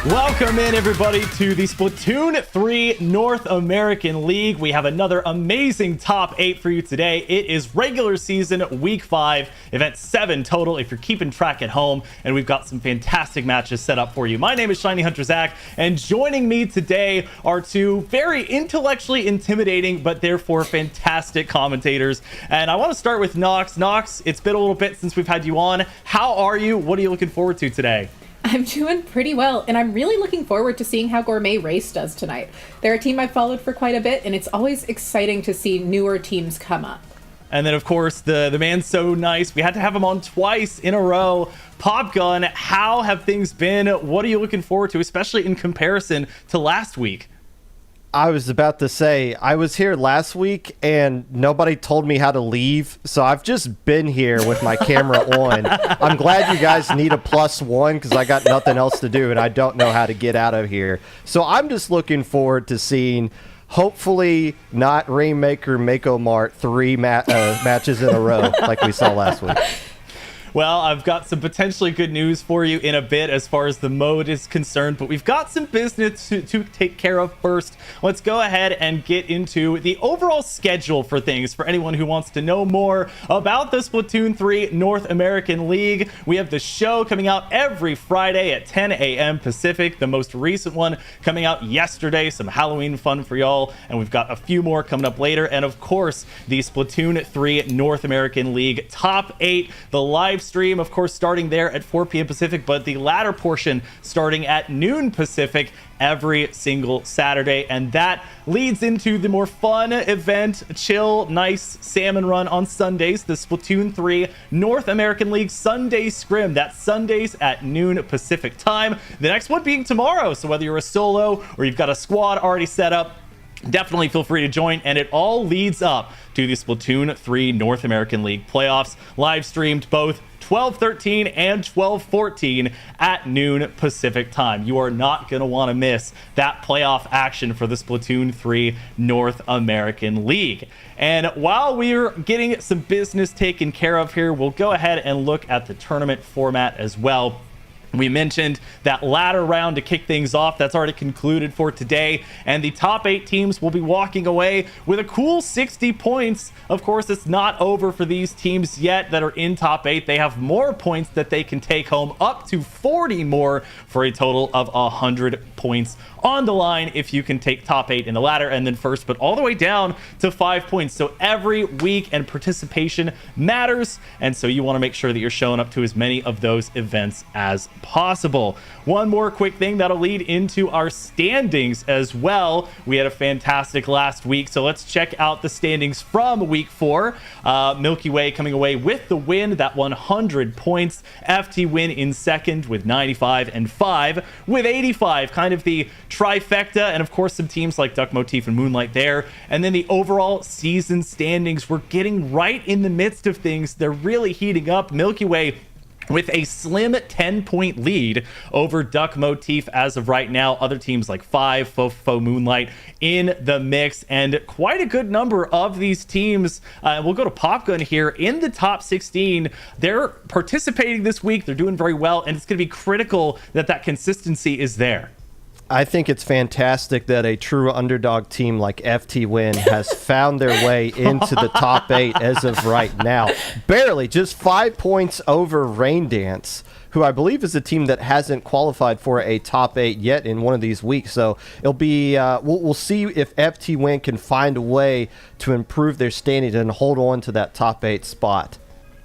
Welcome in, everybody, to the Splatoon 3 North American League. We have another amazing top 8 for you today. It is regular season week 5, event 7 total if you're keeping track at home, and we've got some fantastic matches set up for you. My name is Shiny Hunter Zach, and joining me today are two very intellectually intimidating but therefore fantastic commentators. And I want to start with Nox. Nox, it's been a little bit since we've had you on. How are you? What are you looking forward to today? I'm doing pretty well, and I'm really looking forward to seeing how Gourmet Race does tonight. They're a team I've followed for quite a bit, and it's always exciting to see newer teams come up. And then, of course, the man's so nice. We had to have him on twice in a row. Popgun, how have things been? What are you looking forward to, especially in comparison to last week? I was about to say, I was here last week and nobody told me how to leave, so I've just been here with my camera on. I'm glad you guys need a +1 because I got nothing else to do and I don't know how to get out of here. So I'm just looking forward to seeing, hopefully not Rainmaker Mako Mart 3 matches in a row like we saw last week. Well, I've got some potentially good news for you in a bit as far as the mode is concerned, but we've got some business to take care of first. Let's go ahead and get into the overall schedule for things for anyone who wants to know more about the Splatoon 3 North American League. We have the show coming out every Friday at 10 a.m. Pacific, the most recent one coming out yesterday, some Halloween fun for y'all, and we've got a few more coming up later. And of course, the Splatoon 3 North American League Top 8, the live stream, of course, starting there at 4 p.m. Pacific, but the latter portion starting at noon Pacific every single Saturday. And that leads into the more fun event, chill, nice salmon run on Sundays, the Splatoon 3 North American League Sunday Scrim. That's Sundays at noon Pacific time. The next one being tomorrow. So whether you're a solo or you've got a squad already set up, definitely feel free to join, and it all leads up to the Splatoon 3 North American League playoffs, live streamed both 12:13 and 12:14 at noon Pacific time. You are not going to want to miss that playoff action for the Splatoon 3 North American League. And while we're getting some business taken care of here, we'll go ahead and look at the tournament format as well. We mentioned that ladder round to kick things off. That's already concluded for today. And the top 8 teams will be walking away with a cool 60 points. Of course, it's not over for these teams yet that are in top 8. They have more points that they can take home, up to 40 more, for a total of 100 points on the line if you can take top 8 in the ladder and then first, but all the way down to 5 points. So every week and participation matters, and so you want to make sure that you're showing up to as many of those events as possible. One more quick thing that'll lead into our standings as well. We had a fantastic last week, so let's check out the standings from week 4. Milky Way coming away with the win, that 100 points. FTWin in second with 95 and 5 with 85, kind of the trifecta, and of course some teams like Duck Motif and Moonlight there. And then the overall season standings, we're getting right in the midst of things. They're really heating up. Milky Way with a slim 10-point lead over Duck Motif as of right now. Other teams like fofofo, Moonlight in the mix, and quite a good number of these teams. We'll go to Popgun here in the top 16. They're participating this week. They're doing very well, and it's going to be critical that that consistency is there. I think it's fantastic that a true underdog team like FTWin has found their way into the top 8 as of right now. Barely, just 5 points over Rain Dance, who I believe is a team that hasn't qualified for a top 8 yet in one of these weeks. So it'll be, we'll see if FTWin can find a way to improve their standings and hold on to that top 8 spot.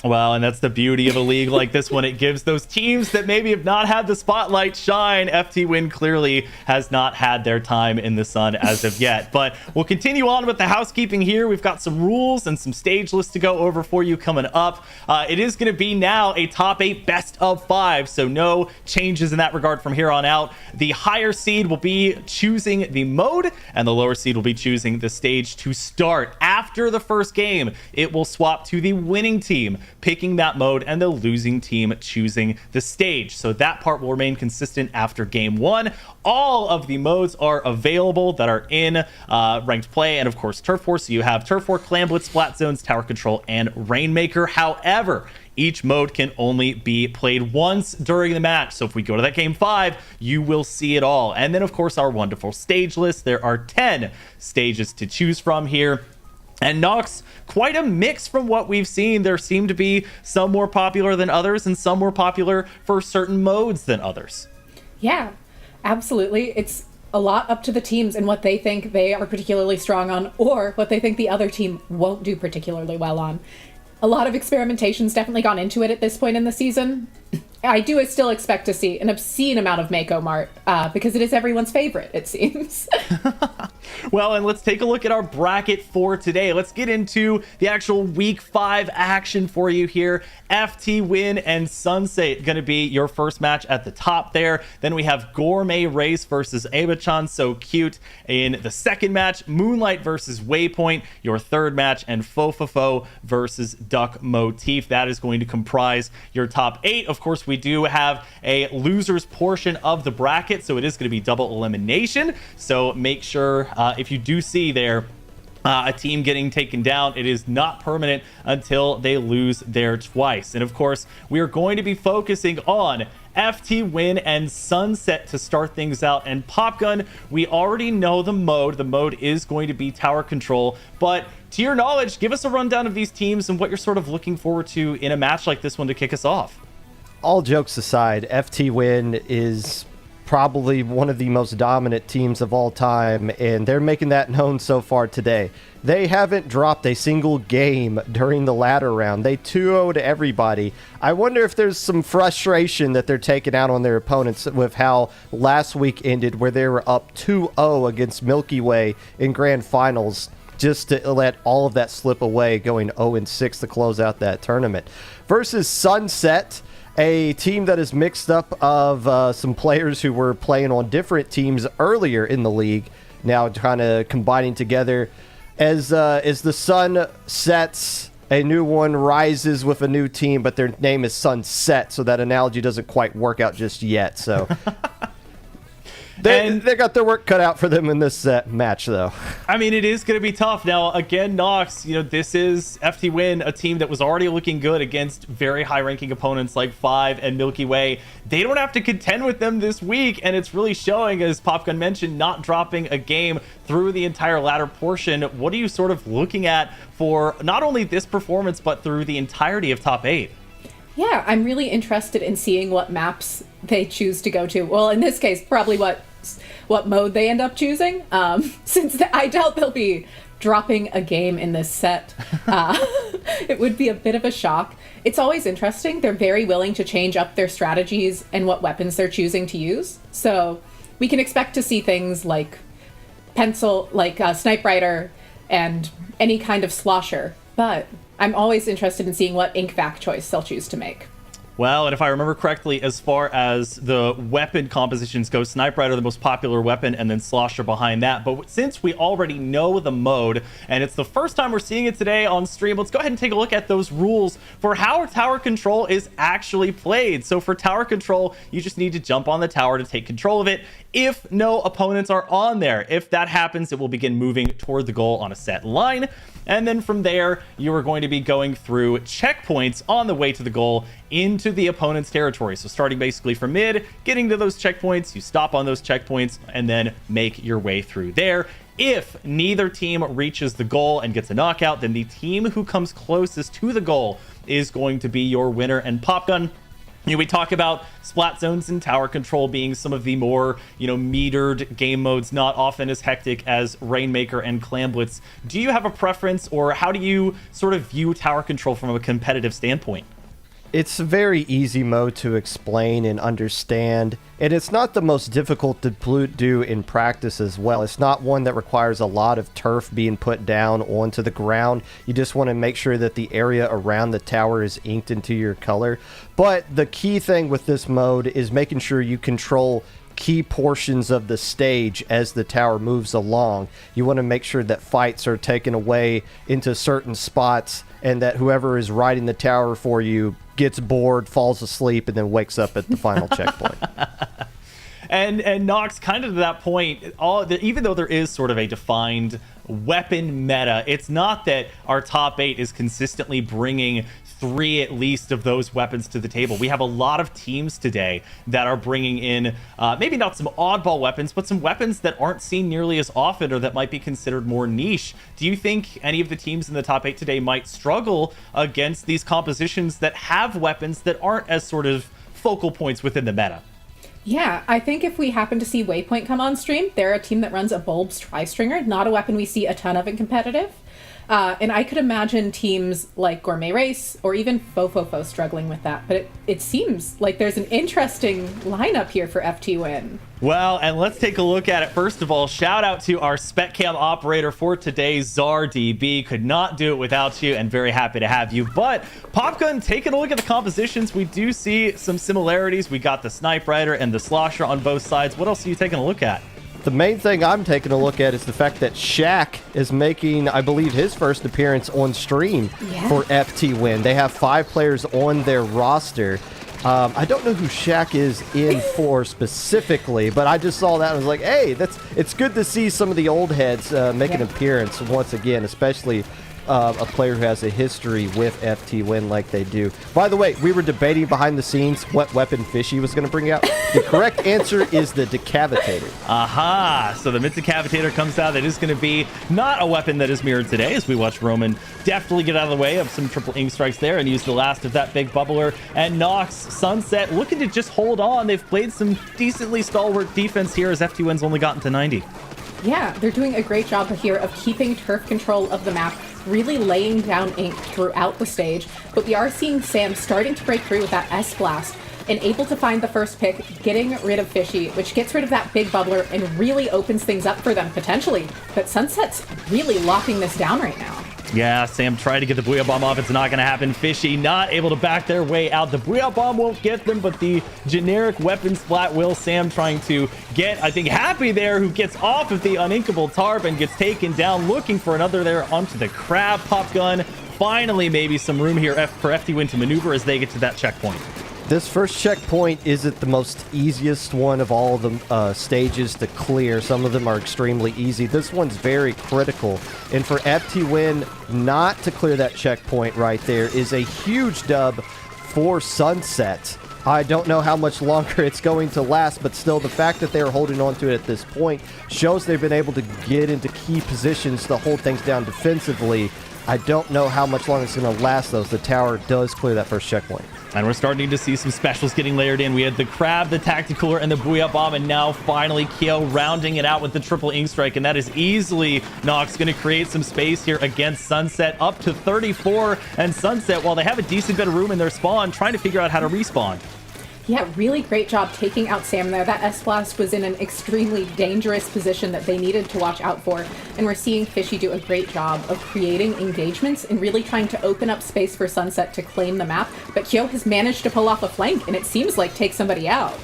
Well, and that's the beauty of a league like this one. It gives those teams that maybe have not had the spotlight shine. FTWin clearly has not had their time in the sun as of yet. But we'll continue on with the housekeeping here. We've got some rules and some stage lists to go over for you coming up. It is going to be now a top 8 best of 5, so no changes in that regard from here on out. The higher seed will be choosing the mode, and the lower seed will be choosing the stage to start. After the first game, it will swap to the winning team. picking that mode and the losing team choosing the stage. So that part will remain consistent after game 1. All of the modes are available that are in ranked play, and of course Turf War. So you have Turf War, Clan Blitz, Splat Zones, Tower Control, and Rainmaker. However, each mode can only be played once during the match. So if we go to that game 5, you will see it all. And then of course our wonderful stage list. There are 10 stages to choose from here. And Nox, quite a mix from what we've seen. There seem to be some more popular than others and some more popular for certain modes than others. Yeah, absolutely. It's a lot up to the teams and what they think they are particularly strong on, or what they think the other team won't do particularly well on. A lot of experimentation's definitely gone into it at this point in the season. I do still expect to see an obscene amount of Mako Mart, because it is everyone's favorite, it seems. Well, and let's take a look at our bracket for today. Let's get into the actual week 5 action for you here. FTWin and Sunset going to be your first match at the top there. Then we have Gourmet Race versus Abachan, so cute, in the second match. Moonlight versus Waypoint, your third match, and Fofofo versus Duck Motif. That is going to comprise your top 8. Of course, we do have a losers portion of the bracket, so it is going to be double elimination. So make sure if you do see there a team getting taken down, it is not permanent until they lose there twice. And of course, we are going to be focusing on FTWin and Sunset to start things out. And Popgun, we already know the mode. The mode is going to be tower control, but to your knowledge, give us a rundown of these teams and what you're sort of looking forward to in a match like this one to kick us off. All jokes aside, FTWin is probably one of the most dominant teams of all time, and they're making that known so far today. They haven't dropped a single game during the ladder round. They 2-0'd everybody. I wonder if there's some frustration that they're taking out on their opponents with how last week ended, where they were up 2-0 against Milky Way in grand finals, just to let all of that slip away, going 0-6 to close out that tournament. Versus Sunset, a team that is mixed up of some players who were playing on different teams earlier in the league, now kind of combining together. As the sun sets, a new one rises with a new team, but their name is Sunset, so that analogy doesn't quite work out just yet. So they got their work cut out for them in this match, though. I mean, it is going to be tough. Now, again, Nox, this is FTWin, a team that was already looking good against very high-ranking opponents like Five and Milky Way. They don't have to contend with them this week, and it's really showing, as Popgun mentioned, not dropping a game through the entire ladder portion. What are you sort of looking at for not only this performance, but through the entirety of top 8? Yeah, I'm really interested in seeing what maps they choose to go to. Well, in this case, probably what mode they end up choosing, since I doubt they'll be dropping a game in this set. It would be a bit of a shock. It's always interesting. They're very willing to change up their strategies and what weapons they're choosing to use. So we can expect to see things like pencil, like Snipe Rider, and any kind of slosher. But I'm always interested in seeing what ink vac choice they'll choose to make. Well, and if I remember correctly, as far as the weapon compositions go, Snipe Rider, the most popular weapon, and then Slosher behind that. But since we already know the mode, and it's the first time we're seeing it today on stream, let's go ahead and take a look at those rules for how tower control is actually played. So for tower control, you just need to jump on the tower to take control of it if no opponents are on there. If that happens, it will begin moving toward the goal on a set line. And then from there, you are going to be going through checkpoints on the way to the goal into the opponent's territory. So starting basically from mid, getting to those checkpoints, you stop on those checkpoints and then make your way through there. If neither team reaches the goal and gets a knockout, then the team who comes closest to the goal is going to be your winner. And Popgun, we talk about Splat Zones and Tower Control being some of the more, metered game modes, not often as hectic as Rainmaker and Clan Blitz. Do you have a preference, or how do you sort of view Tower Control from a competitive standpoint? It's a very easy mode to explain and understand, and it's not the most difficult to do in practice as well. It's not one that requires a lot of turf being put down onto the ground. You just want to make sure that the area around the tower is inked into your color. But the key thing with this mode is making sure you control key portions of the stage as the tower moves along. You want to make sure that fights are taken away into certain spots and that whoever is riding the tower for you gets bored, falls asleep, and then wakes up at the final checkpoint. And Nox, kind of to that point, even though there is sort of a defined weapon meta, it's not that our top 8 is consistently bringing 3 at least of those weapons to the table. We have a lot of teams today that are bringing in maybe not some oddball weapons, but some weapons that aren't seen nearly as often or that might be considered more niche. Do you think any of the teams in the top 8 today might struggle against these compositions that have weapons that aren't as sort of focal points within the meta? Yeah, I think if we happen to see Waypoint come on stream, they're a team that runs a Bulbs Tri-Stringer, not a weapon we see a ton of in competitive. And I could imagine teams like Gourmet Race or even Fofofo struggling with that. But it seems like there's an interesting lineup here for FTWin. Well, and let's take a look at it. First of all, shout out to our SpecCam operator for today, ZarDB. Could not do it without you, and very happy to have you. But Popgun, taking a look at the compositions, we do see some similarities. We got the Snipe Rider and the Slosher on both sides. What else are you taking a look at? The main thing I'm taking a look at is the fact that Shaq is making, I believe, his first appearance on stream for FTWin. They have 5 players on their roster. I don't know who Shaq is in for specifically, but I just saw that and was like, hey, it's good to see some of the old heads make an appearance once again, especially a player who has a history with FTWin like they do. By the way, we were debating behind the scenes what weapon Fishy was going to bring out. The correct answer is the Decavitator. Aha! So the Mid-Decavitator comes out. That is going to be not a weapon that is mirrored today, as we watch Roman definitely get out of the way of some triple ink strikes there and use the last of that big bubbler. And Nox, Sunset, looking to just hold on. They've played some decently stalwart defense here, as FTWin's only gotten to 90. Yeah, they're doing a great job here of keeping turf control of the map, really laying down ink throughout the stage. But we are seeing Sam starting to break through with that S-Blast and able to find the first pick, getting rid of Fishy, which gets rid of that big bubbler and really opens things up for them potentially. But Sunset's really locking this down right now. Yeah, Sam tried to get the Booyah Bomb off. It's not going to happen. Fishy not able to back their way out. The Booyah Bomb won't get them, but the generic weapon splat will. Sam trying to get, I think, Happy there, who gets off of the uninkable tarp and gets taken down, looking for another there onto the Crab. Pop Gun. Finally, maybe some room here for FTWin to maneuver as they get to that checkpoint. This first checkpoint isn't the most easiest one of all the stages to clear. Some of them are extremely easy. This one's very critical. And for FTWin not to clear that checkpoint right there is a huge dub for Sunset. I don't know how much longer it's going to last, but still the fact that they're holding on to it at this point shows they've been able to get into key positions to hold things down defensively. I don't know how much longer it's going to last, though. The tower does clear that first checkpoint. And we're starting to see some specials getting layered in. We had the Crab, the Tacticooler, and the Booyah Bomb, and now finally Kyo rounding it out with the triple ink strike, and that is easily Nox going to create some space here against Sunset, up to 34, and Sunset, while they have a decent bit of room in their spawn, trying to figure out how to respawn. Yeah, really great job taking out Sam there. That S-Blast was in an extremely dangerous position that they needed to watch out for. And we're seeing Fishy do a great job of creating engagements and really trying to open up space for Sunset to claim the map. But Kyo has managed to pull off a flank and it seems like take somebody out.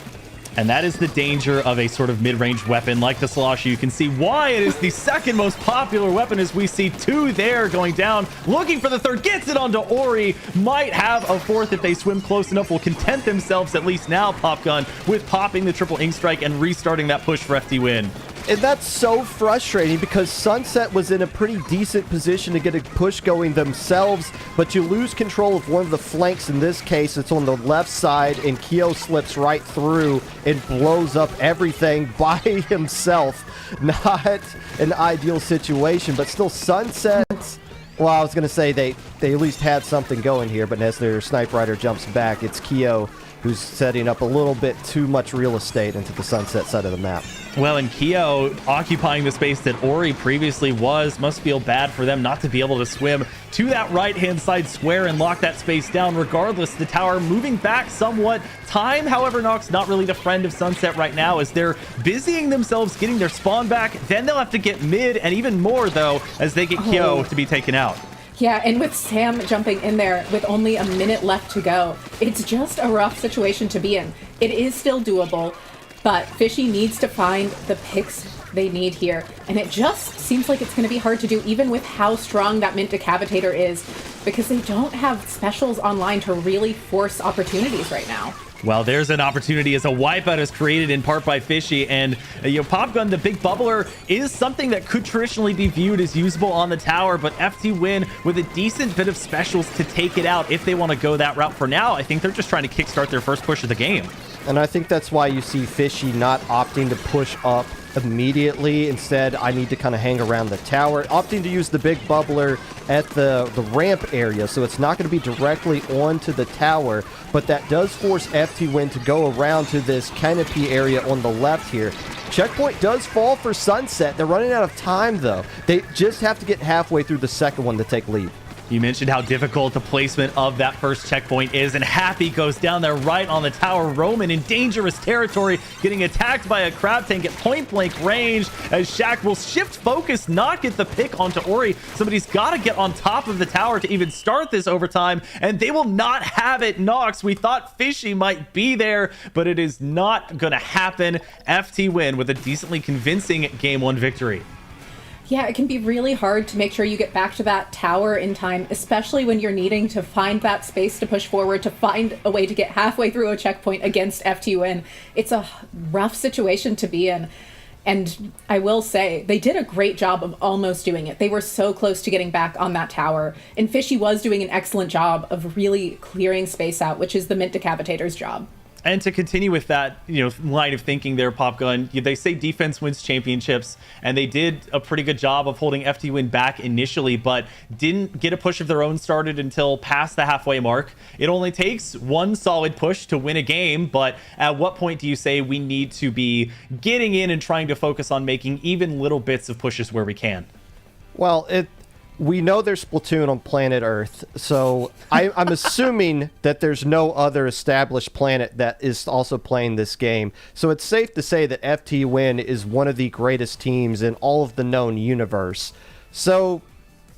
And that is the danger of a sort of mid-range weapon like the Sloshy. You can see why it is the second most popular weapon, as we see 2 there going down. Looking for the third, gets it onto Ori. Might have a fourth if they swim close enough. Will content themselves, at least now, Pop Gun, with popping the triple ink strike and restarting that push for FTWin. And that's so frustrating because Sunset was in a pretty decent position to get a push going themselves, but you lose control of one of the flanks. In this case, it's on the left side, and Kyo slips right through and blows up everything by himself. Not an ideal situation, but still Sunset... Well, I was going to say they at least had something going here, but as their Snipe Rider jumps back, it's Kyo who's setting up a little bit too much real estate into the Sunset side of the map. Well, and Kyo occupying the space that Ori previously was, must feel bad for them not to be able to swim to that right-hand side square and lock that space down. Regardless, the tower moving back somewhat. Time, however, Nox not really the friend of Sunset right now as they're busying themselves getting their spawn back. Then they'll have to get mid, and even more, though, as they get Kyo to be taken out. Yeah, and with Sam jumping in there with only a minute left to go, it's just a rough situation to be in. It is still doable, but Fishy needs to find the picks they need here, and it just seems like it's going to be hard to do, even with how strong that Mint Decavitator is. because they don't have specials online to really force opportunities right now. Well, there's an opportunity as a wipeout is created in part by Fishy, and Popgun, the big bubbler, is something that could traditionally be viewed as usable on the tower, but FTWin with a decent bit of specials to take it out if they want to go that route. For now, I think they're just trying to kickstart their first push of the game. And I think that's why you see Fishy not opting to push up immediately. Instead, I need to kind of hang around the tower, opting to use the big bubbler at the ramp area, so it's not going to be directly onto the tower, but that does force FTWin to go around to this canopy area on the left here. Checkpoint does fall for Sunset. They're running out of time, though. They just have to get halfway through the second one to take lead. You mentioned how difficult the placement of that first checkpoint is, and Happy goes down there right on the tower. Roman in dangerous territory, getting attacked by a crab tank at point-blank range, as Shaq will shift focus, not get the pick onto Ori. Somebody's got to get on top of the tower to even start this overtime, and they will not have it. Nox, we thought Fishy might be there, but it is not going to happen. FTWin with a decently convincing Game 1 victory. Yeah, it can be really hard to make sure you get back to that tower in time, especially when you're needing to find that space to push forward, to find a way to get halfway through a checkpoint against FTWin. It's a rough situation to be in. And I will say, they did a great job of almost doing it. They were so close to getting back on that tower. And Fishy was doing an excellent job of really clearing space out, which is the Mint Decapitator's job. And to continue with that, line of thinking there, Popgun, they say defense wins championships, and they did a pretty good job of holding FTWin back initially, but didn't get a push of their own started until past the halfway mark. It only takes one solid push to win a game, but at what point do you say we need to be getting in and trying to focus on making even little bits of pushes where we can? Well, we know there's Splatoon on planet Earth, so I'm assuming that there's no other established planet that is also playing this game. So it's safe to say that FTWin is one of the greatest teams in all of the known universe. So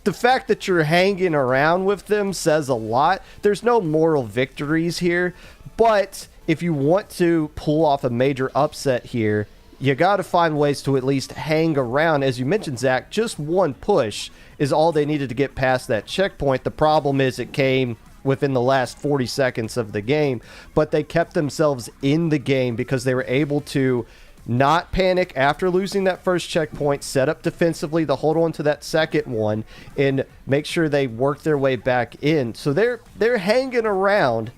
the fact that you're hanging around with them says a lot. There's no moral victories here, but if you want to pull off a major upset here, you got to find ways to at least hang around. As you mentioned, Zach, just one push is all they needed to get past that checkpoint. The problem is it came within the last 40 seconds of the game, but they kept themselves in the game because they were able to not panic after losing that first checkpoint, set up defensively to hold on to that second one, and make sure they work their way back in. So they're hanging around,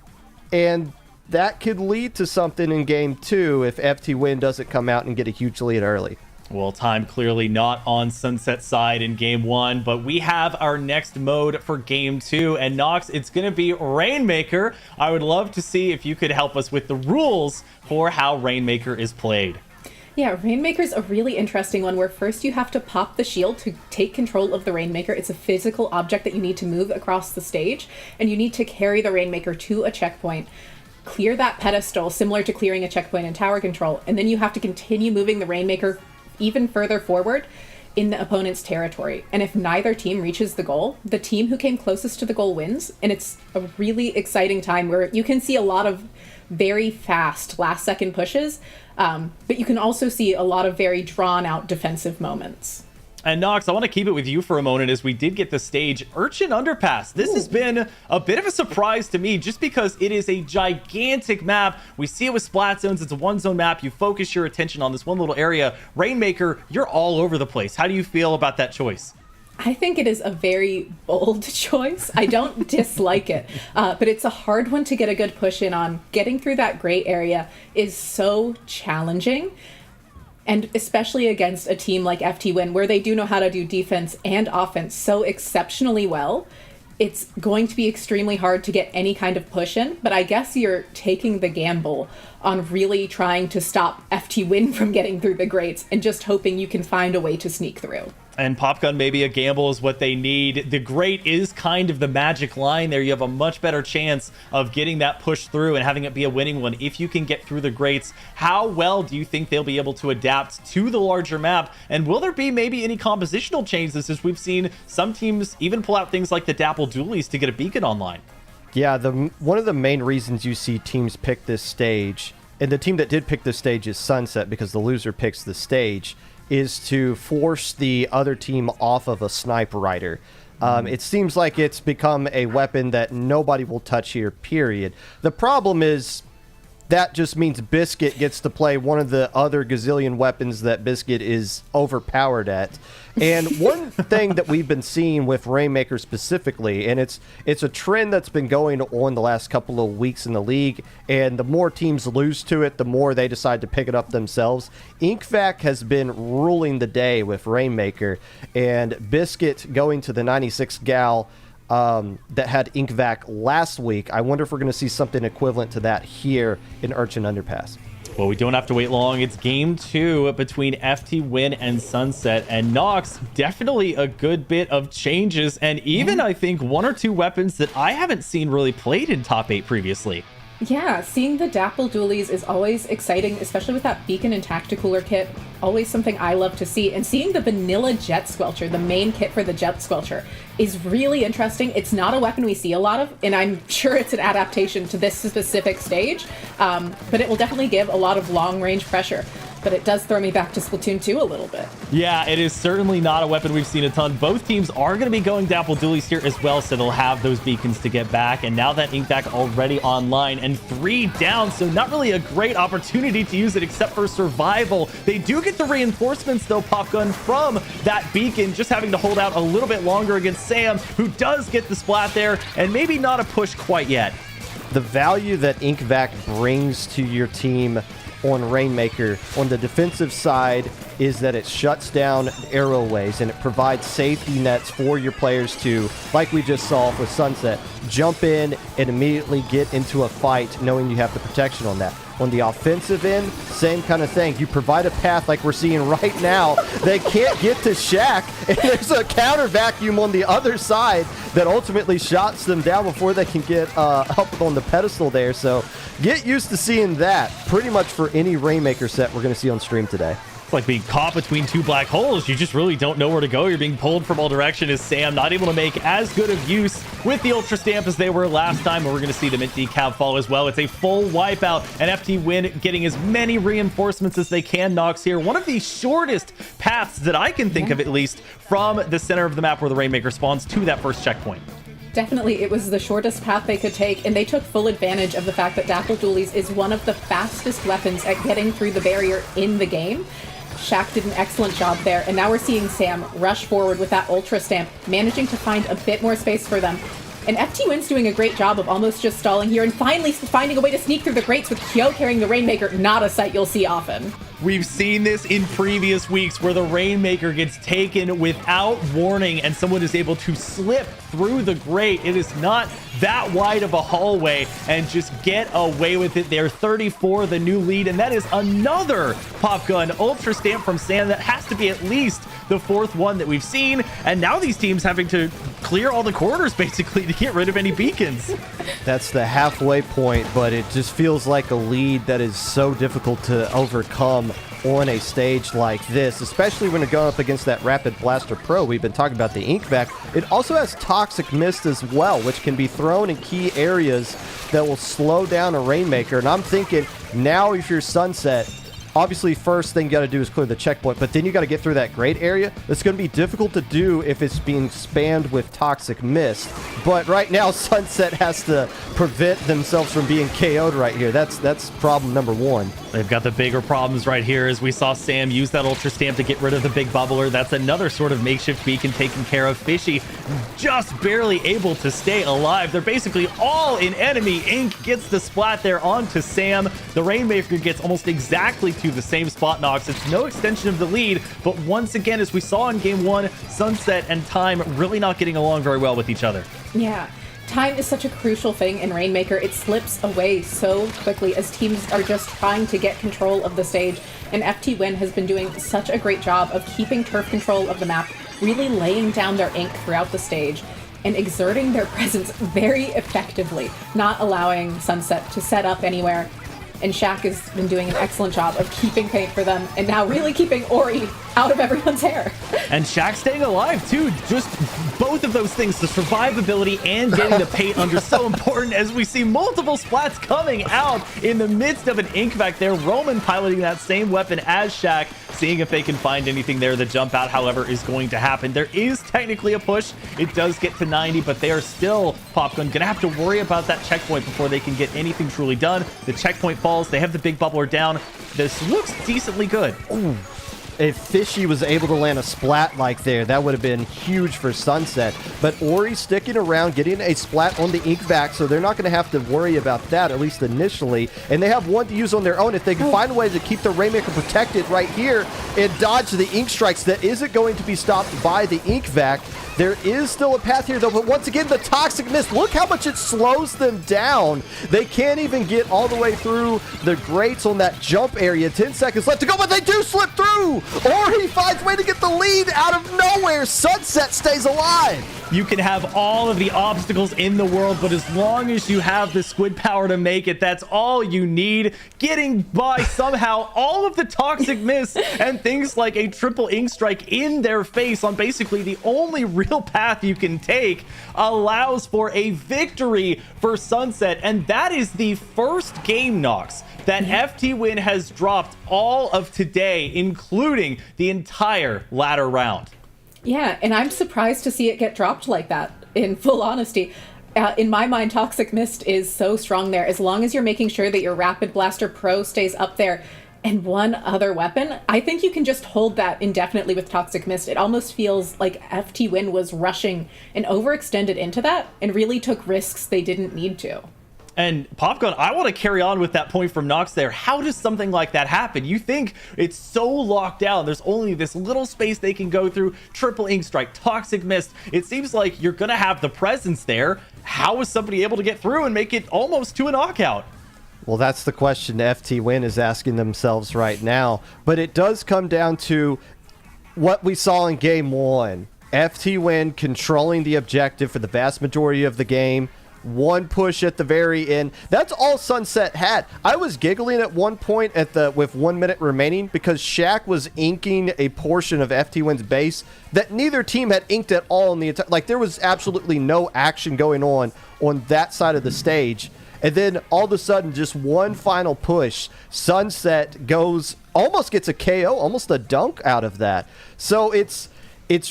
and that could lead to something in Game 2 if FTWin doesn't come out and get a huge lead early. Well, time clearly not on Sunset's side in Game 1, but we have our next mode for Game 2. And Nox, it's going to be Rainmaker. I would love to see if you could help us with the rules for how Rainmaker is played. Yeah, Rainmaker's a really interesting one where first you have to pop the shield to take control of the Rainmaker. It's a physical object that you need to move across the stage, and you need to carry the Rainmaker to a checkpoint, clear that pedestal, similar to clearing a checkpoint in tower control, and then you have to continue moving the Rainmaker even further forward in the opponent's territory. And if neither team reaches the goal, the team who came closest to the goal wins. And it's a really exciting time where you can see a lot of very fast last second pushes, but you can also see a lot of very drawn out defensive moments. And Nox, I want to keep it with you for a moment as we did get the stage Urchin Underpass. This has been a bit of a surprise to me just because it is a gigantic map. We see it with Splat Zones. It's a one-zone map. You focus your attention on this one little area. Rainmaker, you're all over the place. How do you feel about that choice? I think it is a very bold choice. I don't dislike it, but it's a hard one to get a good push in on. Getting through that gray area is so challenging. And especially against a team like FTWin, where they do know how to do defense and offense so exceptionally well, it's going to be extremely hard to get any kind of push in. But I guess you're taking the gamble on really trying to stop FTWin from getting through the grates and just hoping you can find a way to sneak through. And Popgun, maybe a gamble is what they need. The grate is kind of the magic line there. You have a much better chance of getting that push through and having it be a winning one if you can get through the grates. How well do you think they'll be able to adapt to the larger map? And will there be maybe any compositional changes, as we've seen some teams even pull out things like the Dapple Dualies to get a beacon online? Yeah, one of the main reasons you see teams pick this stage, and the team that did pick this stage is Sunset because the loser picks the stage, is to force the other team off of a sniper rider. It seems like it's become a weapon that nobody will touch here, period. The problem is that just means Biscuit gets to play one of the other gazillion weapons that Biscuit is overpowered at. And one thing that we've been seeing with Rainmaker specifically, and it's a trend that's been going on the last couple of weeks in the league, and the more teams lose to it, the more they decide to pick it up themselves. InkVac has been ruling the day with Rainmaker, and Biscuit going to the 96 gal that had InkVac last week. I wonder if we're going to see something equivalent to that here in Urchin Underpass. Well, we don't have to wait long. It's game 2 between FTWin and Sunset, and Nox, definitely a good bit of changes, and even, I think, 1 or 2 weapons that I haven't seen really played in top 8 previously. Yeah, seeing the Dapple dualies is always exciting, especially with that Beacon and Tacticooler kit. Always something I love to see. And seeing the vanilla Jet Squelcher, the main kit for the Jet Squelcher, is really interesting. It's not a weapon we see a lot of, and I'm sure it's an adaptation to this specific stage, but it will definitely give a lot of long-range pressure. But it does throw me back to Splatoon 2 a little bit. Yeah, it is certainly not a weapon we've seen a ton. Both teams are going to be going Dapple dualies here as well, so they'll have those beacons to get back. And now that InkVac already online and 3 down, so not really a great opportunity to use it except for survival. They do get the reinforcements, though, Popgun, from that beacon, just having to hold out a little bit longer against Sam, who does get the splat there, and maybe not a push quite yet. The value that InkVac brings to your team on Rainmaker on the defensive side is that it shuts down arrowways and it provides safety nets for your players to, like we just saw with Sunset, jump in and immediately get into a fight knowing you have the protection on that. On the offensive end, same kind of thing. You provide a path like we're seeing right now. They can't get to Shaq, and there's a counter vacuum on the other side that ultimately shots them down before they can get up on the pedestal there. So get used to seeing that pretty much for any Rainmaker set we're going to see on stream today. Like being caught between 2 black holes. You just really don't know where to go. You're being pulled from all directions. As Sam not able to make as good of use with the Ultra Stamp as they were last time. And we're going to see the Mint Decal fall as well. It's a full wipeout, and FTWin getting as many reinforcements as they can. Nox here. One of the shortest paths that I can think of, at least, from the center of the map where the Rainmaker spawns to that first checkpoint. Definitely, it was the shortest path they could take, and they took full advantage of the fact that Dapple dualies is one of the fastest weapons at getting through the barrier in the game. Shaq did an excellent job there, and now we're seeing Sam rush forward with that Ultra Stamp, managing to find a bit more space for them. And FTWin's doing a great job of almost just stalling here and finally finding a way to sneak through the grates with Kyo carrying the Rainmaker, not a sight you'll see often. We've seen this in previous weeks where the Rainmaker gets taken without warning and someone is able to slip through the grate. It is not that wide of a hallway and just get away with it there. 34, the new lead, and that is another Popgun Ultra Stamp from Sam. That has to be at least the 4th one that we've seen, and now these teams having to clear all the corners basically to get rid of any beacons. That's the halfway point, but it just feels like a lead that is so difficult to overcome on a stage like this, especially when you're going up against that Rapid Blaster Pro. We've been talking about the InkVac. It also has Toxic Mist as well, which can be thrown in key areas that will slow down a Rainmaker. And I'm thinking, now if you're Sunset, obviously first thing you got to do is clear the checkpoint, but then you got to get through that grate area. That's going to be difficult to do if it's being spammed with Toxic Mist. But right now, Sunset has to prevent themselves from being KO'd right here. That's problem number 1. They've got the bigger problems right here, as we saw Sam use that Ultra Stamp to get rid of the big bubbler. That's another sort of makeshift beacon taken care of. Fishy just barely able to stay alive. They're basically all in enemy. Ink gets the splat there onto Sam. The Rainmaker gets almost exactly to the same spot, Nox. It's no extension of the lead, but once again, as we saw in game 1, Sunset and Time really not getting along very well with each other. Yeah. Time is such a crucial thing in Rainmaker. It slips away so quickly as teams are just trying to get control of the stage. And FTWin has been doing such a great job of keeping turf control of the map, really laying down their ink throughout the stage, and exerting their presence very effectively, not allowing Sunset to set up anywhere. And Shaq has been doing an excellent job of keeping paint for them, and now really keeping Ori out of everyone's hair. And Shaq staying alive, too, just both of those things, the survivability and getting the paint under, so important as we see multiple splats coming out in the midst of an ink vac there. Roman piloting that same weapon as Shaq, seeing if they can find anything there. The jump out, however, is going to happen. There is technically a push. It does get to 90, but they are still, Popgun, gonna have to worry about that checkpoint before they can get anything truly done. The checkpoint falls. They have the big bubbler down. This looks decently good. Ooh. If Fishy was able to land a splat like there, that would have been huge for Sunset. But Ori sticking around, getting a splat on the ink vac, so they're not going to have to worry about that, at least initially. And they have one to use on their own. If they can find a way to keep the Rainmaker protected right here and dodge the ink strikes, that isn't going to be stopped by the ink vac. There is still a path here, though, but once again, the Toxic Mist, look how much it slows them down. They can't even get all the way through the grates on that jump area. 10 seconds left to go, but they do slip through! Ori finds a way to get the lead out of nowhere. Sunset stays alive. You can have all of the obstacles in the world, but as long as you have the squid power to make it, that's all you need. Getting by somehow all of the Toxic Mist and things like a triple ink strike in their face on basically the only real path you can take allows for a victory for Sunset. And that is the first game, Nox, that FTWin has dropped all of today, including the entire ladder round. Yeah, and I'm surprised to see it get dropped like that, in full honesty. In my mind, Toxic Mist is so strong there. As long as you're making sure that your Rapid Blaster Pro stays up there and one other weapon, I think you can just hold that indefinitely with Toxic Mist. It almost feels like FTWin was rushing and overextended into that and really took risks they didn't need to. And Popgun, I want to carry on with that point from Nox there. How does something like that happen? You think it's so locked down. There's only this little space they can go through. Triple ink strike, Toxic Mist. It seems like you're going to have the presence there. How is somebody able to get through and make it almost to a knockout? Well, that's the question FTWin is asking themselves right now. But it does come down to what we saw in game one. FTWin controlling the objective for the vast majority of the game. One push at the very end. That's all Sunset had. I was giggling at one point with 1 minute remaining because Shaq was inking a portion of FTWin's base that neither team had inked at all in the entire. Like, there was absolutely no action going on that side of the stage. And then all of a sudden, just one final push. Sunset almost gets a KO, almost a dunk out of that. So it's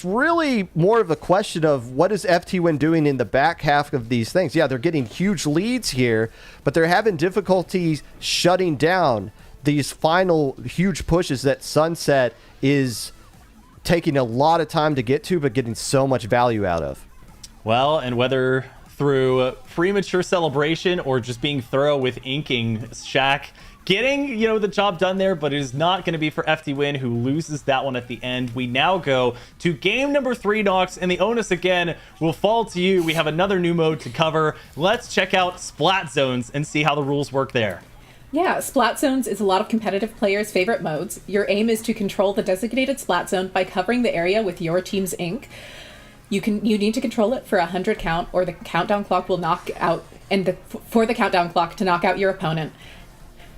really more of a question of what is FTWin doing in the back half of these things. Yeah, they're getting huge leads here, but they're having difficulties shutting down these final huge pushes that Sunset is taking a lot of time to get to, but getting so much value out of. Well, and whether through premature celebration or just being thorough with inking, Shaq getting, the job done there, but it is not going to be for FTWin, who loses that one at the end. We now go to game number 3, Nox, and the onus again will fall to you. We have another new mode to cover. Let's check out Splat Zones and see how the rules work there. Yeah, Splat Zones is a lot of competitive players' favorite modes. Your aim is to control the designated Splat Zone by covering the area with your team's ink. You need to control it for 100 count, or the countdown clock will knock out, for the countdown clock to knock out your opponent.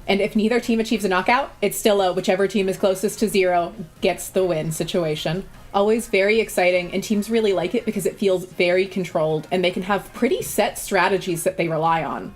And if neither team achieves a knockout, it's still a whichever team is closest to 0 gets the win situation. Always very exciting, and teams really like it because it feels very controlled, and they can have pretty set strategies that they rely on.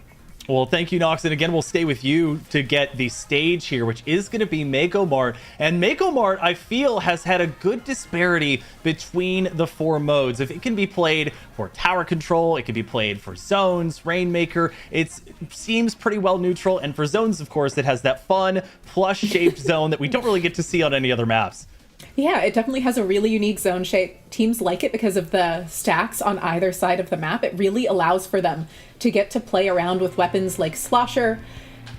Well, thank you, Nox. And again, we'll stay with you to get the stage here, which is going to be Mako Mart. And Mako Mart, I feel, has had a good disparity between the 4 modes. If it can be played for tower control, it can be played for zones, Rainmaker. It seems pretty well neutral. And for zones, of course, it has that fun plush-shaped zone that we don't really get to see on any other maps. Yeah, it definitely has a really unique zone shape. Teams like it because of the stacks on either side of the map. It really allows for them to get to play around with weapons like Slosher,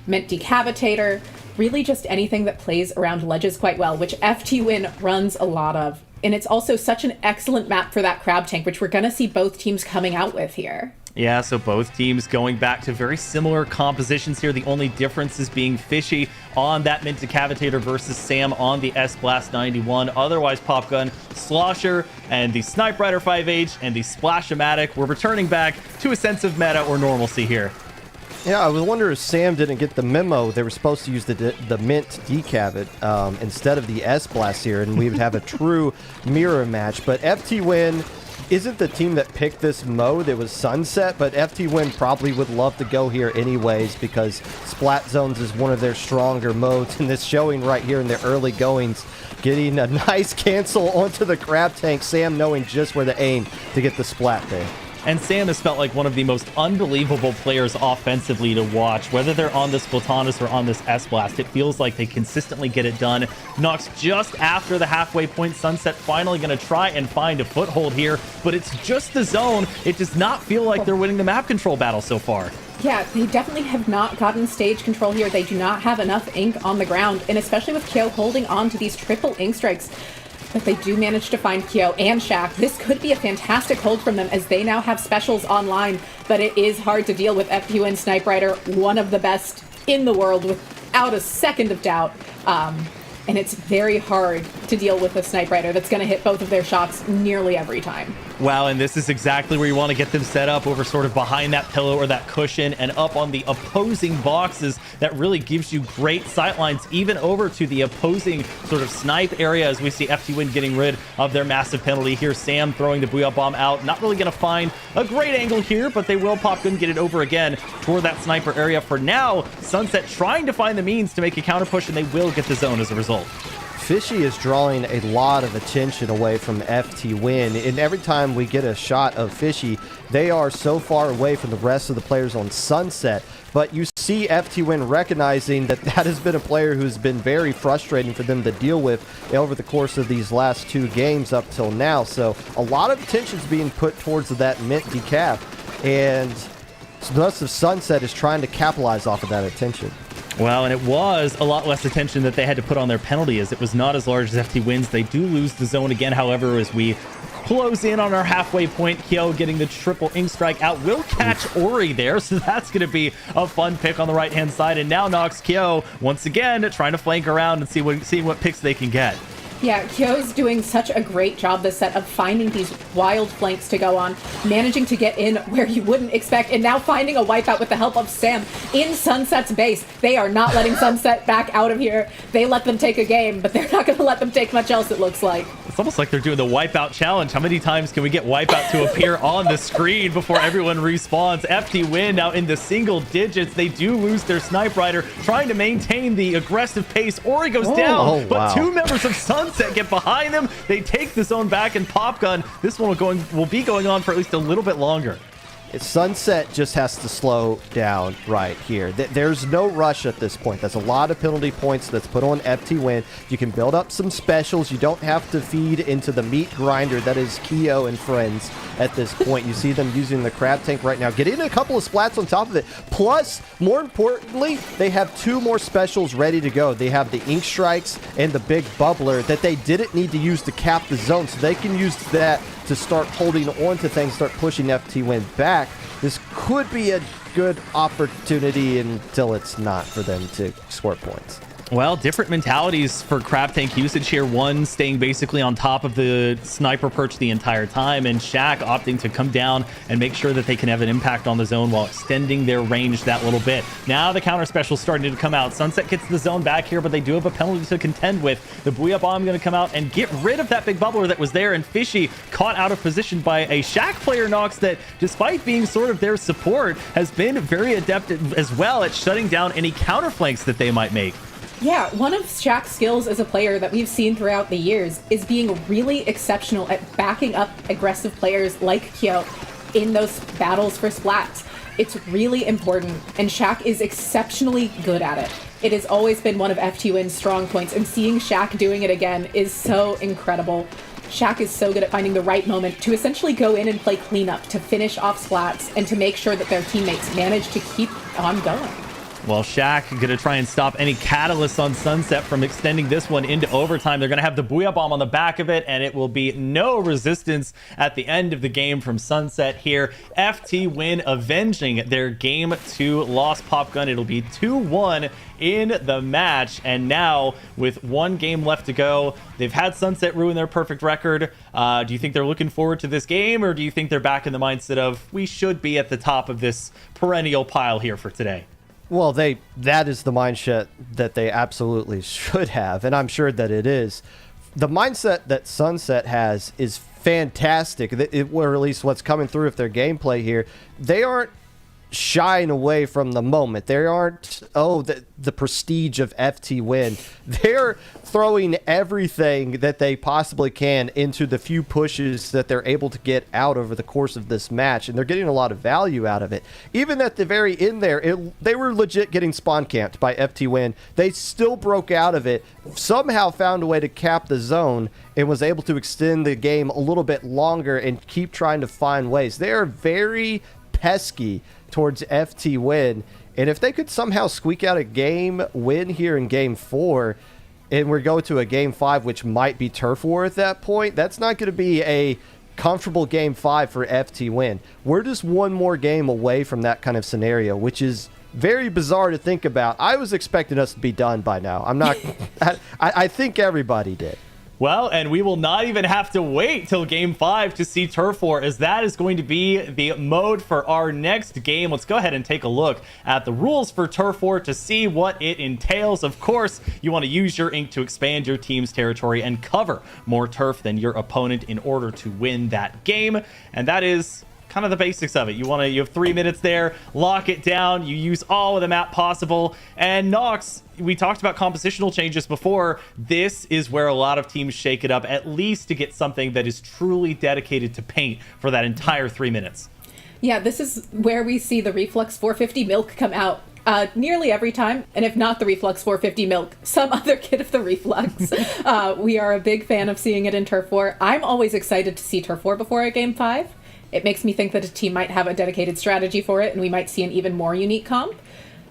Mint Decavitator, really just anything that plays around ledges quite well, which FTWin runs a lot of. And it's also such an excellent map for that crab tank, which we're going to see both teams coming out with here. Yeah, so both teams going back to very similar compositions here. The only difference is being Fishy on that Mint Decavitator versus Sam on the S-Blast 91. Otherwise, Popgun, Slosher, and the Snipe Rider 5H and the Splash-O-Matic, we're returning back to a sense of meta or normalcy here. Yeah, I was wondering if Sam didn't get the memo. They were supposed to use the Mint Decavit instead of the S-Blast here, and we would have a true mirror match. But FTWin isn't the team that picked this mode. It was Sunset, but FTWin probably would love to go here anyways because Splat Zones is one of their stronger modes, and this showing right here in the early goings, getting a nice cancel onto the Crab Tank, Sam knowing just where to aim to get the splat there. And Sam has felt like one of the most unbelievable players offensively to watch. Whether they're on this Splatoonus or on this S-Blast, it feels like they consistently get it done. Nox just after the halfway point. Sunset finally going to try and find a foothold here, but it's just the zone. It does not feel like they're winning the map control battle so far. Yeah, they definitely have not gotten stage control here. They do not have enough ink on the ground, and especially with Kyo holding on to these triple ink strikes. But they do manage to find Kyo and Shaq. This could be a fantastic hold from them as they now have specials online, but it is hard to deal with FTWin Snipe Rider, one of the best in the world without a second of doubt. And it's very hard to deal with a Snipe Rider that's going to hit both of their shots nearly every time. Wow, and this is exactly where you want to get them set up, over sort of behind that pillow or that cushion and up on the opposing boxes. That really gives you great sightlines, even over to the opposing sort of snipe area, as we see FTWin getting rid of their massive penalty here. Sam throwing the Booyah Bomb out. Not really going to find a great angle here, but they will pop good and get it over again toward that sniper area. For now, Sunset trying to find the means to make a counter push, and they will get the zone as a result. Fishy is drawing a lot of attention away from FTWin, and every time we get a shot of Fishy, they are so far away from the rest of the players on Sunset. But you see FTWin recognizing that that has been a player who's been very frustrating for them to deal with over the course of these last 2 games up till now. So a lot of attention's being put towards that mint decap, and thus of Sunset is trying to capitalize off of that attention. Well, and it was a lot less attention that they had to put on their penalty, as it was not as large as FTWin's. They do lose the zone again, however, as we close in on our halfway point. Kyo getting the triple ink strike out. Will catch Ori there, so that's going to be a fun pick on the right-hand side. And now Nox Kyo, once again, trying to flank around and see what picks they can get. Yeah, Kyo's doing such a great job this set of finding these wild flanks to go on, managing to get in where you wouldn't expect, and now finding a wipeout with the help of Sam in Sunset's base. They are not letting Sunset back out of here. They let them take a game, but they're not going to let them take much else, it looks like. It's almost like they're doing the wipeout challenge. How many times can we get wipeout to appear on the screen before everyone respawns? FTWin now in the single digits. They do lose their Snipe Rider, trying to maintain the aggressive pace. Ori goes down, but 2 members of Sunset get behind them. They take the zone back, and Pop Gun, this one will be going on for at least a little bit longer. Sunset just has to slow down right here. There's no rush at this point. That's a lot of penalty points that's put on FTWin. You can build up some specials. You don't have to feed into the meat grinder that is Kyo and friends at this point. You see them using the Crab Tank right now, getting a couple of splats on top of it. Plus, more importantly, they have 2 more specials ready to go. They have the Ink Strikes and the Big Bubbler that they didn't need to use to cap the zone, so they can use that to start holding on to things, start pushing FTWin back. This could be a good opportunity until it's not for them to score points. Well, different mentalities for Crab Tank usage here. One staying basically on top of the sniper perch the entire time, and Shaq opting to come down and make sure that they can have an impact on the zone while extending their range that little bit. Now the counter special starting to come out. Sunset gets the zone back here, but they do have a penalty to contend with. The Booyah Bomb going to come out and get rid of that big bubbler that was there, and Fishy caught out of position by a Shaq player, Nox, that despite being sort of their support, has been very adept as well at shutting down any counter flanks that they might make. Yeah, one of Shaq's skills as a player that we've seen throughout the years is being really exceptional at backing up aggressive players like Kyo in those battles for splats. It's really important, and Shaq is exceptionally good at it. It has always been one of FTWin's strong points, and seeing Shaq doing it again is so incredible. Shaq is so good at finding the right moment to essentially go in and play cleanup, to finish off splats, and to make sure that their teammates manage to keep on going. Well, Shaq going to try and stop any catalyst on Sunset from extending this one into overtime. They're going to have the Booyah Bomb on the back of it, and it will be no resistance at the end of the game from Sunset here. FTWin avenging their Game 2 loss. Pop Gun, it'll be 2-1 in the match, and now with 1 game left to go, they've had Sunset ruin their perfect record. Do you think they're looking forward to this game, or do you think they're back in the mindset of we should be at the top of this perennial pile here for today? Well, that is the mindset that they absolutely should have, and I'm sure that it is. The mindset that Sunset has is fantastic, or at least what's coming through with their gameplay here. They aren't shying away from the moment. They aren't, the prestige of FTWin. They're throwing everything that they possibly can into the few pushes that they're able to get out over the course of this match, and they're getting a lot of value out of it. Even at the very end there, they were legit getting spawn camped by FTWin. They still broke out of it, somehow found a way to cap the zone, and was able to extend the game a little bit longer and keep trying to find ways. They are very pesky towards FTWin, and if they could somehow squeak out a game win here in game 4, and we're going to a game 5, which might be turf war at that point, that's not going to be a comfortable game 5 for FTWin. We're just one more game away from that kind of scenario, which is very bizarre to think about. I was expecting us to be done by now. I'm not. I think everybody did. Well, and we will not even have to wait till Game 5 to see Turf War, as that is going to be the mode for our next game. Let's go ahead and take a look at the rules for Turf War to see what it entails. Of course, you want to use your ink to expand your team's territory and cover more turf than your opponent in order to win that game. And that is kind of the basics of it. You have 3 minutes there, lock it down, you use all of the map possible. And Nox, we talked about compositional changes before. This is where a lot of teams shake it up, at least to get something that is truly dedicated to paint for that entire 3 minutes. Yeah, this is where we see the Reflux 450 milk come out nearly every time, and if not the Reflux 450 milk, some other kit of the Reflux. We are a big fan of seeing it in Turf War. I'm always excited to see Turf War before a Game 5. It makes me think that a team might have a dedicated strategy for it, and we might see an even more unique comp.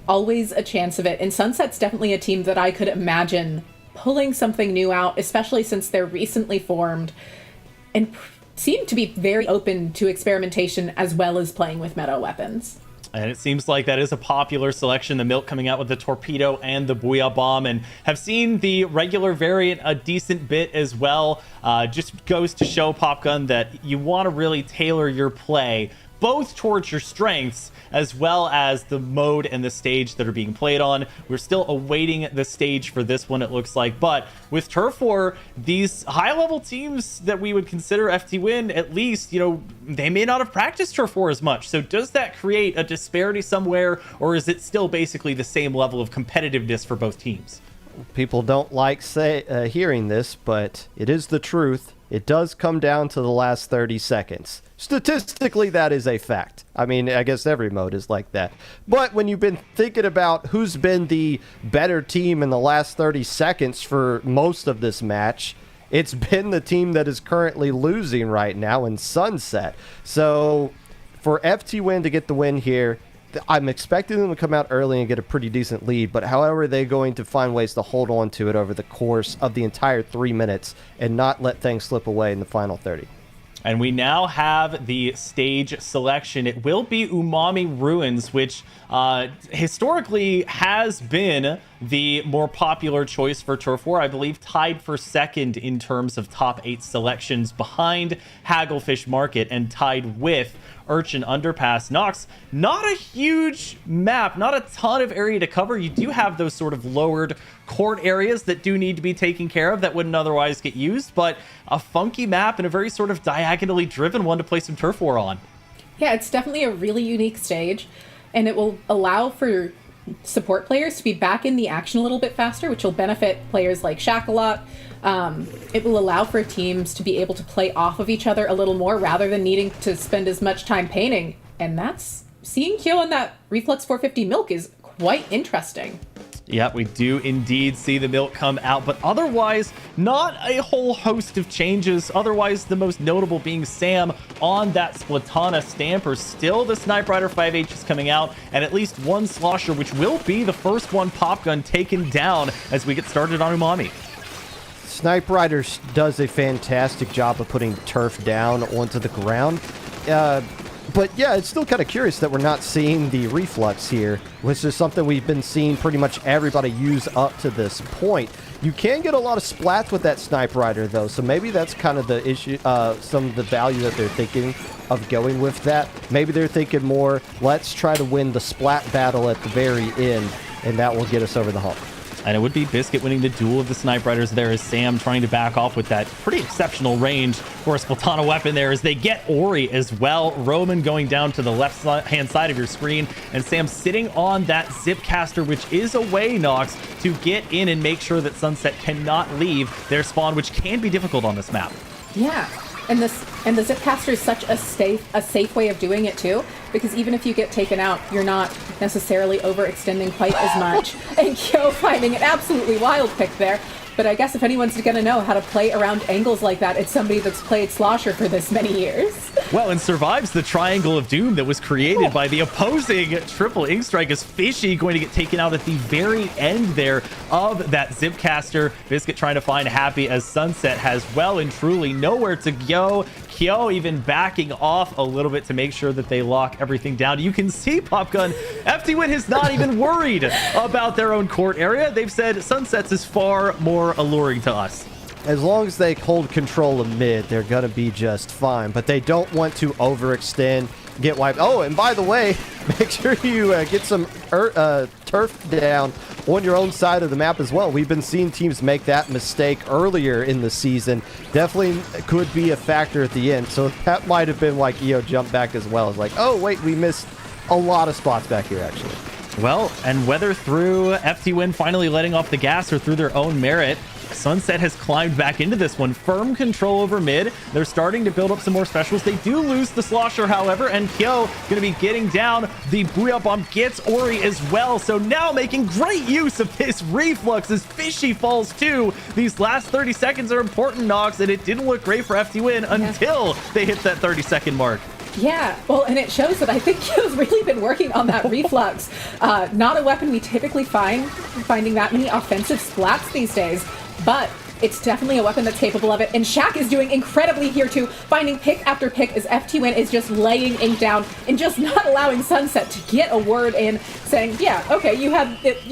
Always a chance of it. And Sunset's definitely a team that I could imagine pulling something new out, especially since they're recently formed and seem to be very open to experimentation as well as playing with meta weapons. And it seems like that is a popular selection, the Milk coming out with the Torpedo and the Booyah Bomb, and have seen the regular variant a decent bit as well. Just goes to show, Popgun, that you want to really tailor your play both towards your strengths as well as the mode and the stage that are being played on. We're still awaiting the stage for this one, it looks like. But with Turf War, these high-level teams that we would consider FTWin, at least, they may not have practiced Turf War as much. So does that create a disparity somewhere, or is it still basically the same level of competitiveness for both teams? People don't like hearing this, but it is the truth. It does come down to the last 30 seconds. Statistically, that is a fact. I mean, I guess every mode is like that. But when you've been thinking about who's been the better team in the last 30 seconds for most of this match, it's been the team that is currently losing right now in Sunset. So for FTWin to get the win here, I'm expecting them to come out early and get a pretty decent lead, but however, they're going to find ways to hold on to it over the course of the entire 3 minutes and not let things slip away in the final 30. And we now have the stage selection. It will be Umami Ruins, which historically has been the more popular choice for Turf War. I believe tied for second in terms of top 8 selections, behind Hagglefish Market and tied with Urchin Underpass. Nox, not a huge map, not a ton of area to cover. You do have those sort of lowered court areas that do need to be taken care of that wouldn't otherwise get used, but a funky map and a very sort of diagonally driven one to play some Turf War on. Yeah, it's definitely a really unique stage, and it will allow for support players to be back in the action a little bit faster, which will benefit players like Shaq a lot. It will allow for teams to be able to play off of each other a little more rather than needing to spend as much time painting. And that's seeing Kyo on that Reflux 450 Milk is quite interesting. Yeah, we do indeed see the Milk come out, but otherwise, not a whole host of changes. Otherwise, the most notable being Sam on that Splatana Stamper. Still, the Snipe Rider 5H is coming out, and at least one Slosher, which will be the first one Popgun taken down as we get started on Umami. Snipe Rider does a fantastic job of putting turf down onto the ground. But yeah, it's still kind of curious that we're not seeing the Reflux here, which is something we've been seeing pretty much everybody use up to this point. You can get a lot of splats with that Snipe Rider, though, so maybe that's kind of the issue, some of the value that they're thinking of going with that. Maybe they're thinking more, let's try to win the splat battle at the very end, and that will get us over the hump. And it would be Biscuit winning the duel of the Snipe Riders there as Sam trying to back off with that pretty exceptional range for a Splatana weapon there as they get Ori as well. Roman going down to the left-hand side of your screen, and Sam sitting on that Zipcaster, which is a way, Nox, to get in and make sure that Sunset cannot leave their spawn, which can be difficult on this map. Yeah. And the Zipcaster is such a safe way of doing it too, because even if you get taken out, you're not necessarily overextending quite as much. And Kyo finding an absolutely wild pick there. But I guess if anyone's going to know how to play around angles like that, it's somebody that's played Slosher for this many years. Well, and survives the triangle of doom that was created by the opposing triple ink strike, as Fishy going to get taken out at the very end there of that Zipcaster. Biscuit trying to find Happy as Sunset has well and truly nowhere to go. Kyo even backing off a little bit to make sure that they lock everything down. You can see Popgun, FTWin is not even worried about their own court area. They've said Sunsets is far more alluring to us. As long as they hold control of mid, they're going to be just fine. But they don't want to overextend, get wiped. Oh, and by the way, make sure you get some turf down on your own side of the map as well. We've been seeing teams make that mistake earlier in the season. Definitely could be a factor at the end. So that might have been like EO jump back as well. It's like, oh, wait, we missed a lot of spots back here, actually. Well, and whether through FTWin finally letting off the gas or through their own merit, Sunset has climbed back into this one. Firm control over mid. They're starting to build up some more specials. They do lose the Slosher, however, and Kyo going to be getting down. The Booyah Bomb gets Ori as well. So now making great use of this reflux as Fishy falls too. These last 30 seconds are important, Nox, and it didn't look great for FTWin until they hit that 30-second mark. Yeah, well, and it shows that I think Kyo's really been working on that reflux. Not a weapon we typically finding that many offensive splats these days, but it's definitely a weapon that's capable of it. And Shaq is doing incredibly here too, finding pick after pick as FTWin is just laying ink down and just not allowing Sunset to get a word in, saying, yeah, okay, you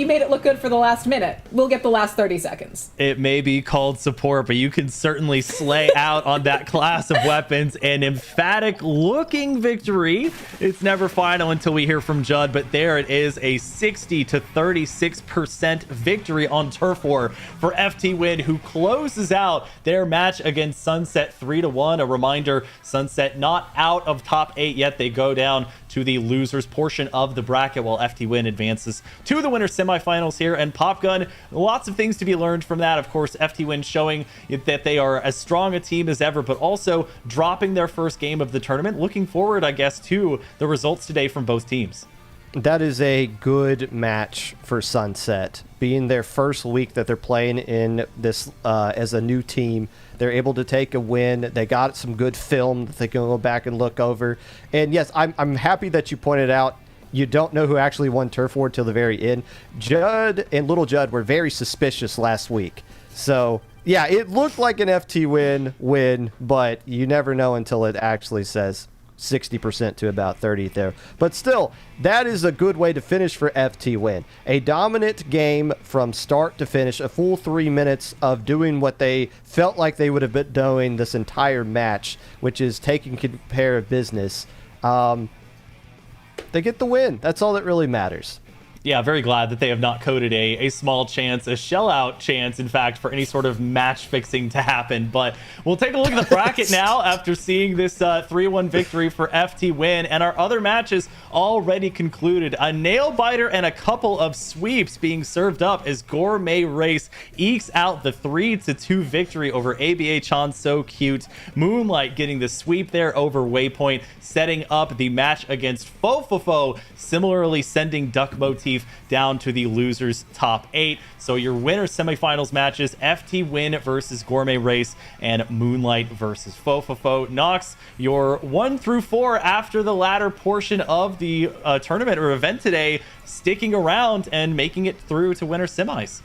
made it look good for the last minute. We'll get the last 30 seconds. It may be called support, but you can certainly slay out on that class of weapons. An emphatic looking victory. It's never final until we hear from Judd, but there it is, a 60 to 36% victory on Turf War for FTWin, who closes out their match against Sunset 3-1. A reminder, Sunset not out of top 8 yet. They go down to the losers portion of the bracket while FTWin advances to the winner semifinals here. And Popgun, lots of things to be learned from that. Of course, FTWin showing that they are as strong a team as ever, but also dropping their first game of the tournament. Looking forward, I guess, to the results today from both teams. That is a good match for Sunset. Being their first week that they're playing in this as a new team, they're able to take a win. They got some good film that they can go back and look over. And yes, I'm happy that you pointed out you don't know who actually won Turf War till the very end. Judd and Little Judd were very suspicious last week. So yeah, it looked like an FTWin win, but you never know until it actually says 60% to about 30 there. But still, that is a good way to finish for FTWin. A dominant game from start to finish, a full 3 minutes of doing what they felt like they would have been doing this entire match, which is taking care of business. They get the win. That's all that really matters. Yeah, very glad that they have not coded a small chance, a shell-out chance, in fact, for any sort of match fixing to happen. But we'll take a look at the bracket now after seeing this 3-1 victory for FTWin. And our other matches already concluded. A nail-biter and a couple of sweeps being served up as Gourmet Race ekes out the 3-2 victory over ABA Chan So Cute. Moonlight getting the sweep there over Waypoint, setting up the match against Fofofo, similarly sending Duck Motif down to the losers top 8. So your winner semifinals matches, FTWin versus Gourmet Race and Moonlight versus Fofofo. Nox, your 1 through 4 after the latter portion of the tournament or event today, sticking around and making it through to winner semis.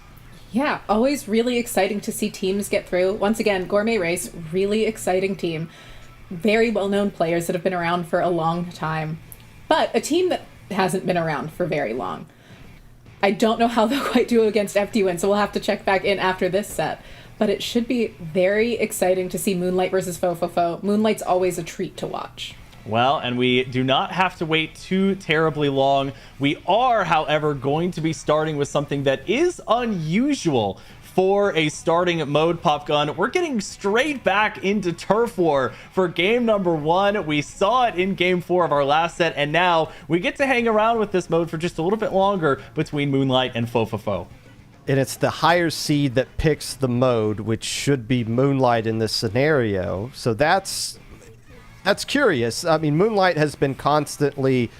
Yeah, always really exciting to see teams get through. Once again, Gourmet Race, really exciting team. Very well-known players that have been around for a long time, but a team that hasn't been around for very long. I don't know how they'll quite do against FTWin, so we'll have to check back in after this set. But it should be very exciting to see Moonlight versus Fofofo. Moonlight's always a treat to watch. Well, and we do not have to wait too terribly long. We are, however, going to be starting with something that is unusual for a starting mode, Popgun. We're getting straight back into Turf War for game number 1. We saw it in game 4 of our last set, and now we get to hang around with this mode for just a little bit longer between Moonlight and fofofo. And it's the higher seed that picks the mode, which should be Moonlight in this scenario. So that's curious. I mean, Moonlight has been constantly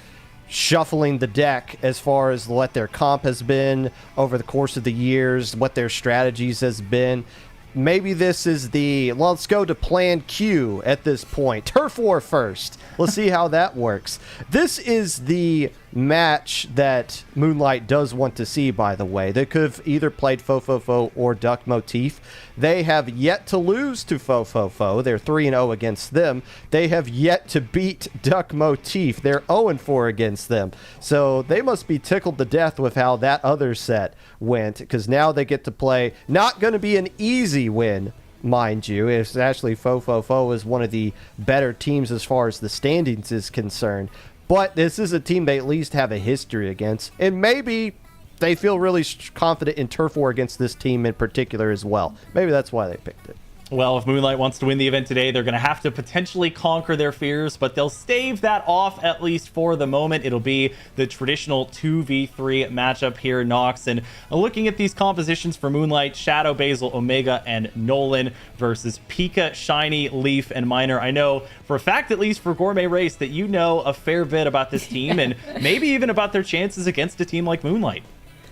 shuffling the deck as far as what their comp has been over the course of the years, what their strategies has been. Maybe this is the, well, let's go to plan Q at this point. Turf War first. Let's see how that works. This is the match that Moonlight does want to see, by the way. They could have either played fofofo or Duck Motif. They have yet to lose to fofofo. They're 3-0 against them. They have yet to beat Duck Motif. They're 0-4 against them. So they must be tickled to death with how that other set went, because now they get to play. Not going to be an easy win, mind you. It's actually fofofo is one of the better teams as far as the standings is concerned. But this is a team they at least have a history against. And maybe they feel really confident in Turf War against this team in particular as well. Maybe that's why they picked it. Well, if Moonlight wants to win the event today, they're going to have to potentially conquer their fears, but they'll stave that off at least for the moment. It'll be the traditional 2v3 matchup here, Nox. And looking at these compositions for Moonlight, Shadow, Basil, Omega, and Nolan versus Pika, Shiny, Leaf, and Miner. I know for a fact, at least for Gourmet Race, that you know a fair bit about this team and maybe even about their chances against a team like Moonlight.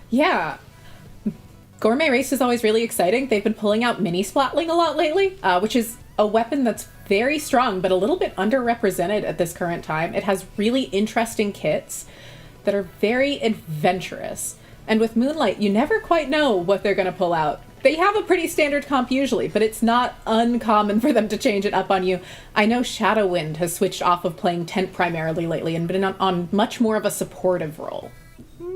Yeah. Gourmet Race is always really exciting. They've been pulling out mini Splatling a lot lately, which is a weapon that's very strong, but a little bit underrepresented at this current time. It has really interesting kits that are very adventurous. And with Moonlight, you never quite know what they're going to pull out. They have a pretty standard comp usually, but it's not uncommon for them to change it up on you. I know Shadowwind has switched off of playing Tent primarily lately and been on much more of a supportive role.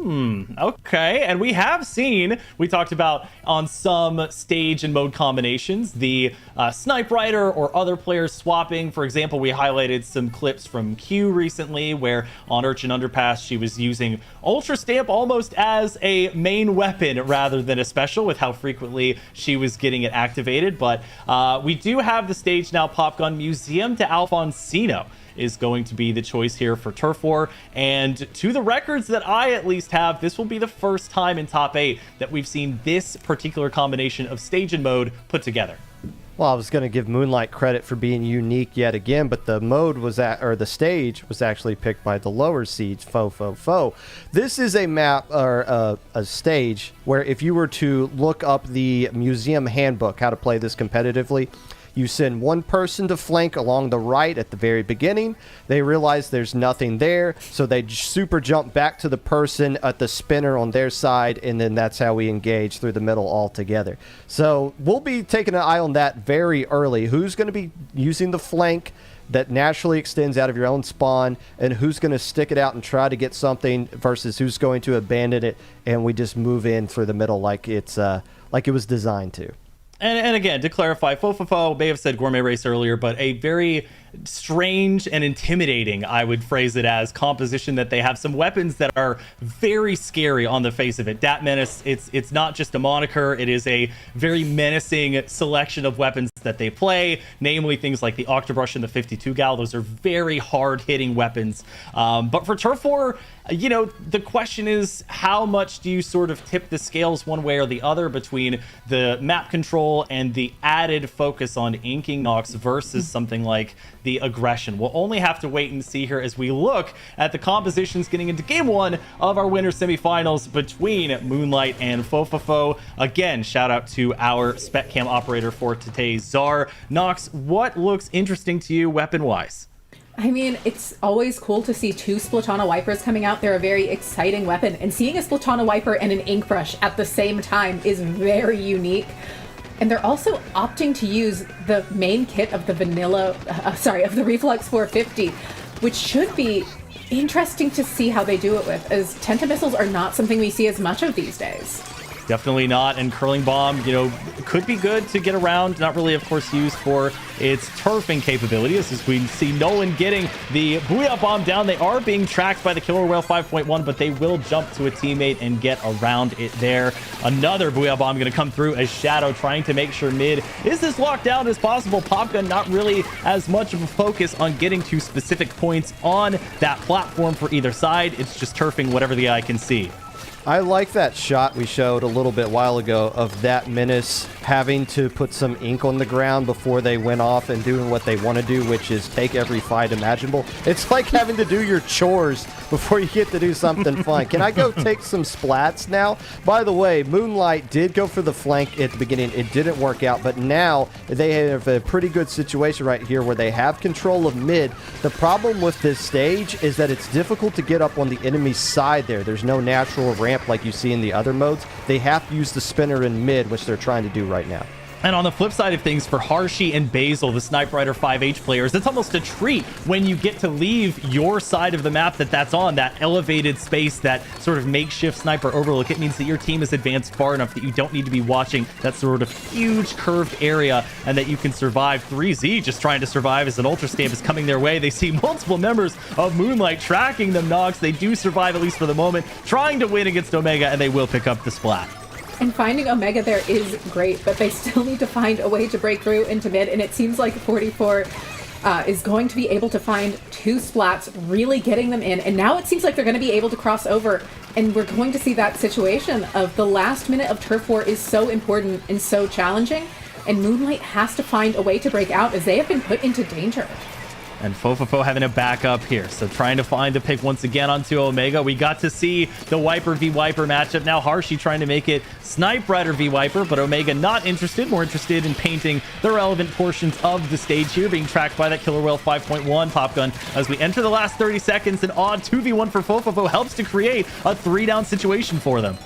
Okay, and we have seen, we talked about on some stage and mode combinations, the Snipe Rider or other players swapping. For example, we highlighted some clips from Q recently where on Urchin Underpass she was using Ultra Stamp almost as a main weapon rather than a special with how frequently she was getting it activated. But we do have the stage now, Popgun. Museum to Alfonsino is going to be the choice here for Turf War. And to the records that I at least have, this will be the first time in top 8 that we've seen this particular combination of stage and mode put together. Well, I was going to give Moonlight credit for being unique yet again, but the mode was the stage was actually picked by the lower seeds, fofofo. This is a map or a stage where if you were to look up the museum handbook, how to play this competitively, you send one person to flank along the right at the very beginning. They realize there's nothing there, so they super jump back to the person at the spinner on their side, and then that's how we engage through the middle altogether. So we'll be taking an eye on that very early. Who's going to be using the flank that naturally extends out of your own spawn, and who's going to stick it out and try to get something versus who's going to abandon it, and we just move in through the middle like it's like it was designed to. And again, to clarify, fofofo may have said Gourmet Race earlier, but a very strange and intimidating, I would phrase it as, composition that they have some weapons that are very scary on the face of it. Dat Menace, it's not just a moniker, it is a very menacing selection of weapons that they play, namely things like the Octobrush and the 52 Gal. Those are very hard-hitting weapons. But for Turf War, you know, the question is, how much do you sort of tip the scales one way or the other between the map control and the added focus on inking Nox versus something like the aggression? We'll only have to wait and see here as we look at the compositions getting into game 1 of our winter semifinals between Moonlight and fofofo. Again, shout out to our spec cam operator for today's Czar. Nox, what looks interesting to you weapon-wise? I mean, it's always cool to see 2 Splatana Wipers coming out. They're a very exciting weapon, and seeing a Splatana Wiper and an Ink Brush at the same time is very unique. And they're also opting to use the main kit of the of the Reflux 450, which should be interesting to see how they do it with, as Tenta missiles are not something we see as much of these days. definitely not. And Curling Bomb, you know, could be good to get around. Not really, of course, used for its turfing capabilities, as we see Nolan getting the Booyah Bomb down. They are being tracked by the Killer Whale 5.1, but they will jump to a teammate and get around it there. Another Booyah Bomb going to come through as Shadow trying to make sure mid is as locked down as possible. Popgun not really as much of a focus on getting to specific points on that platform for either side. It's just turfing whatever the eye can see. I like that shot we showed a little bit while ago of that Menace having to put some ink on the ground before they went off and doing what they want to do, which is take every fight imaginable. It's like having to do your chores before you get to do something fun. Can I go take some splats now? By the way, Moonlight did go for the flank at the beginning. It didn't work out, but now they have a pretty good situation right here where they have control of mid. The problem with this stage is that it's difficult to get up on the enemy's side there. There's no natural ramp like you see in the other modes. They have to use the spinner in mid, which they're trying to do right now. And on the flip side of things, for Harshy and Basil, the Sniper Rider 5H players, it's almost a treat when you get to leave your side of the map that's on, that elevated space, that sort of makeshift sniper overlook. It means that your team is advanced far enough that you don't need to be watching that sort of huge curved area and that you can survive. 3Z just trying to survive as an Ultra Stamp is coming their way. They see multiple members of Moonlight tracking them, Nox. They do survive, at least for the moment, trying to win against Omega, and they will pick up the splat. And finding Omega there is great, but they still need to find a way to break through into mid, and it seems like 44 is going to be able to find 2 splats, really getting them in, and now it seems like they're going to be able to cross over, and we're going to see that situation of the last minute of turf war is so important and so challenging, and Moonlight has to find a way to break out as they have been put into danger. And fofofo having a backup here. So trying to find the pick once again onto Omega. We got to see the Wiper v Wiper matchup. Now Harshy trying to make it Snipe Rider v Wiper, but Omega not interested. More interested in painting the relevant portions of the stage here, being tracked by that Killer Whale 5.1 Popgun. As we enter the last 30 seconds, an odd 2v1 for fofofo helps to create a 3-down situation for them.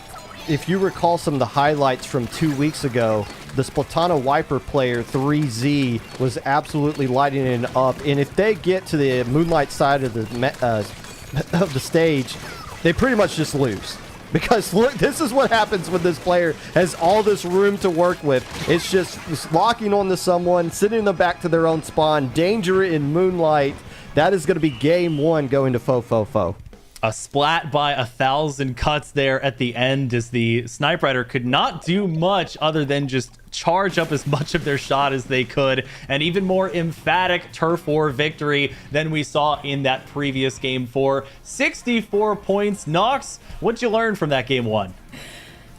If you recall some of the highlights from 2 weeks ago, the Splatoon Wiper player 3Z was absolutely lighting it up, and if they get to the Moonlight side of the stage, they pretty much just lose. Because look, this is what happens when this player has all this room to work with. It's just locking onto someone, sending them back to their own spawn, danger in Moonlight. That is going to be game 1 going to fofofo. A splat by 1,000 cuts there at the end, as the Sniper Rider could not do much other than just charge up as much of their shot as they could. An even more emphatic turf war victory than we saw in that previous game for 64 points. Nox, what'd you learn from that game 1?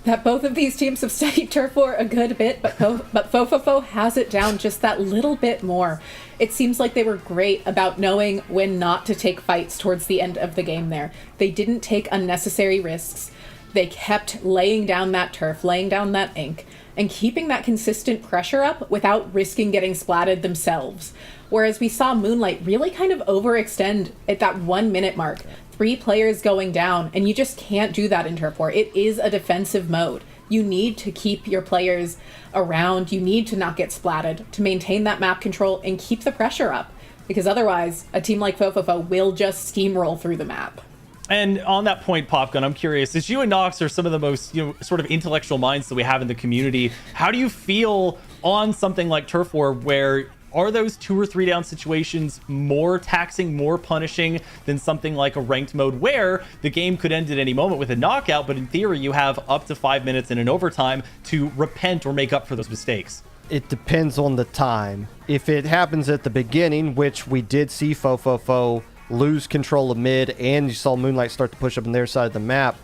That both of these teams have studied turf war a good bit, but fofofo has it down just that little bit more. It seems like they were great about knowing when not to take fights towards the end of the game there. They didn't take unnecessary risks. They kept laying down that turf, laying down that ink, and keeping that consistent pressure up without risking getting splatted themselves. Whereas we saw Moonlight really kind of overextend at that 1 minute mark. 3 players going down, and you just can't do that in turf war. It is a defensive mode. You need to keep your players around. You need to not get splatted to maintain that map control and keep the pressure up, because otherwise a team like fofofo will just steamroll through the map. And on that point, Popgun, I'm curious, as you and Nox are some of the most, sort of intellectual minds that we have in the community, how do you feel on something like turf war, where are those 2 or 3 down situations more taxing, more punishing than something like a ranked mode where the game could end at any moment with a knockout, but in theory you have up to 5 minutes in an overtime to repent or make up for those mistakes? It depends on the time. If it happens at the beginning, which we did see fofofo lose control of mid, and you saw Moonlight start to push up on their side of the map,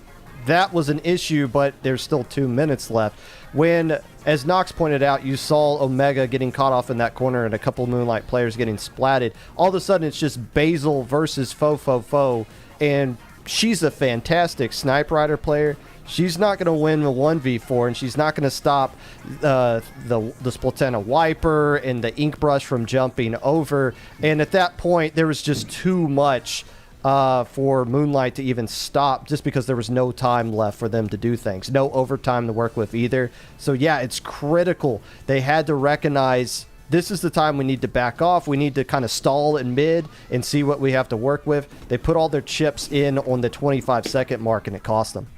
that was an issue, but there's still 2 minutes left. When, as Nox pointed out, you saw Omega getting caught off in that corner and a couple Moonlight players getting splatted, all of a sudden it's just Basil versus fofofo, and she's a fantastic Sniper Rider player. She's not going to win the 1v4, and she's not going to stop the Splatoon Wiper and the Ink Brush from jumping over. And at that point, there was just too much for Moonlight to even stop, just because there was no time left for them to do things. No overtime to work with either. So yeah, it's critical. They had to recognize this is the time we need to back off. We need to kind of stall in mid and see what we have to work with. They put all their chips in on the 25-second mark, and it cost them.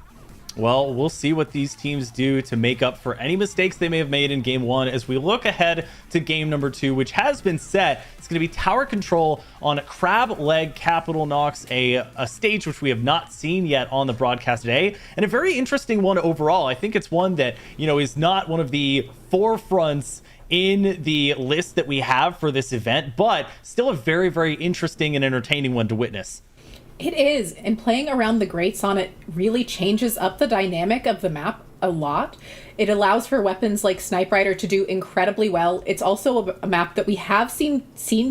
Well, we'll see what these teams do to make up for any mistakes they may have made in game one as we look ahead to game number 2, which has been set. It's going to be tower control on Crab Leg Capital Knox, a stage which we have not seen yet on the broadcast today, and a very interesting one overall. I think it's one that, is not one of the forefronts in the list that we have for this event, but still a very, very interesting and entertaining one to witness. It is, and playing around the grates on it really changes up the dynamic of the map a lot. It allows for weapons like Snipe Rider to do incredibly well. It's also a map that we have seen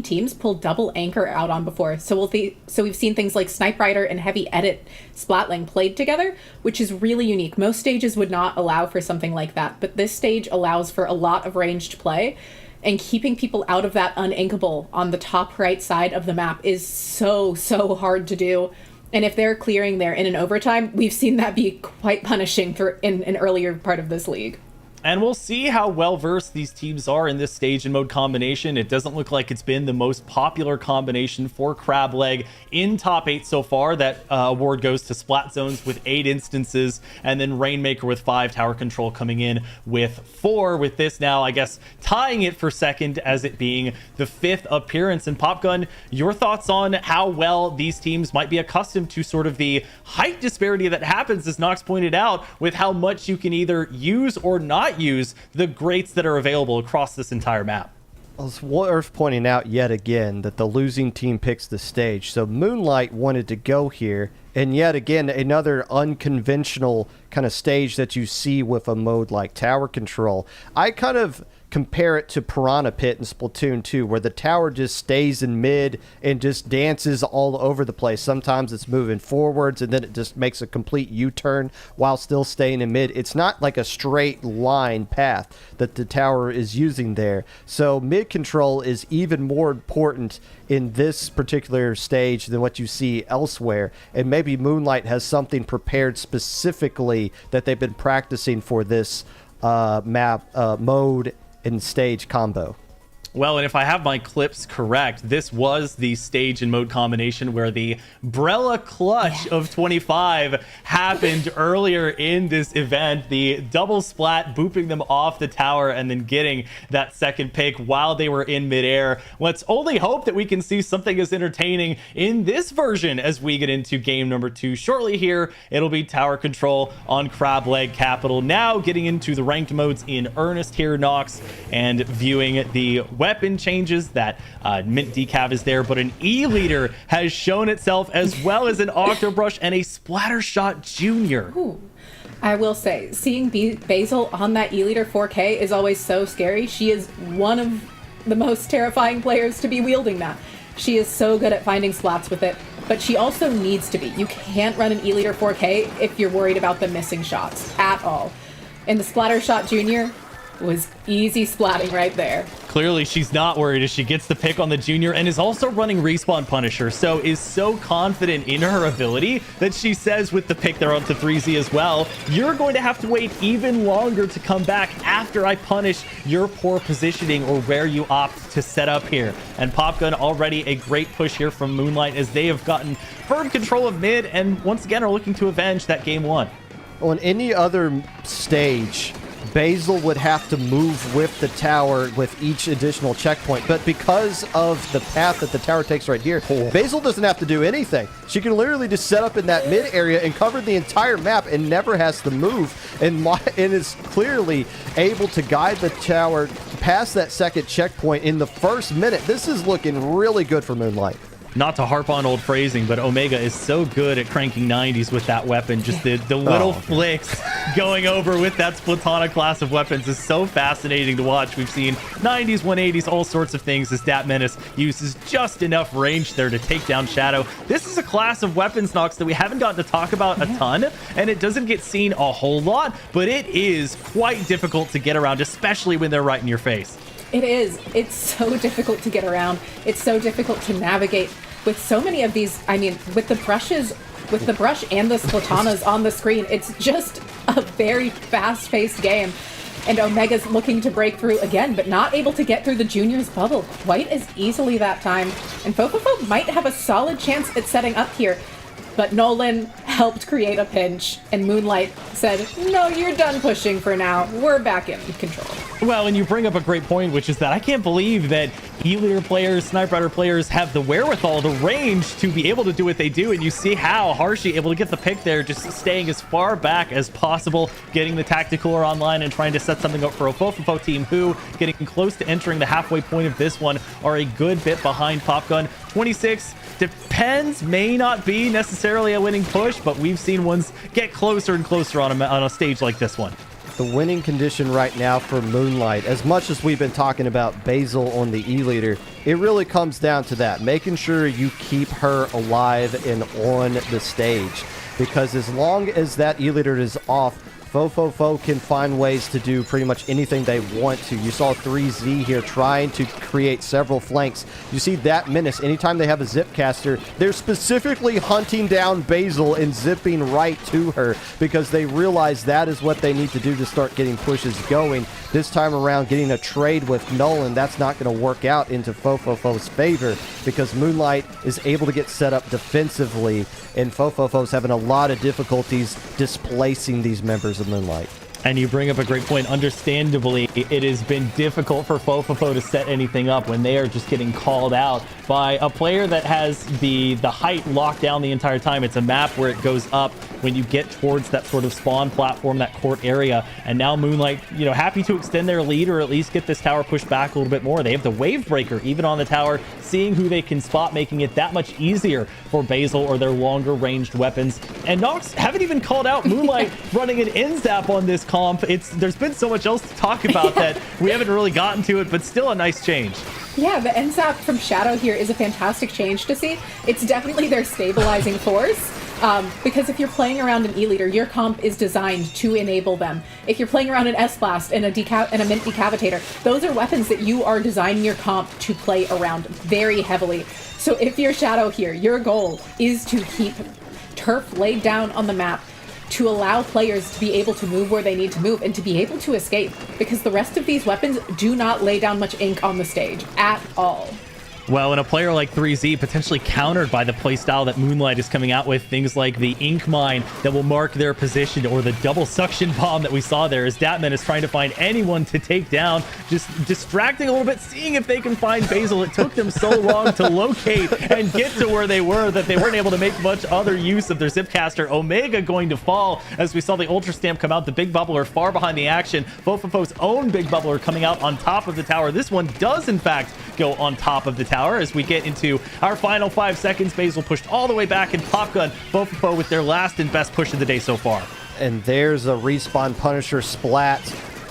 teams pull double anchor out on before. So we've seen things like Snipe Rider and Heavy Edit Splatling played together, which is really unique. Most stages would not allow for something like that, but this stage allows for a lot of ranged play. And keeping people out of that unankable on the top right side of the map is so hard to do. And if they're clearing there in an overtime, we've seen that be quite punishing in an earlier part of this league. And we'll see how well-versed these teams are in this stage and mode combination. It doesn't look like it's been the most popular combination for Crab Leg in top 8 so far. That award goes to Splat Zones with 8 instances, and then Rainmaker with 5, Tower Control coming in with 4. With this now, I guess, tying it for second as it being the 5th appearance. And Popgun, your thoughts on how well these teams might be accustomed to sort of the height disparity that happens, as Nox pointed out, with how much you can either use or not use the grates that are available across this entire map. Well, it's worth pointing out yet again that the losing team picks the stage. So Moonlight wanted to go here, and yet again, another unconventional kind of stage that you see with a mode like Tower Control. I kind of compare it to Piranha Pit in Splatoon 2, where the tower just stays in mid and just dances all over the place. Sometimes it's moving forwards and then it just makes a complete U-turn while still staying in mid. It's not like a straight line path that the tower is using there. So mid control is even more important in this particular stage than what you see elsewhere. And maybe Moonlight has something prepared specifically that they've been practicing for this mode and stage combo. Well, and if I have my clips correct, this was the stage and mode combination where the Brella clutch of 25 happened earlier in this event. The double splat, booping them off the tower and then getting that second pick while they were in midair. Let's only hope that we can see something as entertaining in this version as we get into game number 2 shortly here. It'll be Tower Control on Crab Leg Capital. Now getting into the ranked modes in earnest here, Nox, and viewing the weapon changes. That mint decav is there, but an E-liter has shown itself, as well as an Octobrush and a Splattershot Junior. Ooh. I will say, seeing Basil on that E-liter 4K is always so scary. She is one of the most terrifying players to be wielding that. She is so good at finding splats with it, but she also needs to be. You can't run an E-liter 4K if you're worried about the missing shots at all. And the Splattershot Junior was easy splatting right there. Clearly she's not worried as she gets the pick on the Junior and is also running Respawn Punisher, so is so confident in her ability that she says with the pick there onto 3Z as well, you're going to have to wait even longer to come back after I punish your poor positioning or where you opt to set up here. And Popgun already a great push here from Moonlight as they have gotten firm control of mid and once again are looking to avenge that game 1. On any other stage, Basil would have to move with the tower with each additional checkpoint, but because of the path that the tower takes right here, Basil doesn't have to do anything. She can literally just set up in that mid area and cover the entire map and never has to move, and is clearly able to guide the tower past that second checkpoint in the first minute. This is looking really good for Moonlight. Not to harp on old phrasing, but Omega is so good at cranking 90s with that weapon. Just the little flicks going over with that Splatana class of weapons is so fascinating to watch. We've seen 90s, 180s, all sorts of things as Dat Menace uses just enough range there to take down Shadow. This is a class of weapons, Nox, that we haven't gotten to talk about a ton, and it doesn't get seen a whole lot, but it is quite difficult to get around, especially when they're right in your face. It is. It's so difficult to get around. It's so difficult to navigate with so many of these. I mean, with the brushes, with the brush and the Splatanas on the screen, it's just a very fast-paced game. And Omega's looking to break through again, but not able to get through the Junior's bubble quite as easily that time. And fofofo might have a solid chance at setting up here. But Nolan helped create a pinch, and Moonlight said, no, you're done pushing for now. We're back in control. Well, and you bring up a great point, which is that I can't believe that E-Leader players, Sniper Rider players have the wherewithal, the range to be able to do what they do. And you see how Harshy able to get the pick there, just staying as far back as possible, getting the tactical online and trying to set something up for a fofofo team who, getting close to entering the halfway point of this one, are a good bit behind Popgun. 26 depends, may not be necessarily a winning push, but we've seen ones get closer and closer on a stage like this one. The winning condition right now for Moonlight, as much as we've been talking about Basil on the E-Leader, it really comes down to that, making sure you keep her alive and on the stage. Because as long as that E-Leader is off, fofofo can find ways to do pretty much anything they want to. You saw 3Z here trying to create several flanks. You see that Menace, anytime they have a Zipcaster, they're specifically hunting down Basil and zipping right to her because they realize that is what they need to do to start getting pushes going. This time around, getting a trade with Nolan, that's not going to work out into fofofo's favor because Moonlight is able to get set up defensively, and fofofo's having a lot of difficulties displacing these members of Moonlight. And you bring up a great point. Understandably, it has been difficult for fofofo to set anything up when they are just getting called out by a player that has the height locked down the entire time. It's a map where it goes up when you get towards that sort of spawn platform, that court area. And now Moonlight, happy to extend their lead or at least get this tower pushed back a little bit more. They have the wave breaker even on the tower, seeing who they can spot, making it that much easier for Basil or their longer ranged weapons. And Nox haven't even called out Moonlight running an NZAP on this comp. There's been so much else to talk about that we haven't really gotten to it, but still a nice change. Yeah, the NZAP from Shadow here is a fantastic change to see. It's definitely their stabilizing force. Because if you're playing around an E-Leader, your comp is designed to enable them. If you're playing around an S-Blast and a Mint Decavitator, those are weapons that you are designing your comp to play around very heavily. So if you're Shadow here, your goal is to keep turf laid down on the map, to allow players to be able to move where they need to move and to be able to escape, because the rest of these weapons do not lay down much ink on the stage at all. Well, and a player like 3Z potentially countered by the playstyle that Moonlight is coming out with, things like the Ink Mine that will mark their position, or the double suction bomb that we saw there as Datman is trying to find anyone to take down, just distracting a little bit, seeing if they can find Basil. It took them so long to locate and get to where they were that they weren't able to make much other use of their Zipcaster. Omega going to fall as we saw the Ultra Stamp come out. The Big Bubbler far behind the action. fofofo's own Big Bubbler coming out on top of the tower. This one does, in fact, go on top of the tower. As we get into our final 5 seconds, Basil pushed all the way back in Popgun. fofofo with their last and best push of the day so far. And there's a Respawn Punisher splat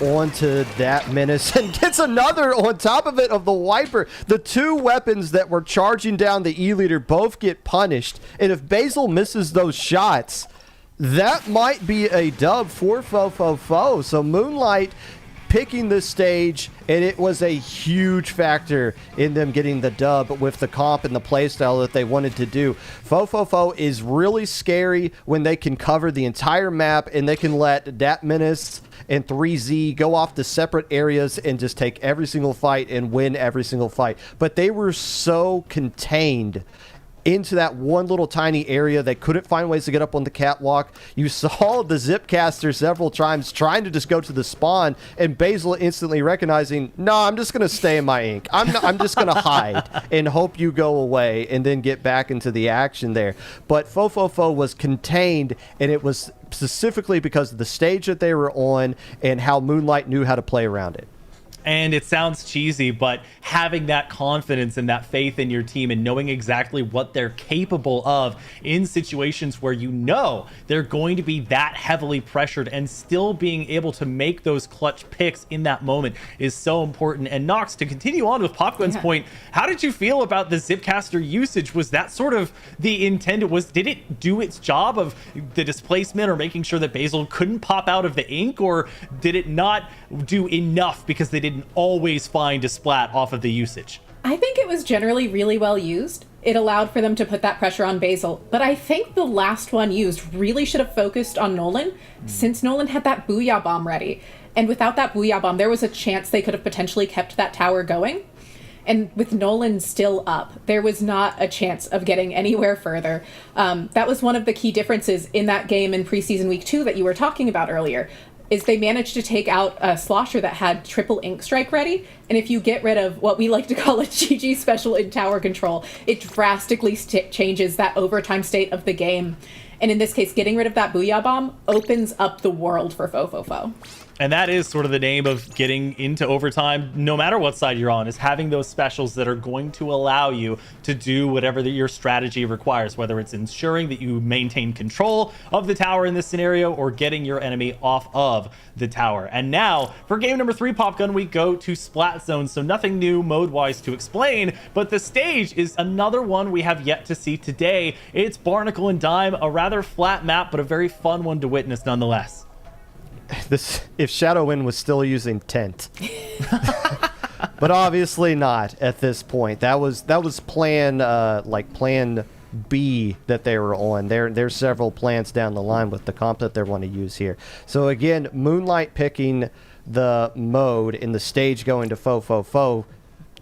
onto that Menace and gets another on top of it of the Wiper. The two weapons that were charging down the E-Leader both get punished. And if Basil misses those shots, that might be a dub for fofofo. So Moonlight picking the stage, and it was a huge factor in them getting the dub with the comp and the playstyle that they wanted to do. fofofo is really scary when they can cover the entire map and they can let Dat Menace and 3Z go off to separate areas and just take every single fight and win every single fight. But they were so contained into that one little tiny area. They couldn't find ways to get up on the catwalk. You saw the Zipcaster several times trying to just go to the spawn, and Basil instantly recognizing, no, I'm just going to stay in my ink. I'm just going to hide and hope you go away and then get back into the action there. But fofofo was contained, and it was specifically because of the stage that they were on and how Moonlight knew how to play around it. And it sounds cheesy, but having that confidence and that faith in your team and knowing exactly what they're capable of in situations where you know they're going to be that heavily pressured and still being able to make those clutch picks in that moment is so important. And Nox, to continue on with Popgun's point, how did you feel about the Zipcaster usage? Was that sort of the intended, did it do its job of the displacement or making sure that Basil couldn't pop out of the ink, or did it not do enough because they didn't always find a splat off of the usage? I think it was generally really well used. It allowed for them to put that pressure on Basil. But I think the last one used really should have focused on Nolan, since Nolan had that Booyah Bomb ready. And without that Booyah Bomb, there was a chance they could have potentially kept that tower going. And with Nolan still up, there was not a chance of getting anywhere further. That was one of the key differences in that game in preseason week 2 that you were talking about earlier, is they managed to take out a slosher that had triple ink strike ready. And if you get rid of what we like to call a GG special in tower control, it drastically changes that overtime state of the game. And in this case, getting rid of that Booyah Bomb opens up the world for fofofo. And that is sort of the name of getting into overtime, no matter what side you're on, is having those specials that are going to allow you to do whatever your strategy requires, whether it's ensuring that you maintain control of the tower in this scenario or getting your enemy off of the tower. And now, for game number 3, Popgun, we go to Splat Zone, so nothing new mode-wise to explain, but the stage is another one we have yet to see today. It's Barnacle and Dime, a rather flat map, but a very fun one to witness nonetheless. If FTWin was still using tent, but obviously not at this point. That was plan B that they were on. There's several plans down the line with the comp that they want to use here. So again, Moonlight picking the mode in the stage going to fofofo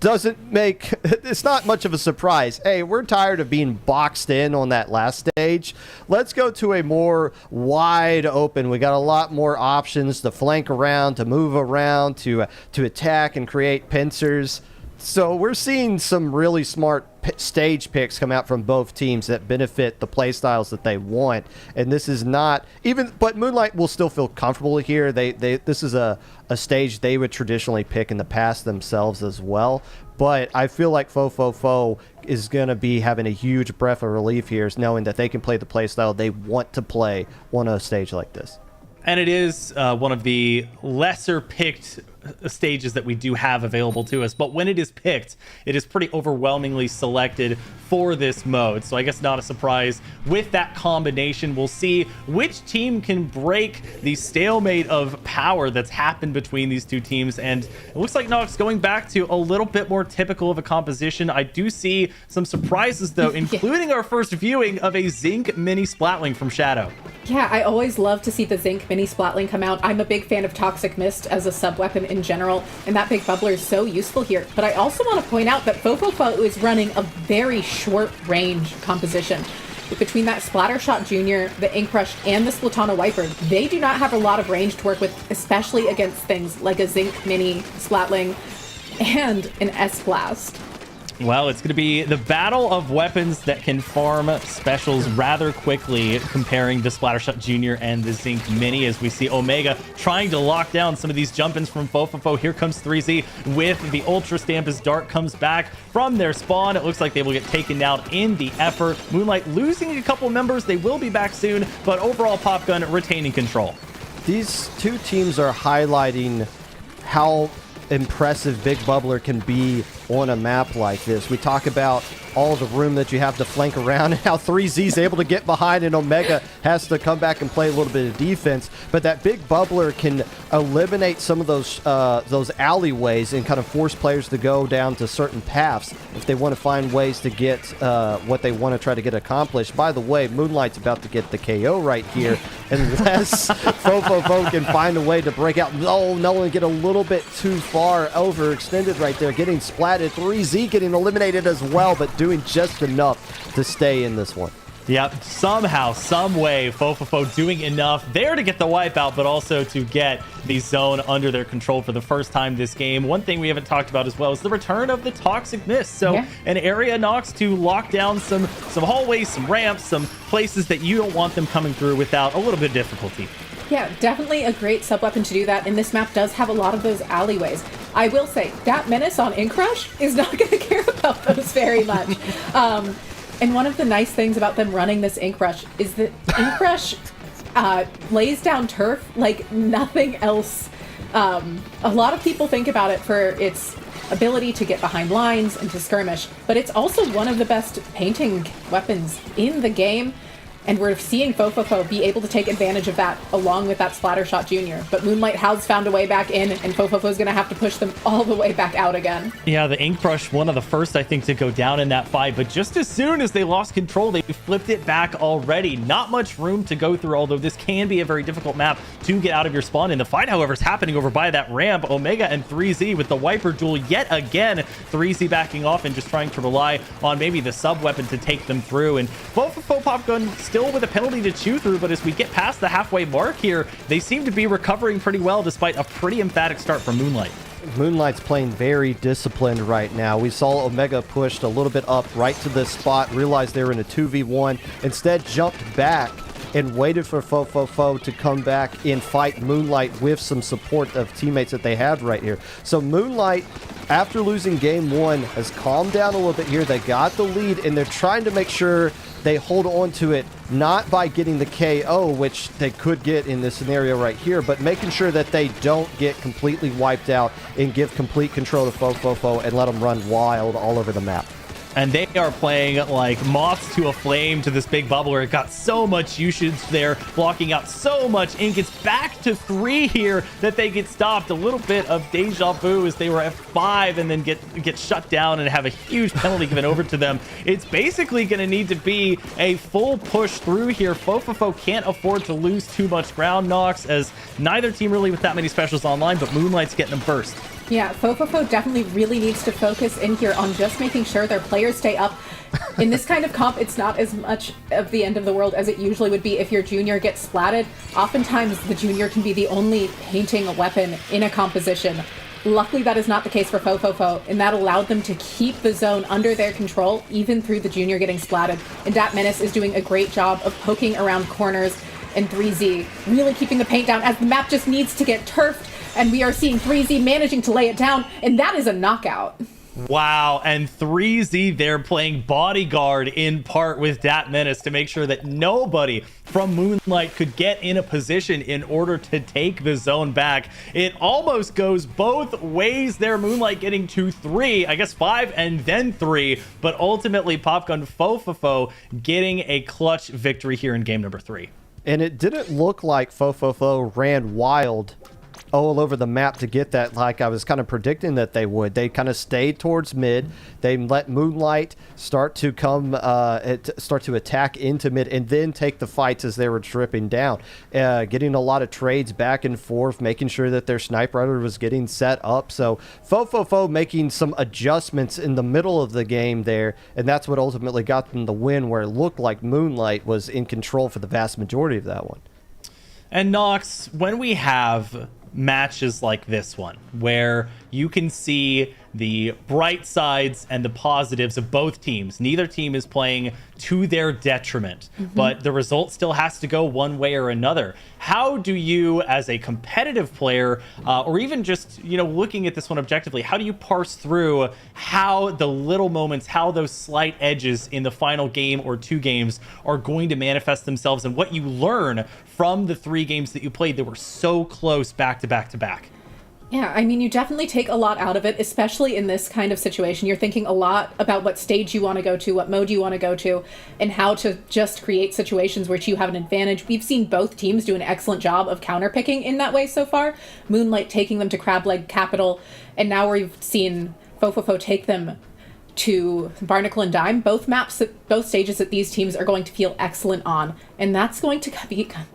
doesn't make, it's not much of a surprise. Hey, we're tired of being boxed in on that last stage. Let's go to a more wide open. We got a lot more options to flank around, to move around, to attack and create pincers. So we're seeing some really smart stage picks come out from both teams that benefit the play styles that they want. And this is not even, but Moonlight will still feel comfortable here. This is a stage they would traditionally pick in the past themselves as well. But I feel like fofofo is going to be having a huge breath of relief here, is knowing that they can play the play style they want to play on a stage like this. And it is one of the lesser picked stages that we do have available to us, but when it is picked, it is pretty overwhelmingly selected for this mode. So I guess not a surprise with that combination. We'll see which team can break the stalemate of power that's happened between these two teams, and it looks like Nox going back to a little bit more typical of a composition. I do see some surprises though, including our first viewing of a Zinc mini Splatling from Shadow. Yeah, I always love to see the Zinc mini Splatling come out. I'm a big fan of Toxic Mist as a sub-weapon in general, and that big bubbler is so useful here. But I also want to point out that fofofo is running a very short range composition. Between that Splattershot Junior, the Ink Rush, and the Splatana Wiper, they do not have a lot of range to work with, especially against things like a Zinc mini Splatling and an S-Blast. Well, it's going to be the battle of weapons that can farm specials rather quickly, comparing the Splattershot Junior and the Zinc Mini, as we see Omega trying to lock down some of these jump-ins from fofofo. Here comes 3Z with the Ultra Stamp as Dart comes back from their spawn. It looks like they will get taken out in the effort. Moonlight losing a couple members. They will be back soon, but overall Popgun retaining control. These two teams are highlighting how impressive Big Bubbler can be on a map like this. We talk about all the room that you have to flank around and how 3Z is able to get behind and Omega has to come back and play a little bit of defense. But that Big Bubbler can eliminate some of those alleyways and kind of force players to go down to certain paths if they want to find ways to get what they want to try to get accomplished. By the way, Moonlight's about to get the KO right here unless fofofo can find a way to break out. Oh, Nolan get a little bit too far overextended right there, getting splatted. 3Z getting eliminated as well, but doing just enough to stay in this one. Yep, somehow, some way, fofofo doing enough there to get the wipeout, but also to get the zone under their control for the first time this game. One thing we haven't talked about as well is the return of the Toxic Mist. So an area Nox to lock down some hallways, some ramps, some places that you don't want them coming through without a little bit of difficulty. Yeah, definitely a great sub-weapon to do that, and this map does have a lot of those alleyways. I will say, that Menace on Ink Rush is not going to care about those very much. And one of the nice things about them running this Ink Rush is that Ink Rush lays down turf like nothing else. A lot of people think about it for its ability to get behind lines and to skirmish, but it's also one of the best painting weapons in the game. And we're seeing fofofo be able to take advantage of that along with that Splattershot Junior. But Moonlight has found a way back in, and fofofo is going to have to push them all the way back out again. Yeah, the Ink Brush, one of the first, I think, to go down in that fight. But just as soon as they lost control, they flipped it back already. Not much room to go through, although this can be a very difficult map to get out of your spawn. And the fight, however, is happening over by that ramp. Omega and 3Z with the Wiper duel yet again. 3Z backing off and just trying to rely on maybe the sub weapon to take them through. And fofofo Popgun still with a penalty to chew through, but as we get past the halfway mark here, they seem to be recovering pretty well despite a pretty emphatic start from Moonlight. Moonlight's playing very disciplined right now. We saw Omega pushed a little bit up right to this spot, realized they were in a 2v1, instead jumped back and waited for fofofo to come back and fight Moonlight with some support of teammates that they have right here. So Moonlight, after losing game one, has calmed down a little bit here. They got the lead, and they're trying to make sure they hold on to it, not by getting the KO, which they could get in this scenario right here, but making sure that they don't get completely wiped out and give complete control to fofofo and let them run wild all over the map. And they are playing like moths to a flame to this big bubble where it got so much usage there, blocking out so much ink. It's back to 3 here that they get stopped. A little bit of deja vu as they were at 5 and then get shut down and have a huge penalty given over to them. It's basically going to need to be a full push through here. fofofo can't afford to lose too much ground, Nox, as neither team really with that many specials online, but Moonlight's getting them first. Yeah, fofofo definitely really needs to focus in here on just making sure their players stay up. In this kind of comp, it's not as much of the end of the world as it usually would be if your junior gets splatted. Oftentimes, the junior can be the only painting weapon in a composition. Luckily, that is not the case for fofofo, and that allowed them to keep the zone under their control, even through the junior getting splatted. And Dat Menace is doing a great job of poking around corners, and 3Z really keeping the paint down as the map just needs to get turfed. And we are seeing 3Z managing to lay it down, and that is a knockout. Wow, and 3Z there playing bodyguard in part with Dat Menace to make sure that nobody from Moonlight could get in a position in order to take the zone back. It almost goes both ways there. Moonlight getting to 3, I guess 5 and then 3, but ultimately Popgun fofofo getting a clutch victory here in game number 3. And it didn't look like fofofo ran wild all over the map to get that, like I was kind of predicting that they would. They kind of stayed towards mid. They let Moonlight start to start to attack into mid and then take the fights as they were dripping down, getting a lot of trades back and forth, making sure that their sniper rifle was getting set up. So fofofo making some adjustments in the middle of the game there, and that's what ultimately got them the win, where it looked like Moonlight was in control for the vast majority of that one. And Nox, when we have matches like this one, where you can see the bright sides and the positives of both teams. Neither team is playing to their detriment, but the result still has to go one way or another. How do you, as a competitive player, or even just, you know, looking at this one objectively, how do you parse through how the little moments, how those slight edges in the final game or 2 games are going to manifest themselves, and what you learn from the 3 games that you played that were so close back to back to back? Yeah, I mean, you definitely take a lot out of it, especially in this kind of situation. You're thinking a lot about what stage you want to go to, what mode you want to go to, and how to just create situations where you have an advantage. We've seen both teams do an excellent job of counterpicking in that way so far. Moonlight taking them to Crab Leg Capital, and now we've seen fofofo take them to Barnacle and Dime. Both maps, both stages that these teams are going to feel excellent on, and that's going to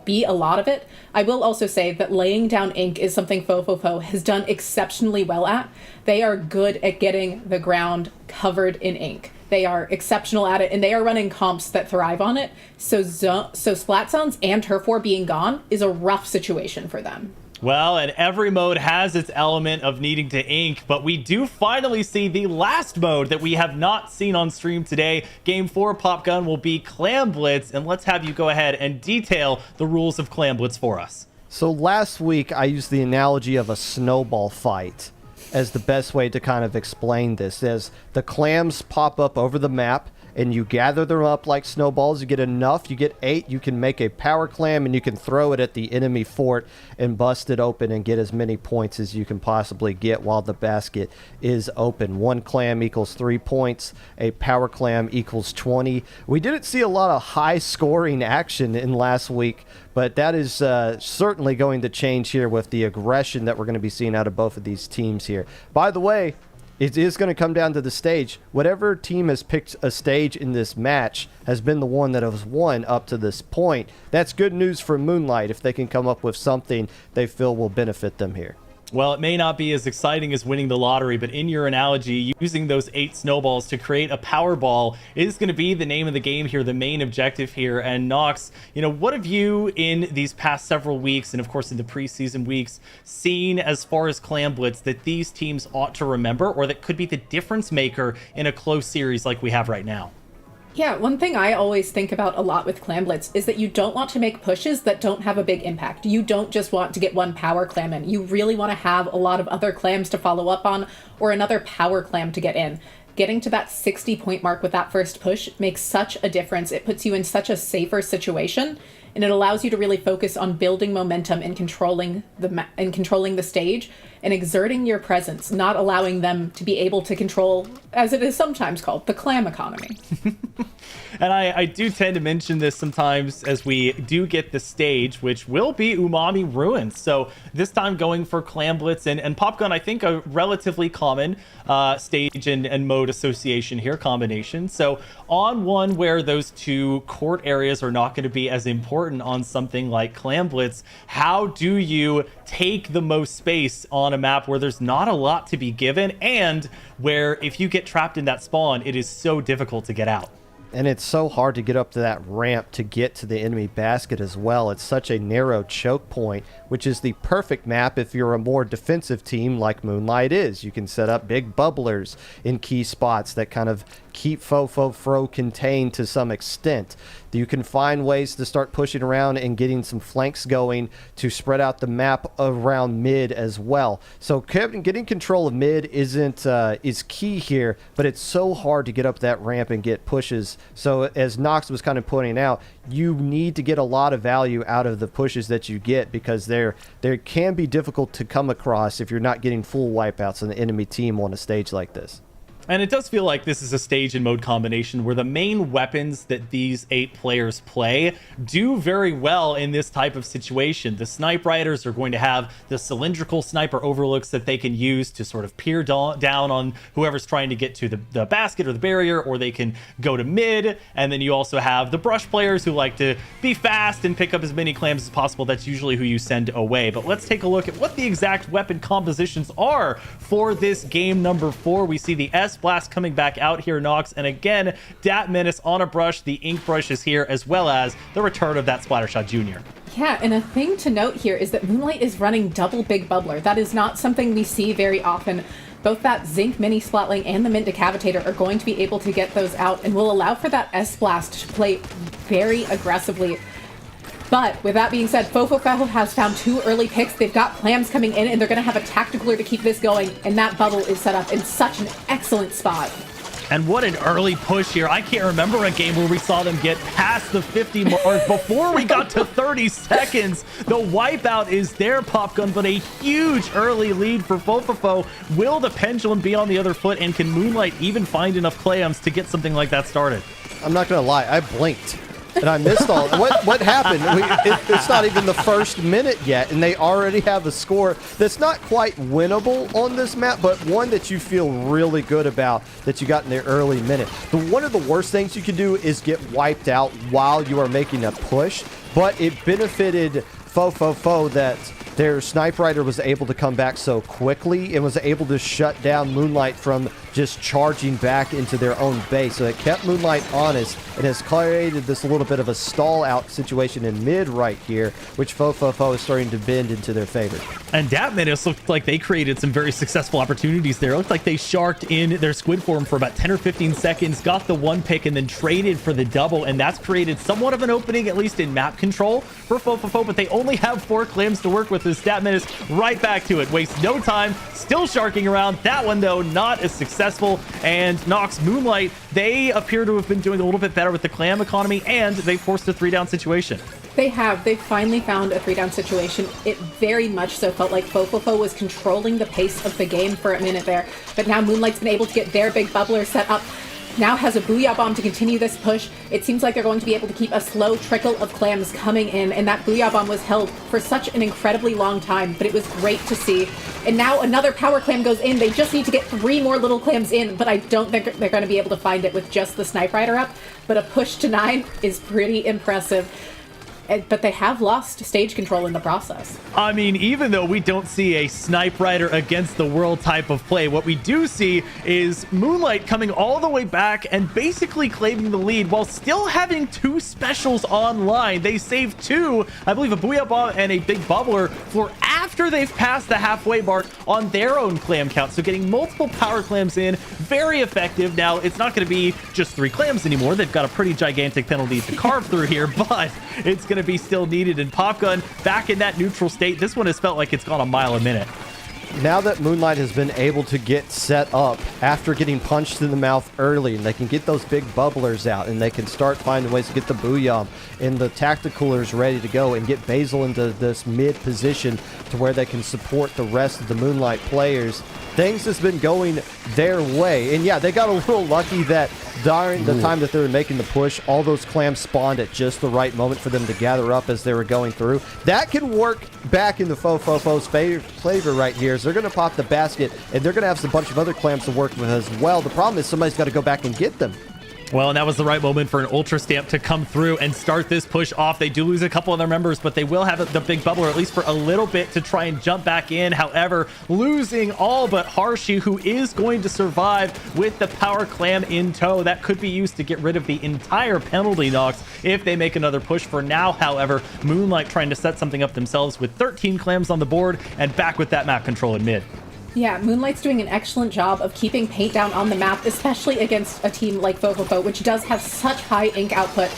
be a lot of it. I will also say that laying down ink is something fofofo has done exceptionally well at. They are good at getting the ground covered in ink. They are exceptional at it, and they are running comps that thrive on it. So Splat Zones and Turf War being gone is a rough situation for them. Well, and every mode has its element of needing to ink, but we do finally see the last mode that we have not seen on stream today. Game 4 Popgun will be Clam Blitz, and let's have you go ahead and detail the rules of Clam Blitz for us. So last week I used the analogy of a snowball fight as the best way to kind of explain this, as the clams pop up over the map and you gather them up like snowballs. You get enough, you get 8, you can make a power clam, and you can throw it at the enemy fort and bust it open and get as many points as you can possibly get while the basket is open. 1 clam equals 3 points. A power clam equals 20. We didn't see a lot of high scoring action in last week, but that is certainly going to change here with the aggression that we're going to be seeing out of both of these teams here. By the way, it is going to come down to the stage. Whatever team has picked a stage in this match has been the one that has won up to this point. That's good news for Moonlight if they can come up with something they feel will benefit them here. Well, it may not be as exciting as winning the lottery, but in your analogy, using those 8 snowballs to create a Powerball is going to be the name of the game here, the main objective here. And Nox, you know, what have you in these past several weeks, and of course in the preseason weeks, seen as far as Clam Blitz that these teams ought to remember, or that could be the difference maker in a close series like we have right now? Yeah, one thing I always think about a lot with Clam Blitz is that you don't want to make pushes that don't have a big impact. You don't just want to get 1 power clam in. You really want to have a lot of other clams to follow up on, or another power clam to get in. Getting to that 60-point mark with that first push makes such a difference. It puts you in such a safer situation, and it allows you to really focus on building momentum and controlling the stage and exerting your presence, not allowing them to be able to control, as it is sometimes called, the clam economy. And I do tend to mention this sometimes as we do get the stage, which will be Umami Ruins. So this time going for Clam Blitz and Popgun, I think a relatively common stage and mode association here, combination. So on one where those 2 court areas are not going to be as important on something like Clam Blitz, how do you take the most space on a map where there's not a lot to be given, and where if you get trapped in that spawn, it is so difficult to get out? And it's so hard to get up to that ramp to get to the enemy basket as well. It's such a narrow choke point, which is the perfect map if you're a more defensive team like Moonlight is. You can set up big bubblers in key spots that kind of keep fofofo contained to some extent. You can find ways to start pushing around and getting some flanks going to spread out the map around mid as well. So getting control of mid is key here, but it's so hard to get up that ramp and get pushes. So as Nox was kind of pointing out, you need to get a lot of value out of the pushes that you get, because they can be difficult to come across if you're not getting full wipeouts on the enemy team on a stage like this. And it does feel like this is a stage and mode combination where the main weapons that these 8 players play do very well in this type of situation. The snipe riders are going to have the cylindrical sniper overlooks that they can use to sort of peer down on whoever's trying to get to the basket or the barrier, or they can go to mid. And then you also have the brush players who like to be fast and pick up as many clams as possible. That's usually who you send away. But let's take a look at what the exact weapon compositions are for this game number 4. We see the S-Blast coming back out here, Nox, and again, Dat Menace on a brush. The ink brush is here, as well as the return of that Splattershot Jr. Yeah, and a thing to note here is that Moonlight is running double Big Bubbler. That is not something we see very often. Both that Zinc Mini Splatling and the Mint Decavitator are going to be able to get those out and will allow for that S-Blast to play very aggressively. But with that being said, fofofo has found 2 early picks. They've got clams coming in, and they're going to have a tacticaler to keep this going, and that bubble is set up in such an excellent spot. And what an early push here. I can't remember a game where we saw them get past the 50 mark before we got to 30 seconds. The wipeout is there, Popgun, but a huge early lead for fofofo. Will the pendulum be on the other foot, and can Moonlight even find enough clams to get something like that started? I'm not going to lie, I blinked. And I missed all. What happened? It's not even the first minute yet, and they already have a score that's not quite winnable on this map, but one that you feel really good about that you got in the early minute. One of the worst things you can do is get wiped out while you are making a push, but it benefited fofofo that their Snipe Rider was able to come back so quickly and was able to shut down Moonlight from just charging back into their own base. So it kept Moonlight honest and has created this little bit of a stall out situation in mid right here, which fofofo is starting to bend into their favor. And Dat Menace looked like they created some very successful opportunities there. It looked like they sharked in their squid form for about 10 or 15 seconds, got the 1 pick, and then traded for the double. And that's created somewhat of an opening, at least in map control for fofofo, but they only have 4 clams to work with the stat menace right back to it. Wastes no time, still sharking around. That one, though, not as successful. And Nox Moonlight, they appear to have been doing a little bit better with the clam economy, and they forced a 3-down situation. They have. They finally found a 3-down situation. It very much so felt like fofofo was controlling the pace of the game for a minute there. But now Moonlight's been able to get their big bubbler set up. Now has a Booyah Bomb to continue this push. It seems like they're going to be able to keep a slow trickle of clams coming in, and that Booyah Bomb was held for such an incredibly long time, but it was great to see. And now another power clam goes in. They just need to get 3 more little clams in, but I don't think they're going to be able to find it with just the Snipe Rider up. But a push to 9 is pretty impressive. But they have lost stage control in the process. I mean, even though we don't see a Snipe Rider against the world type of play, what we do see is Moonlight coming all the way back and basically claiming the lead while still having 2 specials online. They saved 2, I believe a Booyah Bomb and a Big Bubbler for after they've passed the halfway mark on their own clam count. So getting multiple power clams in, very effective. Now, it's not going to be just 3 clams anymore. They've got a pretty gigantic penalty to carve through here, but it's going to be still needed. And Popgun back in that neutral state. This one has felt like it's gone a mile a minute. Now that Moonlight has been able to get set up after getting punched in the mouth early, and they can get those big bubblers out, and they can start finding ways to get the Booyah and the tacticalers ready to go and get Basil into this mid position to where they can support the rest of the Moonlight players. Things has been going their way. And yeah, they got a little lucky that during the time that they were making the push, all those clams spawned at just the right moment for them to gather up as they were going through. That can work back in the fofofo's favor right here. So they're going to pop the basket, and they're going to have a bunch of other clams to work with as well. The problem is somebody's got to go back and get them. Well, and that was the right moment for an Ultra Stamp to come through and start this push off. They do lose a couple of their members, but they will have the big bubbler at least for a little bit to try and jump back in. However, losing all but Harshi, who is going to survive with the power clam in tow. That could be used to get rid of the entire penalty Nox if they make another push. For now, however, Moonlight trying to set something up themselves with 13 clams on the board and back with that map control in mid. Yeah, Moonlight's doing an excellent job of keeping paint down on the map, especially against a team like fofofo, which does have such high ink output.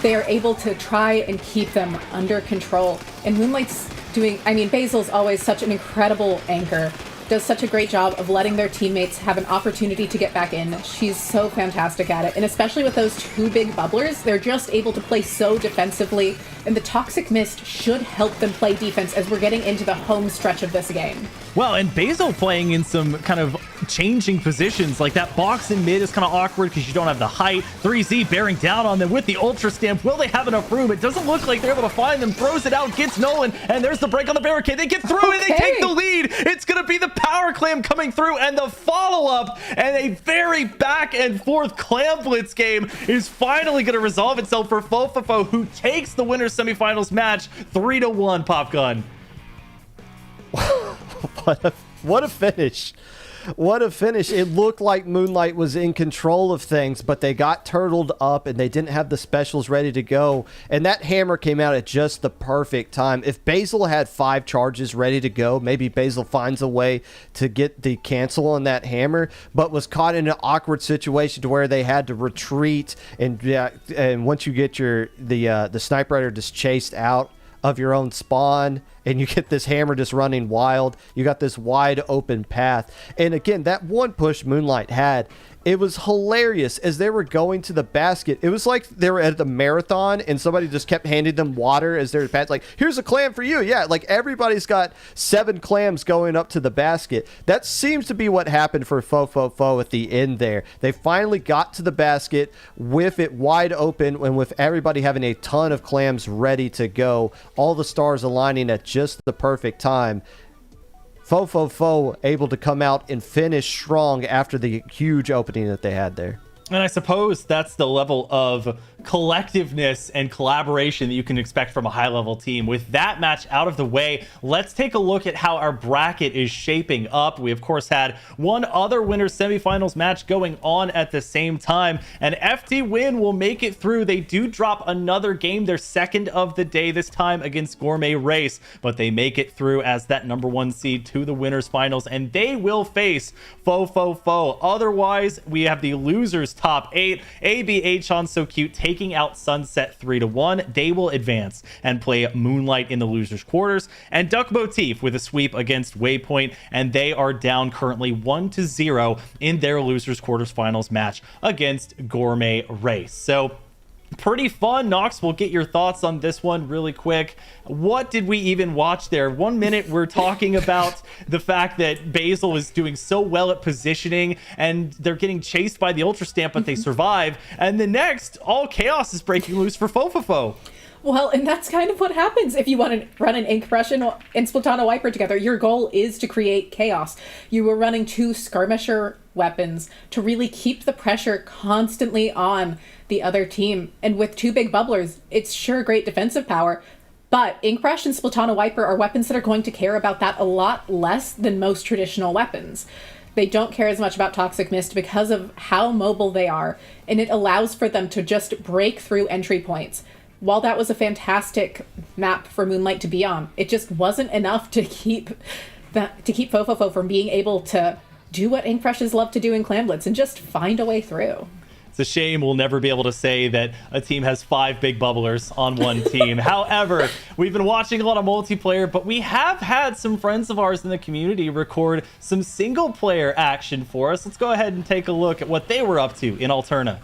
They are able to try and keep them under control. And Moonlight's doing, I mean, Basil's always such an incredible anchor. Does such a great job of letting their teammates have an opportunity to get back in. She's so fantastic at it. And especially with those 2 big bubblers, they're just able to play so defensively. And the Toxic Mist should help them play defense as we're getting into the home stretch of this game. Well, and Basil playing in some kind of changing positions. Like that box in mid is kind of awkward because you don't have the height. 3Z bearing down on them with the Ultra Stamp. Will they have enough room? It doesn't look like they're able to find them. Throws it out, gets Nolan, and there's the break on the barricade. They get through and they take the lead. It's going to be the power clam coming through, and the follow-up and a very back and forth clam blitz game is finally going to resolve itself for fofofo, who takes the winners semifinals match 3-1. Popgun. What a finish. What a finish. It looked like Moonlight was in control of things, but they got turtled up and they didn't have the specials ready to go. And that hammer came out at just the perfect time. If Basil had 5 charges ready to go, maybe Basil finds a way to get the cancel on that hammer, but was caught in an awkward situation to where they had to retreat. And once you get the Snipe Rider just chased out of your own spawn, and you get this hammer just running wild, you got this wide open path. And again, that one push Moonlight had, it was hilarious. As they were going to the basket, it was like they were at the marathon and somebody just kept handing them water as they're like, here's a clam for you. Yeah, like everybody's got 7 clams going up to the basket. That seems to be what happened for fofofo at the end there. They finally got to the basket with it wide open and with everybody having a ton of clams ready to go. All the stars aligning at just the perfect time. fofofo able to come out and finish strong after the huge opening that they had there. And I suppose that's the level of collectiveness and collaboration that you can expect from a high-level team. With that match out of the way, let's take a look at how our bracket is shaping up. We, of course, had one other winners semifinals match going on at the same time, and FTWin will make it through. They do drop another game, their second of the day, this time against Gourmet Race, but they make it through as that #1 seed to the winners finals, and they will face fofofo. Otherwise, we have the losers top 8. ABH on So Cute taking out Sunset 3-1. They will advance and play Moonlight in the losers quarters, and Duck Motif with a sweep against Waypoint, and they are down currently 1-0 in their losers quarters finals match against Gourmet Race. So pretty fun. Nox, we'll get your thoughts on this one really quick. What did we even watch there? 1 minute we're talking about the fact that Basil is doing so well at positioning and they're getting chased by the Ultra Stamp, but they survive. And the next, all chaos is breaking loose for Fofofo. Well, and that's kind of what happens if you want to run an Ink Brush and Splatoon Wiper together. Your goal is to create chaos. You were running 2 skirmisher weapons to really keep the pressure constantly on the other team. And with 2 big bubblers, it's sure great defensive power. But Ink Brush and Splatoon Wiper are weapons that are going to care about that a lot less than most traditional weapons. They don't care as much about Toxic Mist because of how mobile they are, and it allows for them to just break through entry points. While that was a fantastic map for Moonlight to be on, it just wasn't enough to keep Fofofo from being able to do what Ink Brushes love to do in Clan Blitz and just find a way through. It's a shame we'll never be able to say that a team has 5 big bubblers on one team. However, we've been watching a lot of multiplayer, but we have had some friends of ours in the community record some single player action for us. Let's go ahead and take a look at what they were up to in Alterna.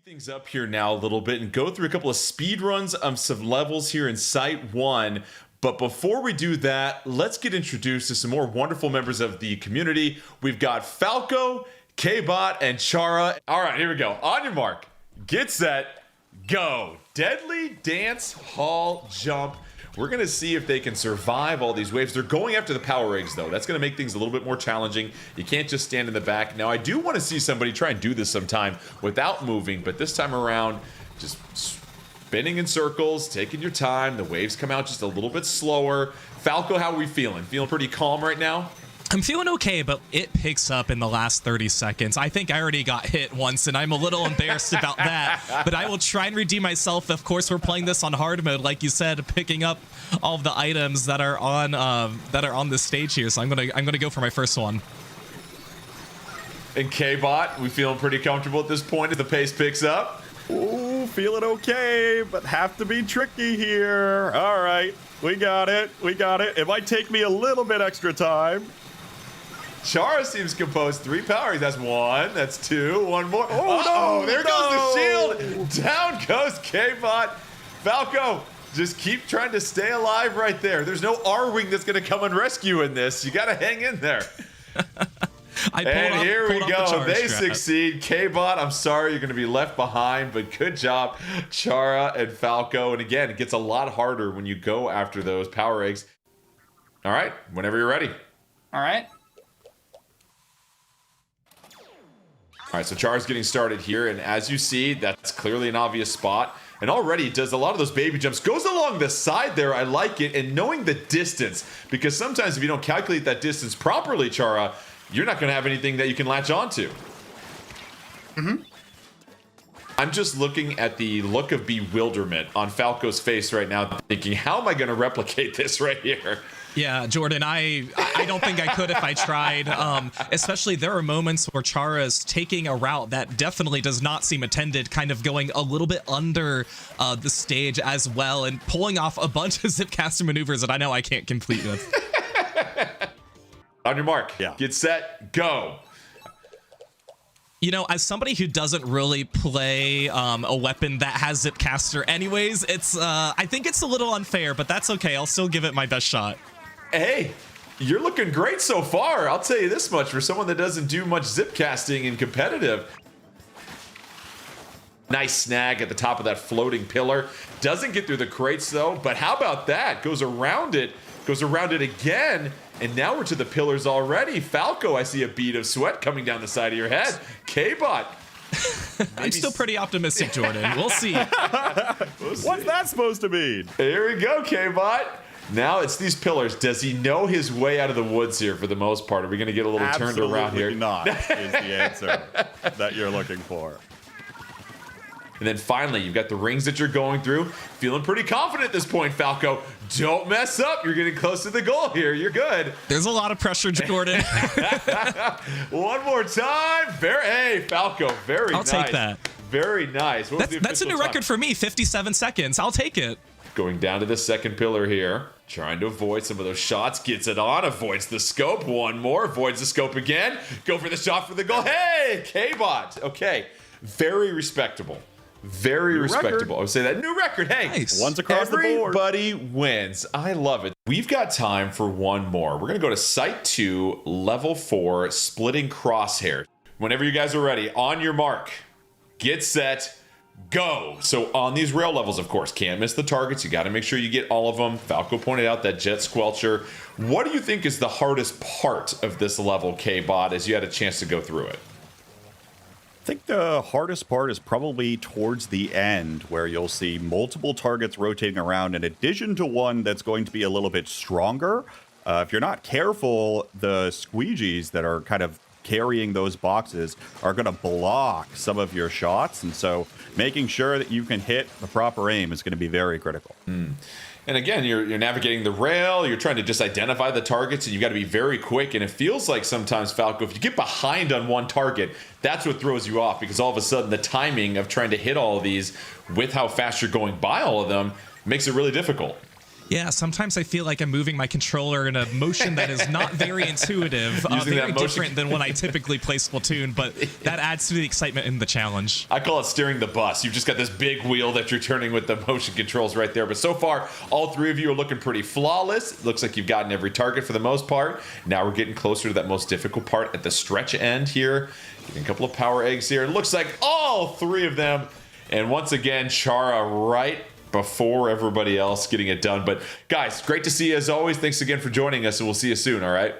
Things up here now a little bit and go through a couple of speed runs of some levels here in Site 1. But before we do that, let's get introduced to some more wonderful members of the community. We've got Falco, K-Bot, and Chara. All right, here we go. On your mark, get set, go. Deadly Dance Hall Jump. We're going to see if they can survive all these waves. They're going after the power eggs, though. That's going to make things a little bit more challenging. You can't just stand in the back. Now, I do want to see somebody try and do this sometime without moving, but this time around, just spinning in circles, taking your time. The waves come out just a little bit slower. Falco, how are we feeling? Feeling pretty calm right now? I'm feeling okay, but it picks up in the last 30 seconds. I think I already got hit once, and I'm a little embarrassed about that. But I will try and redeem myself. Of course, we're playing this on hard mode, like you said, picking up all of the items that are on this stage here. So I'm gonna go for my first one. And K-Bot, we feeling pretty comfortable at this point if the pace picks up? Ooh, feeling okay, but have to be tricky here. All right, we got it. We got it. It might take me a little bit extra time. Chara seems composed. 3 powers. That's 1. That's 2. 1 more. Oh, no, there goes the shield. Down goes K-Bot. Falco, just keep trying to stay alive right there. There's no R-Wing that's going to come and rescue in this. You got to hang in there. And here we go. They succeed. K-Bot, I'm sorry you're going to be left behind, but good job, Chara and Falco. And again, it gets a lot harder when you go after those power eggs. All right, whenever you're ready. All right. All right, so Chara's getting started here, and as you see, that's clearly an obvious spot. And already does a lot of those baby jumps. Goes along the side there, I like it, and knowing the distance, because sometimes if you don't calculate that distance properly, Chara, you're not going to have anything that you can latch onto. Mm-hmm. I'm just looking at the look of bewilderment on Falco's face right now, thinking, how am I going to replicate this right here? Yeah, Jordan, I don't think I could if I tried. Especially there are moments where Chara is taking a route that definitely does not seem intended, kind of going a little bit under the stage as well, and pulling off a bunch of Zipcaster maneuvers that I know I can't complete with. On your mark, Yeah. Get set, go. You know, as somebody who doesn't really play a weapon that has Zipcaster anyways, it's I think it's a little unfair, but that's okay. I'll still give it my best shot. Hey, you're looking great so far. I'll tell you this much for someone that doesn't do much zip casting in competitive. Nice snag at the top of that floating pillar. Doesn't get through the crates though, but how about that? Goes around it again, and now we're to the pillars already. Falco, I see a bead of sweat coming down the side of your head. K-Bot. I'm still pretty optimistic, Jordan. We'll see. What's that supposed to mean? Here we go, K-Bot. Now it's these pillars. Does he know his way out of the woods here for the most part? Are we going to get a little turned around here? Absolutely not is the answer that you're looking for. And then finally, you've got the rings that you're going through. Feeling pretty confident at this point, Falco. Don't mess up. You're getting close to the goal here. You're good. There's a lot of pressure, Jordan. One more time. Hey, Falco, very nice. I'll take that. Very nice. What was the That's a official new time? record for me, 57 seconds. I'll take it. Going down to the second pillar here. Trying to avoid some of those shots. Gets it on. Avoids the scope. One more. Avoids the scope again. Go for the shot for the goal. Hey, K-Bot. Okay. Very respectable. Very respectable. record. I would say that. New record. Hey. Nice. One's across the board. Everybody wins. I love it. We've got time for one more. We're going to go to Site 2, Level 4, Splitting Crosshair. Whenever you guys are ready, on your mark, get set, go. So on these rail levels, of course, can't miss the targets. You got to make sure you get all of them. Falco pointed out that Jet Squelcher. What do you think is the hardest part of this level, K-Bot, as you had a chance to go through it? I think the hardest part is probably towards the end, where you'll see multiple targets rotating around in addition to one that's going to be a little bit stronger. If you're not careful, the squeegees that are kind of carrying those boxes are going to block some of your shots. And so making sure that you can hit the proper aim is going to be very critical. And again, you're navigating the rail, you're trying to just identify the targets, and you got to be very quick. And it feels like sometimes, Falco, if you get behind on one target, that's what throws you off, because all of a sudden the timing of trying to hit all of these with how fast you're going by all of them makes it really difficult. Yeah, sometimes I feel like I'm moving my controller in a motion that is not very intuitive, Using very that motion- different than when I typically play Splatoon, but that adds to the excitement in the challenge. I call it steering the bus. You've just got this big wheel that you're turning with the motion controls right there. But so far, all three of you are looking pretty flawless. Looks like you've gotten every target for the most part. Now we're getting closer to that most difficult part at the stretch end here. Getting a couple of power eggs here. It looks like all three of them. And once again, Chara right before everybody else getting it done. But guys, great to see you as always. Thanks again for joining us, and we'll see you soon, all right?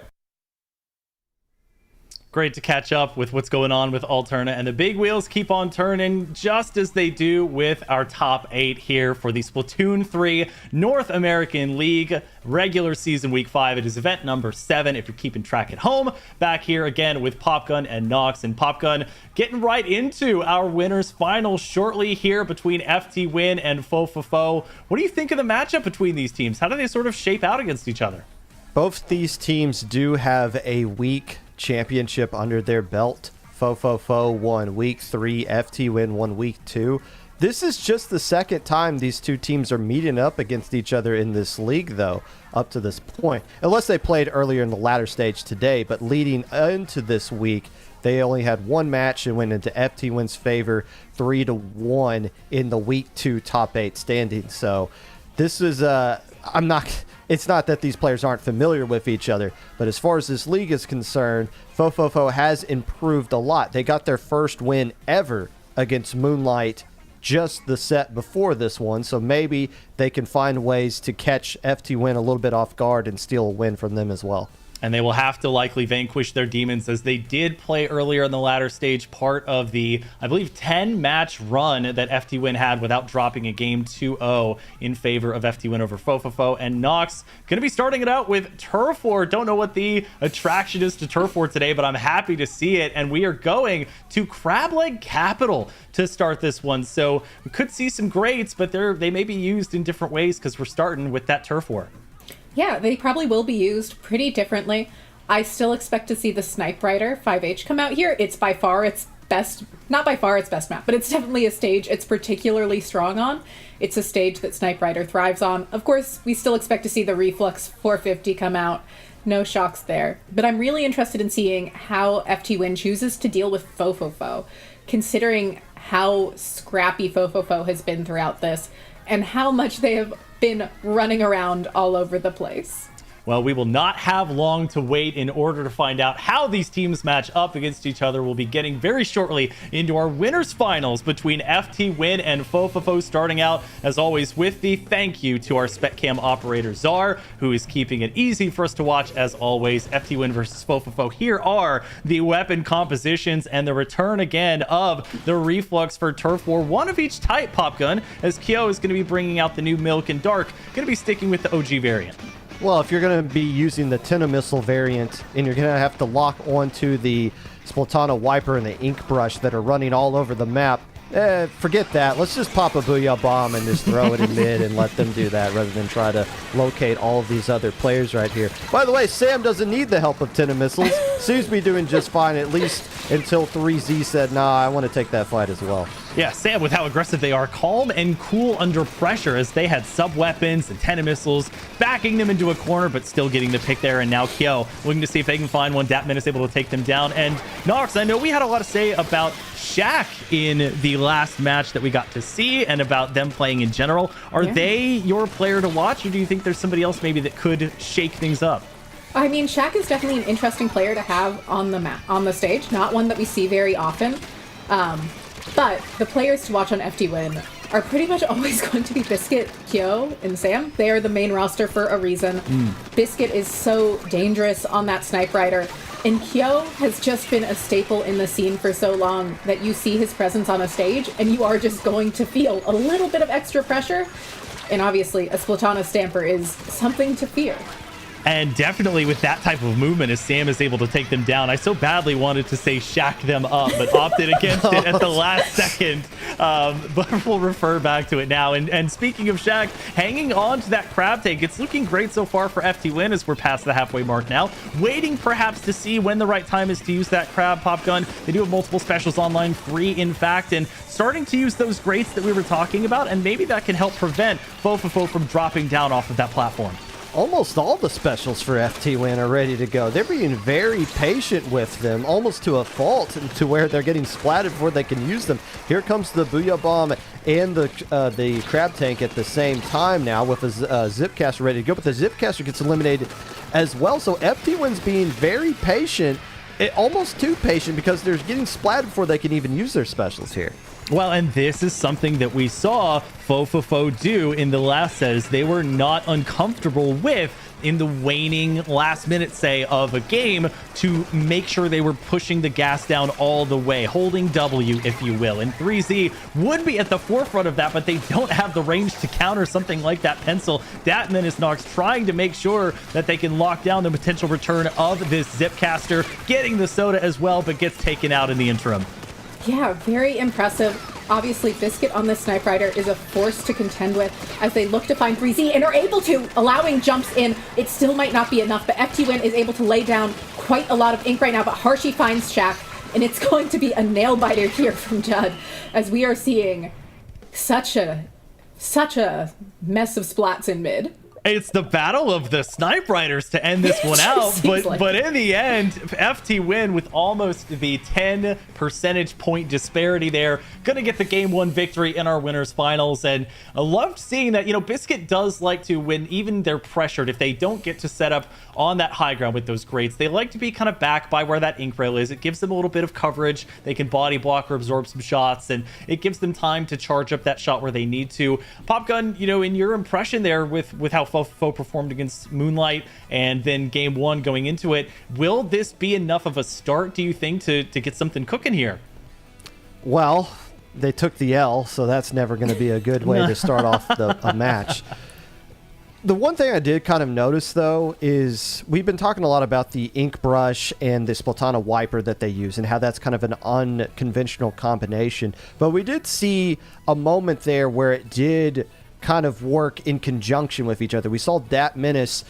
Great to catch up with what's going on with Alterna, and the big wheels keep on turning just as they do with our top 8 here for the Splatoon 3 North American League regular season week 5. It is event number 7 if you're keeping track at home. Back here again with Popgun and Nox, and Popgun getting right into our winners final shortly here between FTWin and fofofo. What do you think of the matchup between these teams? How do they sort of shape out against each other? Both these teams do have a week championship under their belt. Fofofo won week 3, FTWin won week 2. This is just the second time these two teams are meeting up against each other in this league, though, up to this point. Unless they played earlier in the latter stage today, but leading into this week, they only had one match and went into FTWin's favor 3-1 in the week 2 top 8 standings. So this is it's not that these players aren't familiar with each other, but as far as this league is concerned, fofofo has improved a lot. They got their first win ever against Moonlight just the set before this one, so maybe they can find ways to catch FTWin a little bit off guard and steal a win from them as well. And they will have to likely vanquish their demons, as they did play earlier in the latter stage part of the, I believe, 10-match run that FTWin had without dropping a game 2-0 in favor of FTWin over fofofo. And Nox going to be starting it out with Turf War. Don't know what the attraction is to Turf War today, but I'm happy to see it. And we are going to Crableg Capital to start this one. So we could see some grades, but they may be used in different ways because we're starting with that Turf War. Yeah, they probably will be used pretty differently. I still expect to see the Snipe Rider 5H come out here. It's by far its best, not by far its best map, but it's definitely a stage it's particularly strong on. It's a stage that Snipe Rider thrives on. Of course, we still expect to see the Reflux 450 come out. No shocks there. But I'm really interested in seeing how FTWin chooses to deal with fofofo, considering how scrappy fofofo has been throughout this and how much they have been running around all over the place. Well, we will not have long to wait in order to find out how these teams match up against each other. We'll be getting very shortly into our winners finals between FTWin and fofofo, starting out, as always, with the thank you to our SpecCam operator, Czar, who is keeping it easy for us to watch, as always. FTWin versus fofofo. Here are the weapon compositions and the return again of the Reflux for Turf War. One of each type, Popgun, as Kyo is going to be bringing out the new Milk and Dark, going to be sticking with the OG variant. Well, if you're going to be using the Tenno Missile variant, and you're going to have to lock onto the Splatana Wiper and the Ink Brush that are running all over the map, forget that. Let's just pop a Booyah Bomb and just throw it in mid and let them do that rather than try to locate all of these other players right here. By the way, Sam doesn't need the help of Tenno Missiles. seems to be doing just fine, at least until 3Z said, nah, I want to take that fight as well. Yeah, Sam, with how aggressive they are, calm and cool under pressure, as they had sub-weapons, antenna missiles, backing them into a corner, but still getting the pick there. And now Kyo looking to see if they can find one. Dat Menace able to take them down. And Nox, I know we had a lot to say about Shaq in the last match that we got to see, and about them playing in general. Are they your player to watch, or do you think there's somebody else maybe that could shake things up? I mean, Shaq is definitely an interesting player to have on the stage. Not one that we see very often. But the players to watch on FTWin are pretty much always going to be Biscuit, Kyo, and Sam. They are the main roster for a reason. Biscuit is so dangerous on that Snipe Rider, and Kyo has just been a staple in the scene for so long that you see his presence on a stage, and you are just going to feel a little bit of extra pressure. And obviously, a Splatana Stamper is something to fear. And definitely with that type of movement, as Sam is able to take them down. I so badly wanted to say shack them up, but opted against it at the last second. But we'll refer back to it now. And speaking of Shaq, hanging on to that crab tank, it's looking great so far for FTWin as we're past the halfway mark now. Waiting perhaps to see when the right time is to use that crab pop gun. They do have multiple specials online, 3 in fact, and starting to use those grates that we were talking about, and maybe that can help prevent fofofo from dropping down off of that platform. Almost all the specials for FTWin are ready to go. They're being very patient with them, almost to a fault, to where they're getting splatted before they can use them. Here comes the Booyah Bomb and the Crab Tank at the same time now, with a Zipcaster ready to go, but the Zipcaster gets eliminated as well. So FTWin's being very patient, almost too patient, because they're getting splatted before they can even use their specials here. Well, and this is something that we saw fofofo do in the last set, as they were not uncomfortable with in the waning last minute, say, of a game, to make sure they were pushing the gas down all the way, holding W, if you will. And 3Z would be at the forefront of that, but they don't have the range to counter something like that pencil. Dat Menace Nox trying to make sure that they can lock down the potential return of this Zipcaster, getting the soda as well, but gets taken out in the interim. Yeah, very impressive. Obviously, Biscuit on this Snipe Rider is a force to contend with as they look to find 3Z and are able to, allowing jumps in. It still might not be enough, but FTWin is able to lay down quite a lot of ink right now, but Harshy finds Shaq, and it's going to be a nail biter here from Judd, as we are seeing such a mess of splats in mid. It's the battle of the Snipe Riders to end this one out, but in the end, FTWin with almost the 10 percentage point disparity there, gonna get the game 1 victory in our winners finals. And I loved seeing that, you know, Biscuit does like to, when even they're pressured, if they don't get to set up on that high ground with those grates, they like to be kind of back by where that ink rail is. It gives them a little bit of coverage. They can body block or absorb some shots, and it gives them time to charge up that shot where they need to. Popgun, you know, in your impression there with how fofofo performed against Moonlight, and then game 1 going into it, will this be enough of a start, do you think, to get something cooking here? Well, they took the L, so that's never going to be a good way to start off a match. The one thing I did kind of notice, though, is we've been talking a lot about the ink brush and the Splatana wiper that they use, and how that's kind of an unconventional combination. But we did see a moment there where it did kind of work in conjunction with each other. We saw Dat Menace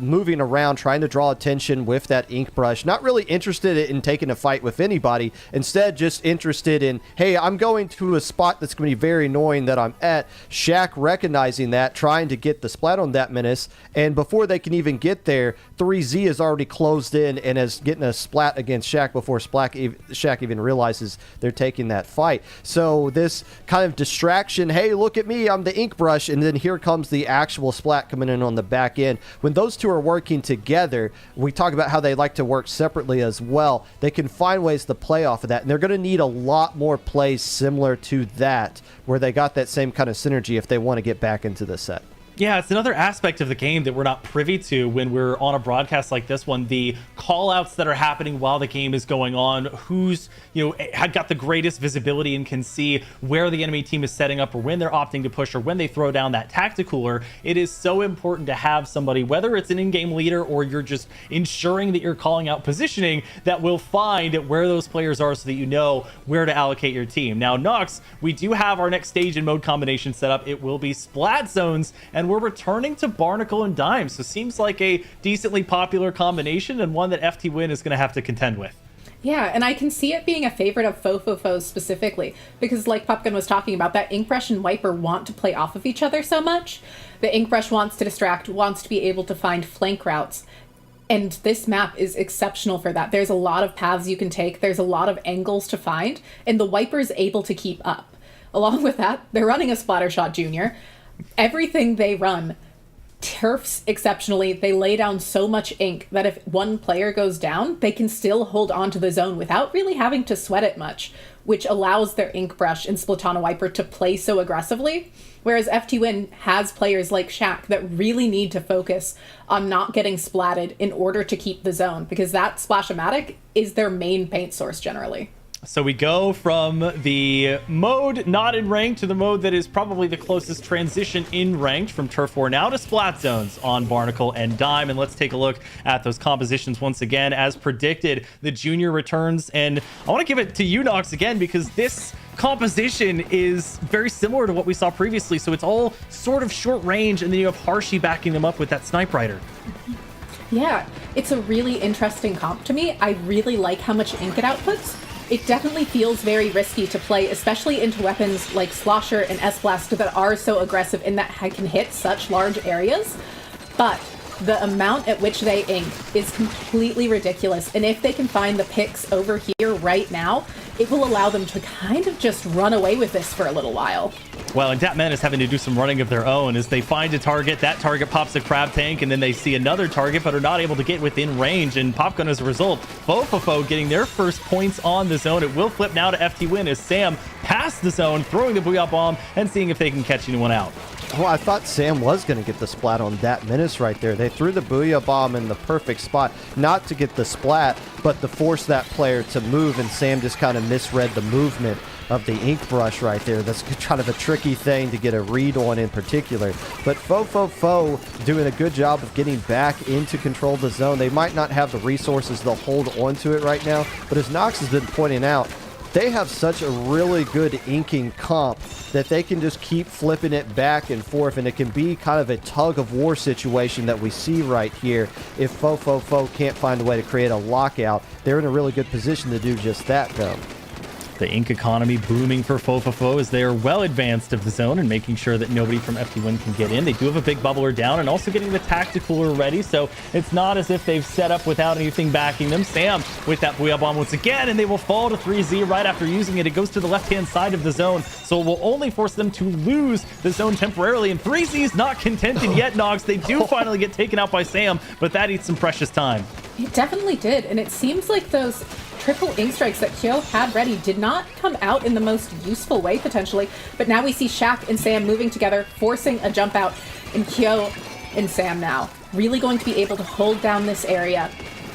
moving around, trying to draw attention with that ink brush, not really interested in taking a fight with anybody, instead just interested in, hey, I'm going to a spot that's going to be very annoying that I'm at. Shaq recognizing that, trying to get the splat on Dat Menace, and before they can even get there, 3Z is already closed in and is getting a splat against Shaq before Shaq even realizes they're taking that fight. So this kind of distraction, hey, look at me, I'm the ink brush, and then here comes the actual splat coming in on the back end. When those two are working together, we talk about how they like to work separately as well. They can find ways to play off of that, and they're going to need a lot more plays similar to that, where they got that same kind of synergy if they want to get back into the set. Yeah, it's another aspect of the game that we're not privy to when we're on a broadcast like this one. The call-outs that are happening while the game is going on, who's, you know, had got the greatest visibility and can see where the enemy team is setting up, or when they're opting to push, or when they throw down that tacticooler. It is so important to have somebody, whether it's an in-game leader or you're just ensuring that you're calling out positioning, that will find where those players are so that you know where to allocate your team. Now, Nox, we do have our next stage and mode combination set up. It will be splat zones, and and we're returning to Barnacle and Dime. So seems like a decently popular combination and one that FTWin is going to have to contend with. Yeah, and I can see it being a favorite of fofofo specifically, because like Popgun was talking about, that Inkbrush and Wiper want to play off of each other so much. The Inkbrush wants to distract, wants to be able to find flank routes, and this map is exceptional for that. There's a lot of paths you can take, there's a lot of angles to find, and the Wiper is able to keep up. Along with that, they're running a Splattershot Junior. Everything they run turfs exceptionally. They lay down so much ink that if one player goes down, they can still hold on to the zone without really having to sweat it much, which allows their Inkbrush and Splatana Wiper to play so aggressively. Whereas FTWin has players like Shaq that really need to focus on not getting splatted in order to keep the zone, because that Splash-O-Matic is their main paint source generally. So we go from the mode not in ranked to the mode that is probably the closest transition in ranked, from Turf War now to Splat Zones on Barnacle and Dime. And let's take a look at those compositions once again. As predicted, the Junior returns, and I want to give it to you, Nox, again, because this composition is very similar to what we saw previously. So it's all sort of short range, and then you have Harshy backing them up with that Snipe Rider. Yeah, it's a really interesting comp to me. I really like how much ink it outputs. It definitely feels very risky to play, especially into weapons like Slosher and S-Blast that are so aggressive in that can hit such large areas. But the amount at which they ink is completely ridiculous. And if they can find the picks over here right now, it will allow them to kind of just run away with this for a little while. Well, and Datman is having to do some running of their own as they find a target. That target pops a crab tank, and then they see another target, but are not able to get within range. And Popgun, as a result, fofofo getting their first points on the zone. It will flip now to FTWin as Sam past the zone, throwing the Booyah Bomb and seeing if they can catch anyone out. Well, I thought Sam was going to get the splat on that Menace right there. They threw the Booyah Bomb in the perfect spot, not to get the splat, but to force that player to move, and Sam just kind of misread the movement of the Inkbrush right there. That's kind of a tricky thing to get a read on in particular. But fofofo doing a good job of getting back into control of the zone. They might not have the resources to hold onto it right now, but as Nox has been pointing out, they have such a really good inking comp that they can just keep flipping it back and forth, and it can be kind of a tug-of-war situation that we see right here. If fofofo can't find a way to create a lockout, they're in a really good position to do just that, though. The ink economy booming for fofofo as they are well advanced of the zone and making sure that nobody from FTWin can get in. They do have a big bubbler down and also getting the tacticaler ready, so it's not as if they've set up without anything backing them. Sam with that Booyah Bomb once again, and they will fall to 3Z right after using it. It goes to the left-hand side of the zone, so it will only force them to lose the zone temporarily, and 3Z is not contented yet, Nox. They do finally get taken out by Sam, but that eats some precious time. It definitely did, and it seems like those triple ink strikes that Kyo had ready did not come out in the most useful way, potentially. But now we see Shaq and Sam moving together, forcing a jump out, and Kyo and Sam now really going to be able to hold down this area.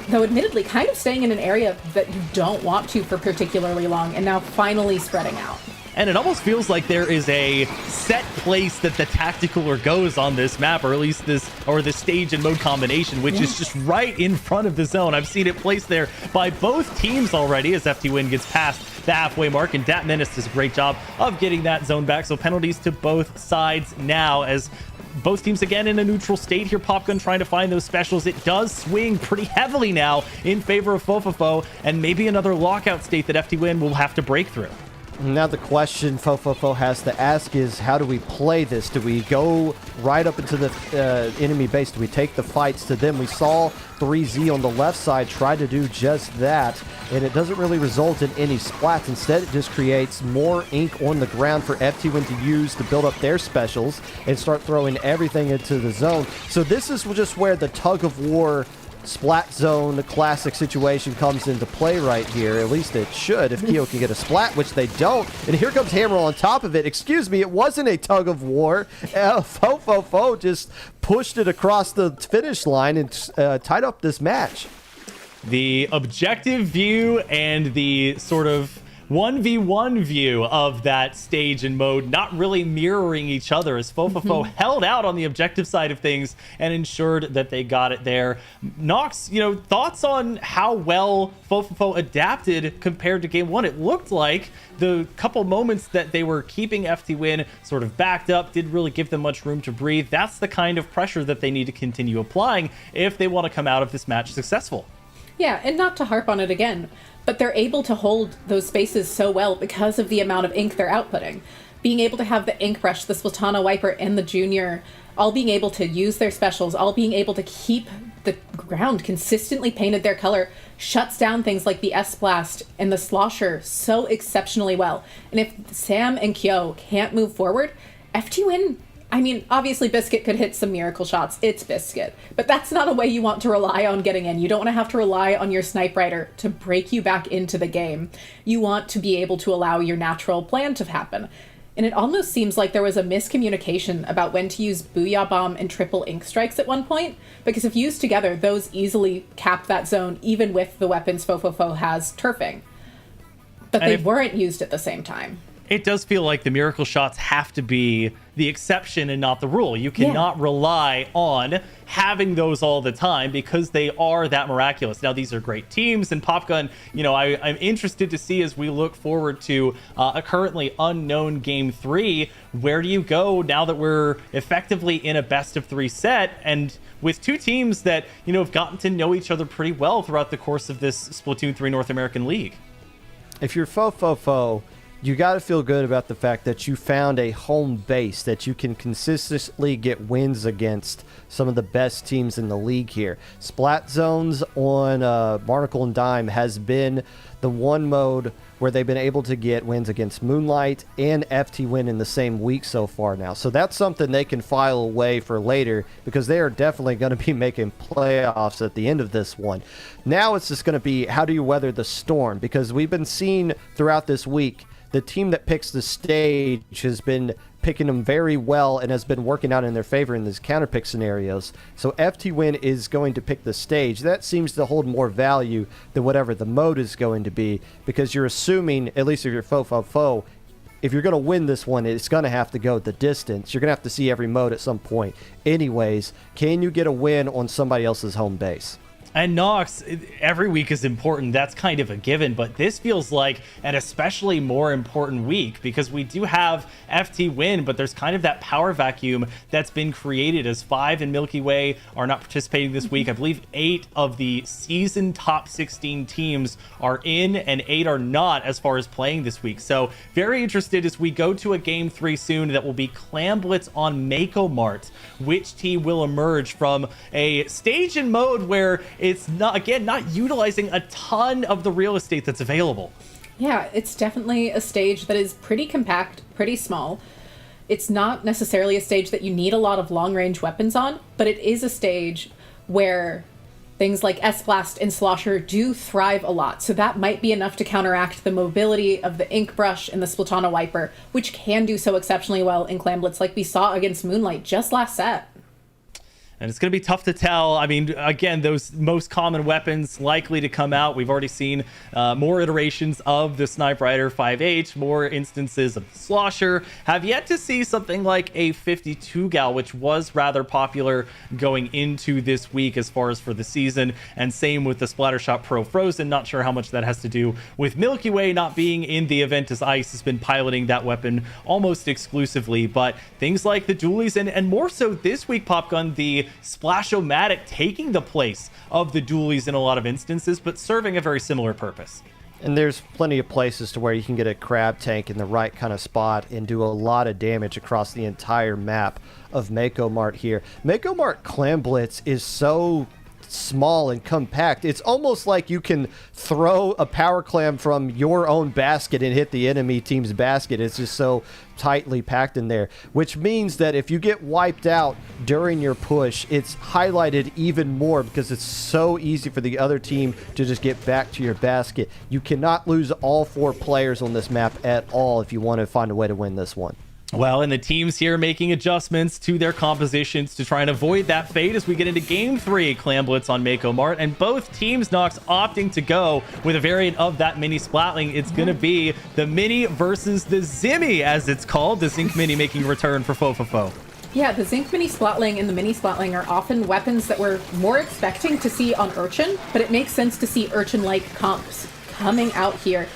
Though admittedly kind of staying in an area that you don't want to for particularly long, and now finally spreading out. And it almost feels like there is a set place that the tacticaler goes on this map, or at least this stage and mode combination, which is just right in front of the zone. I've seen it placed there by both teams already as FTWin gets past the halfway mark, and Dat Menace does a great job of getting that zone back. So penalties to both sides now as both teams again in a neutral state here. Popgun trying to find those specials. It does swing pretty heavily now in favor of fofofo, and maybe another lockout state that FTWin will have to break through. Now the question fofofo has to ask is, how do we play this? Do we go right up into the enemy base? Do we take the fights to them? We saw 3Z on the left side try to do just that, and it doesn't really result in any splats. Instead, it just creates more ink on the ground for FTWin to use to build up their specials and start throwing everything into the zone. So this is just where the tug-of-war splat zone, the classic situation, comes into play right here. At least it should, if Kyo can get a splat, which they don't. And here comes Hammer on top of it. Excuse me, it wasn't a tug of war. fofofo just pushed it across the finish line and tied up this match. The objective view and the sort of 1v1 view of that stage and mode, not really mirroring each other, as fofofo held out on the objective side of things and ensured that they got it there. Nox, thoughts on how well fofofo adapted compared to game one? It looked like the couple moments that they were keeping FTWin sort of backed up didn't really give them much room to breathe. That's the kind of pressure that they need to continue applying if they want to come out of this match successful. Yeah, and not to harp on it again, but they're able to hold those spaces so well because of the amount of ink they're outputting. Being able to have the ink brush, the Splatana wiper, and the junior all being able to use their specials, all being able to keep the ground consistently painted their color, shuts down things like the S-Blast and the Slosher so exceptionally well. And if Sam and Kyo can't move forward, FTWin, I mean, obviously Biscuit could hit some miracle shots. It's Biscuit. But that's not a way you want to rely on getting in. You don't want to have to rely on your Snipe Rider to break you back into the game. You want to be able to allow your natural plan to happen. And it almost seems like there was a miscommunication about when to use Booyah Bomb and triple Ink Strikes at one point, because if used together, those easily cap that zone, even with the weapons fofofo has turfing. But they weren't used at the same time. It does feel like the miracle shots have to be the exception and not the rule. You cannot rely on having those all the time because they are that miraculous. Now, these are great teams, and Popgun, I'm interested to see as we look forward to a currently unknown game 3, where do you go now that we're effectively in a best of 3 set, and with two teams that, have gotten to know each other pretty well throughout the course of this Splatoon 3 North American League. If you're fofofo, you got to feel good about the fact that you found a home base that you can consistently get wins against some of the best teams in the league here. Splat Zones on Barnacle and Dime has been the one mode where they've been able to get wins against Moonlight and FTWin in the same week so far now. So that's something they can file away for later, because they are definitely going to be making playoffs at the end of this one. Now it's just going to be, how do you weather the storm? Because we've been seeing throughout this week, the team that picks the stage has been picking them very well and has been working out in their favor in these counterpick scenarios. So FTWin is going to pick the stage. That seems to hold more value than whatever the mode is going to be, because you're assuming, at least if you're fofofo, if you're going to win this one, it's going to have to go the distance. You're going to have to see every mode at some point. Anyways, can you get a win on somebody else's home base? And Nox, every week is important. That's kind of a given, but this feels like an especially more important week because we do have FTWin, but there's kind of that power vacuum that's been created as 5 and Milky Way are not participating this week. I believe 8 of the season top 16 teams are in and 8 are not as far as playing this week. So very interested as we go to a game 3 soon that will be Clam Blitz on Mako Mart. Which team will emerge from a stage and mode where it's not utilizing a ton of the real estate that's available. Yeah, it's definitely a stage that is pretty compact, pretty small. It's not necessarily a stage that you need a lot of long-range weapons on, but it is a stage where things like S-Blast and Slosher do thrive a lot, so that might be enough to counteract the mobility of the Ink Brush and the Splatana Wiper, which can do so exceptionally well in Clam Blitz like we saw against Moonlight just last set. And it's going to be tough to tell. I mean, again, those most common weapons likely to come out. We've already seen more iterations of the Snipe Rider 5H, more instances of the Slosher. Have yet to see something like a 52 gal, which was rather popular going into this week as far as for the season. And same with the Splattershot Pro Frozen. Not sure how much that has to do with Milky Way not being in the event, as Ice has been piloting that weapon almost exclusively. But things like the dualies and more so this week, Popgun, the Splash-O-Matic taking the place of the dualies in a lot of instances, but serving a very similar purpose. And there's plenty of places to where you can get a crab tank in the right kind of spot and do a lot of damage across the entire map of Mako Mart here. Mako Mart Clam Blitz is so small and compact. It's almost like you can throw a power clam from your own basket and hit the enemy team's basket. It's just so tightly packed in there, which means that if you get wiped out during your push, it's highlighted even more because it's so easy for the other team to just get back to your basket. You cannot lose all 4 players on this map at all if you want to find a way to win this one. Well, and the teams here making adjustments to their compositions to try and avoid that fate as we get into Game 3. Clam Blitz on Mako Mart, and both teams, Nox, opting to go with a variant of that mini Splatling. It's going to be the Mini versus the Zimmy, as it's called. The Zinc Mini making a return for fofofo. Yeah, the Zinc Mini Splatling and the Mini Splatling are often weapons that we're more expecting to see on Urchin, but it makes sense to see Urchin-like comps coming out here,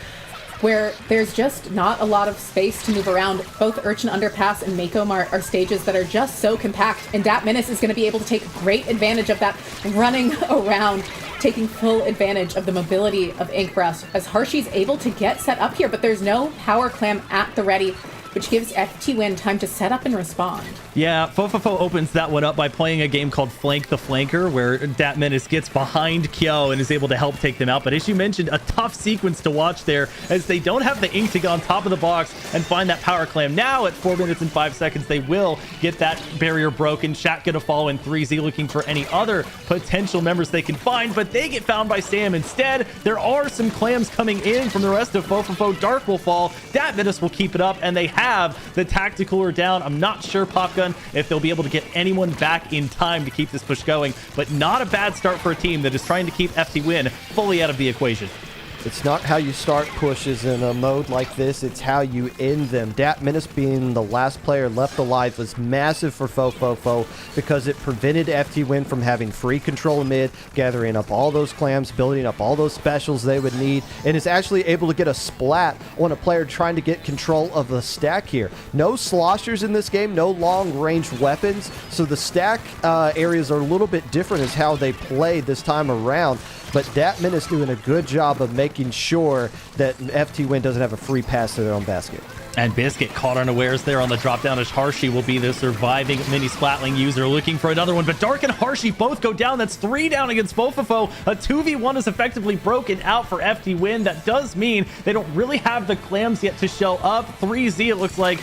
where there's just not a lot of space to move around. Both Urchin Underpass and Mako Mart are stages that are just so compact, and Dat Menace is going to be able to take great advantage of that, running around, taking full advantage of the mobility of Inkbrush, as Harshy's able to get set up here, but there's no Power Clam at the ready, which gives FTWin time to set up and respond. Yeah, fofofo opens that one up by playing a game called Flank the Flanker, where Dat Menace gets behind Kyo and is able to help take them out. But as you mentioned, a tough sequence to watch there, as they don't have the ink to go on top of the box and find that power clam. Now at 4 minutes and 5 seconds, they will get that barrier broken. Shat gonna follow in 3Z, looking for any other potential members they can find, but they get found by Sam instead. There are some clams coming in from the rest of fofofo. Dark will fall, Dat Menace will keep it up, and they have the tactical down. I'm not sure, Popgun, if they'll be able to get anyone back in time to keep this push going, but not a bad start for a team that is trying to keep FTWin fully out of the equation. It's not how you start pushes in a mode like this, it's how you end them. Dat Menace being the last player left alive was massive for fofofo because it prevented FTWin from having free control of mid, gathering up all those clams, building up all those specials they would need, and is actually able to get a splat on a player trying to get control of the stack here. No sloshers in this game, no long-range weapons, so the stack areas are a little bit different as how they play this time around. But Dat Menace doing a good job of making sure that FTWin doesn't have a free pass to their own basket. And Biscuit caught unawares there on the drop down, as Harshy will be the surviving mini Splatling user looking for another one. But Dark and Harshy both go down. That's 3 down against fofofo. A 2v1 is effectively broken out for FTWin. That does mean they don't really have the clams yet to show up. 3Z, it looks like,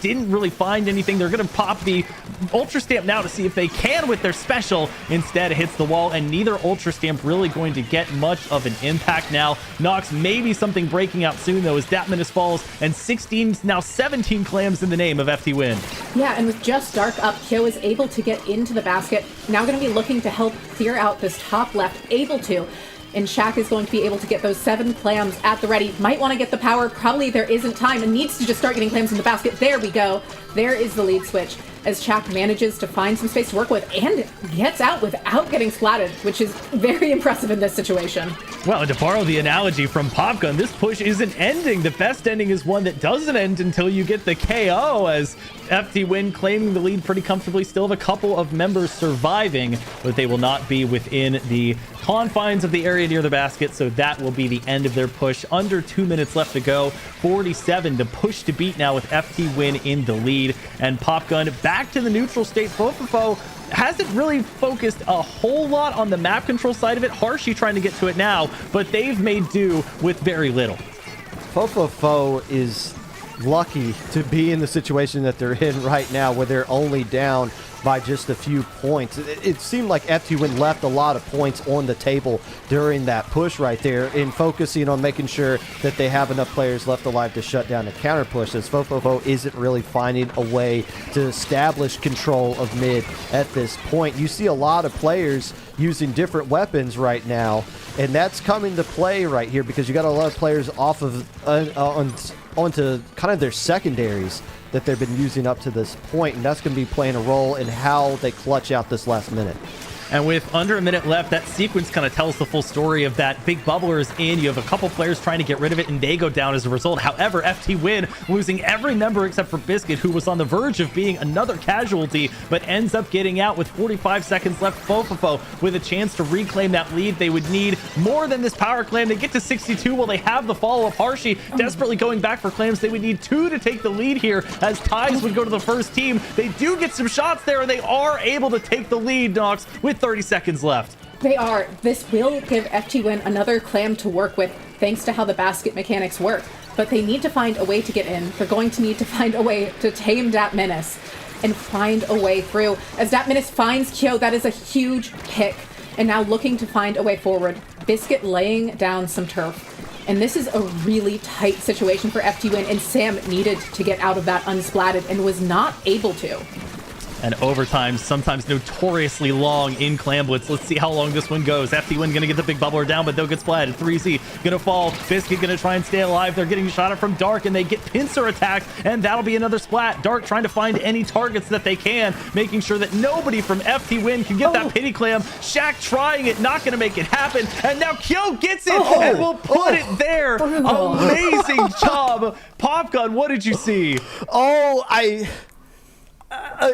didn't really find anything. They're going to pop the Ultra Stamp now to see if they can with their special. Instead, it hits the wall, and neither Ultra Stamp really going to get much of an impact now. Nox, maybe something breaking out soon, though, as Dat Menace falls, and 16, now 17 clams in the name of FTWin. Yeah, and with just Dark up, Kyo is able to get into the basket. Now going to be looking to help clear out this top left, able to. And Shaq is going to be able to get those 7 clams at the ready. Might want to get the power. Probably there isn't time and needs to just start getting clams in the basket. There we go. There is the lead switch, as Shaq manages to find some space to work with and gets out without getting splatted, which is very impressive in this situation. Well, to borrow the analogy from Popgun, this push isn't ending. The best ending is one that doesn't end until you get the KO, as FTWin claiming the lead pretty comfortably. Still have a couple of members surviving, but they will not be within the confines of the area near the basket, so that will be the end of their push. Under 2 minutes left to go. 47 to push to beat now with FTWin in the lead. And Popgun back to the neutral state. fofofo hasn't really focused a whole lot on the map control side of it. Harshy trying to get to it now, but they've made do with very little. Fofofo is lucky to be in the situation that they're in right now, where they're only down by just a few points. It seemed like FTWin left a lot of points on the table during that push right there, in focusing on making sure that they have enough players left alive to shut down a counter push, as fofofo isn't really finding a way to establish control of mid at this point. You see a lot of players using different weapons right now, and that's coming to play right here because you got a lot of players off of onto kind of their secondaries that they've been using up to this point, and that's going to be playing a role in how they clutch out this last minute. And with under a minute left, that sequence kind of tells the full story of that. Big bubbler is in. You have a couple players trying to get rid of it, and they go down as a result. However, FTWin losing every member except for Biscuit, who was on the verge of being another casualty, but ends up getting out with 45 seconds left. fofofo with a chance to reclaim that lead. They would need more than this power clam. They get to 62 while they have the follow-up. Harshy desperately going back for clams. They would need 2 to take the lead here, as ties would go to the first team. They do get some shots there, and they are able to take the lead, Nox, with 30 seconds left. They are. This will give FTWin another clam to work with, thanks to how the basket mechanics work. But they need to find a way to get in. They're going to need to find a way to tame Dat Menace and find a way through. As Dat Menace finds Kyo, that is a huge pick. And now looking to find a way forward. Biscuit laying down some turf. And this is a really tight situation for FTWin, and Sam needed to get out of that unsplatted and was not able to. And overtime, sometimes notoriously long in Clam Blitz. Let's see how long this one goes. FTWin gonna get the big bubbler down, but they'll get splatted. 3Z gonna fall. Biscuit gonna try and stay alive. They're getting shot at from Dark, and they get pincer attacked, and that'll be another splat. Dark trying to find any targets that they can, making sure that nobody from FTWin can get that pity clam. Shaq trying it, not gonna make it happen, and now Kyo gets it, and we'll put it there. Amazing job. Popgun, what did you see? Oh,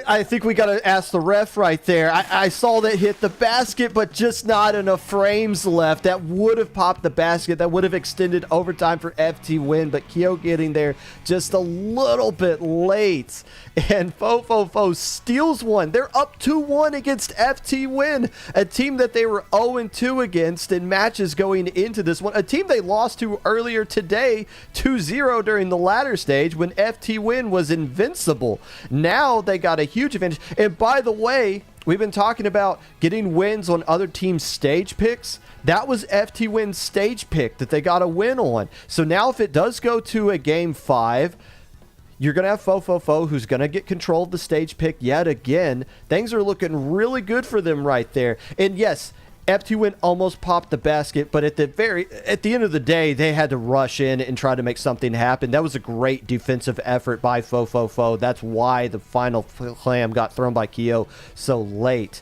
I think we got to ask the ref right there. I saw that hit the basket, but just not enough frames left. That would have popped the basket. That would have extended overtime for FTWin, but Kyo getting there just a little bit late. And fofofo steals one. They're up 2-1 against FTWin, a team that they were 0-2 against in matches going into this one. A team they lost to earlier today, 2-0 during the latter stage when FTWin was invincible. Now they got a huge advantage. And by the way, we've been talking about getting wins on other teams' stage picks. That was FTWin's stage pick that they got a win on. So now if it does go to a game 5, you're going to have fofofo, who's going to get control of the stage pick yet again. Things are looking really good for them right there. And yes, FTWin almost popped the basket, but at the end of the day, they had to rush in and try to make something happen. That was a great defensive effort by fofofo. That's why the final clam got thrown by Kyo so late,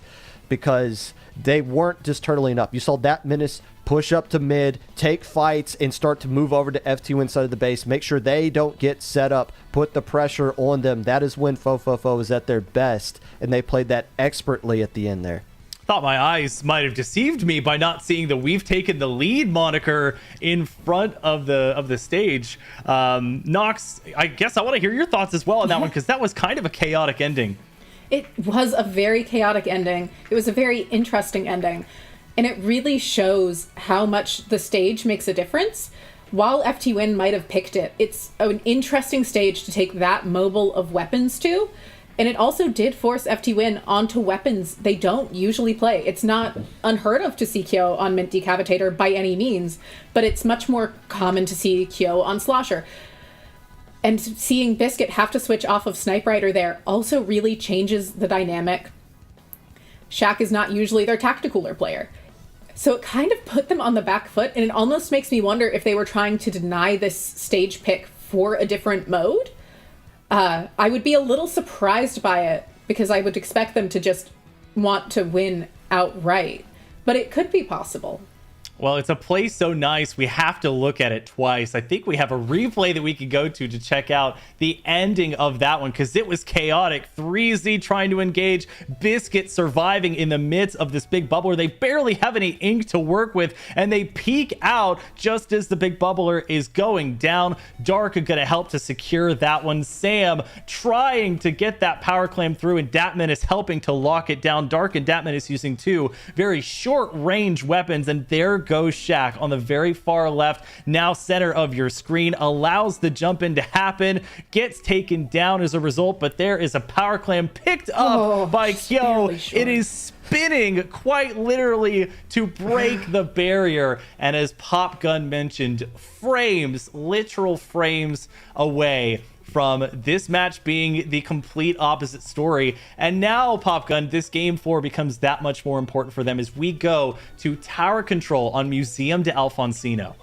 because they weren't just turtling up. You saw that menace push up to mid, take fights, and start to move over to FTWin side of the base. Make sure they don't get set up. Put the pressure on them. That is when fofofo is at their best, and they played that expertly at the end there. Thought my eyes might have deceived me by not seeing the "we've taken the lead" moniker in front of the stage. Nox, I guess I want to hear your thoughts as well on that one, because that was kind of a chaotic ending. It was a very chaotic ending. It was a very interesting ending. And it really shows how much the stage makes a difference. While FTWin might have picked it, it's an interesting stage to take that mobile of weapons to. And it also did force FTWin onto weapons they don't usually play. It's not unheard of to see Kyo on Mint Decavitator by any means, but it's much more common to see Kyo on Slosher. And seeing Biscuit have to switch off of Snipe Rider there also really changes the dynamic. Shaq is not usually their tacticooler player. So it kind of put them on the back foot, and it almost makes me wonder if they were trying to deny this stage pick for a different mode. I would be a little surprised by it, because I would expect them to just want to win outright. But it could be possible. Well, it's a play so nice, we have to look at it twice. I think we have a replay that we could go to check out the ending of that one, because it was chaotic. 3Z trying to engage, Biscuit surviving in the midst of this big bubbler. They barely have any ink to work with, and they peek out just as the big bubbler is going down. Dark are going to help to secure that one. Sam trying to get that power clam through, and Datman is helping to lock it down. Dark and Datman is using two very short range weapons, and there goes Shaq on the very far left, now center of your screen, allows the jump in to happen, gets taken down as a result, but there is a power clam picked up by Kyo. It is spinning quite literally to break the barrier, and as Popgun mentioned, frames, literal frames away from this match being the complete opposite story. And now, Popgun, this game 4 becomes that much more important for them as we go to tower control on Museum de Alfonsino.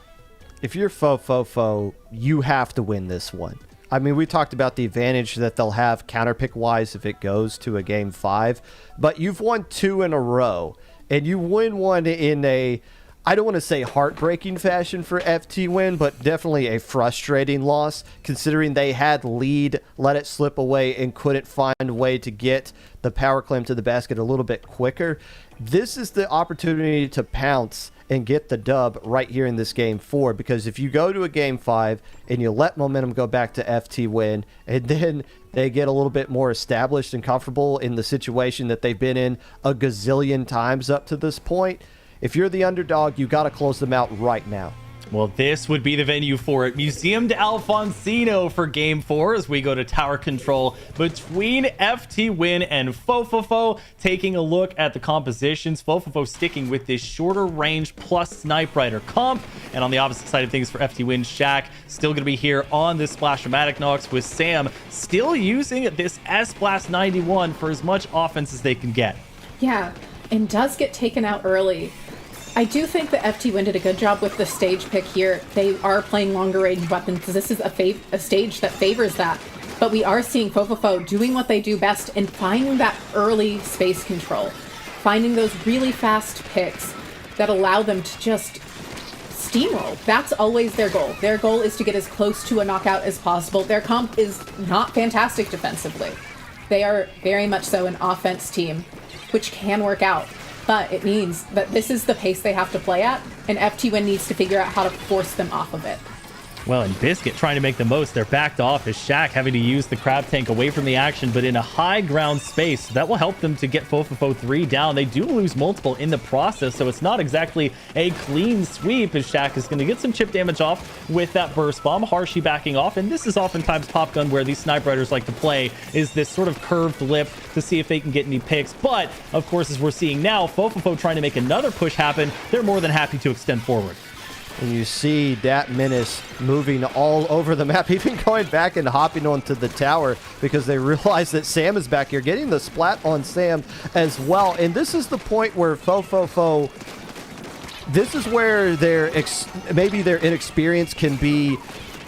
If you're fofofo, you have to win this one. I mean, we talked about the advantage that they'll have counterpick wise if it goes to a game 5, but you've won 2 in a row, and you win one in a, I don't want to say heartbreaking fashion for FTWin, but definitely a frustrating loss, considering they had lead, let it slip away, and couldn't find a way to get the power clam to the basket a little bit quicker. This is the opportunity to pounce and get the dub right here in this game 4, because if you go to a game 5 and you let momentum go back to FTWin, and then they get a little bit more established and comfortable in the situation that they've been in a gazillion times up to this point, if you're the underdog, you got to close them out right now. Well, this would be the venue for it. Museum de Alfonsino for Game 4 as we go to tower control between FTWin and fofofo. Taking a look at the compositions, fofofo sticking with this shorter range plus Snipe Rider comp. And on the opposite side of things for FTWin, Shaq still going to be here on this Splash-O-Matic Nox, with Sam still using this S-Blast 91 for as much offense as they can get. Yeah, and does get taken out early. I do think that FTWin did a good job with the stage pick here. They are playing longer range weapons because this is a stage that favors that. But we are seeing fofofo doing what they do best and finding that early space control. Finding those really fast picks that allow them to just steamroll. That's always their goal. Their goal is to get as close to a knockout as possible. Their comp is not fantastic defensively. They are very much so an offense team, which can work out. But it means that this is the pace they have to play at, and FTWin needs to figure out how to force them off of it. Well, and Biscuit trying to make the most. They're backed off as Shaq having to use the crab tank away from the action, but in a high ground space. That will help them to get fofofo 3 down. They do lose multiple in the process, so it's not exactly a clean sweep as Shaq is going to get some chip damage off with that burst bomb. Harshy backing off, and this is oftentimes Pop Gun where these Snipe Riders like to play, is this sort of curved lip to see if they can get any picks. But, of course, as we're seeing now, fofofo trying to make another push happen. They're more than happy to extend forward. And you see Dat Menace moving all over the map, even going back and hopping onto the tower because they realize that Sam is back here, getting the splat on Sam as well. And this is the point where fofofo, this is where maybe their inexperience can be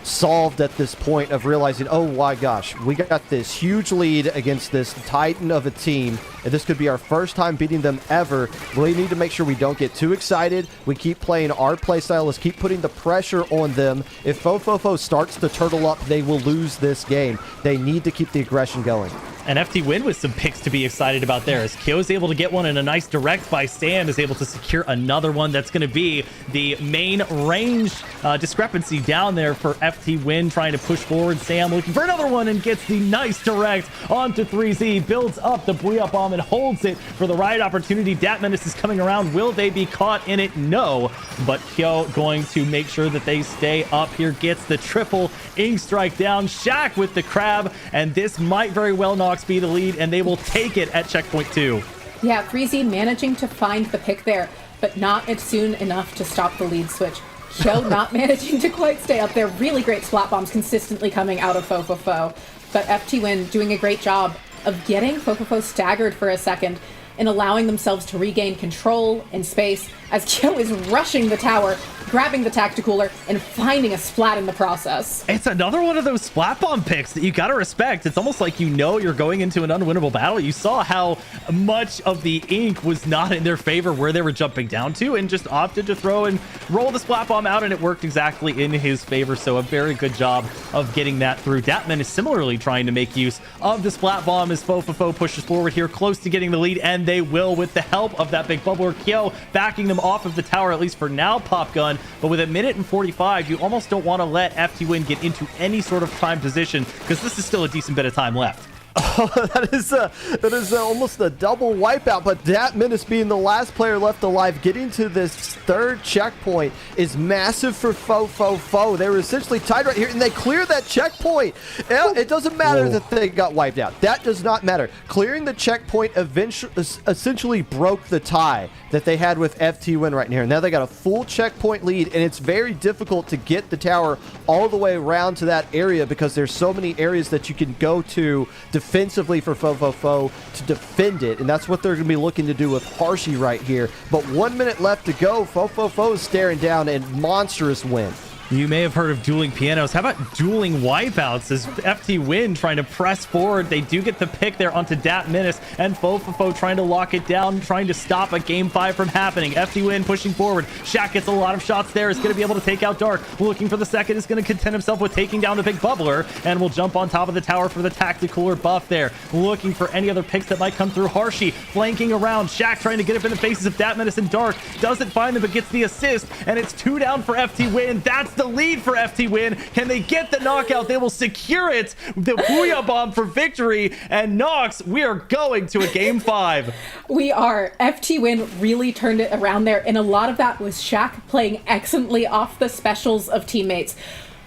solved at this point of realizing, oh my gosh, we got this huge lead against this titan of a team, and this could be our first time beating them ever. We need to make sure we don't get too excited. We keep playing our play style. Let's keep putting the pressure on them. If fofofo starts to turtle up, they will lose this game. They need to keep the aggression going. And FTWin with some picks to be excited about there, as Kyo is able to get one, and a nice direct by Sam is able to secure another one. That's going to be the main range discrepancy down there for FTWin, trying to push forward. Sam looking for another one and gets the nice direct onto 3Z, builds up the Booyah Bomb and holds it for the right opportunity. Dat Menace is coming around. Will they be caught in it? No. But Kyo going to make sure that they stay up here, gets the triple ink strike down. Shaq with the crab, and this might very well knock be the lead, and they will take it at checkpoint 2. Yeah, 3Z managing to find the pick there, but not soon enough to stop the lead switch. Kyo not managing to quite stay up there. Really great splat bombs consistently coming out of fofofo, but FTWin doing a great job of getting fofofo staggered for a second and allowing themselves to regain control and space as Kyo is rushing the tower, grabbing the tacticooler, and finding a splat in the process. It's another one of those splat bomb picks that you gotta respect. It's almost like you know you're going into an unwinnable battle. You saw how much of the ink was not in their favor where they were jumping down to, and just opted to throw and roll the splat bomb out, and it worked exactly in his favor. So a very good job of getting that through. Datman is similarly trying to make use of the splat bomb as fofofo pushes forward here, close to getting the lead, and they will with the help of that big bubbler. Kyo backing them off of the tower, at least for now, Pop Gun. But with 1:45, you almost don't want to let FTWin get into any sort of prime position, because this is still a decent bit of time left. Oh, that is almost a double wipeout, but Dat Menace being the last player left alive, getting to this third checkpoint is massive for fofofo. They were essentially tied right here, and they clear that checkpoint. It doesn't matter that they got wiped out. That does not matter. Clearing the checkpoint essentially broke the tie that they had with FTWin right here. Now they got a full checkpoint lead, and it's very difficult to get the tower all the way around to that area because there's so many areas that you can go to defensively for fofofo to defend it, and that's what they're going to be looking to do with Harshy right here. But 1 minute left to go. fofofo is staring down a monstrous win. You may have heard of dueling pianos. How about dueling wipeouts? As FTWin trying to press forward, they do get the pick there onto Dat Menace, and fofofo trying to lock it down, trying to stop a game 5 from happening. FTWin pushing forward. Shaq gets a lot of shots there. Is going to be able to take out Dark. Looking for the second. Is going to content himself with taking down the big bubbler, and will jump on top of the tower for the tacticooler buff there. Looking for any other picks that might come through. Harshy flanking around. Shaq trying to get up in the faces of Dat Menace and Dark. Doesn't find them, but gets the assist, and it's 2 down for FTWin. That's the lead for FTWin. Can they get the knockout? They will secure it. The Booyah Bomb for victory. And Nox, we are going to a game 5. We are. FTWin really turned it around there, and a lot of that was Shaq playing excellently off the specials of teammates.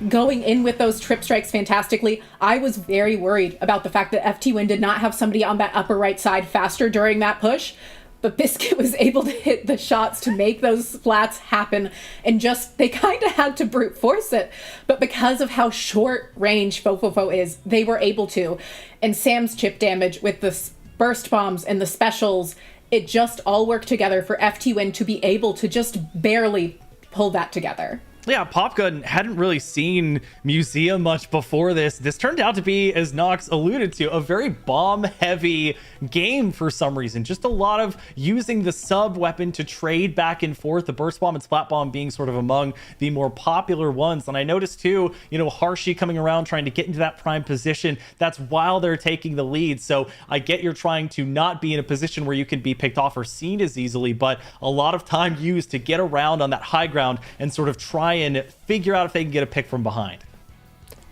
Going in with those trip strikes fantastically. I was very worried about the fact that FTWin did not have somebody on that upper right side faster during that push, but Biscuit was able to hit the shots to make those splats happen, and just, they kind of had to brute force it, but because of how short range fofofo is, they were able to. And Sam's chip damage with the burst bombs and the specials, it just all worked together for FTWin to be able to just barely pull that together. Yeah, Popgun hadn't really seen Museum much before this. This turned out to be, as Nox alluded to, a very bomb-heavy game for some reason. Just a lot of using the sub weapon to trade back and forth, the Burst Bomb and Splat Bomb being sort of among the more popular ones. And I noticed too, Harshy coming around trying to get into that prime position. That's while they're taking the lead. So I get you're trying to not be in a position where you can be picked off or seen as easily, but a lot of time used to get around on that high ground and sort of try and figure out if they can get a pick from behind.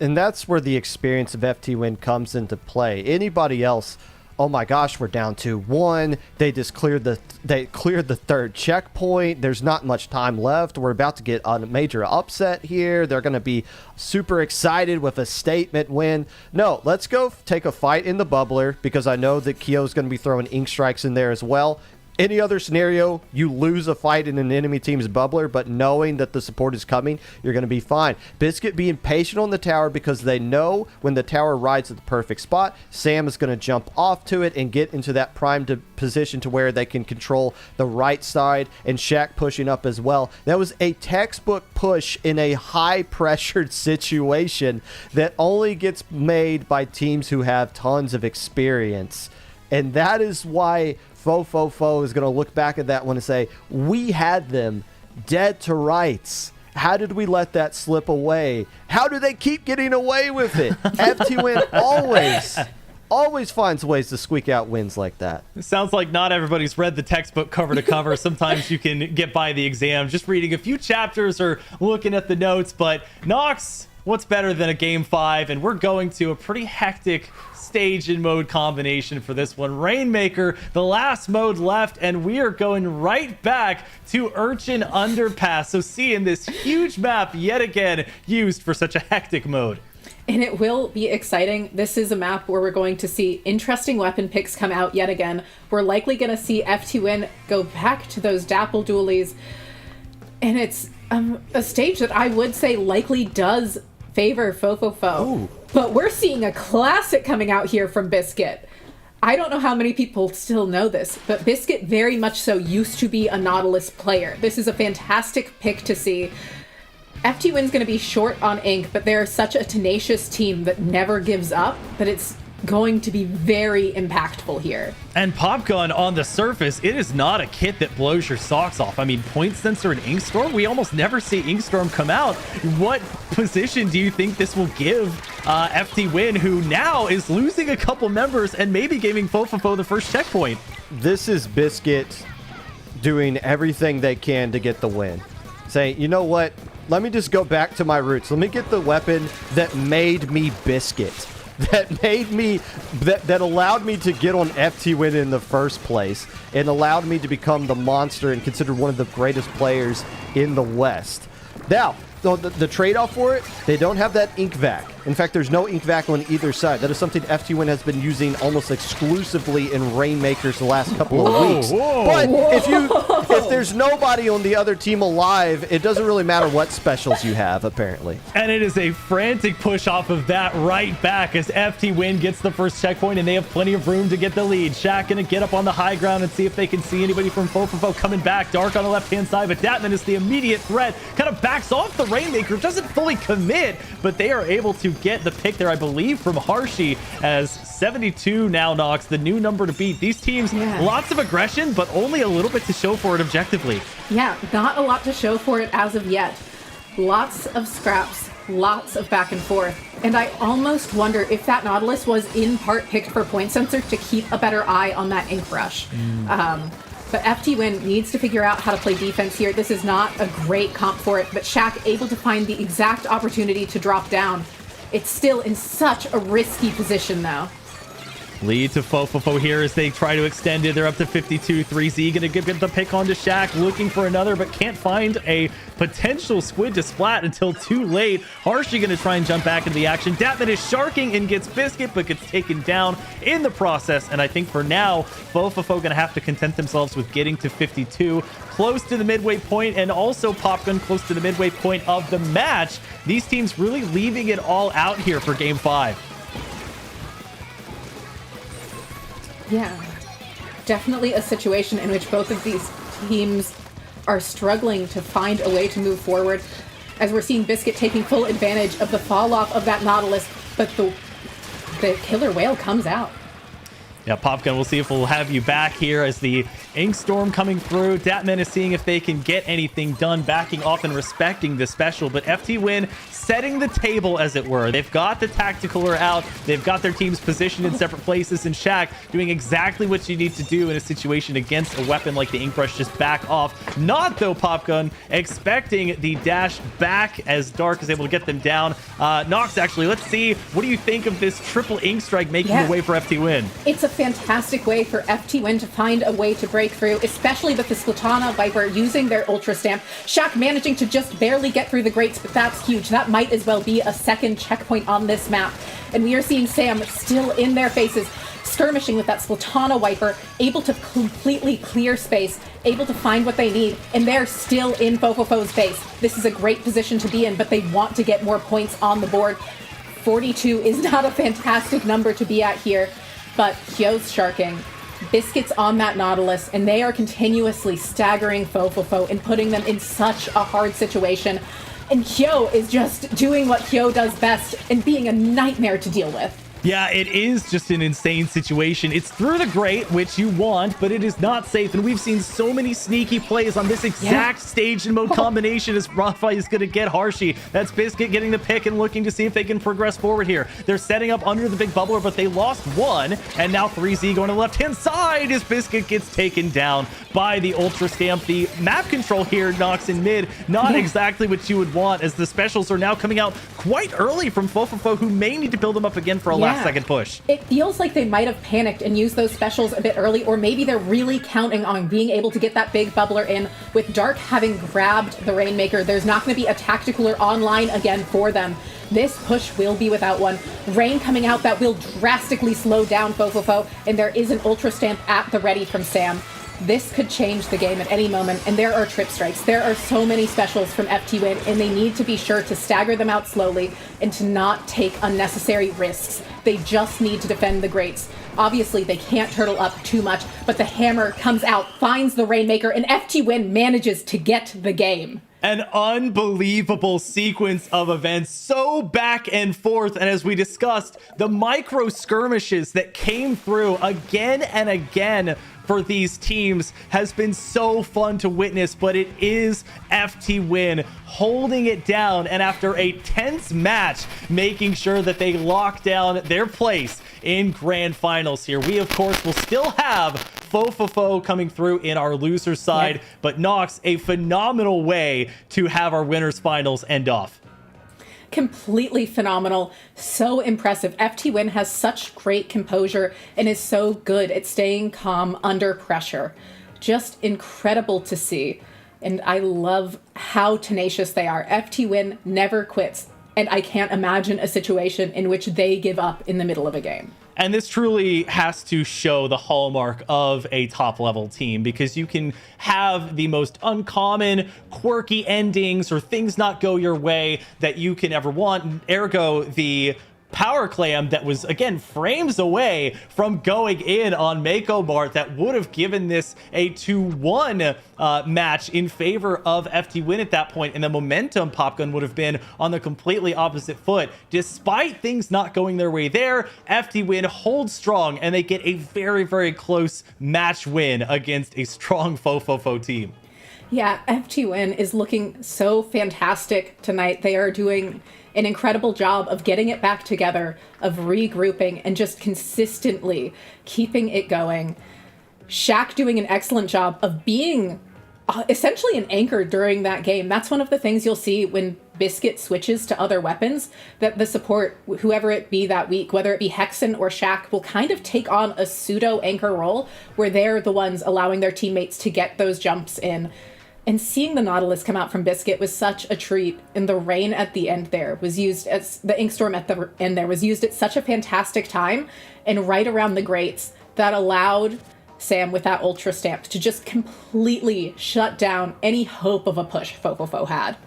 And that's where the experience of FTWin comes into play. Anybody else, oh my gosh, we're down 2-1. They just cleared the third checkpoint. There's not much time left. We're about to get a major upset here. They're going to be super excited with a statement win. No, let's go take a fight in the bubbler, because I know that Kyo's going to be throwing ink strikes in there as well. Any other scenario, you lose a fight in an enemy team's bubbler, but knowing that the support is coming, you're going to be fine. Biscuit being patient on the tower because they know when the tower rides at the perfect spot, Sam is going to jump off to it and get into that prime position to where they can control the right side, and Shaq pushing up as well. That was a textbook push in a high-pressured situation that only gets made by teams who have tons of experience. And that is why fofofo is going to look back at that one and say, we had them dead to rights. How did we let that slip away? How do they keep getting away with it? FTWin always finds ways to squeak out wins like that. It sounds like not everybody's read the textbook cover to cover. Sometimes you can get by the exam just reading a few chapters or looking at the notes. But Nox, what's better than a game 5? And we're going to a pretty hectic stage and mode combination for this one. Rainmaker, the last mode left, and we are going right back to Urchin Underpass. So seeing this huge map yet again used for such a hectic mode. And it will be exciting. This is a map where we're going to see interesting weapon picks come out yet again. We're likely going to see FTWin go back to those Dapple dualies. And it's a stage that I would say likely does favor fofofo. Ooh. But we're seeing a classic coming out here from Biscuit. I don't know how many people still know this, but Biscuit very much so used to be a Nautilus player. This is a fantastic pick to see. FTWin's going to be short on ink, but they're such a tenacious team that never gives up, that it's going to be very impactful here. And Popgun on the surface, it is not a kit that blows your socks off. I mean, Point Sensor and Inkstorm, we almost never see Inkstorm come out. What position do you think this will give FTWin, who now is losing a couple members and maybe giving fofofo the first checkpoint? This is Biscuit doing everything they can to get the win. Saying, you know what? Let me just go back to my roots. Let me get the weapon that made me Biscuit. That allowed me to get on FTWin in the first place and allowed me to become the monster and considered one of the greatest players in the West. Now, the trade-off for it, they don't have that ink vac. In fact, there's no ink vac on either side. That is something FTWin has been using almost exclusively in Rainmakers the last couple of weeks. But if there's nobody on the other team alive, it doesn't really matter what specials you have, apparently. And it is a frantic push off of that right back as FTWin gets the first checkpoint, and they have plenty of room to get the lead. Shaq gonna get up on the high ground and see if they can see anybody from fofofo coming back. Dark on the left-hand side, but Datman is the immediate threat. Kind of backs off the Rainmaker, doesn't fully commit, but they are able to get the pick there, I believe, from Harshy, as 72 now Nox, the new number to beat. These teams, lots of aggression, but only a little bit to show for it objectively. Yeah, not a lot to show for it as of yet. Lots of scraps, lots of back and forth. And I almost wonder if that Nautilus was in part picked for Point Sensor to keep a better eye on that ink rush. But FTWin needs to figure out how to play defense here. This is not a great comp for it, but Shaq able to find the exact opportunity to drop down. It's still in such a risky position, though. Lead to fofofo here as they try to extend it. They're up to 52. 3Z going to get the pick onto Shaq, looking for another, but can't find a potential squid to splat until too late. Harshi going to try and jump back into the action. Datman is sharking and gets Biscuit, but gets taken down in the process. And I think for now, fofofo going to have to content themselves with getting to 52, close to the midway point, and also Popgun close to the midway point of the match. These teams really leaving it all out here for Game 5. Yeah, definitely a situation in which both of these teams are struggling to find a way to move forward, as we're seeing Biscuit taking full advantage of the fall off of that Nautilus, but the killer whale comes out. Yeah, Popgun, we'll see if we'll have you back here as the Ink Storm coming through. Datman is seeing if they can get anything done, backing off and respecting the special. But FTWin setting the table, as it were. They've got the Tacticaler out. They've got their teams positioned in separate places. And Shaq doing exactly what you need to do in a situation against a weapon like the Ink Brush. Just back off. Not, though, Popgun expecting the dash back as Dark is able to get them down. Nox, actually, let's see. What do you think of this triple Ink Strike making the way for FTWin? It's a fantastic way for FTWin to find a way to break through, especially with the Splatana Viper using their Ultra Stamp. Shaq managing to just barely get through the grates, but that's huge. That might as well be a second checkpoint on this map. And we are seeing Sam still in their faces, skirmishing with that Splatana Viper, able to completely clear space, able to find what they need, and they're still in fofofo's base. This is a great position to be in, but they want to get more points on the board. 42 is not a fantastic number to be at here, but Hyo's sharking. Biscuit's on that Nautilus, and they are continuously staggering fofofo and putting them in such a hard situation. And Hyo is just doing what Hyo does best and being a nightmare to deal with. Yeah, it is just an insane situation. It's through the grate, which you want, but it is not safe. And we've seen so many sneaky plays on this exact stage and mode combination as Rafa is going to get Harshi. That's Biscuit getting the pick and looking to see if they can progress forward here. They're setting up under the big bubbler, but they lost one. And now 3Z going to the left-hand side as Biscuit gets taken down by the Ultra Stamp. The map control here knocks in mid. Not exactly what you would want, as the specials are now coming out quite early from fofofo, who may need to build them up again for a last second push. It feels like they might have panicked and used those specials a bit early, or maybe they're really counting on being able to get that big bubbler in. With Dark having grabbed the Rainmaker, there's not going to be a Tacticaler online again for them. This push will be without one. Rain coming out that will drastically slow down fofofo, and there is an Ultra Stamp at the ready from Sam. This could change the game at any moment, and there are trip strikes. There are so many specials from FTWin, and they need to be sure to stagger them out slowly and to not take unnecessary risks. They just need to defend the grates. Obviously, they can't turtle up too much, but the hammer comes out, finds the Rainmaker, and FTWin manages to get the game. An unbelievable sequence of events, so back and forth. And as we discussed, the micro skirmishes that came through again and again for these teams has been so fun to witness, but it is FTWin holding it down, and after a tense match, making sure that they lock down their place in grand finals here. We, of course, will still have fofofo coming through in our loser side, but Nox, a phenomenal way to have our winners finals end off. Completely phenomenal. So impressive. FTWin has such great composure and is so good at staying calm under pressure. Just incredible to see. And I love how tenacious they are. FTWin never quits. And I can't imagine a situation in which they give up in the middle of a game. And this truly has to show the hallmark of a top-level team, because you can have the most uncommon, quirky endings or things not go your way that you can ever want. Ergo, the power clam that was, again, frames away from going in on Mako Mart that would have given this a 2-1 match in favor of FTWin at that point, and the momentum Popgun would have been on the completely opposite foot. Despite things not going their way there, FTWin holds strong, and they get a very, very close match win against a strong fofofo team. Yeah, FTWin is looking so fantastic tonight. They are doing an incredible job of getting it back together, of regrouping, and just consistently keeping it going. Shaq doing an excellent job of being essentially an anchor during that game. That's one of the things you'll see when Biscuit switches to other weapons, that the support, whoever it be that week, whether it be Hexen or Shaq, will kind of take on a pseudo anchor role where they're the ones allowing their teammates to get those jumps in. And seeing the Nautilus come out from Biscuit was such a treat. And the rain at the end there was used as the Inkstorm at the end there was used at such a fantastic time and right around the grates that allowed Sam with that Ultra Stamp to just completely shut down any hope of a push fofofo had.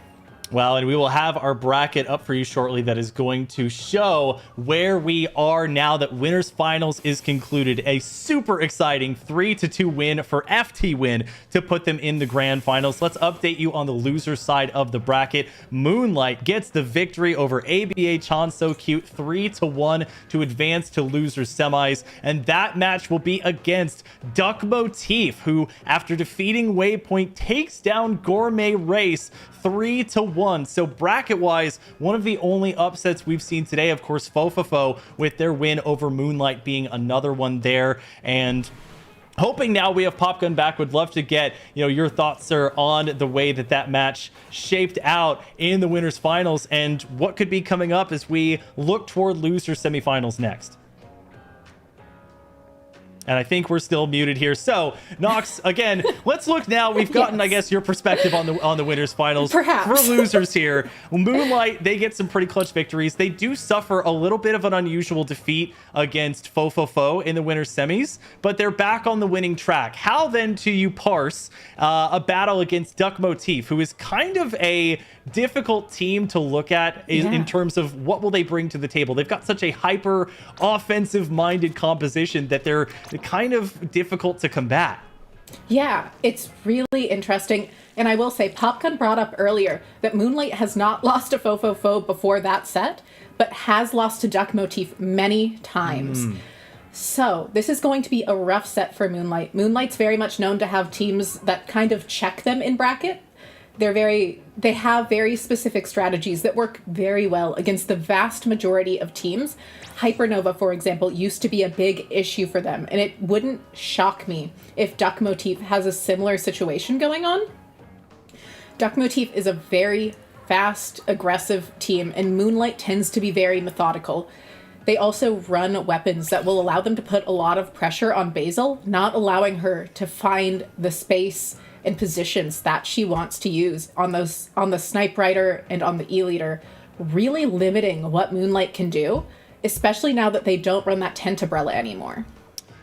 Well, and we will have our bracket up for you shortly that is going to show where we are now that Winners Finals is concluded. A super exciting 3-2 win for FTWin to put them in the grand finals. Let's update you on the loser side of the bracket. Moonlight gets the victory over ABA Chan So Cute 3-1 to advance to losers semis. And that match will be against Duck Motif, who after defeating Waypoint takes down Gourmet Race 3-1. So bracket-wise, one of the only upsets we've seen today, of course, fofofo with their win over Moonlight being another one there. And hoping now we have Popgun back, would love to get your thoughts, sir, on the way that match shaped out in the winners finals and what could be coming up as we look toward loser semifinals next. And I think we're still muted here. So, Nox, again, let's look now. We've gotten, I guess, your perspective on the winners finals. Perhaps. For losers here, Moonlight, they get some pretty clutch victories. They do suffer a little bit of an unusual defeat against fofofo in the winners semis, but they're back on the winning track. How then do you parse a battle against Duck Motif, who is kind of a difficult team to look at in terms of what will they bring to the table? They've got such a hyper offensive minded composition that they're kind of difficult to combat. Yeah, it's really interesting. And I will say, Popgun brought up earlier that Moonlight has not lost to fofofo before that set, but has lost to Duck Motif many times. So this is going to be a rough set for Moonlight. Moonlight's very much known to have teams that kind of check them in bracket. They have very specific strategies that work very well against the vast majority of teams. Hypernova, for example, used to be a big issue for them, and it wouldn't shock me if Duck Motif has a similar situation going on. Duck Motif is a very fast, aggressive team, and Moonlight tends to be very methodical. They also run weapons that will allow them to put a lot of pressure on Basil, not allowing her to find the space and positions that she wants to use on the Snipe Rider and on the E-Leader, really limiting what Moonlight can do, especially now that they don't run that Tentabrella anymore.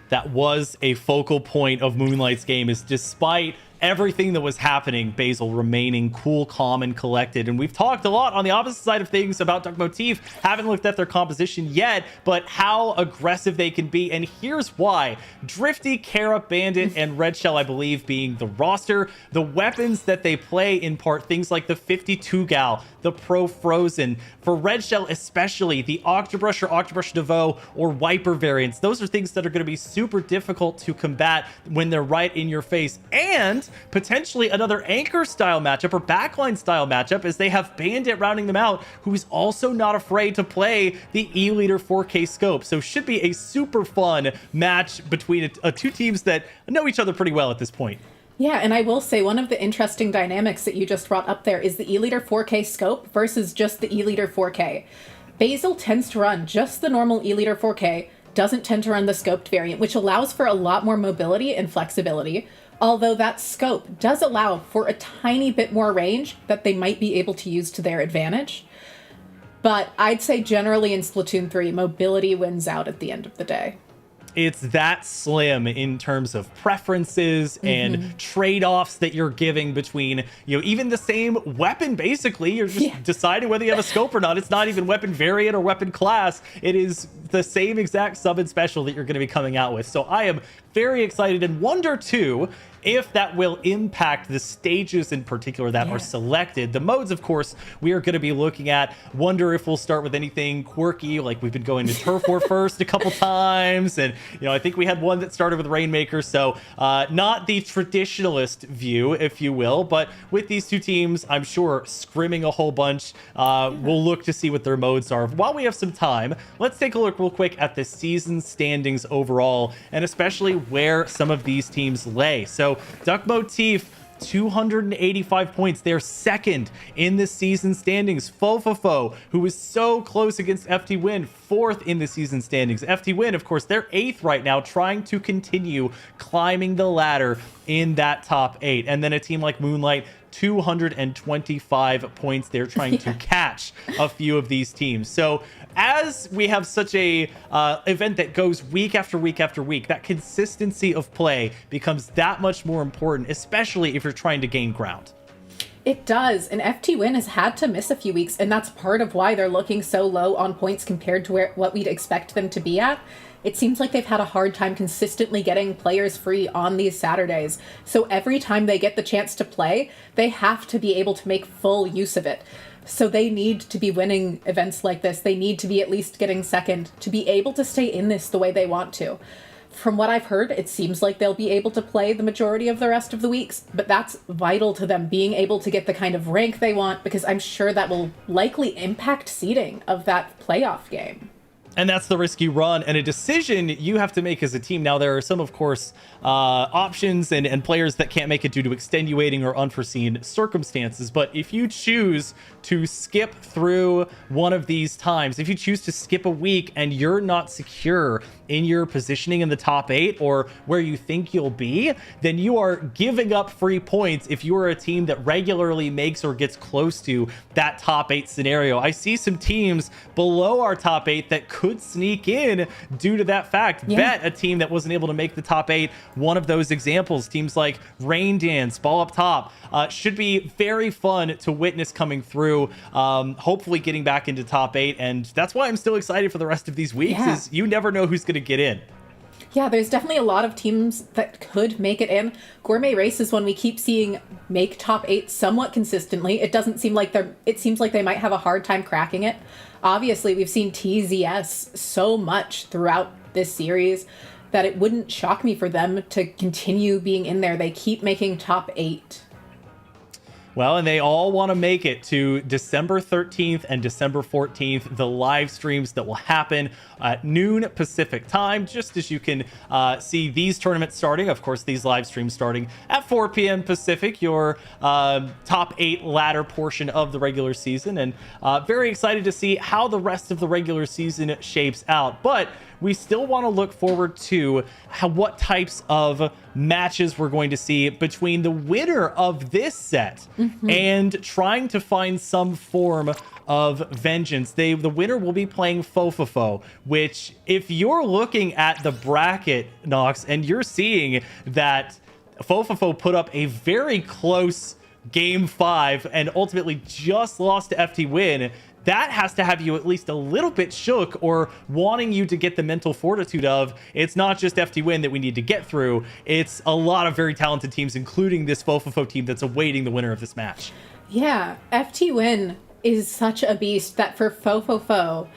That was a focal point of Moonlight's game, is despite everything that was happening, Basil remaining cool, calm, and collected. And we've talked a lot on the opposite side of things about Duck Motif. Haven't looked at their composition yet, but how aggressive they can be. And here's why. Drifty, Kara, Bandit, and Red Shell, I believe, being the roster. The weapons that they play, in part, things like the 52 Gal, the Pro Frozen. For Red Shell especially, the Octobrush or Octobrush DeVoe or Wiper variants. Those are things that are going to be super difficult to combat when they're right in your face. And potentially another anchor style matchup or backline style matchup, as they have Bandit rounding them out, who is also not afraid to play the E-Leader 4K scope. So should be a super fun match between two teams that know each other pretty well at this point. Yeah, and I will say one of the interesting dynamics that you just brought up there is the E-Leader 4K scope versus just the E-Leader 4K. Basil tends to run just the normal E-Leader 4K, doesn't tend to run the scoped variant, which allows for a lot more mobility and flexibility. Although that scope does allow for a tiny bit more range that they might be able to use to their advantage. But I'd say generally in Splatoon 3, mobility wins out at the end of the day. It's that slim in terms of preferences and trade-offs that you're giving between, even the same weapon, basically. You're just deciding whether you have a scope or not. It's not even weapon variant or weapon class. It is the same exact sub and special that you're going to be coming out with. So I am very excited and wonder, too, if that will impact the stages in particular that are selected. The modes, of course, we are going to be looking at. Wonder if we'll start with anything quirky, like we've been going to Turf War first a couple times. And, I think we had one that started with Rainmaker. So not the traditionalist view, if you will. But with these two teams, I'm sure scrimming a whole bunch, we'll look to see what their modes are. While we have some time, let's take a look real quick at the season standings overall, and especially where some of these teams lay. So Duck Motif, 285 points. They're second in the season standings. Fofofo, who was so close against FTWin, fourth in the season standings. FTWin, of course, they're eighth right now, trying to continue climbing the ladder in that top 8. And then a team like Moonlight, 225 points. They're trying to catch a few of these teams. So as we have such a event that goes week after week after week, that consistency of play becomes that much more important, especially if you're trying to gain ground. It does, and FTWin has had to miss a few weeks, and that's part of why they're looking so low on points compared to what we'd expect them to be at. It seems like they've had a hard time consistently getting players free on these Saturdays. So every time they get the chance to play, they have to be able to make full use of it. So they need to be winning events like this. They need to be at least getting second to be able to stay in this the way they want to. From what I've heard, it seems like they'll be able to play the majority of the rest of the weeks, but that's vital to them being able to get the kind of rank they want, because I'm sure that will likely impact seeding of that playoff game. And that's the risk you run and a decision you have to make as a team. Now, there are some, of course, options and players that can't make it due to extenuating or unforeseen circumstances. But if you choose to skip through one of these times, if you choose to skip a week and you're not secure in your positioning in the top 8 or where you think you'll be, then you are giving up free points if you are a team that regularly makes or gets close to that top 8 scenario. I see some teams below our top 8 that could sneak in due to that fact. Yeah. Bet a team that wasn't able to make the top 8. One of those examples, teams like Rain Dance, Ball Up Top, should be very fun to witness coming through, hopefully getting back into top 8. And that's why I'm still excited for the rest of these weeks, is you never know who's going to get in. Yeah, there's definitely a lot of teams that could make it in. Gourmet Race is one we keep seeing make top 8 somewhat consistently. It doesn't seem like it seems like they might have a hard time cracking it. Obviously, we've seen TZS so much throughout this series that it wouldn't shock me for them to continue being in there. They keep making top 8. Well, and they all want to make it to December 13th and December 14th, the live streams that will happen at noon Pacific time, just as you can see these tournaments starting. Of course, these live streams starting at 4 p.m. Pacific, your top 8 ladder portion of the regular season. And very excited to see how the rest of the regular season shapes out. But we still want to look forward to what types of matches we're going to see between the winner of this set and trying to find some form of vengeance. The winner will be playing Fofofo, which, if you're looking at the bracket, Nox, and you're seeing that Fofofo put up a very close game 5 and ultimately just lost to FTWin, that has to have you at least a little bit shook or wanting you to get the mental fortitude of, it's not just FTWin that we need to get through. It's a lot of very talented teams, including this Fofofo team that's awaiting the winner of this match. Yeah, FTWin is such a beast that for Fofofo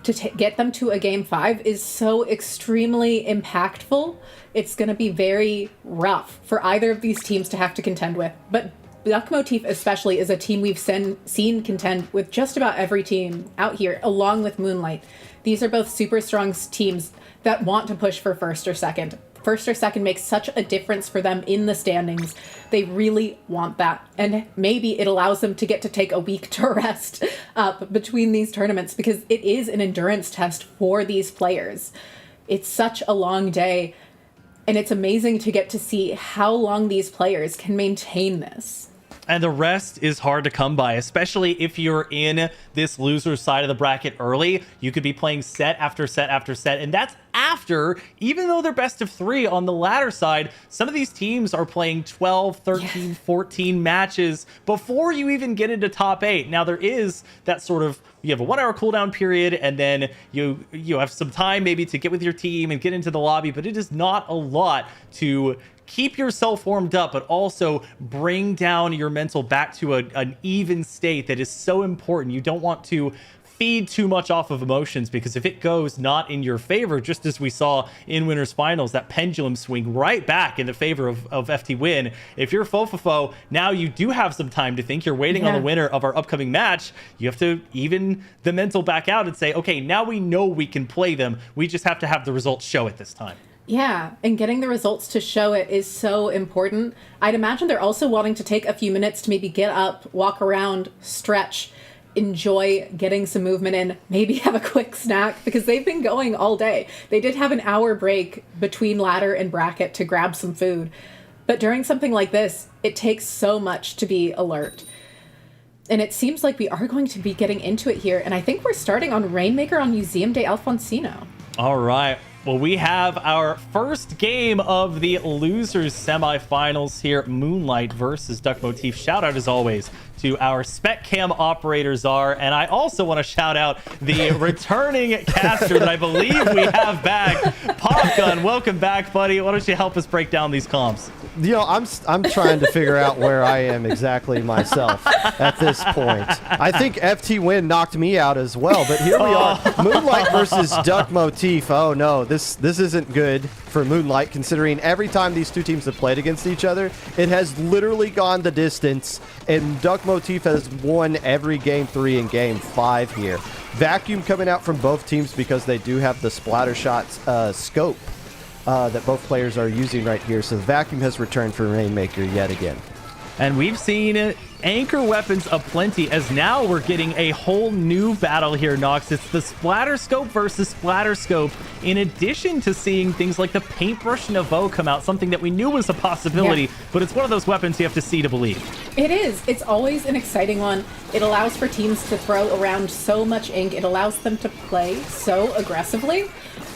to get them to a game 5 is so extremely impactful. It's going to be very rough for either of these teams to have to contend with. But Duck Motif especially is a team we've seen contend with just about every team out here, along with Moonlight. These are both super strong teams that want to push for first or second. First or second makes such a difference for them in the standings. They really want that. And maybe it allows them to get to take a week to rest up between these tournaments, because it is an endurance test for these players. It's such a long day, and it's amazing to get to see how long these players can maintain this. And the rest is hard to come by, especially if you're in this loser side of the bracket early. You could be playing set after set after set, and that's after, even though they're best of 3 on the ladder side, some of these teams are playing 12, 13, 14 matches before you even get into top 8. Now, there is that sort of, you have a 1-hour cooldown period, and then you have some time maybe to get with your team and get into the lobby, but it is not a lot to keep yourself warmed up, but also bring down your mental back to an even state that is so important. You don't want to feed too much off of emotions, because if it goes not in your favor, just as we saw in winners finals, that pendulum swing right back in the favor of FTWin. If you're Fofofo, now you do have some time to think. You're waiting on the winner of our upcoming match. You have to even the mental back out and say, okay, now we know we can play them. We just have to have the results show it this time. Yeah, and getting the results to show it is so important. I'd imagine they're also wanting to take a few minutes to maybe get up, walk around, stretch, enjoy getting some movement in, maybe have a quick snack, because they've been going all day. They did have an hour break between ladder and bracket to grab some food. But during something like this, it takes so much to be alert. And it seems like we are going to be getting into it here, and I think we're starting on Rainmaker on Museum de Alfonsino. All right. Well, we have our first game of the losers semifinals here. Moonlight versus Duck Motif. Shout out, as always, to our spec cam operator Czar, and I also want to shout out the returning caster that I believe we have back. Popgun, welcome back, buddy. Why don't you help us break down these comps? You know, I'm trying to figure out where I am exactly myself at this point. I think FTWin knocked me out as well, but here we are. Moonlight versus Duck Motif. Oh no, this isn't good for Moonlight, considering every time these two teams have played against each other, it has literally gone the distance, and Duck Motif has won every game 3 and game 5 here. Vacuum coming out from both teams because they do have the splatter shots scope that both players are using right here. So Vacuum has returned for Rainmaker yet again. And we've seen anchor weapons aplenty, as now we're getting a whole new battle here, Nox. It's the splatter scope versus splatter scope, in addition to seeing things like the paintbrush Nouveau come out, something that we knew was a possibility, but it's one of those weapons you have to see to believe. It is. It's always an exciting one. It allows for teams to throw around so much ink. It allows them to play so aggressively.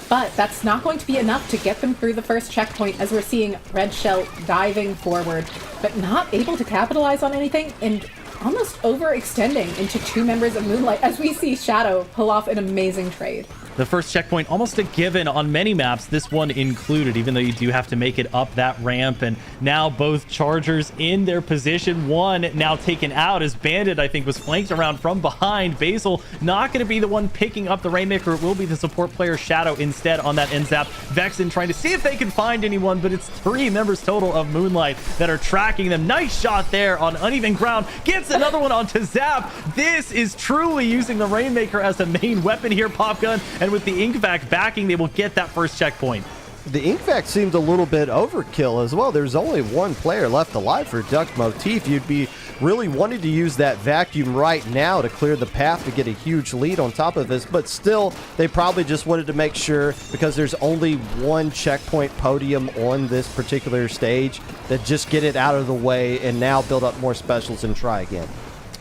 But that's not going to be enough to get them through the first checkpoint, as we're seeing Red Shell diving forward, but not able to capitalize on anything and almost overextending into 2 members of Moonlight, as we see Shadow pull off an amazing trade. The first checkpoint almost a given on many maps, this one included, even though you do have to make it up that ramp. And now both Chargers in their position. One now taken out as Bandit, I think, was flanked around from behind. Basil not going to be the one picking up the Rainmaker. It will be the support player Shadow instead on that end zap. Vexen trying to see if they can find anyone, but it's 3 members total of Moonlight that are tracking them. Nice shot there on uneven ground. Gets another one onto Zap. This is truly using the Rainmaker as a main weapon here, Popgun. And with the Ink Vac backing, they will get that first checkpoint. The Ink Vac seemed a little bit overkill as well. There's only 1 player left alive for Duck Motif. You'd be really wanting to use that vacuum right now to clear the path to get a huge lead on top of this, but still, they probably just wanted to make sure, because there's only 1 checkpoint podium on this particular stage, that just get it out of the way and now build up more specials and try again.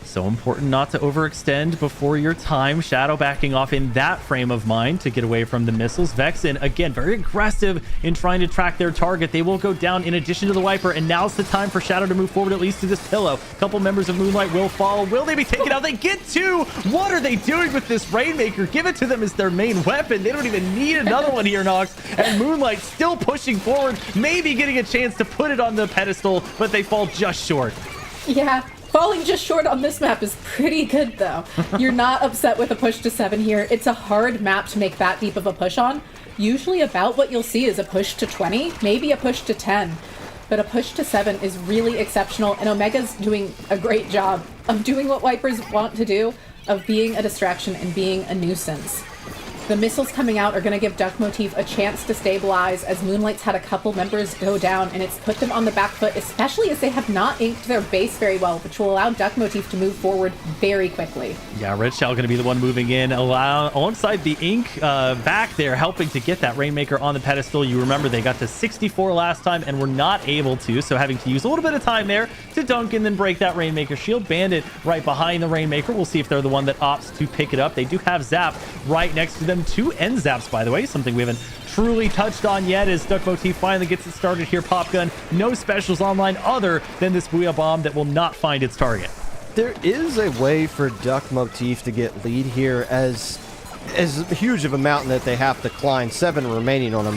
So important not to overextend before your time. Shadow backing off in that frame of mind to get away from the missiles. Vexen, again, very aggressive in trying to track their target. They will go down in addition to the Wiper, and now's the time for Shadow to move forward, at least to this pillow. A couple members of Moonlight will fall. Will they be taken out? They get 2! What are they doing with this Rainmaker? Give it to them as their main weapon. They don't even need another one here, Nox. And Moonlight still pushing forward, maybe getting a chance to put it on the pedestal, but they fall just short. Yeah. Falling just short on this map is pretty good, though. You're not upset with a push to 7 here. It's a hard map to make that deep of a push on. Usually about what you'll see is a push to 20, maybe a push to 10. But a push to 7 is really exceptional, and Omega's doing a great job of doing what Wipers want to do, of being a distraction and being a nuisance. The missiles coming out are going to give Duck Motif a chance to stabilize, as Moonlight's had a couple members go down, and it's put them on the back foot, especially as they have not inked their base very well, which will allow Duck Motif to move forward very quickly. Yeah, Red Shell going to be the one moving in, alongside the Ink back there, helping to get that Rainmaker on the pedestal. You remember they got to 64 last time and were not able to, so having to use a little bit of time there to dunk and then break that Rainmaker shield. Bandit right behind the Rainmaker. We'll see if they're the one that opts to pick it up. They do have Zap right next to them. 2 end zaps, by the way, something we haven't truly touched on yet, as Duck Motif finally gets it started here. Popgun, no specials online other than this Booyah Bomb that will not find its target. There is a way for Duck Motif to get lead here, as huge of a mountain that they have to climb. 7 remaining on a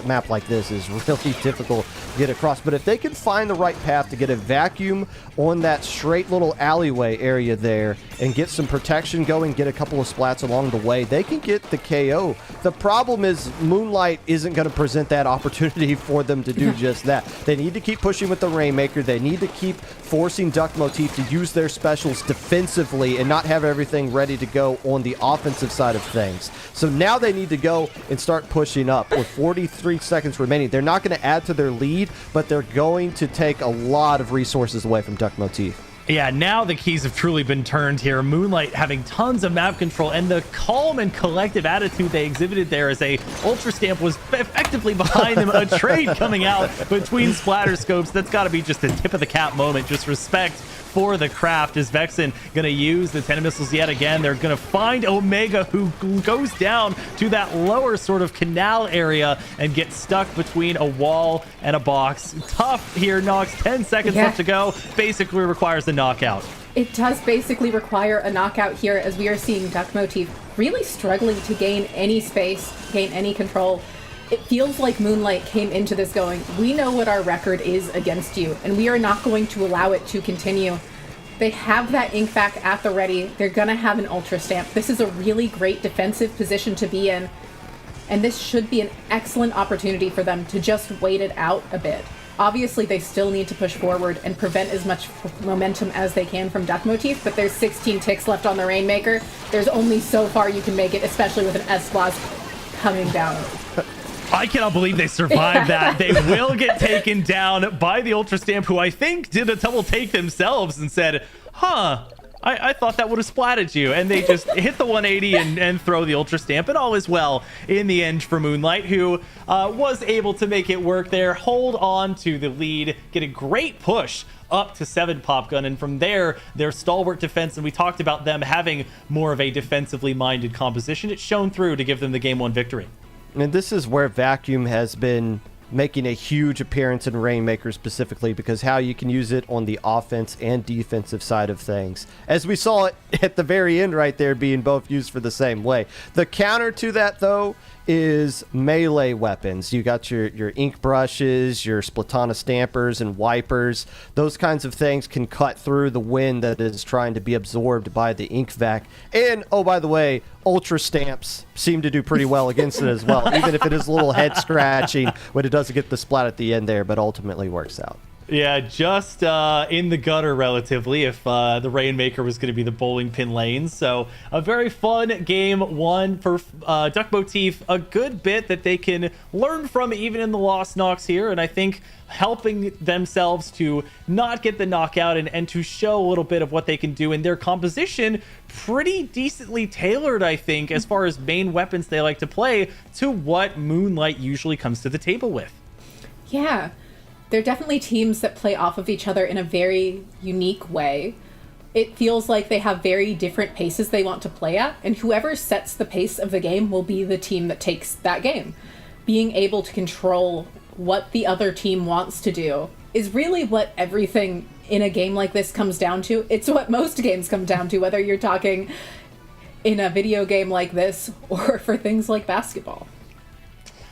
map like this is really difficult to get across. But if they can find the right path to get a vacuum on that straight little alleyway area there and get some protection going, get a couple of splats along the way, they can get the KO. The problem is Moonlight isn't going to present that opportunity for them to do just that. They need to keep pushing with the Rainmaker. They need to keep forcing Duck Motif to use their specials defensively and not have everything ready to go on the offensive side side of things. So now they need to go and start pushing up. With 43 seconds remaining, they're not going to add to their lead, but they're going to take a lot of resources away from Duck Motif. Yeah, now the keys have truly been turned here. Moonlight having tons of map control, and the calm and collective attitude they exhibited there as a Ultra Stamp was effectively behind them. A trade coming out between splatter scopes. That's got to be just a tip of the cap moment. Just respect for the craft. Is Vexen going to use the 10 missiles yet again? They're going to find Omega, who goes down to that lower sort of canal area and gets stuck between a wall and a box. Tough here, Nox. 10 seconds left to go. Basically requires the knockout. It does basically require a knockout here, as we are seeing Duck Motif really struggling to gain any space, gain any control. It feels like Moonlight came into this going, we know what our record is against you, and we are not going to allow it to continue. They have that ink back at the ready. They're going to have an Ultra Stamp. This is a really great defensive position to be in, and this should be an excellent opportunity for them to just wait it out a bit. Obviously, they still need to push forward and prevent as much momentum as they can from Duck Motif, but there's 16 ticks left on the Rainmaker. There's only so far you can make it, especially with an S-Blast coming down. I cannot believe they survived that. They will get taken down by the Ultra Stamp, who I think did a double take themselves and said, I thought that would have splatted you. And they just hit the 180 and throw the Ultra Stamp. And all is well in the end for Moonlight, who was able to make it work there, hold on to the lead, get a great push up to 7 Popgun, and from there, their stalwart defense, and we talked about them having more of a defensively minded composition. It's shown through to give them the Game 1 victory. And this is where Vacuum has been making a huge appearance in Rainmaker specifically, because how you can use it on the offense and defensive side of things. As we saw it at the very end right there being both used for the same way. The counter to that, though, is melee weapons. You got your ink brushes, your Splatana stampers and wipers. Those kinds of things can cut through the wind that is trying to be absorbed by the ink vac. And, oh, by the way, Ultra Stamps seem to do pretty well against it as well, even if it is a little head scratching when it doesn't get the splat at the end there, but ultimately works out. Yeah, just in the gutter relatively, if the Rainmaker was going to be the bowling pin lanes. So a very fun Game 1 for Duck Motif. A good bit that they can learn from even in the Lost Nox here. And I think helping themselves to not get the knockout and to show a little bit of what they can do in their composition. Pretty decently tailored, I think, as far as main weapons they like to play to what Moonlight usually comes to the table with. Yeah. They're definitely teams that play off of each other in a very unique way. It feels like they have very different paces they want to play at, and whoever sets the pace of the game will be the team that takes that game. Being able to control what the other team wants to do is really what everything in a game like this comes down to. It's what most games come down to, whether you're talking in a video game like this or for things like basketball.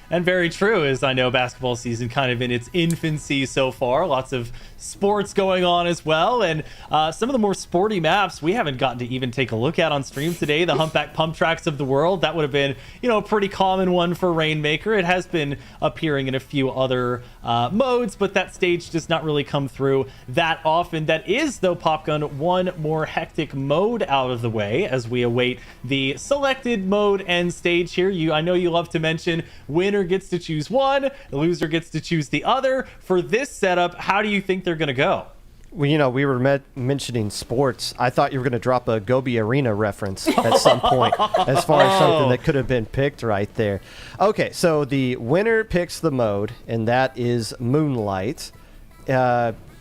And very true, as I know basketball season kind of in its infancy so far. Lots of sports going on as well. And some of the more sporty maps we haven't gotten to even take a look at on stream today. The Humpback Pump Tracks of the world. That would have been, a pretty common one for Rainmaker. It has been appearing in a few other modes, but that stage does not really come through that often. That is, though, Popgun, one more hectic mode out of the way as we await the selected mode end stage here. I know you love to mention winner gets to choose one, the loser gets to choose the other. For this setup, how do you think they're going to go? Well, we were mentioning sports. I thought you were going to drop a Gobi Arena reference at some point as far as something that could have been picked right there. Okay, so the winner picks the mode, and that is Moonlight.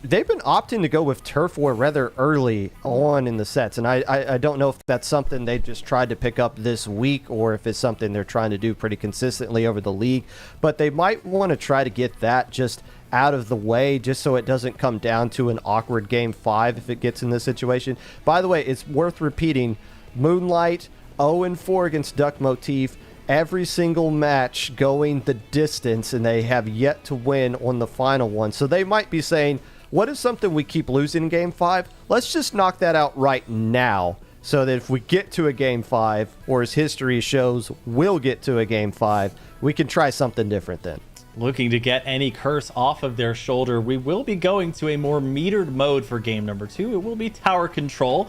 They've been opting to go with Turf War rather early on in the sets, and I don't know if that's something they just tried to pick up this week or if it's something they're trying to do pretty consistently over the league, but they might want to try to get that just out of the way just so it doesn't come down to an awkward Game 5 if it gets in this situation. By the way, it's worth repeating, Moonlight 0-4 against Duck Motif, every single match going the distance, and they have yet to win on the final one. So they might be saying, what is something we keep losing in Game 5? Let's just knock that out right now so that if we get to a Game 5, or as history shows, we'll get to a Game 5, we can try something different then. looking to get any curse off of their shoulder. We will be going to a more metered mode for game number 2. It will be tower control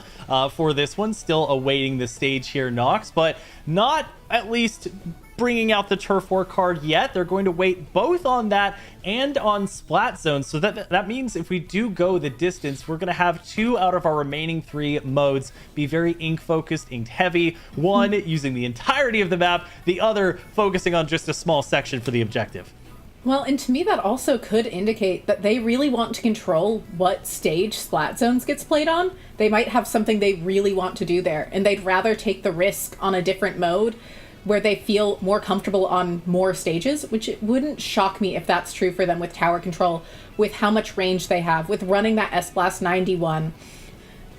for this one. Still awaiting the stage here, Nox, but not at least bringing out the turf war card yet. They're going to wait both on that and on Splat Zone. So that means if we do go the distance, we're going to have 2 out of our remaining 3 modes be very ink focused, inked heavy. One using the entirety of the map, the other focusing on just a small section for the objective. Well, and to me that also could indicate that they really want to control what stage Splat Zones gets played on. They might have something they really want to do there, and they'd rather take the risk on a different mode where they feel more comfortable on more stages, which it wouldn't shock me if that's true for them with tower control, with how much range they have, with running that S-Blast 91,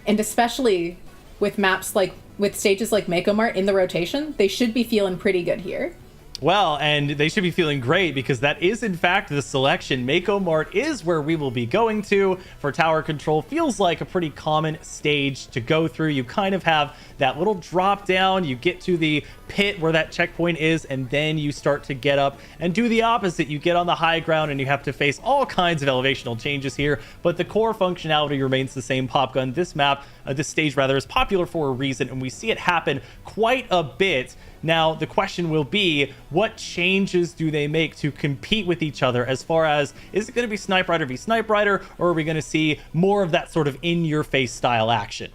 and especially with maps like, with stages like Mako Mart in the rotation, they should be feeling pretty good here. Well, and they should be feeling great because that is in fact the selection. Mako Mart is where we will be going to for tower control. Feels like a pretty common stage to go through. You kind of have that little drop down, you get to the pit where that checkpoint is, and then you start to get up and do the opposite. You get on the high ground and you have to face all kinds of elevational changes here, but the core functionality remains the same. Popgun, this map, this stage rather, is popular for a reason, and we see it happen quite a bit. Now, the question will be, what changes do they make to compete with each other as far as, is it going to be Snipe Rider v Snipe Rider, or are we going to see more of that sort of in-your-face style action?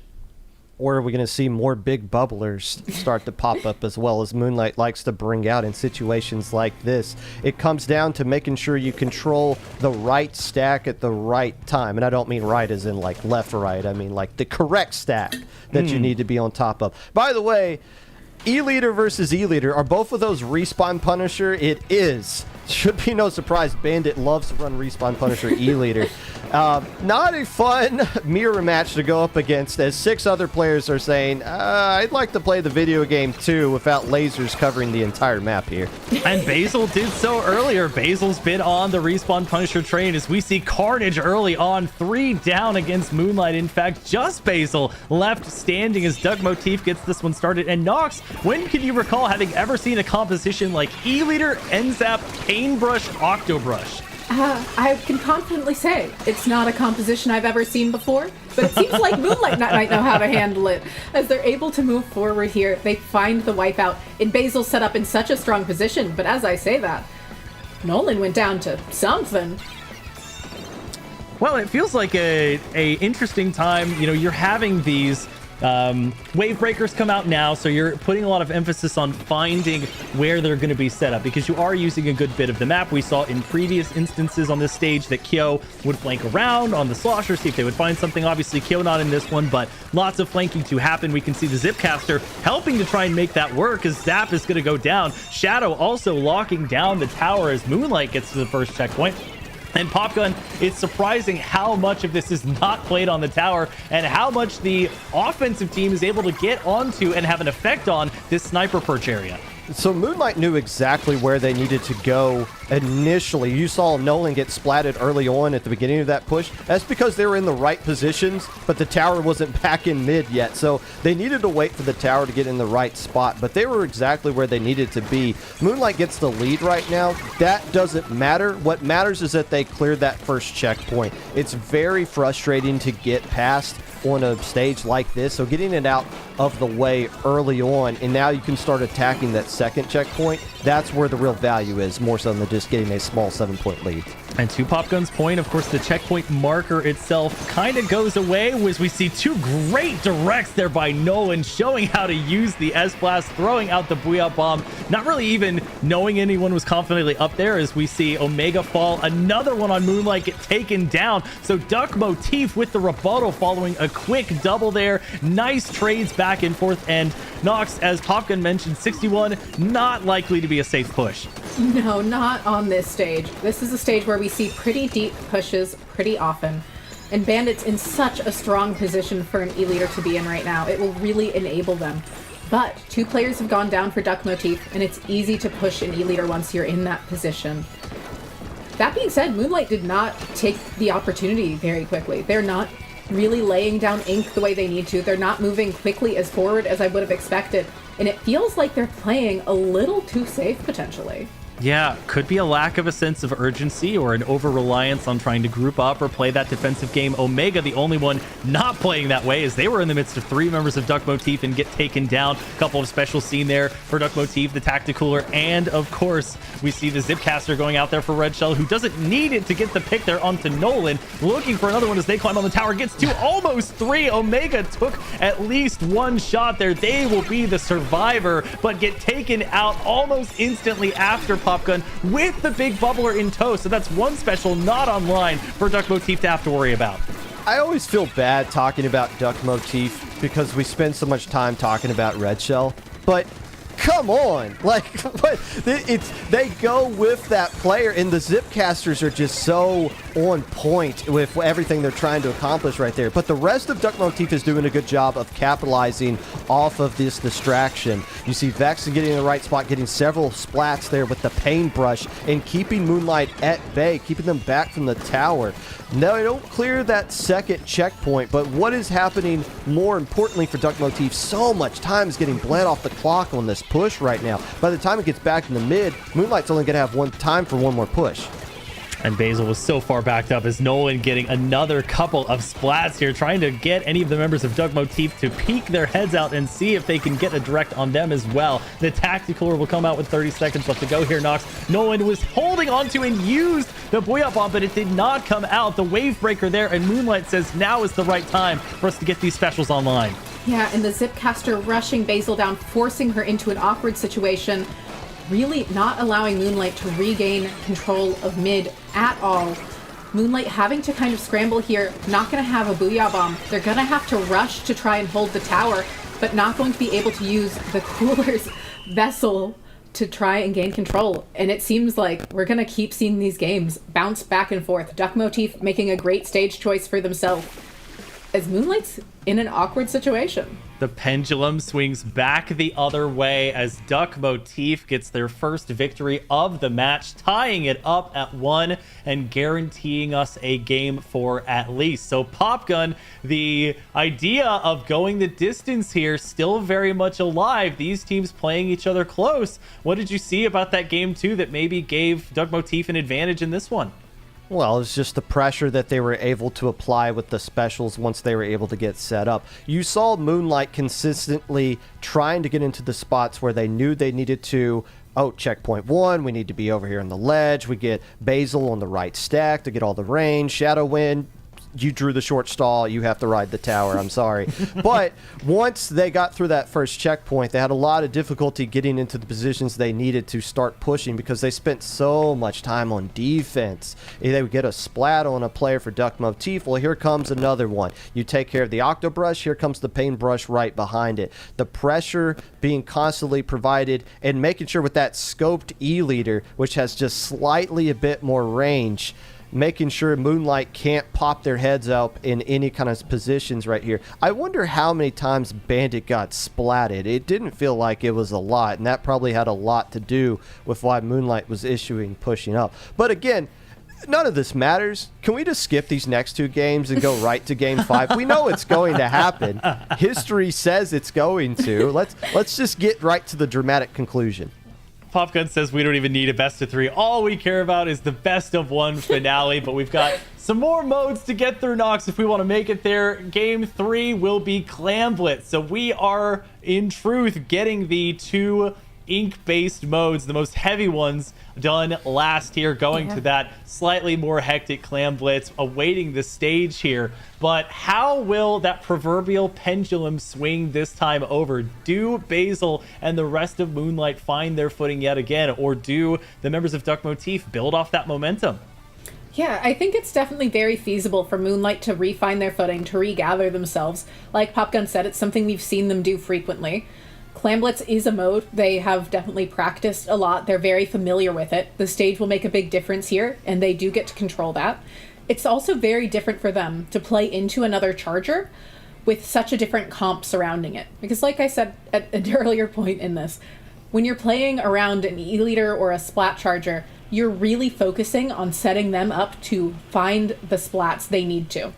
Or are we going to see more big bubblers start to pop up as well, as Moonlight likes to bring out in situations like this? It comes down to making sure you control the right stack at the right time. And I don't mean right as in like left or right. I mean like the correct stack that you need to be on top of. By the way, E-Leader versus E-Leader, are both of those Respawn Punisher? It is. Should be no surprise, Bandit loves to run Respawn Punisher E-Leader. Not a fun mirror match to go up against, as 6 other players are saying, I'd like to play the video game too without lasers covering the entire map here. And Basil did so earlier. Basil's been on the Respawn Punisher train as we see carnage early on. 3 down against Moonlight. In fact, just Basil left standing as Duck Motif gets this one started. And Nox, when can you recall having ever seen a composition like E-Leader, NZAP, Paintbrush, Octobrush? I can confidently say it's not a composition I've ever seen before, but it seems like Moonlight might know how to handle it. As they're able to move forward here, they find the wipeout, and Basil set up in such a strong position, but as I say that, Nolan went down to something. Well, it feels like a interesting time. You know, you're having these wave breakers come out now, so you're putting a lot of emphasis on finding where they're going to be set up, because you are using a good bit of the map. We saw in previous instances on this stage that Kyo would flank around on the slosher, see if they would find something. Obviously Kyo not in this one, but lots of flanking to happen. We can see the Zipcaster helping to try and make that work as Zap is going to go down. Shadow also locking down the tower as Moonlight gets to the first checkpoint. And Popgun, it's surprising how much of this is not played on the tower and how much the offensive team is able to get onto and have an effect on this sniper perch area. So Moonlight knew exactly where they needed to go initially. You saw Nolan get splatted early on at the beginning of that push. That's because they were in the right positions, but the tower wasn't back in mid yet. So they needed to wait for the tower to get in the right spot, but they were exactly where they needed to be. Moonlight gets the lead right now. That doesn't matter. What matters is that they cleared that first checkpoint. It's very frustrating to get past on a stage like this, so getting it out of the way early on, and now you can start attacking that second checkpoint. That's where the real value is, more so than just getting a small 7-point lead. And to Popgun's point, of course, the checkpoint marker itself kind of goes away as we see 2 great directs there by Nolan, showing how to use the S-Blast, throwing out the Booyah Bomb, not really even knowing anyone was confidently up there, as we see Omega fall, another one on Moonlight get taken down. So Duck Motif with the rebuttal following a quick double there. Nice trades back and forth, and Nox, as Popgun mentioned, 61, not likely to be a safe push. No, not on this stage. This is a stage where we see pretty deep pushes pretty often, and Bandit's in such a strong position for an E-Leader to be in right now. It will really enable them. But 2 players have gone down for Duck Motif, and it's easy to push an E-Leader once you're in that position. That being said, Moonlight did not take the opportunity very quickly. They're not really laying down ink the way they need to. They're not moving quickly as forward as I would have expected, and it feels like they're playing a little too safe potentially. Yeah, could be a lack of a sense of urgency or an over-reliance on trying to group up or play that defensive game. Omega, the only one not playing that way, as they were in the midst of 3 members of Duck Motif and get taken down. A couple of specials seen there for Duck Motif, the Tacticooler, and of course, we see the Zipcaster going out there for Red Shell, who doesn't need it to get the pick there onto Nolan. Looking for another one as they climb on the tower. Gets to almost 3. Omega took at least 1 shot there. They will be the survivor, but get taken out almost instantly after Popgun with the big bubbler in tow. So that's 1 special not online for Duck Motif to have to worry about. I always feel bad talking about Duck Motif because we spend so much time talking about Red Shell, but come on, like, what? They go with that player, and the Zipcasters are just so on point with everything they're trying to accomplish right there. But the rest of Duck Motif is doing a good job of capitalizing off of this distraction. You see Vex getting in the right spot, getting several splats there with the paintbrush, and keeping Moonlight at bay, keeping them back from the tower. No, they don't clear that second checkpoint, but what is happening more importantly for Duck Motif, so much time is getting bled off the clock on this push right now. By the time it gets back in the mid, Moonlight's only going to have time for 1 more push. And Basil was so far backed up as Nolan getting another couple of splats here, trying to get any of the members of Duck Motif to peek their heads out and see if they can get a direct on them as well. The Tacticooler will come out with 30 seconds left to go here, Nox. Nolan was holding onto and used the Booyah Bomb, but it did not come out. The Wave Breaker there, and Moonlight says now is the right time for us to get these specials online. Yeah, and the Zipcaster rushing Basil down, forcing her into an awkward situation, really not allowing Moonlight to regain control of mid at all. Moonlight having to kind of scramble here, not going to have a Booyah Bomb. They're going to have to rush to try and hold the tower, but not going to be able to use the Cooler's vessel to try and gain control. And it seems like we're going to keep seeing these games bounce back and forth. Duck Motif making a great stage choice for themselves, as Moonlight's in an awkward situation. The pendulum swings back the other way as Duck Motif gets their first victory of the match, tying it up at 1 and guaranteeing us a game 4 at least. So Popgun, the idea of going the distance here, still very much alive. These teams playing each other close. What did you see about that game 2 that maybe gave Duck Motif an advantage in this one? Well, it's just the pressure that they were able to apply with the specials once they were able to get set up. You saw Moonlight consistently trying to get into the spots where they knew they needed to. Oh, checkpoint 1, we need to be over here on the ledge. We get Basil on the right stack to get all the range. Shadow Wind, you drew the short stall, you have to ride the tower, I'm sorry. But once they got through that first checkpoint, they had a lot of difficulty getting into the positions they needed to start pushing because they spent so much time on defense. They would get a splat on a player for Duck Motif. Well, here comes another one. You take care of the Octobrush, here comes the Paintbrush right behind it. The pressure being constantly provided and making sure with that scoped E-leader, which has just slightly a bit more range, making sure Moonlight can't pop their heads up in any kind of positions right here. I wonder how many times Bandit got splatted. It didn't feel like it was a lot, and that probably had a lot to do with why Moonlight was pushing up. But again, none of this matters. Can we just skip these next 2 games and go right to game 5? We know it's going to happen. History says it's going to. Let's just get right to the dramatic conclusion. Popgun says we don't even need a best of 3. All we care about is the best of 1 finale, but we've got some more modes to get through, Nox, if we want to make it there. Game 3 will be Clamblitz. So we are, in truth, getting the 2 ink-based modes, the most heavy ones, done last here, going to that slightly more hectic Clam Blitz, awaiting the stage here. But how will that proverbial pendulum swing this time over? Do Basil and the rest of Moonlight find their footing yet again, or do the members of Duck Motif build off that momentum? Yeah, I think it's definitely very feasible for Moonlight to refine their footing, to regather themselves. Like Popgun said, it's something we've seen them do frequently. Clam Blitz is a mode they have definitely practiced a lot. They're very familiar with it. The stage will make a big difference here, and they do get to control that. It's also very different for them to play into another charger with such a different comp surrounding it. Because like I said at an earlier point in this, when you're playing around an E-leader or a splat charger, you're really focusing on setting them up to find the splats they need to.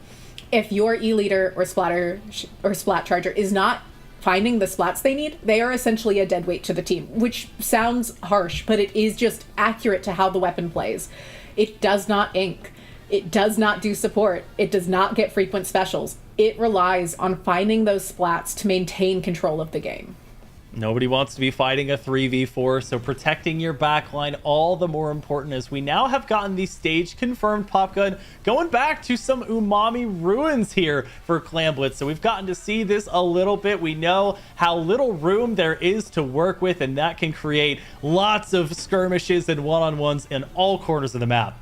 If your E-leader or splat charger is not finding the splats they need, they are essentially a dead weight to the team, which sounds harsh, but it is just accurate to how the weapon plays. It does not ink. It does not do support. It does not get frequent specials. It relies on finding those splats to maintain control of the game. Nobody wants to be fighting a 3v4, so protecting your backline all the more important as we now have gotten the stage confirmed. Popgun going back to some Umami ruins here for Clamblitz. So we've gotten to see this a little bit. We know how little room there is to work with, and that can create lots of skirmishes and one-on-ones in all corners of the map.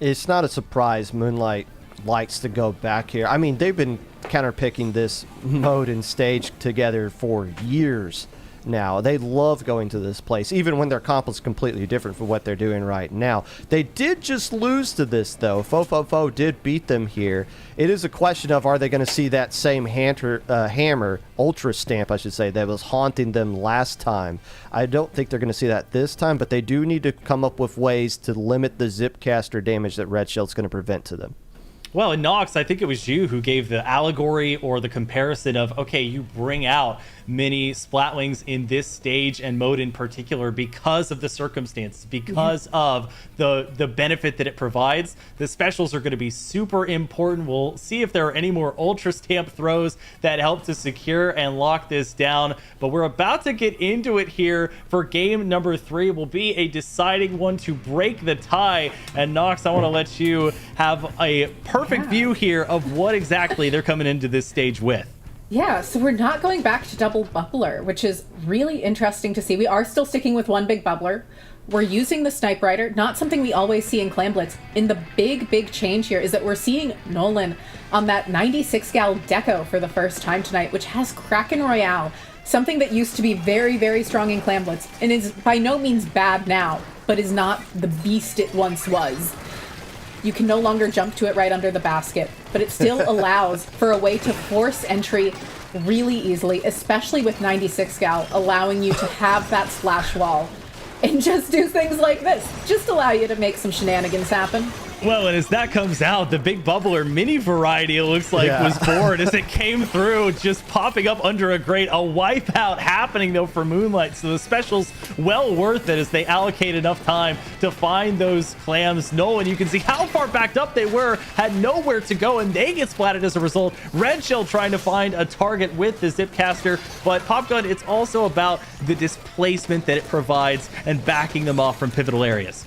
It's not a surprise Moonlight likes to go back here. I mean, they've been counterpicking this mode and stage together for years now. They love going to this place, even when their comp is completely different from what they're doing right now. They did just lose to this, though. Fofofo did beat them here. It is a question of, are they going to see that same hammer, ultra stamp, I should say, that was haunting them last time? I don't think they're going to see that this time, but they do need to come up with ways to limit the zipcaster damage that Red Shield's going to prevent to them. Well, and Nox, I think it was you who gave the allegory or the comparison of, okay, you bring out many Splatwings in this stage and mode in particular because of the circumstances, because of the benefit that it provides. The specials are going to be super important. We'll see if there are any more Ultra Stamp throws that help to secure and lock this down. But we're about to get into it here for game number 3. Will be a deciding one to break the tie. And Nox, I want to let you have a perfect view here of what exactly they're coming into this stage with. Yeah, so we're not going back to double bubbler, which is really interesting to see. We are still sticking with one big bubbler. We're using the Snipe Rider, not something we always see in Clamblitz. And the big change here is that we're seeing Nolan on that 96 gal deco for the first time tonight, which has Kraken Royale, something that used to be very strong in Clamblitz and is by no means bad now, but is not the beast it once was. You can no longer jump to it right under the basket, but it still allows for a way to force entry really easily, especially with 96 gal, allowing you to have that splash wall and just do things like this. Just allow you to make some shenanigans happen. Well, and as that comes out, the big bubbler mini variety, it looks like, was born as it came through, just popping up under a grate. A wipeout happening, though, for Moonlight. So the specials well worth it as they allocate enough time to find those clams. Nolan, you can see how far backed up they were, had nowhere to go, and they get splatted as a result. Red Shell trying to find a target with the Zipcaster, but Popgun, it's also about the displacement that it provides and backing them off from pivotal areas.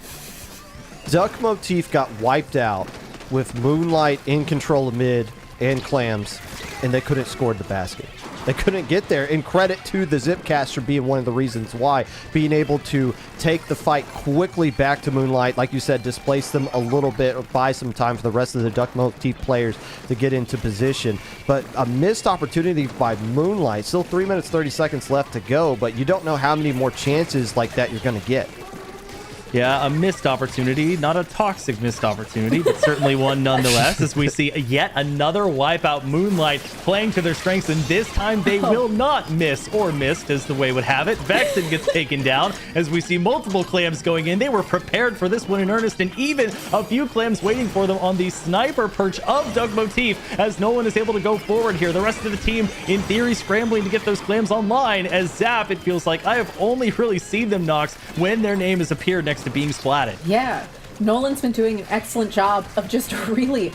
Duck Motif got wiped out with Moonlight in control of mid and clams, and they couldn't score the basket. They couldn't get there, and credit to the Zipcaster being one of the reasons why, being able to take the fight quickly back to Moonlight, like you said, displace them a little bit or buy some time for the rest of the Duck Motif players to get into position. But a missed opportunity by Moonlight. Still 3 minutes 30 seconds left to go, but you don't know how many more chances like that you're going to get. Yeah, a missed opportunity, not a toxic missed opportunity, but certainly one nonetheless, as we see yet another wipeout. Moonlight playing to their strengths, and this time they will not miss, or missed as the way would have it. Vexen gets taken down as we see multiple clams going in. They were prepared for this one in earnest, and even a few clams waiting for them on the sniper perch of Duck Motif as no one is able to go forward here. The rest of the team, in theory, scrambling to get those clams online as Zap, it feels like I have only really seen them, Nox, when their name has appeared next to being splatted. Yeah, Nolan's been doing an excellent job of just really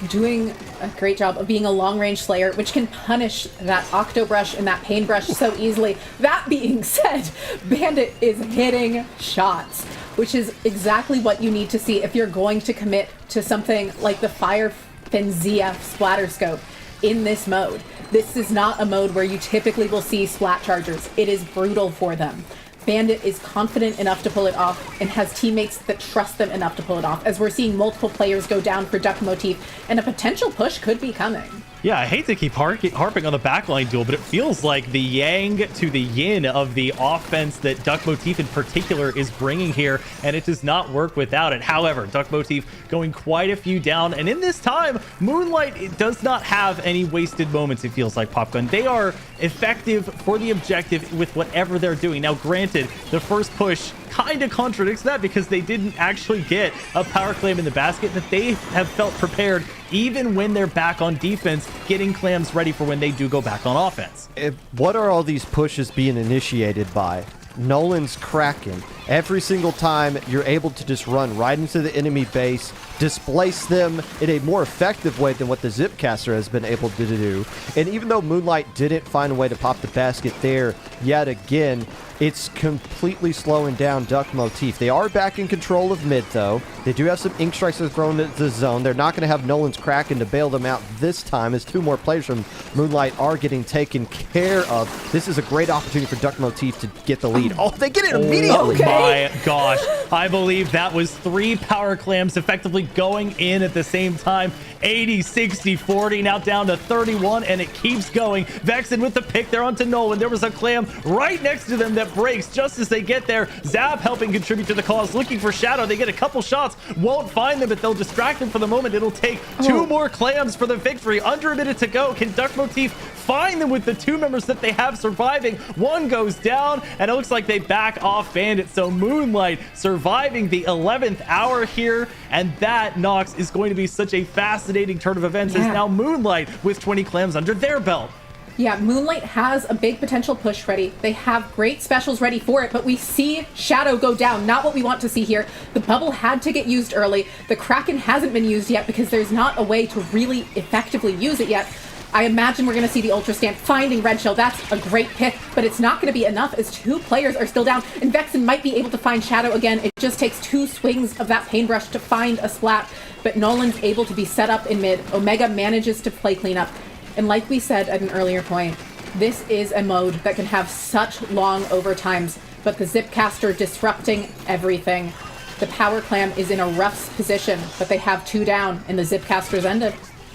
doing a great job of being a long-range slayer, which can punish that Octobrush and that Paintbrush so easily. That being said, Bandit is hitting shots, which is exactly what you need to see if you're going to commit to something like the Fire ZF splatter scope in this mode. This is not a mode where you typically will see splat chargers. It is brutal for them. Bandit is confident enough to pull it off and has teammates that trust them enough to pull it off, as we're seeing multiple players go down for Duck Motif, and a potential push could be coming. Yeah, I hate to keep harping on the backline duel, but it feels like the yang to the yin of the offense that Duck Motif in particular is bringing here, and it does not work without it. However, Duck Motif going quite a few down, and in this time, Moonlight does not have any wasted moments, it feels like, Popgun. They are effective for the objective with whatever they're doing. Now, granted, the first push kind of contradicts that because they didn't actually get a power claim in the basket, that they have felt prepared even when they're back on defense, getting clams ready for when they do go back on offense. What are all these pushes being initiated by? Nolan's Kraken. Every single time you're able to just run right into the enemy base, displace them in a more effective way than what the Zipcaster has been able to do. And even though Moonlight didn't find a way to pop the basket there yet again, it's completely slowing down Duck Motif. They are back in control of mid, though. They do have some ink strikes that are thrown into the zone. They're not going to have Nolan's Kraken to bail them out this time, as 2 more players from Moonlight are getting taken care of. This is a great opportunity for Duck Motif to get the lead. Oh, they get it immediately! My gosh. I believe that was 3 power clams effectively going in at the same time. 80, 60, 40, now down to 31, and it keeps going. Vexen with the pick there onto Nolan. There was a clam right next to them that breaks just as they get there. Zap helping contribute to the cause, looking for Shadow. They get a couple shots, won't find them, but they'll distract them for the moment. It'll take 2 more clams for the victory. Under a minute to go. Can Duck Motif find them with the 2 members that they have surviving? 1 goes down, and it looks like they back off Bandit. So Moonlight surviving the 11th hour here, and that, Nox, is going to be such a fascinating turn of events as now Moonlight with 20 clams under their belt. Yeah, Moonlight has a big potential push ready. They have great specials ready for it, but we see Shadow go down. Not what we want to see here. The bubble had to get used early. The Kraken hasn't been used yet because there's not a way to really effectively use it yet. I imagine we're going to see the Ultra Stamp finding Red Shell. That's a great pick, but it's not going to be enough as 2 players are still down. And Vexen might be able to find Shadow again. It just takes 2 swings of that paintbrush to find a splat, but Nolan's able to be set up in mid. Omega manages to play cleanup. And like we said at an earlier point, this is a mode that can have such long overtimes, but the Zipcaster disrupting everything. The Power Clam is in a rough position, but they have 2 down, and the Zipcaster's ended.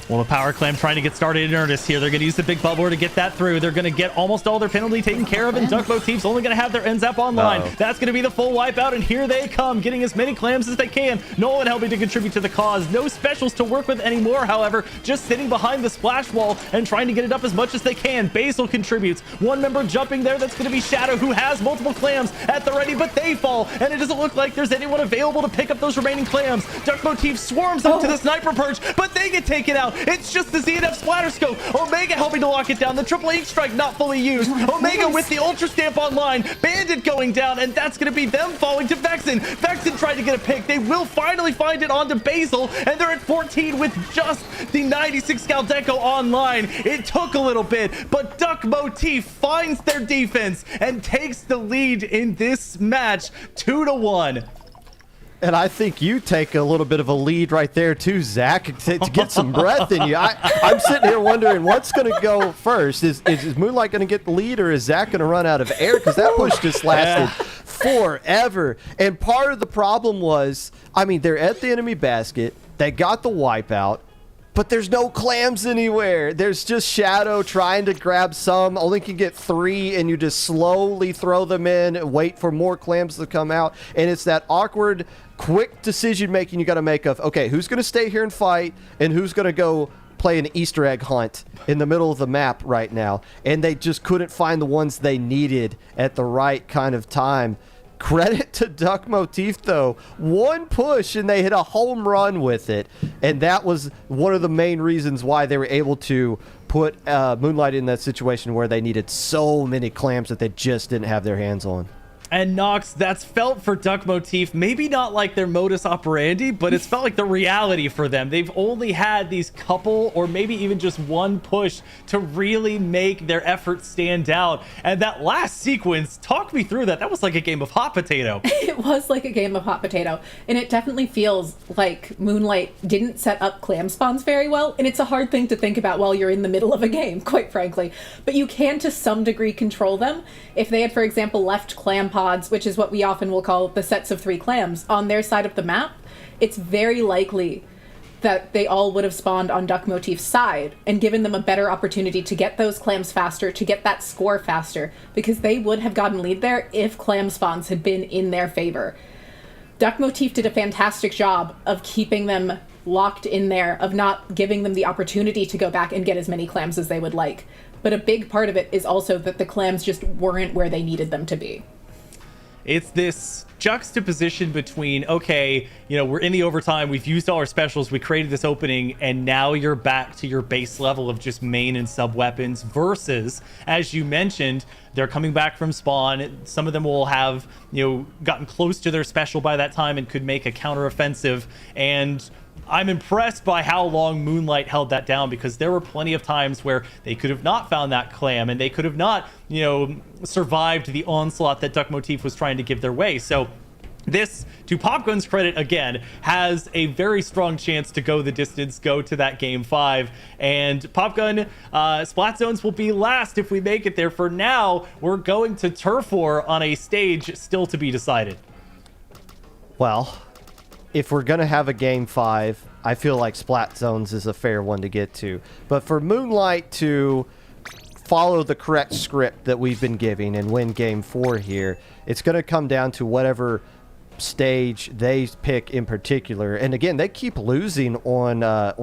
Well, the Power Clam trying to get started in earnest here. They're going to use the big bubbler to get that through. They're going to get almost all their penalty taken care of, and Duck Motif's only going to have their NZAP online. That's going to be the full wipeout, and here they come, getting as many clams as they can. Nolan helping to contribute to the cause. No specials to work with anymore, however. Just sitting behind the splash wall and trying to get it up as much as they can. Basil contributes. 1 member jumping there. That's going to be Shadow, who has multiple clams at the ready, but they fall, and it doesn't look like there's anyone available to pick up those remaining clams. Duck Motif swarms up to the sniper perch, but they get taken out. It's just the ZNF splatter scope. Omega helping to lock it down. The triple ink strike not fully used. Omega with the Ultra Stamp online. Bandit going down, and that's going to be them falling to Vexen. Vexen trying to get a pick. They will finally find it onto Basil, and they're at 14 with just the 96 Scaldeco online. It took a little bit, but Duck Motif finds their defense and takes the lead in this match 2-1. And I think you take a little bit of a lead right there too, Zach, to get some breath in you. I'm sitting here wondering what's going to go first. Is Moonlight going to get the lead, or is Zach going to run out of air? Because that push just lasted forever. And part of the problem was, I mean, they're at the enemy basket. They got the wipeout. But there's no clams anywhere. There's just Shadow trying to grab some. Only can get 3, and you just slowly throw them in and wait for more clams to come out. And it's that awkward, quick decision-making you got to make of, okay, who's going to stay here and fight, and who's going to go play an Easter egg hunt in the middle of the map right now. And they just couldn't find the ones they needed at the right kind of time. Credit to Duck Motif, though. 1 push, and they hit a home run with it. And that was one of the main reasons why they were able to put Moonlight in that situation where they needed so many clams that they just didn't have their hands on. And Nox, that's felt for Duck Motif, maybe not like their modus operandi, but it's felt like the reality for them. They've only had these couple or maybe even just 1 push to really make their efforts stand out. And that last sequence, talk me through that. That was like a game of hot potato. It was like a game of hot potato. And it definitely feels like Moonlight didn't set up clam spawns very well. And it's a hard thing to think about while you're in the middle of a game, quite frankly. But you can, to some degree, control them. If they had, for example, left clam pods, which is what we often will call the sets of 3 clams, on their side of the map, it's very likely that they all would have spawned on Duck Motif's side and given them a better opportunity to get those clams faster, to get that score faster, because they would have gotten lead there if clam spawns had been in their favor. Duck Motif did a fantastic job of keeping them locked in there, of not giving them the opportunity to go back and get as many clams as they would like. But a big part of it is also that the clams just weren't where they needed them to be. it's this juxtaposition between, okay, you know, we're in the overtime, we've used all our specials, we created this opening, and now you're back to your base level of just main and sub weapons, versus, as you mentioned, they're coming back from spawn. Some of them will have, you know, gotten close to their special by that time and could make a counteroffensive. And I'm impressed by how long Moonlight held that down, because there were plenty of times where they could have not found that clam and they could have not, you know, survived the onslaught that Duck Motif was trying to give their way. So this, to Popgun's credit, again, has a very strong chance to go the distance, go to that game 5. And Popgun, Splat Zones will be last if we make it there. For now, we're going to Turf War on a stage still to be decided. Well, if we're going to have a game 5, I feel like Splat Zones is a fair one to get to. But for Moonlight to follow the correct script that we've been giving and win game 4 here, it's going to come down to whatever stage they pick in particular. And again, they keep losing on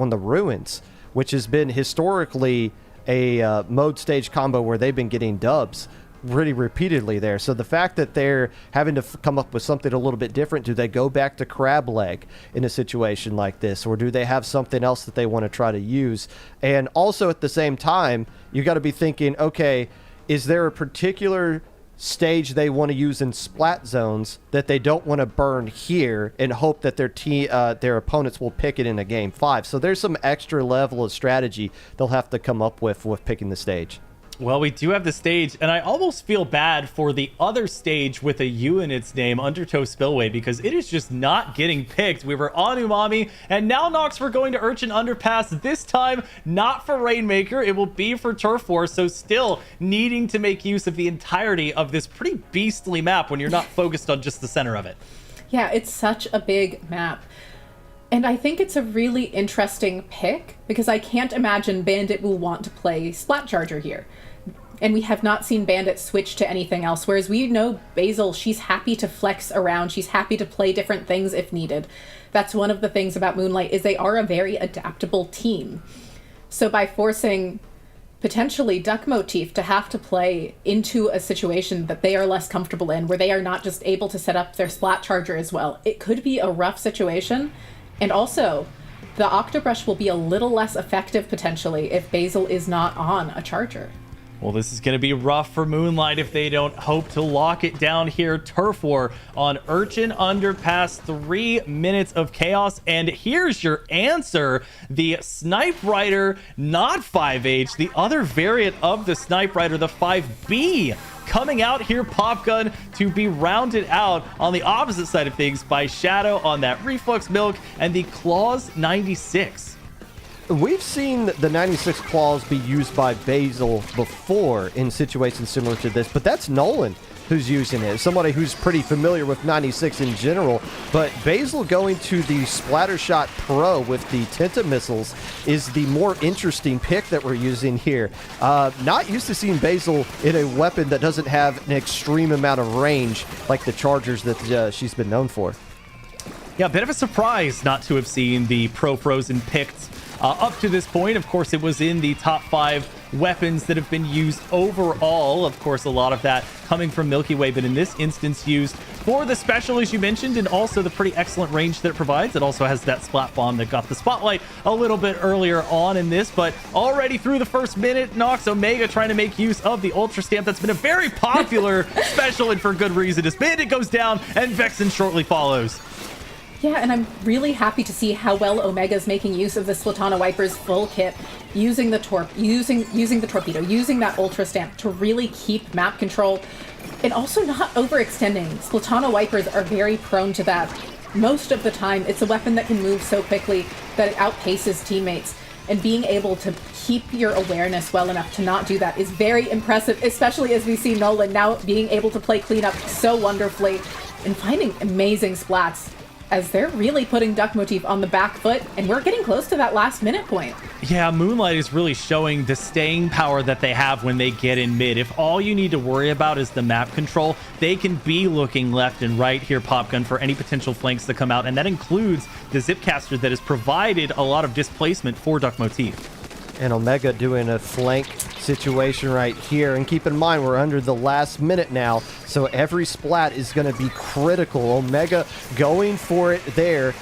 the Ruins, which has been historically a mode stage combo where they've been getting dubs really repeatedly there. So the fact that they're having to come up with something a little bit different, do they go back to crab leg in a situation like this, or do they have something else that they want to try to use? And also at the same time, you got to be thinking, okay, is there a particular stage they want to use in Splat Zones that they don't want to burn here and hope that their opponents will pick it in a game 5? So there's some extra level of strategy they'll have to come up with picking the stage. Well, we do have the stage, and I almost feel bad for the other stage with a U in its name, Undertow Spillway, because it is just not getting picked. We were on Umami, and now Nox, we're going to Urchin Underpass, this time not for Rainmaker, it will be for Turf War, so still needing to make use of the entirety of this pretty beastly map when you're not focused on just the center of it. Yeah, it's such a big map. And I think it's a really interesting pick, because I can't imagine Bandit will want to play Splat Charger here. And we have not seen Bandit switch to anything else, whereas we know Basil, she's happy to flex around, she's happy to play different things if needed. That's one of the things about Moonlight, is they are a very adaptable team. So by forcing potentially Duck Motif to have to play into a situation that they are less comfortable in, where they are not just able to set up their Splat Charger as well, it could be a rough situation. And also, the Octobrush will be a little less effective potentially if Basil is not on a charger. Well, this is going to be rough for Moonlight if they don't hope to lock it down here. Turf War on Urchin Underpass, 3 minutes of chaos. And here's your answer. The Snipe Rider, not 5H, the other variant of the Snipe Rider, the 5B, coming out here, Popgun, to be rounded out on the opposite side of things by Shadow on that Reflux Milk and the Claws 96. We've seen the 96 Claws be used by Basil before in situations similar to this, but that's Nolan who's using it, somebody who's pretty familiar with 96 in general. But Basil going to the Splattershot Pro with the Tenta missiles is the more interesting pick that we're using here. Not used to seeing Basil in a weapon that doesn't have an extreme amount of range like the Chargers that she's been known for. Yeah, a bit of a surprise not to have seen the Pro Frozen picked up to this point. Of course, it was in the top 5 weapons that have been used overall. Of course, a lot of that coming from Milky Way, but in this instance used for the special, as you mentioned, and also the pretty excellent range that it provides. It also has that Splat Bomb that got the spotlight a little bit earlier on in this, but already through the first minute, Nox Omega trying to make use of the Ultra Stamp. That's been a very popular special, and for good reason, as Bandit goes down and Vexen shortly follows. Yeah, and I'm really happy to see how well Omega's making use of the Splatana Viper's full kit, using the using the torpedo, using that Ultra Stamp to really keep map control, and also not overextending. Splatana Vipers are very prone to that. Most of the time, it's a weapon that can move so quickly that it outpaces teammates, and being able to keep your awareness well enough to not do that is very impressive, especially as we see Nolan now being able to play cleanup so wonderfully and finding amazing splats, as they're really putting Duck Motif on the back foot, and we're getting close to that last minute point. Yeah, Moonlight is really showing the staying power that they have when they get in mid. If all you need to worry about is the map control, they can be looking left and right here, Popgun, for any potential flanks that come out, and that includes the Zipcaster that has provided a lot of displacement for Duck Motif. And Omega doing a flank situation right here. And keep in mind, we're under the last minute now, so every splat is going to be critical. Omega going for it there,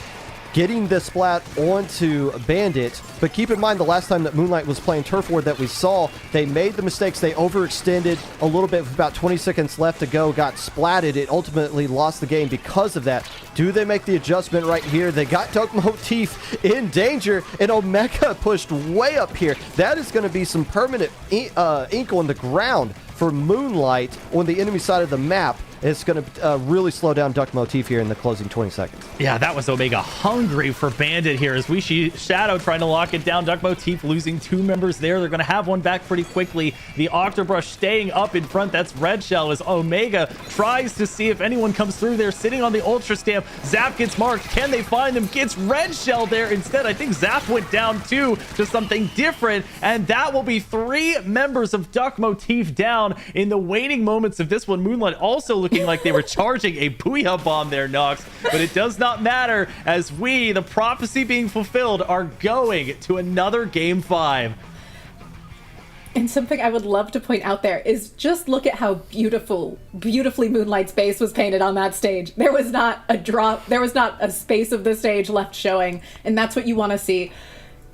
getting the splat onto Bandit. But keep in mind, the last time that Moonlight was playing Turf War that we saw, they made the mistakes. They overextended a little bit with about 20 seconds left to go, got splatted. It ultimately lost the game because of that. Do they make the adjustment right here? They got Duck Motif in danger, and Omega pushed way up here. That is going to be some permanent ink on the ground for Moonlight on the enemy side of the map. It's going to really slow down Duck Motif here in the closing 20 seconds. Yeah, that was Omega hungry for Bandit here as we see Shadow trying to lock it down. Duck Motif losing 2 members there. They're going to have one back pretty quickly. The Octobrush staying up in front. That's Red Shell as Omega tries to see if anyone comes through there. Sitting on the Ultra Stamp. Zap gets marked. Can they find him? Gets Red Shell there instead. I think Zap went down too to something different. And that will be 3 members of Duck Motif down in the waning moments of this one. Moonlight also looking like they were charging a Booyah bomb there, Nox, but it does not matter as we, the prophecy being fulfilled, are going to another game 5. And something I would love to point out there is just look at how beautifully Moonlight's base was painted on that stage. There was not a drop, there was not a space of the stage left showing, and that's what you want to see.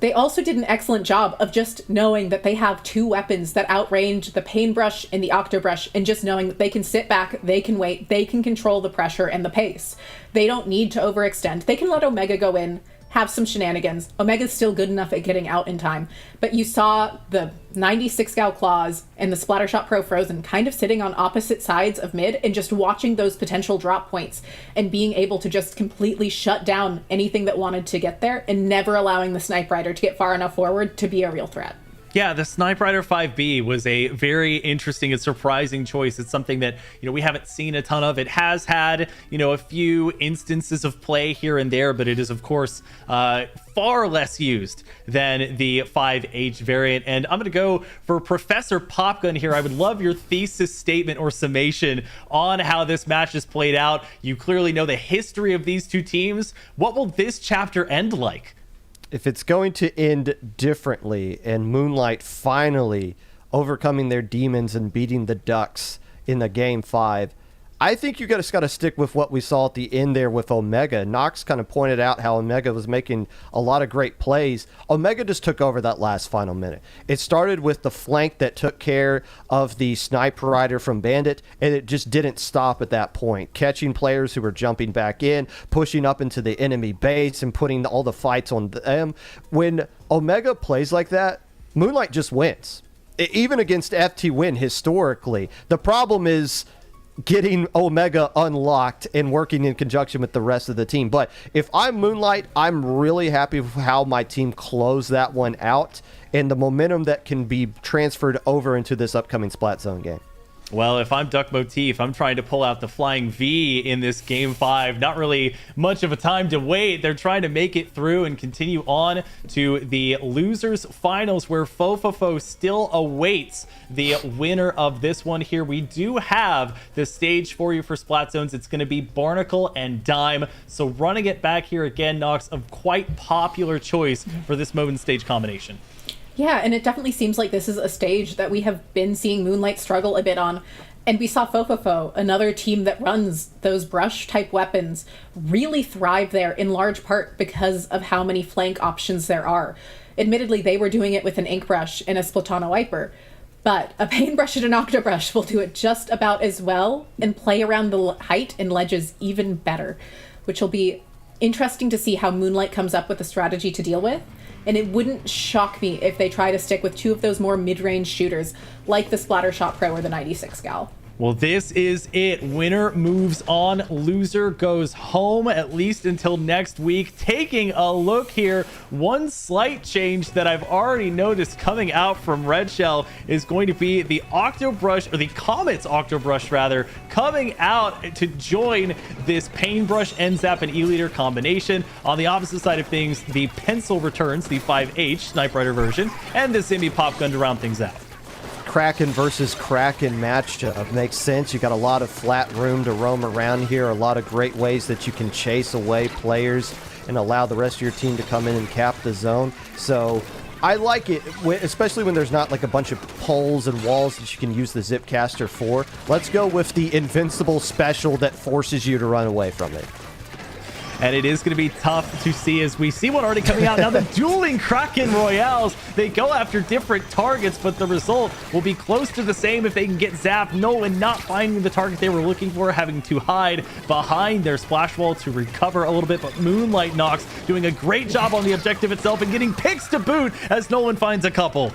They also did an excellent job of just knowing that they have 2 weapons that outrange the Paintbrush and the Octobrush, and just knowing that they can sit back, they can wait, they can control the pressure and the pace. They don't need to overextend. They can let Omega go in, have some shenanigans. Omega's still good enough at getting out in time. But you saw the 96 Gal Claws and the Splattershot Pro Frozen kind of sitting on opposite sides of mid and just watching those potential drop points and being able to just completely shut down anything that wanted to get there and never allowing the Snipe Rider to get far enough forward to be a real threat. Yeah, the Snipe Rider 5B was a very interesting and surprising choice. It's something that, we haven't seen a ton of. It has had, a few instances of play here and there, but it is, of course, far less used than the 5H variant. And I'm going to go for Professor Popgun here. I would love your thesis statement or summation on how this match has played out. You clearly know the history of these 2 teams. What will this chapter end like? If it's going to end differently and Moonlight finally overcoming their demons and beating the Ducks in the game 5, I think you just got to stick with what we saw at the end there with Omega. Nox kind of pointed out how Omega was making a lot of great plays. Omega just took over that last final minute. It started with the flank that took care of the Sniper Rider from Bandit, and it just didn't stop at that point. Catching players who were jumping back in, pushing up into the enemy base, and putting all the fights on them. When Omega plays like that, Moonlight just wins. Even against FTWin historically. The problem is getting Omega unlocked and working in conjunction with the rest of the team. But if I'm Moonlight, I'm really happy with how my team closed that one out and the momentum that can be transferred over into this upcoming Splat Zone game. Well, if I'm Duck Motif, I'm trying to pull out the Flying V in this game 5. Not really much of a time to wait. They're trying to make it through and continue on to the losers finals, where fofofo still awaits the winner of this one here. We do have the stage for you for Splat Zones. It's going to be Barnacle and Dime. So running it back here again, Nox, a quite popular choice for this mode and stage combination. Yeah, and it definitely seems like this is a stage that we have been seeing Moonlight struggle a bit on. And we saw fofofo, another team that runs those brush-type weapons, really thrive there in large part because of how many flank options there are. Admittedly, they were doing it with an ink brush and a Splatana wiper, but a paintbrush and an octobrush will do it just about as well and play around the height and ledges even better, which will be interesting to see how Moonlight comes up with a strategy to deal with. And it wouldn't shock me if they try to stick with 2 of those more mid-range shooters, like the Splattershot Pro or the 96 Gal. Well, this is it. Winner moves on. Loser goes home, at least until next week. Taking a look here, one slight change that I've already noticed coming out from Red Shell is going to be the Octobrush, or the Comet's Octobrush rather, coming out to join this Paintbrush, NZAP, and E-Leader combination. On the opposite side of things, the Pencil returns, the 5H Snipe Rider version, and the Semi Pop Gun to round things out. Kraken versus Kraken matchup makes sense. You got a lot of flat room to roam around here, a lot of great ways that you can chase away players and allow the rest of your team to come in and cap the zone. So I like it, especially when there's not like a bunch of poles and walls that you can use the Zipcaster for. Let's go with the invincible special that forces you to run away from it. And it is going to be tough to see as we see one already coming out. Now the dueling Kraken Royales, they go after different targets, but the result will be close to the same if they can get zapped. Nolan not finding the target they were looking for, having to hide behind their splash wall to recover a little bit. But Moonlight Nox doing a great job on the objective itself and getting picks to boot as Nolan finds a couple.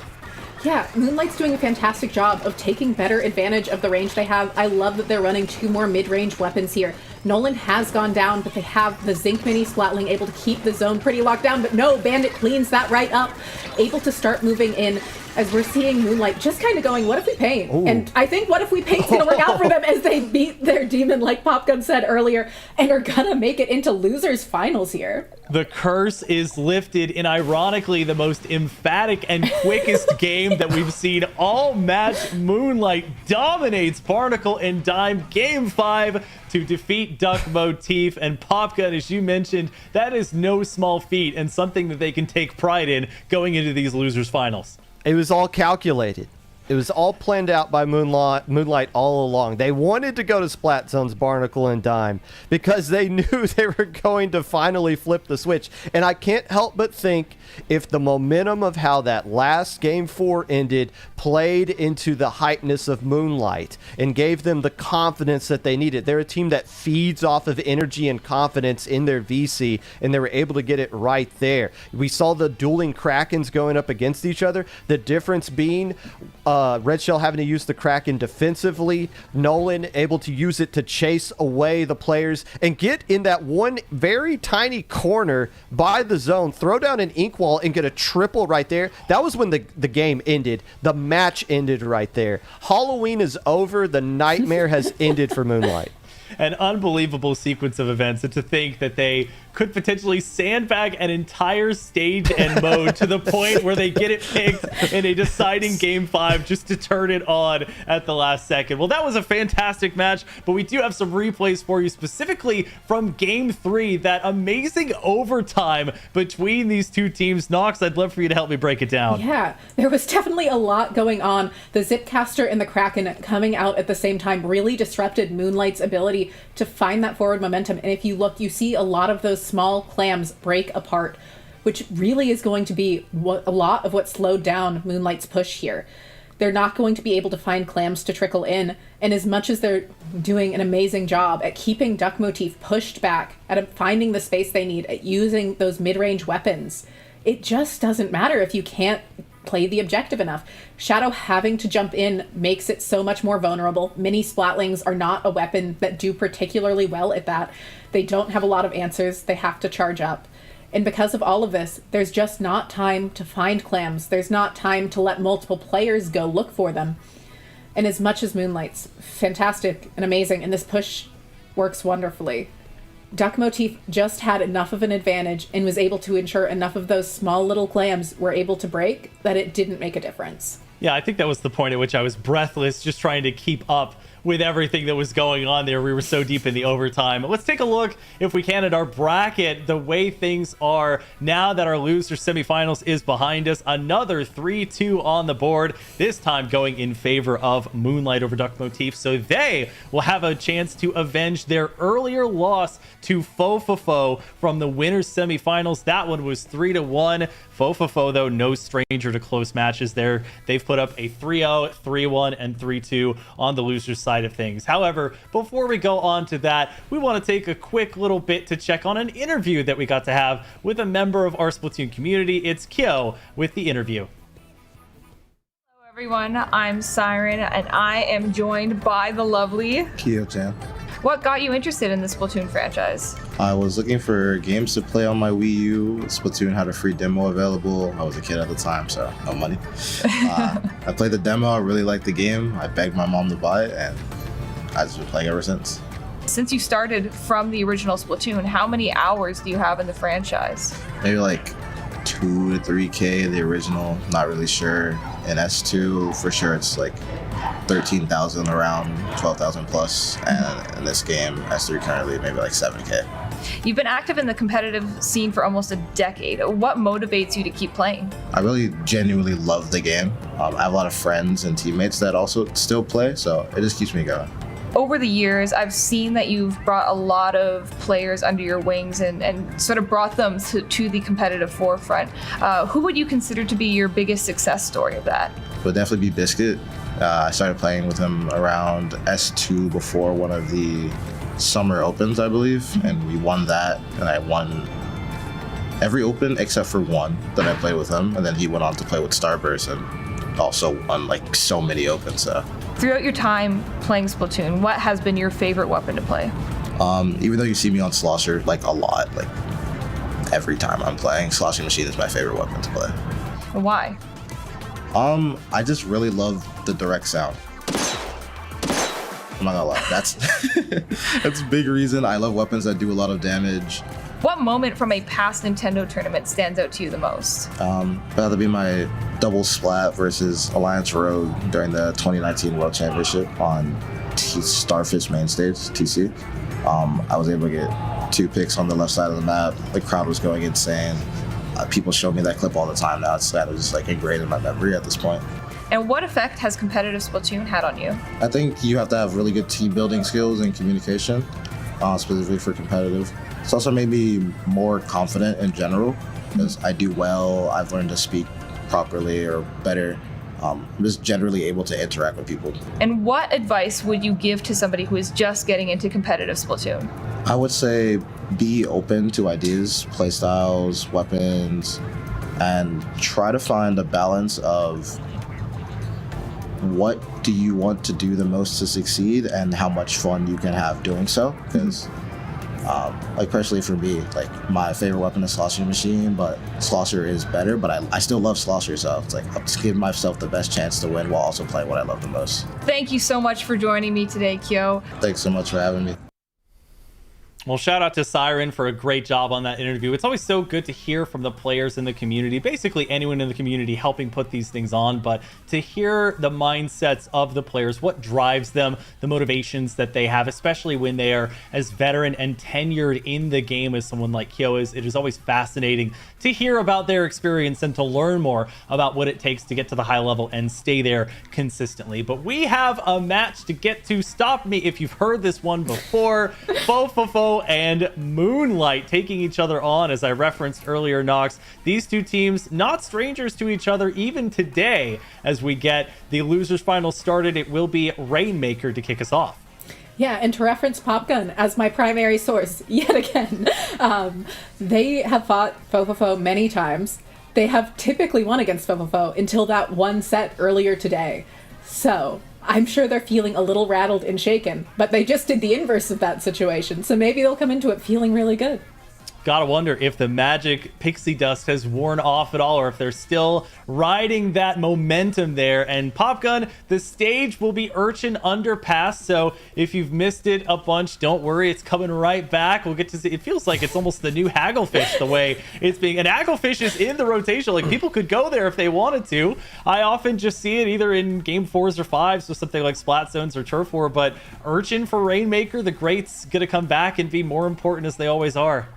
Yeah, Moonlight's doing a fantastic job of taking better advantage of the range they have. I love that they're running 2 more mid-range weapons here. Nolan has gone down, but they have the Zinc Mini Splatling able to keep the zone pretty locked down, but no, Bandit cleans that right up, able to start moving in as we're seeing Moonlight just kind of going, what if we paint? Ooh. And I think what if we paint's gonna work out for them as they beat their demon, like Popgun said earlier, and are gonna make it into losers finals here. The curse is lifted in ironically the most emphatic and quickest game that we've seen all match. Moonlight dominates Barnacle and Dime game 5 to defeat Duck Motif and Popgun. As you mentioned, that is no small feat and something that they can take pride in going into these losers finals. It was all calculated. It was all planned out by Moonlight all along. They wanted to go to Splat Zones, Barnacle, and Dime because they knew they were going to finally flip the switch. And I can't help but think if the momentum of how that last Game 4 ended played into the hypeness of Moonlight and gave them the confidence that they needed. They're a team that feeds off of energy and confidence in their VC, and they were able to get it right there. We saw the dueling Krakens going up against each other. The difference being Red Shell having to use the Kraken defensively, Nolan able to use it to chase away the players and get in that one very tiny corner by the zone, throw down an ink wall and get a triple right there. That was when the game ended. The match ended right there. Halloween is over. The nightmare has ended for Moonlight. An unbelievable sequence of events, and to think that they could potentially sandbag an entire stage and mode to the point where they get it picked in a deciding Game 5 just to turn it on at the last second. Well, that was a fantastic match, but we do have some replays for you specifically from Game 3, that amazing overtime between these two teams. Nox, I'd love for you to help me break it down. Yeah, there was definitely a lot going on. The Zipcaster and the Kraken coming out at the same time really disrupted Moonlight's ability to find that forward momentum. And if you look, you see a lot of those small clams break apart, which really is going to be a lot of what slowed down Moonlight's push here. They're not going to be able to find clams to trickle in, and as much as they're doing an amazing job at keeping Duck Motif pushed back, at finding the space they need, at using those mid-range weapons, it just doesn't matter if you can't play the objective enough. Shadow having to jump in makes it so much more vulnerable. Mini Splatlings are not a weapon that do particularly well at that. They don't have a lot of answers. They have to charge up. And because of all of this, there's just not time to find clams. There's not time to let multiple players go look for them. And as much as Moonlight's fantastic and amazing, and this push works wonderfully, Duck Motif just had enough of an advantage and was able to ensure enough of those small little clams were able to break that it didn't make a difference. Yeah, I think that was the point at which I was breathless just trying to keep up with everything that was going on there. We were so deep in the overtime. Let's take a look, if we can, at our bracket, the way things are now that our loser semifinals is behind us. Another 3-2 on the board, this time going in favor of Moonlight over Duck Motif, so they will have a chance to avenge their earlier loss to fofofo from the winners semifinals. That one was 3-1. Fofofo, though, no stranger to close matches there. They've put up a 3-0, 3-1, and 3-2 on the losers side of things. However, before we go on to that, we want to take a quick little bit to check on an interview that we got to have with a member of our Splatoon community. It's Kyo with the interview. Hello everyone, I'm Siren and I am joined by the lovely Kyo-chan. What got you interested in the Splatoon franchise? I was looking for games to play on my Wii U. Splatoon had a free demo available. I was a kid at the time, so no money. I played the demo, I really liked the game. I begged my mom to buy it, and I've just been playing ever since. Since you started from the original Splatoon, how many hours do you have in the franchise? Maybe like 2 to 3K. The original, not really sure. In S2, for sure, it's like 13,000 around 12,000 plus. And in this game, S3 currently maybe like 7K. You've been active in the competitive scene for almost a decade. What motivates you to keep playing? I really genuinely love the game. I have a lot of friends and teammates that also still play, so it just keeps me going. Over the years, I've seen that you've brought a lot of players under your wings and sort of brought them to the competitive forefront. Who would you consider to be your biggest success story of that? It would definitely be Biscuit. I started playing with him around S2 before one of the Summer Opens, I believe, and we won that, and I won every Open except for one that I played with him, and then he went on to play with Starburst and also won like so many Opens. So. Throughout your time playing Splatoon, what has been your favorite weapon to play? Even though you see me on Slosher like a lot, like every time I'm playing, Sloshing Machine is my favorite weapon to play. Why? I just really love the direct sound. I'm not gonna lie, that's a big reason. I love weapons that do a lot of damage. What moment from a past Nintendo tournament stands out to you the most? That'll be my double splat versus Alliance Rogue during the 2019 World Championship on Starfish main stage, TC. I was able to get 2 picks on the left side of the map. The crowd was going insane. People show me that clip all the time now. It's kind of just like ingrained in my memory at this point. And what effect has competitive Splatoon had on you? I think you have to have really good team building skills and communication, specifically for competitive. It's also made me more confident in general because I do well. I've learned to speak properly or better. I'm just generally able to interact with people. And what advice would you give to somebody who is just getting into competitive Splatoon? I would say be open to ideas, playstyles, weapons, and try to find a balance of what do you want to do the most to succeed and how much fun you can have doing so. Because like personally for me, like my favorite weapon is Slosher Machine, but Slosher is better, but I still love Slosher, so it's like I'm just giving myself the best chance to win while also playing what I love the most. Thank you so much for joining me today, Kyo. Thanks so much for having me. Well, shout out to Siren for a great job on that interview. It's always so good to hear from the players in the community, basically anyone in the community helping put these things on, but to hear the mindsets of the players, what drives them, the motivations that they have, especially when they are as veteran and tenured in the game as someone like Kyo is. It is always fascinating to hear about their experience and to learn more about what it takes to get to the high level and stay there consistently. But we have a match to get to. Stop me if you've heard this one before. Fofofo and Moonlight taking each other on, as I referenced earlier, Nox. These two teams not strangers to each other even today. As we get the losers final started, it will be Rainmaker to kick us off. Yeah, and to reference Popgun as my primary source yet again, they have fought Fofofo many times. They have typically won against Fofofo until that one set earlier today. So I'm sure they're feeling a little rattled and shaken, but they just did the inverse of that situation, so maybe they'll come into it feeling really good. Gotta wonder if the magic pixie dust has worn off at all, or if they're still riding that momentum there. And Popgun, the stage will be Urchin Underpass, so if you've missed it a bunch, don't worry, it's coming right back. We'll get to see, it feels like it's almost the new Hagglefish the way it's being, and Hagglefish is in the rotation, like people could go there if they wanted to. I often just see it either in game 4s or 5s, so something like Splat Zones or Turf War, but Urchin for Rainmaker, the greats gonna come back and be more important as they always are.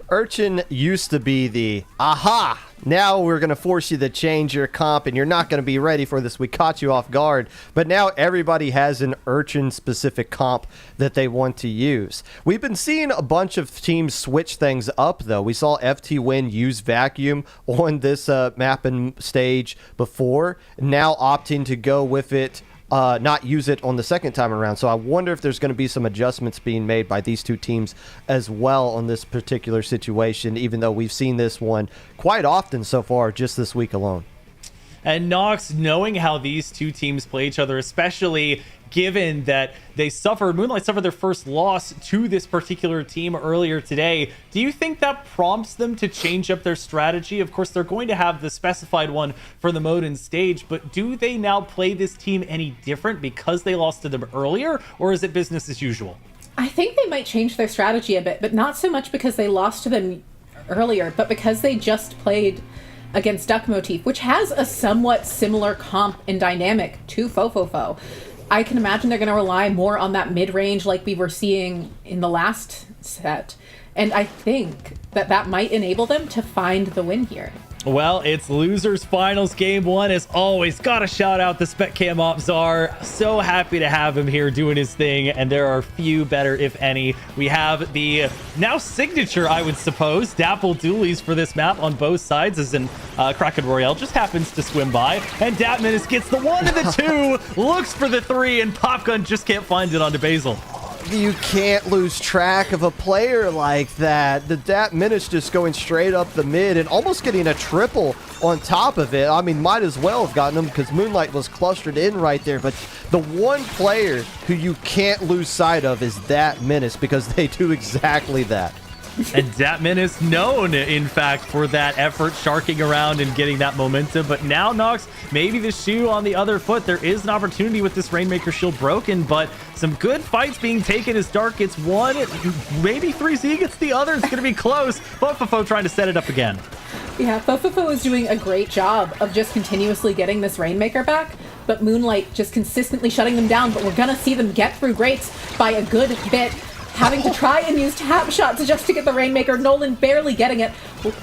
Urchin used to be the, aha, now we're going to force you to change your comp and you're not going to be ready for this. We caught you off guard. But now everybody has an Urchin-specific comp that they want to use. We've been seeing a bunch of teams switch things up, though. We saw FTWin use Vacuum on this map and stage before, now opting to go with it. Not use it on the second time around. So I wonder if there's going to be some adjustments being made by these two teams as well on this particular situation, even though we've seen this one quite often so far just this week alone. And Nox, knowing how these two teams play each other, especially given that Moonlight suffered their first loss to this particular team earlier today, do you think that prompts them to change up their strategy? Of course, they're going to have the specified one for the mode and stage, but do they now play this team any different because they lost to them earlier, or is it business as usual? I think they might change their strategy a bit, but not so much because they lost to them earlier, but because they just played against Duck Motif, which has a somewhat similar comp and dynamic to fofofo, I can imagine they're going to rely more on that mid-range like we were seeing in the last set. And I think that that might enable them to find the win here. Well, it's losers finals game 1. As always, gotta shout out the Spec Cam Op Czar. So happy to have him here doing his thing, and there are few better, if any. We have the now signature, I would suppose, Dapple dualies for this map on both sides, as in Kraken Royale just happens to swim by, and Datminus gets the 1 and the 2, looks for the 3, and Popgun just can't find it onto Basil. You can't lose track of a player like that. The Datminus just going straight up the mid and almost getting a triple on top of it. I mean, might as well have gotten him because Moonlight was clustered in right there. But the one player who you can't lose sight of is Datminus, because they do exactly that. And Datminus known, in fact, for that effort, sharking around and getting that momentum. But now, Nox, maybe the shoe on the other foot. There is an opportunity with this Rainmaker shield broken, but some good fights being taken as Dark gets one, maybe 3Z gets the other. It's going to be close. fofofo trying to set it up again. Yeah, fofofo is doing a great job of just continuously getting this Rainmaker back, but Moonlight just consistently shutting them down. But we're going to see them get through Grates by a good bit, having to try and use tap shots just to get the Rainmaker. Nolan barely getting it.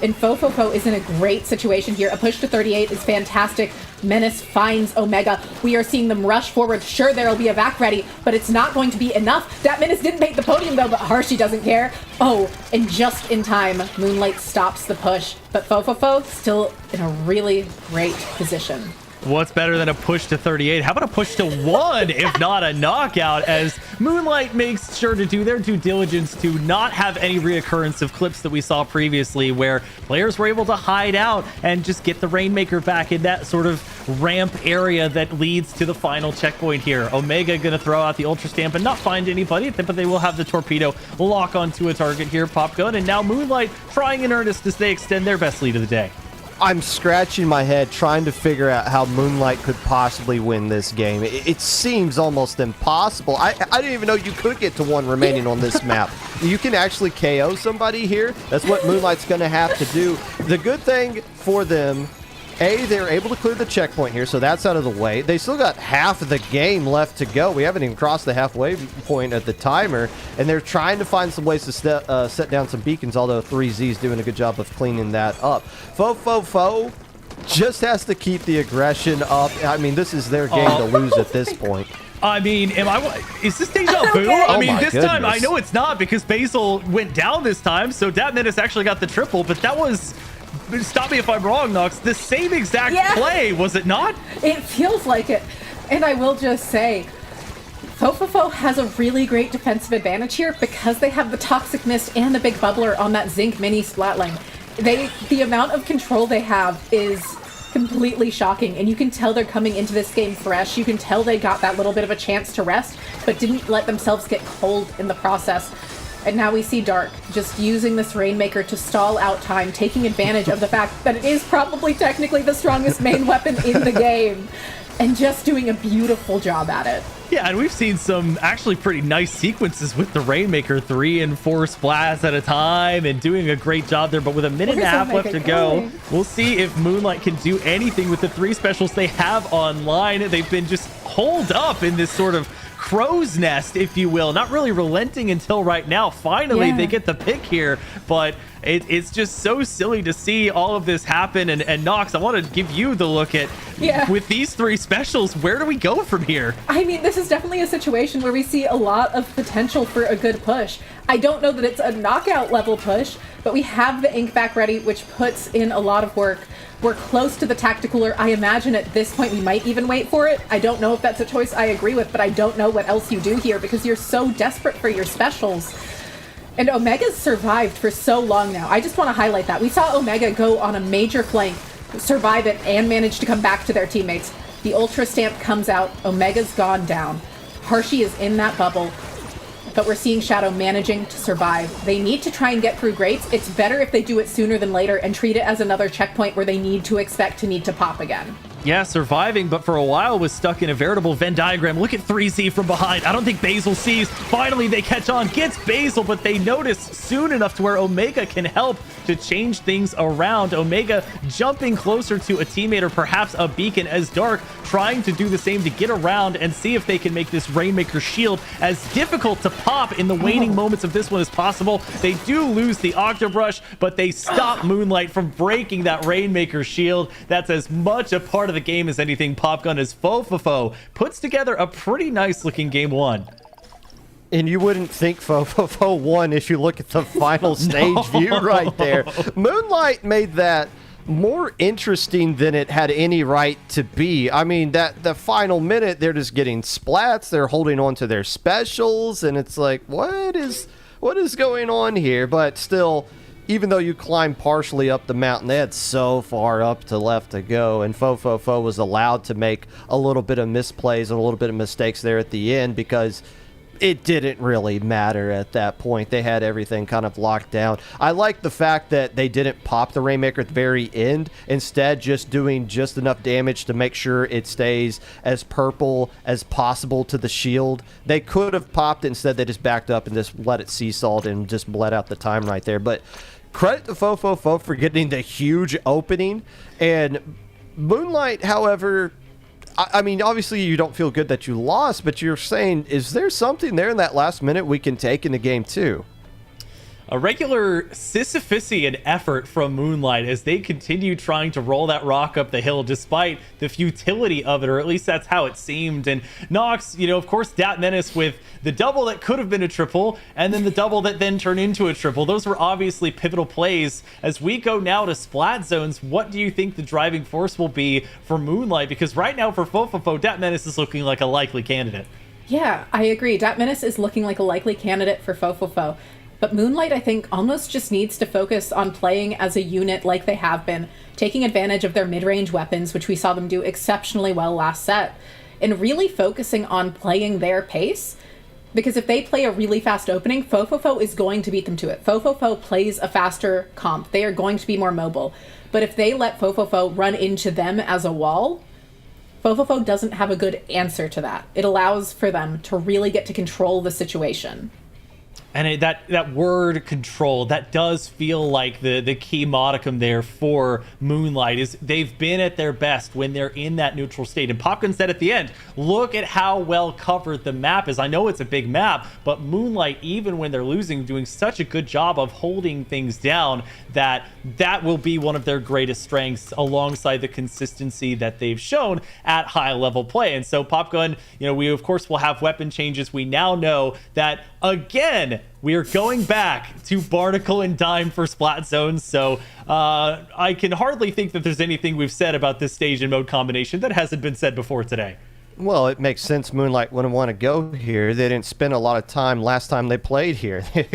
And fofofo is in a great situation here. A push to 38 is fantastic. Menace finds Omega. We are seeing them rush forward. Sure, there'll be a vac ready, but it's not going to be enough. That Menace didn't make the podium though, but Hershey doesn't care. Oh, and just in time, Moonlight stops the push. But fofofo still in a really great position. What's better than a push to 38? How about a push to 1, if not a knockout, as Moonlight makes sure to do their due diligence to not have any reoccurrence of clips that we saw previously where players were able to hide out and just get the Rainmaker back in that sort of ramp area that leads to the final checkpoint here. Omega going to throw out the Ultra Stamp and not find anybody, but they will have the Torpedo lock onto a target here, Popgun, and now Moonlight trying in earnest as they extend their best lead of the day. I'm scratching my head trying to figure out how Moonlight could possibly win this game. It seems almost impossible. I didn't even know you could get to 1 remaining on this map. You can actually KO somebody here. That's what Moonlight's going to have to do. The good thing for them, they're able to clear the checkpoint here, so that's out of the way. They still got half of the game left to go. We haven't even crossed the halfway point at the timer, and they're trying to find some ways to set down some beacons, although 3Z's doing a good job of cleaning that up. fofofo just has to keep the aggression up. I mean, this is their game to lose at this point. I mean, is this deja vu? Okay. I mean, my this time, I goodness. know it's not because Basil went down this time, so Datminus actually got the triple, but that was, stop me if I'm wrong, Nox, the same exact play, was it not? It feels like it. And I will just say, fofofo has a really great defensive advantage here because they have the Toxic Mist and the Big Bubbler on that Zinc mini Splatling. The amount of control they have is completely shocking, and you can tell they're coming into this game fresh. You can tell they got that little bit of a chance to rest, but didn't let themselves get cold in the process. And now we see Dark just using this Rainmaker to stall out time, taking advantage of the fact that it is probably technically the strongest main weapon in the game, and just doing a beautiful job at it. Yeah, and we've seen some actually pretty nice sequences with the Rainmaker, 3 and 4 splats at a time, and doing a great job there. But with a minute and a half left to go, we'll see if Moonlight can do anything with the 3 specials they have online. They've been just holed up in this sort of crow's nest, if you will, not really relenting until right now. Finally, they get the pick here, but it's just so silly to see all of this happen. And Nox, I want to give you the look at, with these 3 specials, where do we go from here? I mean, this is definitely a situation where we see a lot of potential for a good push. I don't know that it's a knockout level push, but we have the ink back ready, which puts in a lot of work. We're close to the Tacticooler. I imagine at this point we might even wait for it. I don't know if that's a choice I agree with, but I don't know what else you do here because you're so desperate for your specials. And Omega's survived for so long now. I just want to highlight that. We saw Omega go on a major flank, survive it, and manage to come back to their teammates. The Ultra Stamp comes out. Omega's gone down. Hershey is in that bubble, but we're seeing Shadow managing to survive. They need to try and get through Grates. It's better if they do it sooner than later and treat it as another checkpoint where they need to expect to need to pop again. Yeah, surviving, but for a while was stuck in a veritable Venn diagram. Look at 3Z from behind. I don't think Basil sees. Finally, they catch on. Gets Basil, but they notice soon enough to where Omega can help to change things around. Omega jumping closer to a teammate or perhaps a beacon as Dark trying to do the same to get around and see if they can make this Rainmaker shield as difficult to pop in the waning moments of this one as possible. They do lose the Octobrush, but they stop Moonlight from breaking that Rainmaker shield. That's as much a part of the game as anything. Popgun as fofofo puts together a pretty nice looking game one. And you wouldn't think fofofo won if you look at the final stage view right there. Moonlight made that more interesting than it had any right to be. I mean, that the final minute, they're just getting splats, they're holding on to their specials, and it's like, what is going on here? But still, even though you climb partially up the mountain, they had so far up to left to go, and fofofo was allowed to make a little bit of misplays and a little bit of mistakes there at the end because it didn't really matter at that point. They had everything kind of locked down. I like the fact that they didn't pop the Rainmaker at the very end, instead just doing just enough damage to make sure it stays as purple as possible to the shield. They could have popped it, instead they just backed up and just let it seesawed and just bled out the time right there. But credit to fofofo for getting the huge opening. And Moonlight, however, I mean, obviously you don't feel good that you lost, but you're saying, is there something there in that last minute we can take in the game too? A regular Sisyphusian effort from Moonlight as they continue trying to roll that rock up the hill despite the futility of it, or at least that's how it seemed. And Nox, you know, of course, Dat Menace with the double that could have been a triple, and then the double that then turned into a triple. Those were obviously pivotal plays. As we go now to splat zones, what do you think the driving force will be for Moonlight? Because right now for fofofo, Dat Menace is looking like a likely candidate. Yeah, I agree. Dat Menace is looking like a likely candidate for fofofo. But Moonlight, I think, almost just needs to focus on playing as a unit like they have been, taking advantage of their mid-range weapons, which we saw them do exceptionally well last set, and really focusing on playing their pace. Because if they play a really fast opening, fofofo is going to beat them to it. Fofofo plays a faster comp. They are going to be more mobile. But if they let fofofo run into them as a wall, fofofo doesn't have a good answer to that. It allows for them to really get to control the situation. And that word control, that does feel like the key modicum there for Moonlight, is they've been at their best when they're in that neutral state. And Popgun said at the end, look at how well covered the map is. I know it's a big map, but Moonlight, even when they're losing, doing such a good job of holding things down that will be one of their greatest strengths, alongside the consistency that they've shown at high level play. And so Popgun, you know, we of course will have weapon changes. We now know that, again, we are going back to Barnacle and Dime for splat zones, so I can hardly think that there's anything we've said about this stage and mode combination that hasn't been said before today. Well, it makes sense Moonlight wouldn't want to go here. They didn't spend a lot of time last time they played here. They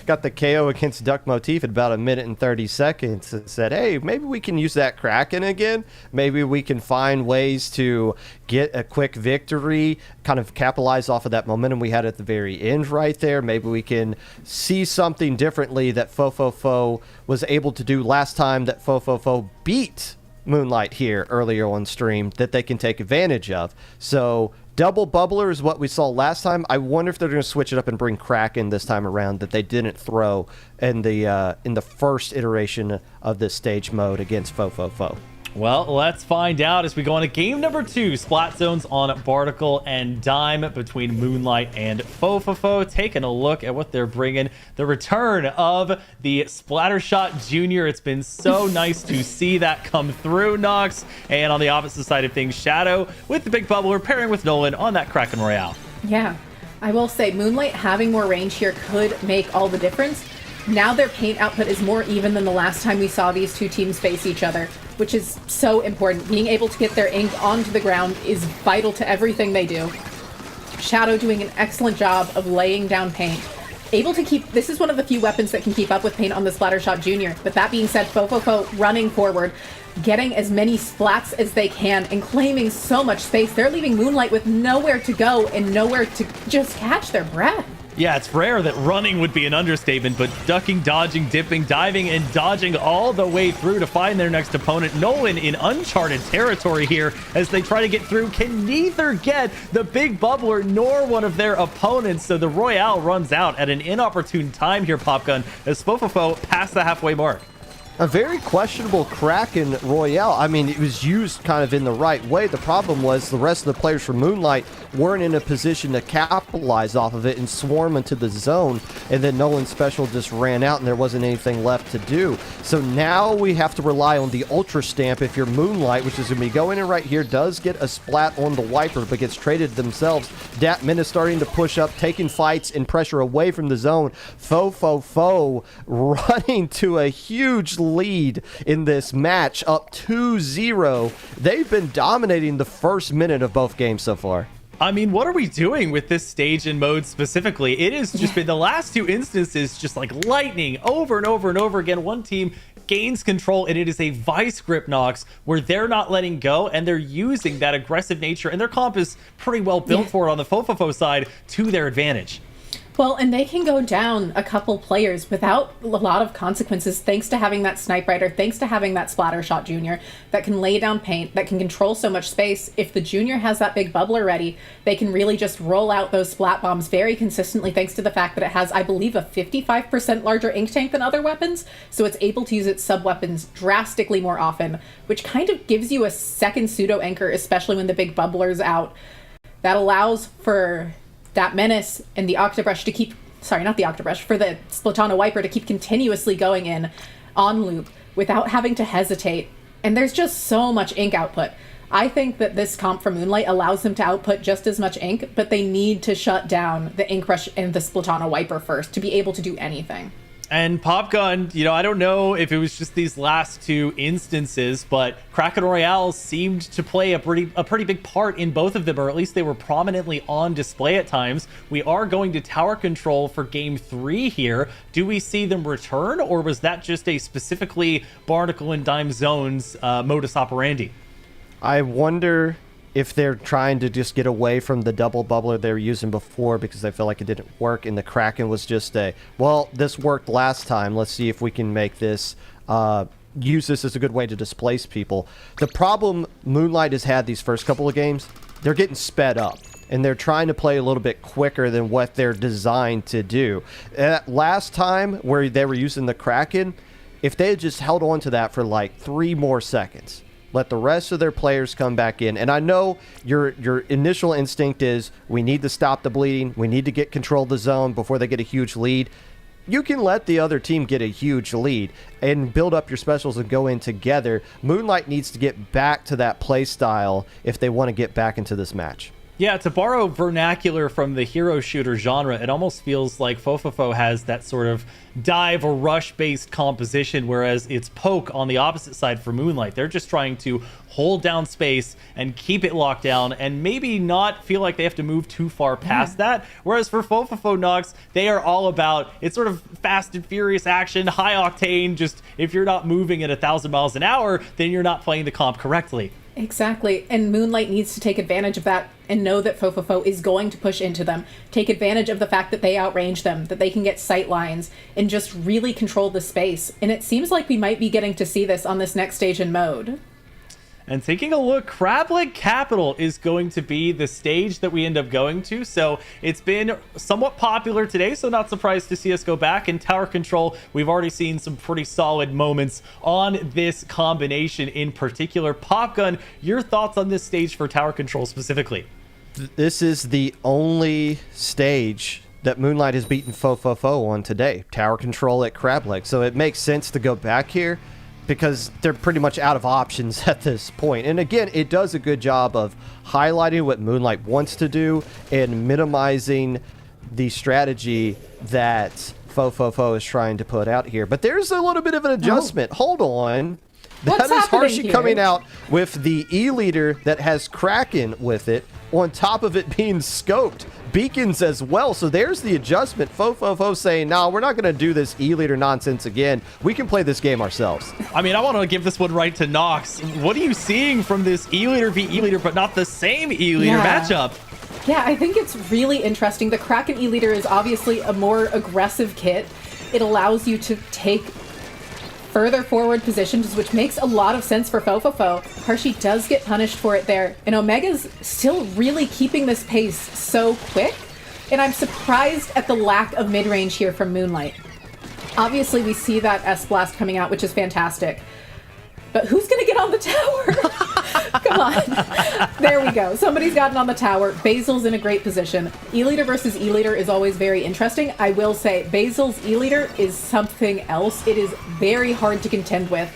got the KO against Duck Motif at about 1 minute and 30 seconds and said, hey, maybe we can use that Kraken again. Maybe we can find ways to get a quick victory, kind of capitalize off of that momentum we had at the very end right there. Maybe we can see something differently that fofofo was able to do last time that fofofo beat Moonlight here earlier on stream, that they can take advantage of. So double bubbler is what we saw last time. I wonder if they're going to switch it up and bring Kraken this time around that they didn't throw in the first iteration of this stage mode against fofofo. Well, let's find out as we go on to game number 2. Splat zones on Barnacle and Dime between Moonlight and fofofo. Taking a look at what they're bringing. The return of the Splattershot Junior. It's been so nice to see that come through, Nox. And on the opposite side of things, Shadow with the big bubbler pairing with Nolan on that Kraken Royale. Yeah, I will say Moonlight having more range here could make all the difference. Now their paint output is more even than the last time we saw these two teams face each other, which is so important. Being able to get their ink onto the ground is vital to everything they do. Shadow doing an excellent job of laying down paint. Able to keep, this is one of the few weapons that can keep up with paint on the Splattershot Junior. But that being said, fofofo running forward, getting as many splats as they can and claiming so much space. They're leaving Moonlight with nowhere to go and nowhere to just catch their breath. Yeah, it's rare that running would be an understatement, but ducking, dodging, dipping, diving, and dodging all the way through to find their next opponent. Nolan in uncharted territory here as they try to get through, can neither get the big bubbler nor one of their opponents. So the Royale runs out at an inopportune time here, Popgun, as fofofo passed the halfway mark. A very questionable Kraken Royale. I mean, it was used kind of in the right way. The problem was the rest of the players from Moonlight weren't in a position to capitalize off of it and swarm into the zone. And then Nolan's special just ran out and there wasn't anything left to do. So now we have to rely on the Ultra Stamp if you're Moonlight, which is going to be going in right here. Does get a splat on the Wiper, but gets traded themselves. Datmin is starting to push up, taking fights and pressure away from the zone. Fofofo running to a huge lead in this match, up 2-0. They've been dominating the first minute of both games so far. I mean, what are we doing with this stage and mode specifically? It has just been the last two instances just like lightning over and over and over again. One team gains control and it is a vice grip, Nox, where they're not letting go and they're using that aggressive nature, and their comp is pretty well built for it on the fofofo side to their advantage. Well, and they can go down a couple players without a lot of consequences thanks to having that Snipe Rider, thanks to having that Splatter Shot Junior that can lay down paint, that can control so much space. If the Junior has that big bubbler ready, they can really just roll out those splat bombs very consistently thanks to the fact that it has, I believe, a 55% larger ink tank than other weapons, so it's able to use its sub-weapons drastically more often, which kind of gives you a second pseudo-anchor, especially when the big bubbler's out. That allows for that Menace and the Octobrush to keep, sorry, not the Octobrush, for the Splatana Wiper to keep continuously going in on loop without having to hesitate. And there's just so much ink output. I think that this comp from Moonlight allows them to output just as much ink, but they need to shut down the Ink Rush and the Splatana Wiper first to be able to do anything. And Popgun, you know, I don't know if it was just these last two instances, but Kraken Royale seemed to play a pretty big part in both of them, or at least they were prominently on display at times. We are going to tower control for game 3 here. Do we see them return, or was that just a specifically Barnacle and Dime Zones modus operandi? I wonder if they're trying to just get away from the double bubbler they were using before because they feel like it didn't work, and the Kraken was just a, well, this worked last time, let's see if we can make this, use this as a good way to displace people. The problem Moonlight has had these first couple of games, they're getting sped up, and they're trying to play a little bit quicker than what they're designed to do. Last time where they were using the Kraken, if they had just held on to that for like 3 more seconds, let the rest of their players come back in. And I know your initial instinct is we need to stop the bleeding. We need to get control of the zone before they get a huge lead. You can let the other team get a huge lead and build up your specials and go in together. Moonlight needs to get back to that play style if they want to get back into this match. Yeah, to borrow vernacular from the hero shooter genre, it almost feels like fofofo has that sort of dive or rush-based composition, whereas it's poke on the opposite side for Moonlight. They're just trying to hold down space and keep it locked down and maybe not feel like they have to move too far past that. Whereas for fofofo, Nox, they are all about, it's sort of fast and furious action, high octane, just if you're not moving at 1,000 miles an hour, then you're not playing the comp correctly. Exactly, and Moonlight needs to take advantage of that and know that fofofo is going to push into them, take advantage of the fact that they outrange them, that they can get sight lines, and just really control the space. And it seems like we might be getting to see this on this next stage in mode. And taking a look, Crableg Capital is going to be the stage that we end up going to. So it's been somewhat popular today, so not surprised to see us go back. In tower control, we've already seen some pretty solid moments on this combination in particular. Popgun, your thoughts on this stage for tower control specifically? This is the only stage that Moonlight has beaten fofofo on today. Tower control at Crableg. So it makes sense to go back here, because they're pretty much out of options at this point. And again, it does a good job of highlighting what Moonlight wants to do and minimizing the strategy that fofofo is trying to put out here. But there's a little bit of an adjustment. Hold on. What's that is happening Harshy here? coming out with the E-Leader that has Kraken with it, on top of it being scoped. Beacons as well. So there's the adjustment. Fofofo saying, no, we're not going to do this E-Leader nonsense again. We can play this game ourselves. I mean, I want to give this one right to Nox. What are you seeing from this E-Leader v E-Leader, but not the same E-Leader matchup? Yeah, I think it's really interesting. The Kraken E-Leader is obviously a more aggressive kit. It allows you to take further forward positions, which makes a lot of sense for fofofo. Hershey does get punished for it there, and Omega's still really keeping this pace so quick, and I'm surprised at the lack of mid-range here from Moonlight. Obviously, we see that S-Blast coming out, which is fantastic. But who's going to get on the tower? Come on. There we go. Somebody's gotten on the tower. Basil's in a great position. E-Leader versus E-Leader is always very interesting. I will say Basil's E-Leader is something else. It is very hard to contend with.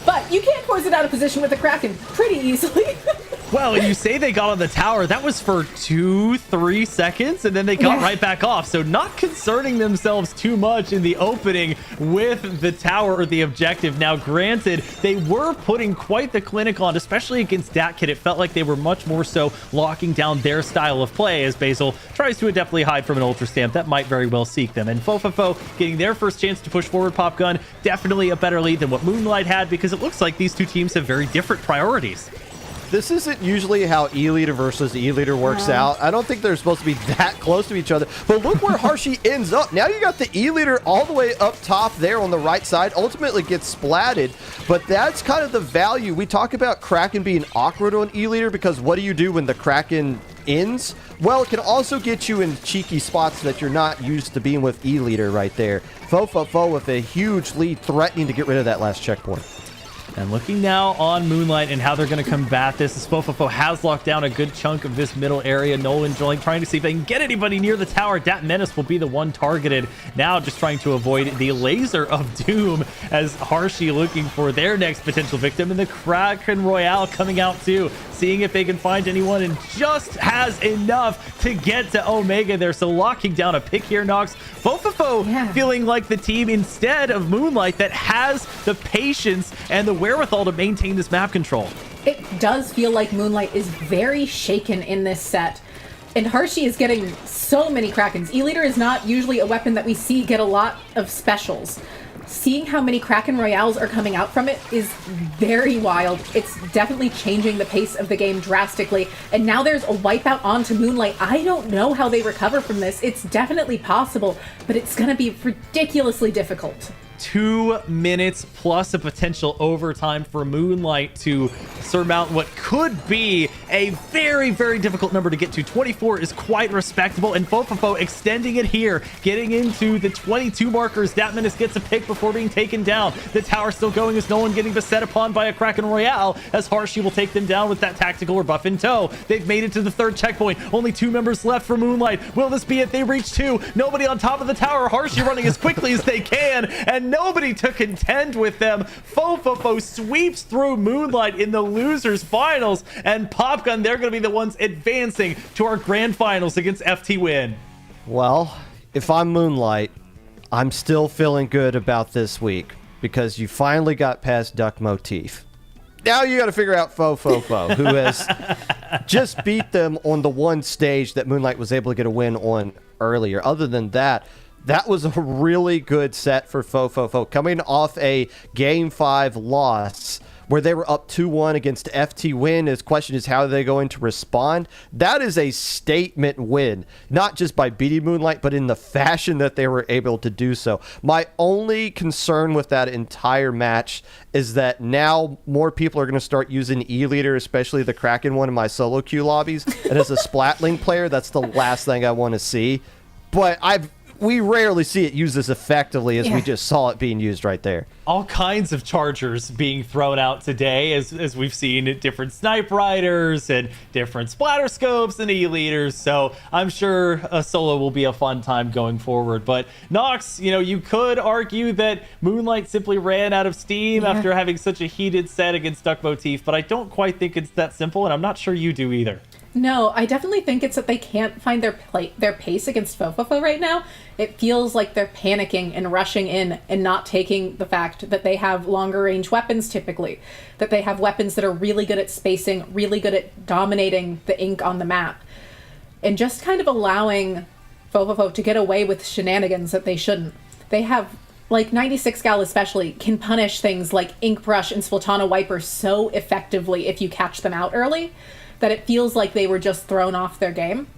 But you can't force it out of position with the Kraken pretty easily. Well, when you say they got on the tower, that was for 2-3 seconds, and then they got right back off. So not concerning themselves too much in the opening with the tower or the objective. Now, granted, they were putting quite the clinic on, especially against DatKit. It felt like they were much more so locking down their style of play as Basil tries to adeptly hide from an Ultra Stamp. That might very well seek them. And fofofo getting their first chance to push forward Pop Gun, definitely a better lead than what Moonlight had, because it looks like these two teams have very different priorities. This isn't usually how E-Leader versus E-Leader works out. I don't think they're supposed to be that close to each other. But look where Hershey ends up. Now you got the E-Leader all the way up top there on the right side. Ultimately gets splatted. But that's kind of the value. We talk about Kraken being awkward on E-Leader because what do you do when the Kraken ends? Well, it can also get you in cheeky spots that you're not used to being with E-Leader right there. Fofofo with a huge lead threatening to get rid of that last checkpoint. And looking now on Moonlight and how they're going to combat this, as fofofo has locked down a good chunk of this middle area. Nolan trying to see if they can get anybody near the tower. Dat Menace will be the one targeted. Now just trying to avoid the laser of doom as Hershey looking for their next potential victim. And the Kraken Royale coming out too, seeing if they can find anyone, and just has enough to get to Omega there. So locking down a pick here, Nox. Fofofo feeling like the team instead of Moonlight that has the patience and the wherewithal to maintain this map control. It does feel like Moonlight is very shaken in this set. And Hershey is getting so many Krakens. E-Leader is not usually a weapon that we see get a lot of specials. Seeing how many Kraken Royales are coming out from it is very wild. It's definitely changing the pace of the game drastically. And now there's a wipeout onto Moonlight. I don't know how they recover from this. It's definitely possible, but it's going to be ridiculously difficult. 2 minutes plus a potential overtime for Moonlight to surmount what could be a very, very difficult number to get to. 24 is quite respectable, and fofofo extending it here, getting into the 22 markers. Dat Menace gets a pick before being taken down. The tower still going as no one getting beset upon by a Kraken Royale, as Hershey will take them down with that tactical or buff in tow. They've made it to the third checkpoint. Only 2 members left for Moonlight. Will this be it? They reach 2. Nobody on top of the tower. Hershey running as quickly as they can, and nobody to contend with them. Fofofo sweeps through Moonlight in the losers finals, and Popgun, they're going to be the ones advancing to our grand finals against FTWin. Well, if I'm Moonlight, I'm still feeling good about this week because you finally got past Duck Motif. Now you got to figure out Fofofo, who has just beat them on the one stage that Moonlight was able to get a win on earlier. Other than that, that was a really good set for Fofofo, coming off a Game 5 loss where they were up 2-1 against FTWin. His question is, how are they going to respond? That is a statement win, not just by beating Moonlight, but in the fashion that they were able to do so. My only concern with that entire match is that now more people are going to start using E-Leader, especially the Kraken one in my solo queue lobbies. And as a Splatling player, that's the last thing I want to see. But we rarely see it used as effectively as we just saw it being used right there. All kinds of chargers being thrown out today, as we've seen different snipe riders and different splatter scopes and E-Leaders. So I'm sure a solo will be a fun time going forward. But Nox, you could argue that Moonlight simply ran out of steam after having such a heated set against Duck Motif, but I don't quite think it's that simple, and I'm not sure you do either. No, I definitely think it's that they can't find their pace against Fofofo right now. It feels like they're panicking and rushing in and not taking the fact that they have longer range weapons typically, that they have weapons that are really good at spacing, really good at dominating the ink on the map, and just kind of allowing Fofofo to get away with shenanigans that they shouldn't. They have, like 96 Gal especially, can punish things like Ink Brush and Splatana Wiper so effectively if you catch them out early, that it feels like they were just thrown off their game.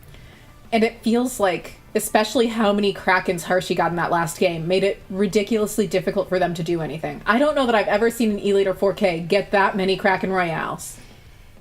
And it feels like, especially how many Krakens Hershey got in that last game, made it ridiculously difficult for them to do anything. I don't know that I've ever seen an E-Leader 4K get that many Kraken Royales.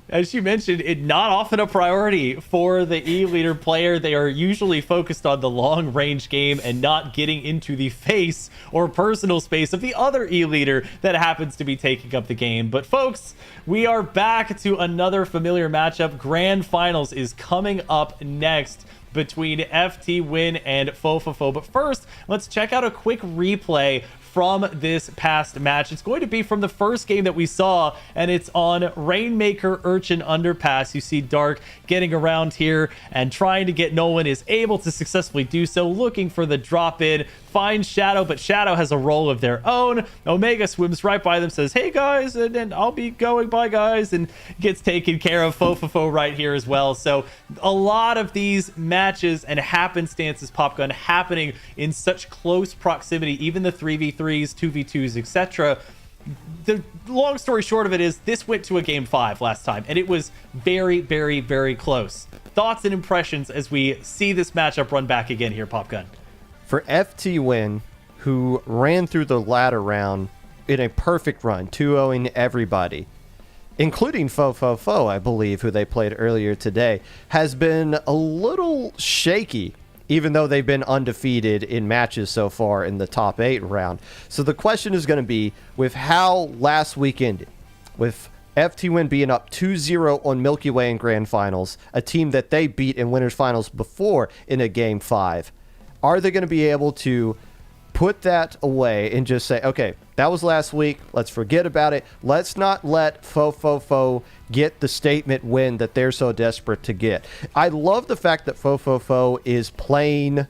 As you mentioned, it not often a priority for the E-Leader player. They are usually focused on the long-range game and not getting into the face or personal space of the other E-Leader that happens to be taking up the game. But folks, we are back to another familiar matchup. Grand Finals is coming up next between FTWin and fofofo. But first, let's check out a quick replay from this past match. It's going to be from the first game that we saw, and it's on Rainmaker Urchin Underpass. You see Dark getting around here and trying to get Nolan, is able to successfully do so, looking for the drop in, finds Shadow, but Shadow has a role of their own. Omega swims right by them, says, hey guys, and I'll be going, bye guys, and gets taken care of. Fofofo right here as well. So a lot of these matches and happenstances, Popgun, happening in such close proximity, even the 3v3s, 2v2s, etc. The long story short of it is this went to a game 5 last time, and it was very, very, very close. Thoughts and impressions as we see this matchup run back again here, Popgun? For FTWin, who ran through the ladder round in a perfect run, 2-0ing everybody, including fofofo, I believe, who they played earlier today, has been a little shaky, even though they've been undefeated in matches so far in the top 8 round. So the question is going to be, with how last week ended, with FTWin being up 2-0 on Milky Way in Grand Finals, a team that they beat in Winners Finals before in a Game 5, are they going to be able to put that away and just say, okay, that was last week, let's forget about it. Let's not let fofofo get the statement win that they're so desperate to get. I love the fact that fofofo is playing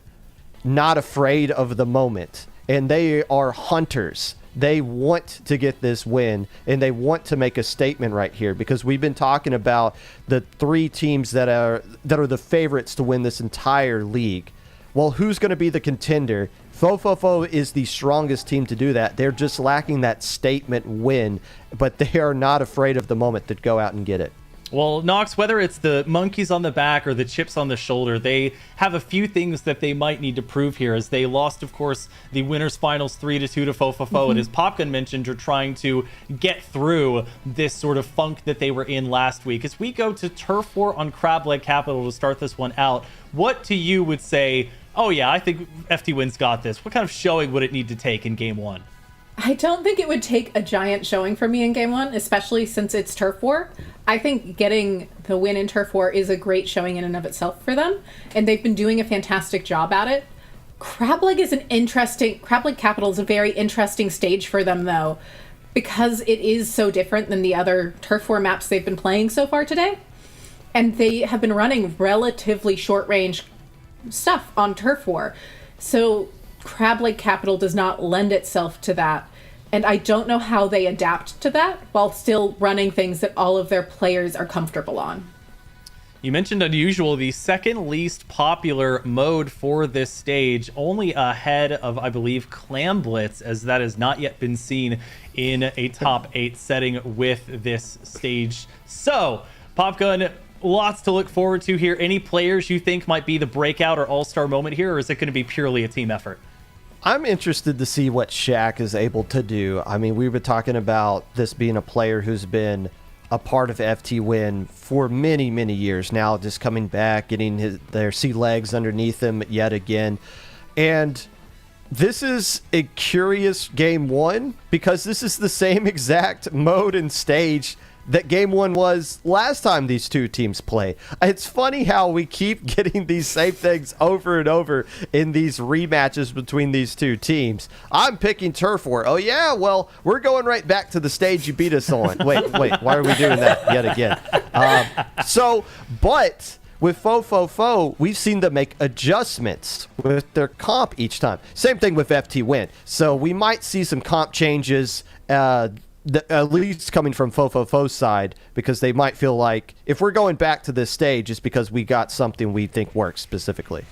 not afraid of the moment, and they are hunters. They want to get this win, and they want to make a statement right here, because we've been talking about the 3 teams that are the favorites to win this entire league. Well, who's going to be the contender? Fofofo is the strongest team to do that. They're just lacking that statement win, but they are not afraid of the moment to go out and get it. Well, Nox, whether it's the monkeys on the back or the chips on the shoulder, they have a few things that they might need to prove here, as they lost, of course, the Winners Finals 3-2 to fofofo, and as Popgun mentioned, are trying to get through this sort of funk that they were in last week. As we go to Turf War on Crableg Capital to start this one out, what to you would say, oh yeah, I think FTWin's got this? What kind of showing would it need to take in Game 1? I don't think it would take a giant showing for me in Game 1, especially since it's Turf War. I think getting the win in Turf War is a great showing in and of itself for them, and they've been doing a fantastic job at it. Crableg Capital is a very interesting stage for them, though, because it is so different than the other Turf War maps they've been playing so far today. And they have been running relatively short-range stuff on Turf War. So Crableg Capital does not lend itself to that. And I don't know how they adapt to that while still running things that all of their players are comfortable on. You mentioned unusual, the second least popular mode for this stage, only ahead of, I believe, Clam Blitz, as that has not yet been seen in a top 8 setting with this stage. So, Popgun, lots to look forward to here. Any players you think might be the breakout or all-star moment here, or is it going to be purely a team effort? I'm interested to see what Shaq is able to do. I mean, we were talking about this being a player who's been a part of FTWin for many, many years now, just coming back, getting their sea legs underneath him yet again. And this is a curious Game 1, because this is the same exact mode and stage that Game 1 was last time these two teams play. It's funny how we keep getting these same things over and over in these rematches between these two teams. I'm picking Turf War. Oh yeah, well, we're going right back to the stage you beat us on. Wait, why are we doing that yet again? But with fofofo, we've seen them make adjustments with their comp each time. Same thing with FTWin. So we might see some comp changes, at least coming from fofofo's side, because they might feel like if we're going back to this stage, it's because we got something we think works specifically.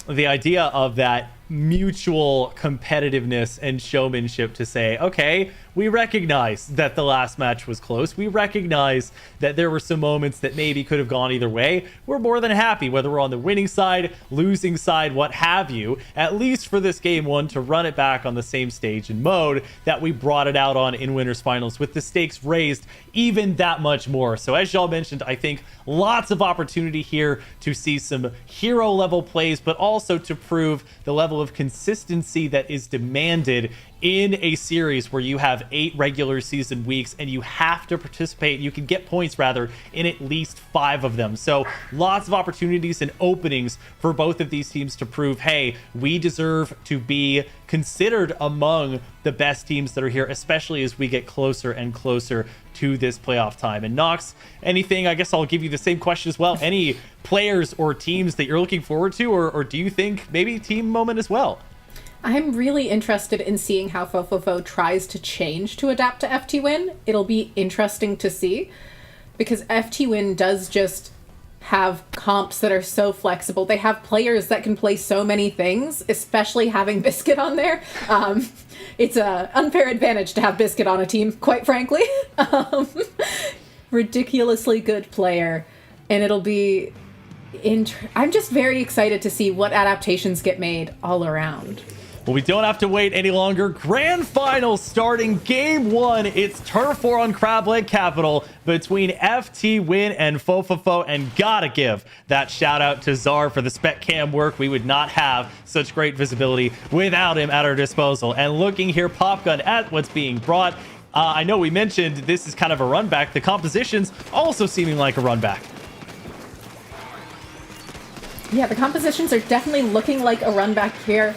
The idea of that mutual competitiveness and showmanship to say, okay, we recognize that the last match was close. We recognize that there were some moments that maybe could have gone either way. We're more than happy, whether we're on the winning side, losing side, what have you, at least for this game one, to run it back on the same stage and mode that we brought it out on in Winners Finals, with the stakes raised even that much more. So as y'all mentioned, I think lots of opportunity here to see some hero level plays, but also to prove the level of consistency that is demanded in a series where you have 8 regular season weeks and you have to participate. You can get points rather in at least 5 of them. So lots of opportunities and openings for both of these teams to prove, hey, we deserve to be considered among the best teams that are here, especially as we get closer and closer to this playoff time. And Nox, anything, I guess I'll give you the same question as well. Any players or teams that you're looking forward to, or do you think maybe team moment as well? I'm really interested in seeing how fofofo tries to change to adapt to FTWin. It'll be interesting to see, because FTWin does just have comps that are so flexible. They have players that can play so many things, especially having Biscuit on there. It's an unfair advantage to have Biscuit on a team, quite frankly. Ridiculously good player. And it'll be... I'm just very excited to see what adaptations get made all around. Well, we don't have to wait any longer. Grand Final starting game 1. It's Turf War on Crableg Capital between FTWin and fofofo. And gotta give that shout out to Czar for the spec cam work. We would not have such great visibility without him at our disposal. And looking here, Popgun at what's being brought. I know we mentioned this is kind of a run back. The compositions also seeming like a run back. Yeah, the compositions are definitely looking like a run back here.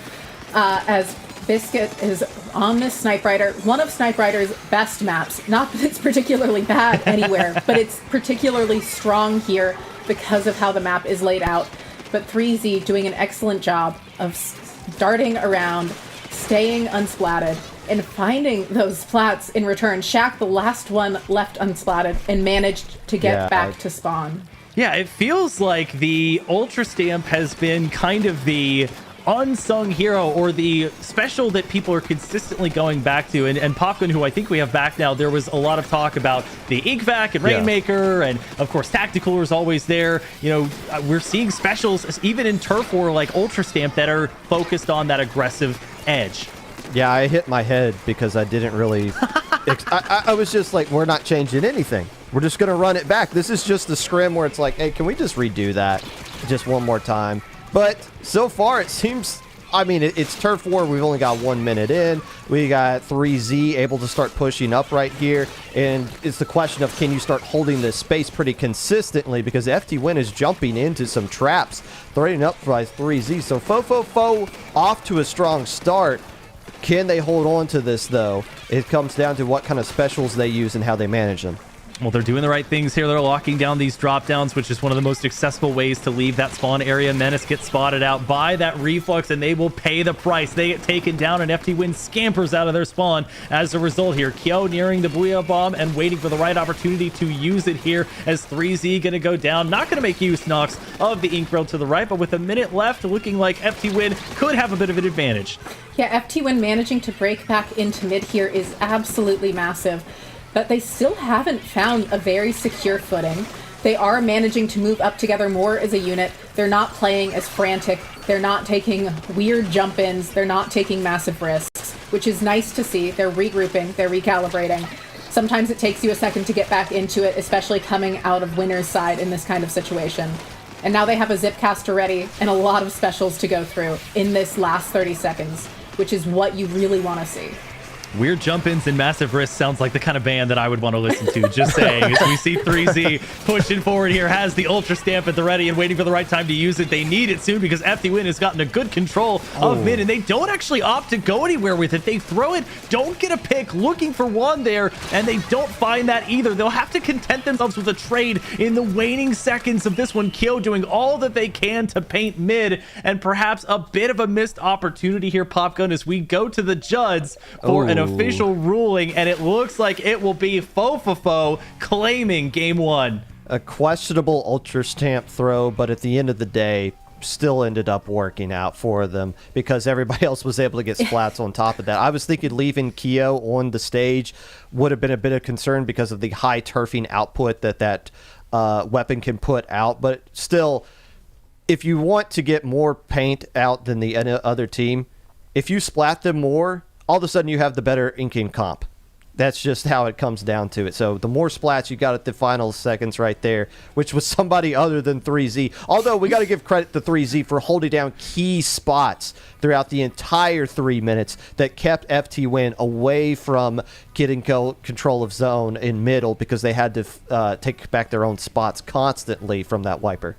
As Biscuit is on this Snipe Rider, one of Snipe Rider's best maps. Not that it's particularly bad anywhere, but it's particularly strong here because of how the map is laid out. But 3Z doing an excellent job of darting around, staying unsplatted, and finding those splats in return. Shaq, the last one left unsplatted, and managed to get back to spawn. Yeah, it feels like the Ultra Stamp has been kind of the unsung hero, or the special that people are consistently going back to. And Popgun, who I think we have back now, there was a lot of talk about the Ink Vac and Rainmaker, and of course Tactical is always there. You know, we're seeing specials even in Turf War like Ultra Stamp that are focused on that aggressive edge. Yeah, I hit my head because I didn't really... I was just like, we're not changing anything. We're just going to run it back. This is just the scrim where it's like, hey, can we just redo that just one more time? But so far, it seems... I mean, it's Turf War. We've only got 1 minute in. We got 3Z able to start pushing up right here. And it's the question of, can you start holding this space pretty consistently? Because FTWin is jumping into some traps, threatening up by 3Z. So fofofo off to a strong start. Can they hold on to this, though? It comes down to what kind of specials they use and how they manage them. Well, they're doing the right things here. They're locking down these drop downs, which is one of the most accessible ways to leave that spawn area. Menace gets spotted out by that reflux, and they will pay the price. They get taken down, and FTWin scampers out of their spawn as a result here. Kyo nearing the Booyah Bomb and waiting for the right opportunity to use it here, as 3Z going to go down. Not going to make use, Nox, of the Ink Rail to the right, but with a minute left, looking like FTWin could have a bit of an advantage. Yeah, FTWin managing to break back into mid here is absolutely massive. But they still haven't found a very secure footing. They are managing to move up together more as a unit. They're not playing as frantic. They're not taking weird jump-ins. They're not taking massive risks, which is nice to see. They're regrouping. They're recalibrating. Sometimes it takes you a second to get back into it, especially coming out of winner's side in this kind of situation. And now they have a Zipcaster ready and a lot of specials to go through in this last 30 seconds, which is what you really want to see. Weird jump-ins and massive risks sounds like the kind of band that I would want to listen to. Just saying, as we see 3Z pushing forward here, has the Ultra Stamp at the ready and waiting for the right time to use it. They need it soon because FTWin has gotten a good control of mid, and they don't actually opt to go anywhere with it. They throw it, don't get a pick, looking for one there, and they don't find that either. They'll have to content themselves with a trade in the waning seconds of this one. Kyo doing all that they can to paint mid, and perhaps a bit of a missed opportunity here, Popgun, as we go to the Judds for an official ruling, and it looks like it will be fofofo claiming game 1. A questionable Ultra Stamp throw, but at the end of the day, still ended up working out for them because everybody else was able to get splats on top of that. I was thinking leaving Kyo on the stage would have been a bit of concern because of the high turfing output that weapon can put out, but still, if you want to get more paint out than the other team, if you splat them more, all of a sudden you have the better inking comp. That's just how it comes down to it. So the more splats you got at the final seconds right there, which was somebody other than 3Z. Although we got to give credit to 3Z for holding down key spots throughout the entire 3 minutes that kept FTWin away from getting control of zone in middle because they had to take back their own spots constantly from that wiper.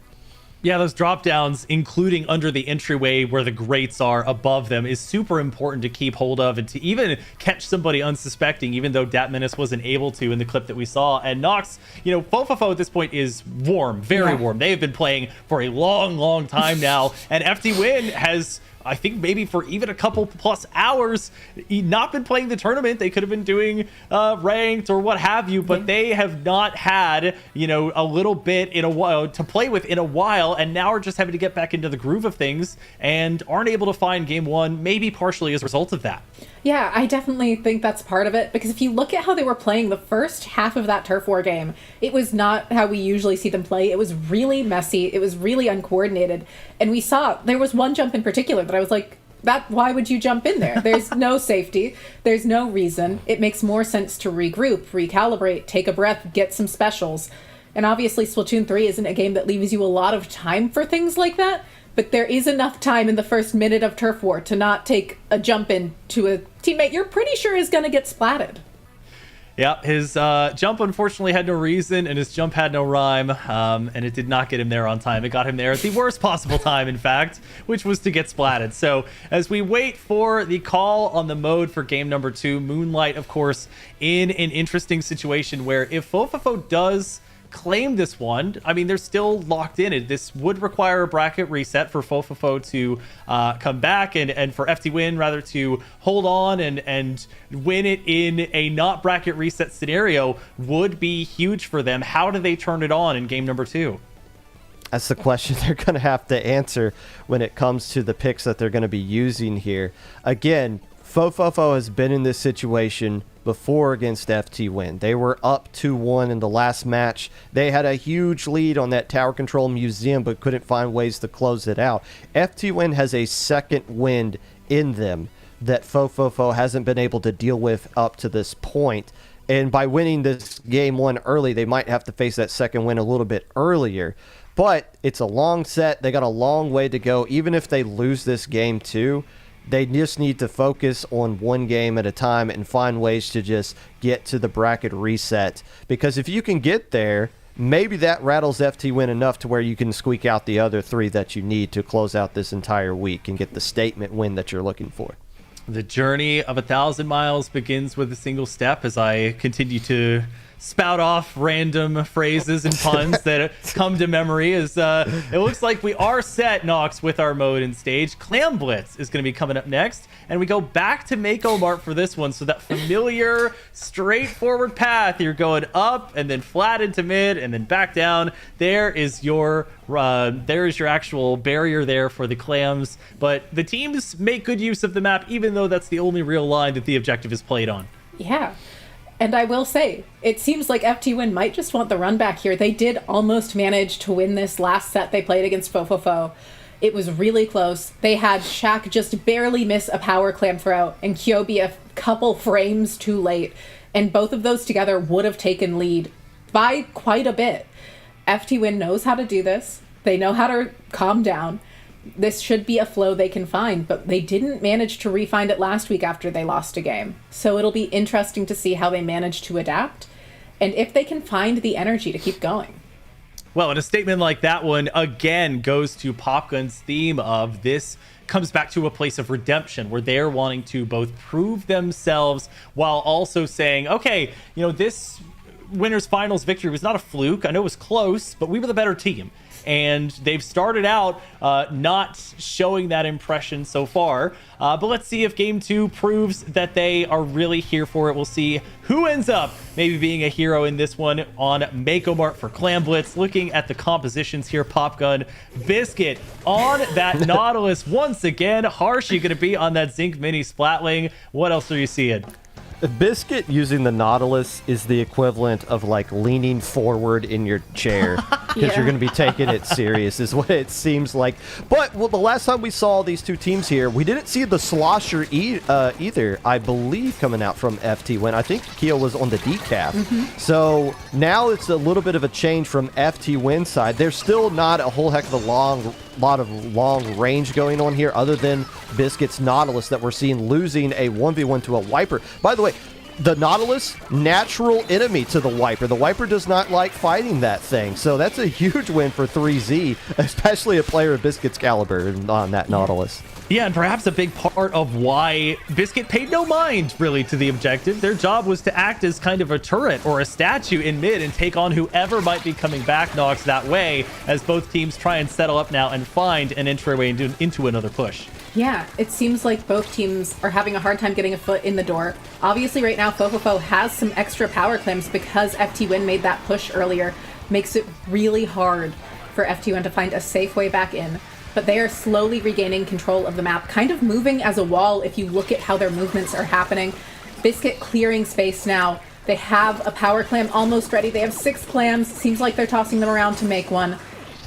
Yeah, those drop downs, including under the entryway where the grates are above them, is super important to keep hold of and to even catch somebody unsuspecting, even though Dat Menace wasn't able to in the clip that we saw. And Nox, fofofo at this point is warm, very warm. They have been playing for a long, long time now, and FTWin has, I think maybe for even a couple plus hours, not been playing the tournament. They could have been doing ranked or what have you, but they have not had, a little bit in a while to play with in a while, and now are just having to get back into the groove of things and aren't able to find game one, maybe partially as a result of that. Yeah, I definitely think that's part of it, because if you look at how they were playing the first half of that Turf War game, it was not how we usually see them play. It was really messy. It was really uncoordinated. And we saw, there was one jump in particular that I was like, why would you jump in there? There's no safety. There's no reason. It makes more sense to regroup, recalibrate, take a breath, get some specials. And obviously Splatoon 3 isn't a game that leaves you a lot of time for things like that, but there is enough time in the first minute of Turf War to not take a jump in to a teammate you're pretty sure is going to get splatted. Yeah, his jump unfortunately had no reason, and his jump had no rhyme, and it did not get him there on time. It got him there at the worst possible time, in fact, which was to get splatted. So as we wait for the call on the mode for game number 2, Moonlight, of course, in an interesting situation where if fofofo does claim this one, I mean, they're still locked in it. This would require a bracket reset for fofofo to come back and for FTWin rather to hold on and win it in a not bracket reset scenario would be huge for them. How do they turn it on in game number 2? That's the question they're going to have to answer when it comes to the picks that they're going to be using here. Again, fofofo has been in this situation before against FTWin. They were up 2-1 in the last match. They had a huge lead on that tower control museum but couldn't find ways to close it out. FTWin has a second wind in them that fofofo hasn't been able to deal with up to this point. And by winning this game 1 early, they might have to face that second win a little bit earlier. But it's a long set. They got a long way to go. Even if they lose this game 2, they just need to focus on one game at a time and find ways to just get to the bracket reset. Because if you can get there, maybe that rattles FTWin enough to where you can squeak out the other 3 that you need to close out this entire week and get the statement win that you're looking for. The journey of 1,000 miles begins with a single step, as I continue to spout off random phrases and puns that come to memory. As it looks like we are set, Nox, with our mode and stage. Clam Blitz is going to be coming up next, and we go back to Mako Mart for this one. So that familiar, straightforward path, you're going up and then flat into mid and then back down. There is your actual barrier there for the clams. But the teams make good use of the map, even though that's the only real line that the objective is played on. Yeah. And I will say, it seems like FTWin might just want the run back here. They did almost manage to win this last set they played against fofofo. It was really close. They had Shaq just barely miss a power clam throw and Kyobi a couple frames too late. And both of those together would have taken lead by quite a bit. FTWin knows how to do this. They know how to calm down. This should be a flow they can find, but they didn't manage to re-find it last week after they lost a game. So it'll be interesting to see how they manage to adapt and if they can find the energy to keep going. Well, and a statement like that one, again, goes to Popgun's theme of this comes back to a place of redemption where they're wanting to both prove themselves while also saying, okay, this winner's finals victory was not a fluke. I know it was close, but we were the better team. and they've started out not showing that impression so far. But let's see if game 2 proves that they are really here for it. We'll see who ends up maybe being a hero in this one on Mako Mart for Clam Blitz. Looking at the compositions here, Popgun, Biscuit on that Nautilus once again. Harshy going to be on that Zinc Mini Splatling. What else are you seeing? Biscuit using the Nautilus is the equivalent of like leaning forward in your chair because you're going to be taking it serious is what it seems like. But well, the last time we saw these two teams here, we didn't see the Slosher either, I believe, coming out from FTWin. I think Keo was on the decaf. So now it's a little bit of a change from FTWin's side. There's still not a whole heck of a lot of long range going on here other than Biscuit's Nautilus that we're seeing losing a 1v1 to a Wiper. By the way, the Nautilus, natural enemy to the Wiper. The Wiper does not like fighting that thing. So that's a huge win for 3Z, especially a player of Biscuit's caliber on that Nautilus. Yeah, and perhaps a big part of why Biscuit paid no mind, really, to the objective. Their job was to act as kind of a turret or a statue in mid and take on whoever might be coming back, Nox, that way, as both teams try and settle up now and find an entryway into another push. Yeah, it seems like both teams are having a hard time getting a foot in the door. Obviously, right now, fofofo has some extra power claims because FTWin made that push earlier. Makes it really hard for FTWin to find a safe way back in. But they are slowly regaining control of the map, kind of moving as a wall if you look at how their movements are happening. Biscuit clearing space now. They have a power clam almost ready. They have 6 clams. Seems like they're tossing them around to make one.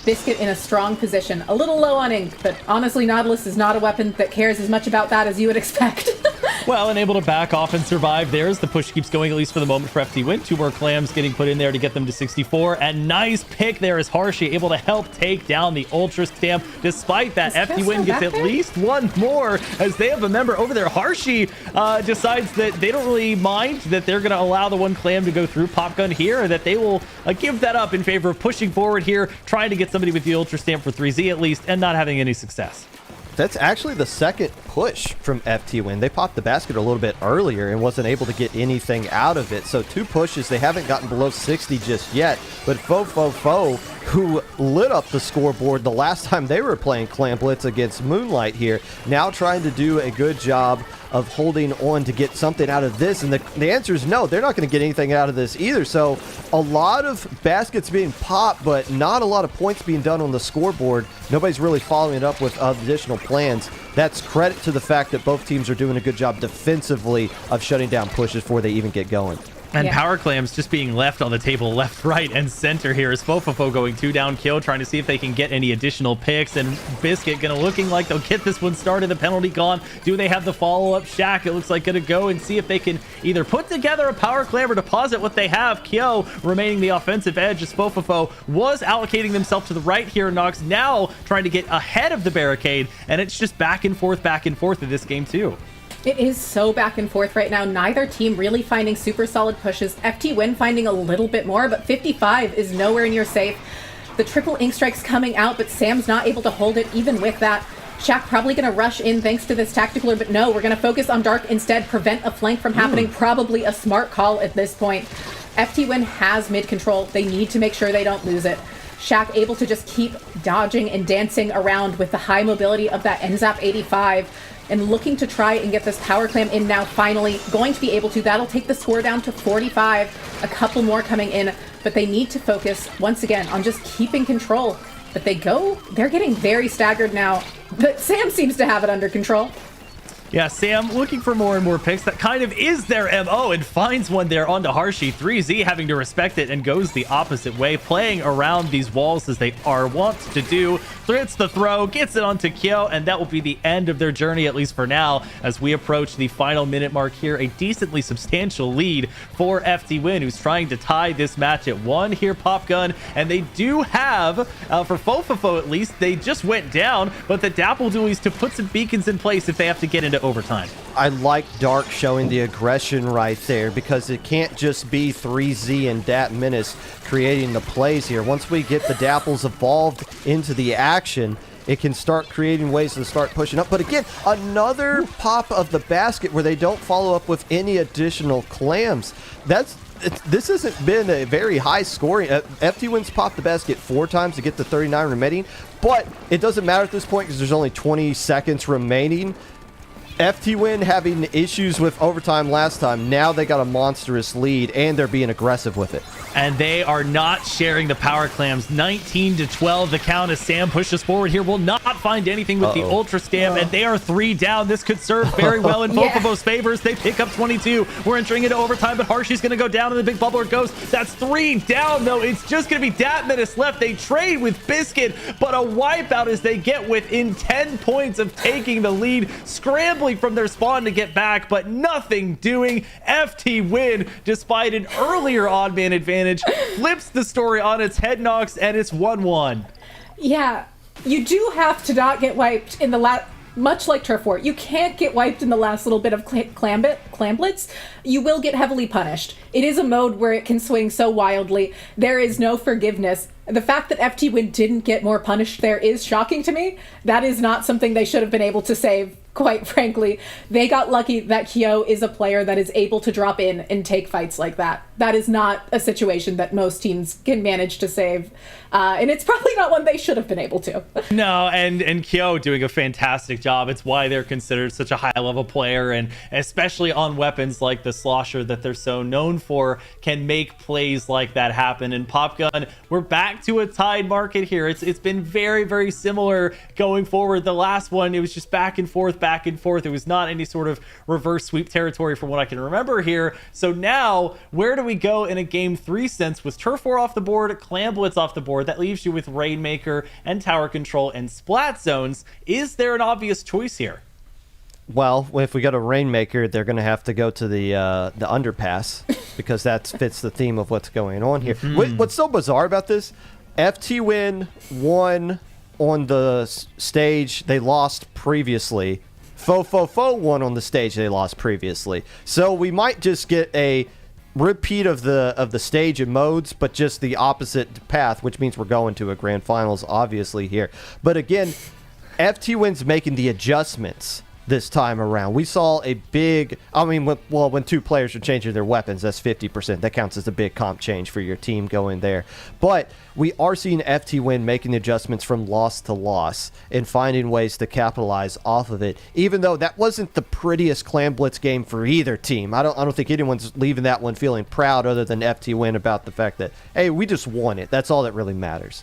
Biscuit in a strong position. A little low on ink, but honestly, Nautilus is not a weapon that cares as much about that as you would expect. Well, and able to back off and survive there as the push keeps going, at least for the moment, for FTWin. 2 more clams getting put in there to get them to 64. And nice pick there as Harshy able to help take down the Ultra Stamp. Despite that, FTWin gets at least one more as they have a member over there. Harshy decides that they don't really mind that they're going to allow the one clam to go through Popgun here, or that they will give that up in favor of pushing forward here, trying to get somebody with the Ultra Stamp for 3Z at least, and not having any success. That's actually the second push from FTWin. They popped the basket a little bit earlier and wasn't able to get anything out of it. So 2 pushes. They haven't gotten below 60 just yet. But fofofo, who lit up the scoreboard the last time they were playing Clam Blitz against Moonlight here, now trying to do a good job of holding on to get something out of this. And the answer is no, they're not going to get anything out of this either. So a lot of baskets being popped, but not a lot of points being done on the scoreboard. Nobody's really following it up with additional plans. That's credit to the fact that both teams are doing a good job defensively of shutting down pushes before they even get going. And power clams just being left on the table left, right, and center here as fofofo going 2 down kill, trying to see if they can get any additional picks. And Biscuit gonna looking like they'll get this one started. The penalty gone. Do they have the follow-up? Shaq, it looks like, gonna go and see if they can either put together a power clam or deposit what they have. Kyo remaining the offensive edge as fofofo was allocating themselves to the right here. Nox now trying to get ahead of the barricade, and it's just back and forth in this game too. It is so back and forth right now. Neither team really finding super solid pushes. FTWin finding a little bit more, but 55 is nowhere near safe. The triple ink strikes coming out, but Sam's not able to hold it even with that. Shaq probably going to rush in thanks to this tacticaler, but no, we're going to focus on Dark instead, prevent a flank from happening. Probably a smart call at this point. FTWin has mid control. They need to make sure they don't lose it. Shaq able to just keep dodging and dancing around with the high mobility of that NZAP 85 and looking to try and get this power clam in now, finally. Going to be able to. That'll take the score down to 45. A couple more coming in, but they need to focus once again on just keeping control. But they're getting very staggered now, but Sam seems to have it under control. Yeah, Sam looking for more and more picks. That kind of is their MO and finds one there onto Harshy. 3Z having to respect it and goes the opposite way, playing around these walls as they are wont to do. Hits the throw, gets it onto Kyo, and that will be the end of their journey, at least for now, as we approach the final minute mark here. A decently substantial lead for FTWin, who's trying to tie this match at 1 here, Popgun. And they do have, for fofofo at least, they just went down, but the Dapple Dualies to put some beacons in place if they have to get into overtime. I like Dark showing the aggression right there because it can't just be 3Z and Dat Menace creating the plays here. Once we get the Dapples evolved into the action, it can start creating ways to start pushing up. But again, another pop of the basket where they don't follow up with any additional clams. That's this hasn't been a very high scoring. FTWin's popped the basket 4 times to get to 39 remaining, but it doesn't matter at this point because there's only 20 seconds remaining. FTWin having issues with overtime last time. Now they got a monstrous lead, and they're being aggressive with it. And they are not sharing the power clams. 19-12 the count as Sam pushes forward here. Will not find anything with the Ultra Scam, and they are 3 down. This could serve very well in fofofo's favors. They pick up 22. We're entering into overtime, but Harshy's going to go down, and the big bubbler goes. That's 3 down, though. It's just going to be that minutes left. They trade with Biscuit, but a wipeout as they get within 10 points of taking the lead, scrambling from their spawn to get back, but nothing doing. FTWin, despite an earlier odd man advantage, flips the story on its head, Nox, and it's 1-1. Yeah, you do have to not get wiped in the last, much like Turf War. You can't get wiped in the last little bit of Clamblitz. You will get heavily punished. It is a mode where it can swing so wildly. There is no forgiveness. The fact that FTWin didn't get more punished there is shocking to me. That is not something they should have been able to save, quite frankly. They got lucky that Kyo is a player that is able to drop in and take fights like that. That is not a situation that most teams can manage to save. And it's probably not one they should have been able to. No, and Kyo doing a fantastic job. It's why they're considered such a high-level player, and especially on weapons like the Slosher that they're so known for, can make plays like that happen. And Popgun, we're back to a tied market here. It's been very, very similar going forward. The last one, it was just back and forth. It was not any sort of reverse sweep territory from what I can remember here. So now, where do we go in a game 3 sense with Turf War off the board, Clamblitz off the board? That leaves you with Rainmaker and Tower Control and Splat Zones. Is there an obvious choice here? Well, if we go to Rainmaker, they're going to have to go to the underpass because that fits the theme of what's going on here. What's so bizarre about this? FTWin won on the stage they lost previously. Fofofo won on the stage they lost previously. So we might just get a repeat of the stage and modes, but just the opposite path, which means we're going to a grand finals obviously here. But again, FTWin's making the adjustments this time around. We saw a big, when 2 players are changing their weapons, that's 50%. That counts as a big comp change for your team going there. But we are seeing FTWin making the adjustments from loss to loss and finding ways to capitalize off of it, even though that wasn't the prettiest Clamblitz game for either team. I don't think anyone's leaving that one feeling proud other than FTWin about the fact that, hey, we just won it. That's all that really matters.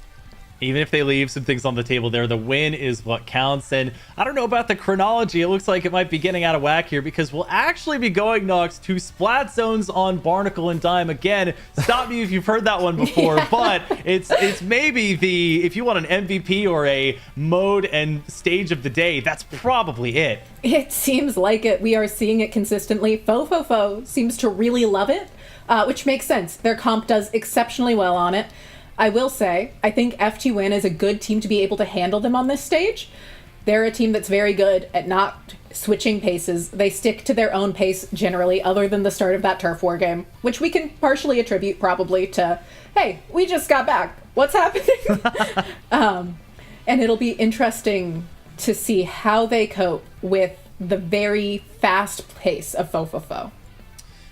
Even if they leave some things on the table there, the win is what counts. And I don't know about the chronology. It looks like it might be getting out of whack here because we'll actually be going, Nox, to Splat Zones on Barnacle and Dime. Again, stop me if you've heard that one before, but it's maybe if you want an MVP or a mode and stage of the day, that's probably it. It seems like it. We are seeing it consistently. Fofofo seems to really love it, which makes sense. Their comp does exceptionally well on it. I will say, I think FTWin is a good team to be able to handle them on this stage. They're a team that's very good at not switching paces. They stick to their own pace generally, other than the start of that Turf War game, which we can partially attribute probably to, hey, we just got back. What's happening? And it'll be interesting to see how they cope with the very fast pace of Fofofo.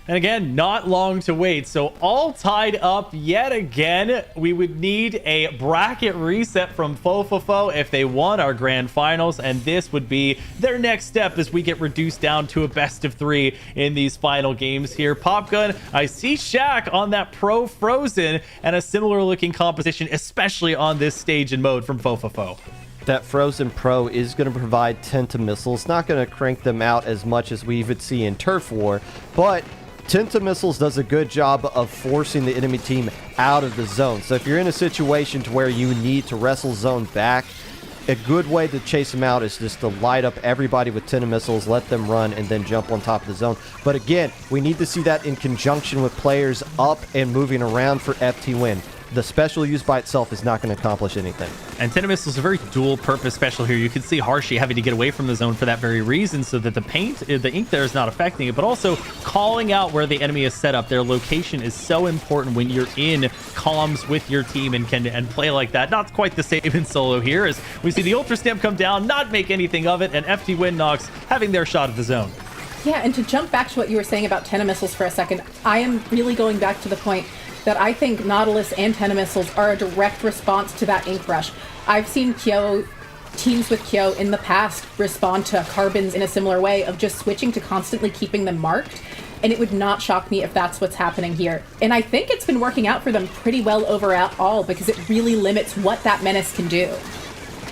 And again, not long to wait. So all tied up yet again. We would need a bracket reset from Fofofo if they won our grand finals. And this would be their next step as we get reduced down to a best of 3 in these final games here. Popgun, I see Shaq on that Pro Frozen and a similar looking composition, especially on this stage and mode from Fofofo. That Frozen Pro is going to provide Tenta missiles. Not going to crank them out as much as we would see in Turf War, but Tenta missiles does a good job of forcing the enemy team out of the zone. So if you're in a situation to where you need to wrestle zone back, a good way to chase them out is just to light up everybody with Tenta missiles, let them run, and then jump on top of the zone. But again, we need to see that in conjunction with players up and moving around for FTWin. The special used by itself is not going to accomplish anything. And Tenta Missile is a very dual-purpose special here. You can see Harshy having to get away from the zone for that very reason, so that the ink there is not affecting it, but also calling out where the enemy is set up. Their location is so important when you're in comms with your team and can play like that. Not quite the same in solo here, as we see the Ultra Stamp come down, not make anything of it, and FTWin Nox having their shot at the zone. Yeah, and to jump back to what you were saying about Tenna missiles for a second, I am really going back to the point that I think Nautilus and Tenna missiles are a direct response to that ink rush. I've seen teams with Kyo in the past respond to carbons in a similar way of just switching to constantly keeping them marked, and it would not shock me if that's what's happening here. And I think it's been working out for them pretty well overall because it really limits what that menace can do.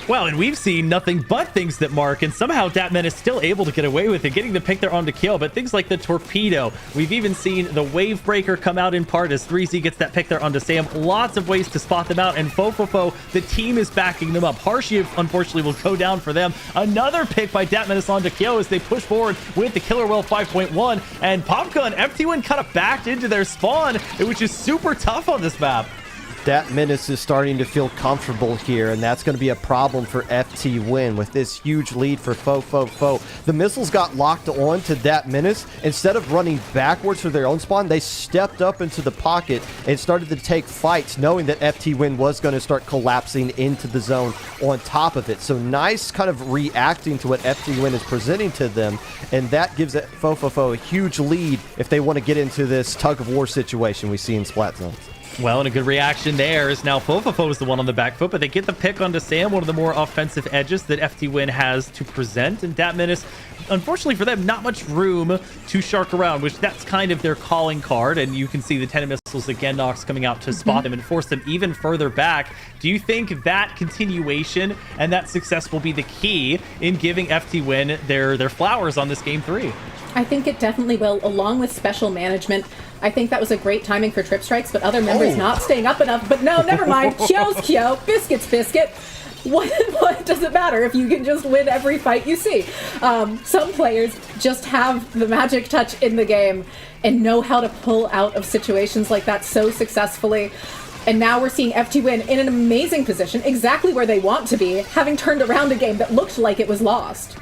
Well, and we've seen nothing but things that mark, and somehow Datman is still able to get away with it, getting the pick there onto kill. But things like the torpedo, we've even seen the wave breaker come out in part as 3Z gets that pick there onto Sam. Lots of ways to spot them out, and fofofo, the team is backing them up. Harshiv, unfortunately, will go down for them. Another pick by Datman onto kill as they push forward with the Killer Whale 5.1, and Popka and FTWin kind of backed into their spawn, which is super tough on this map. That Menace is starting to feel comfortable here, and that's going to be a problem for FTWin with this huge lead for fofofo. The missiles got locked on to that Menace. Instead of running backwards for their own spawn, they stepped up into the pocket and started to take fights, knowing that FTWin was going to start collapsing into the zone on top of it. So nice kind of reacting to what FTWin is presenting to them, and that gives fofofo a huge lead if they want to get into this tug-of-war situation we see in Splat Zones. Well, and a good reaction there is now fofofo is the one on the back foot, but they get the pick onto Sam, one of the more offensive edges that FTWin has to present. And Dat Menace, unfortunately for them, not much room to shark around, which that's kind of their calling card. And you can see the Tenna missiles again, Nox coming out to spot them and force them even further back. Do you think that continuation and that success will be the key in giving FTWin their flowers on this game 3? I think it definitely will, along with special management. I think that was a great timing for Trip Strikes, but other members not staying up enough. But no, never mind. Kyo's Kyo, Biscuit's Biscuit. What does it matter if you can just win every fight you see? Some players just have the magic touch in the game and know how to pull out of situations like that so successfully. And now we're seeing FTWin in an amazing position, exactly where they want to be, having turned around a game that looked like it was lost.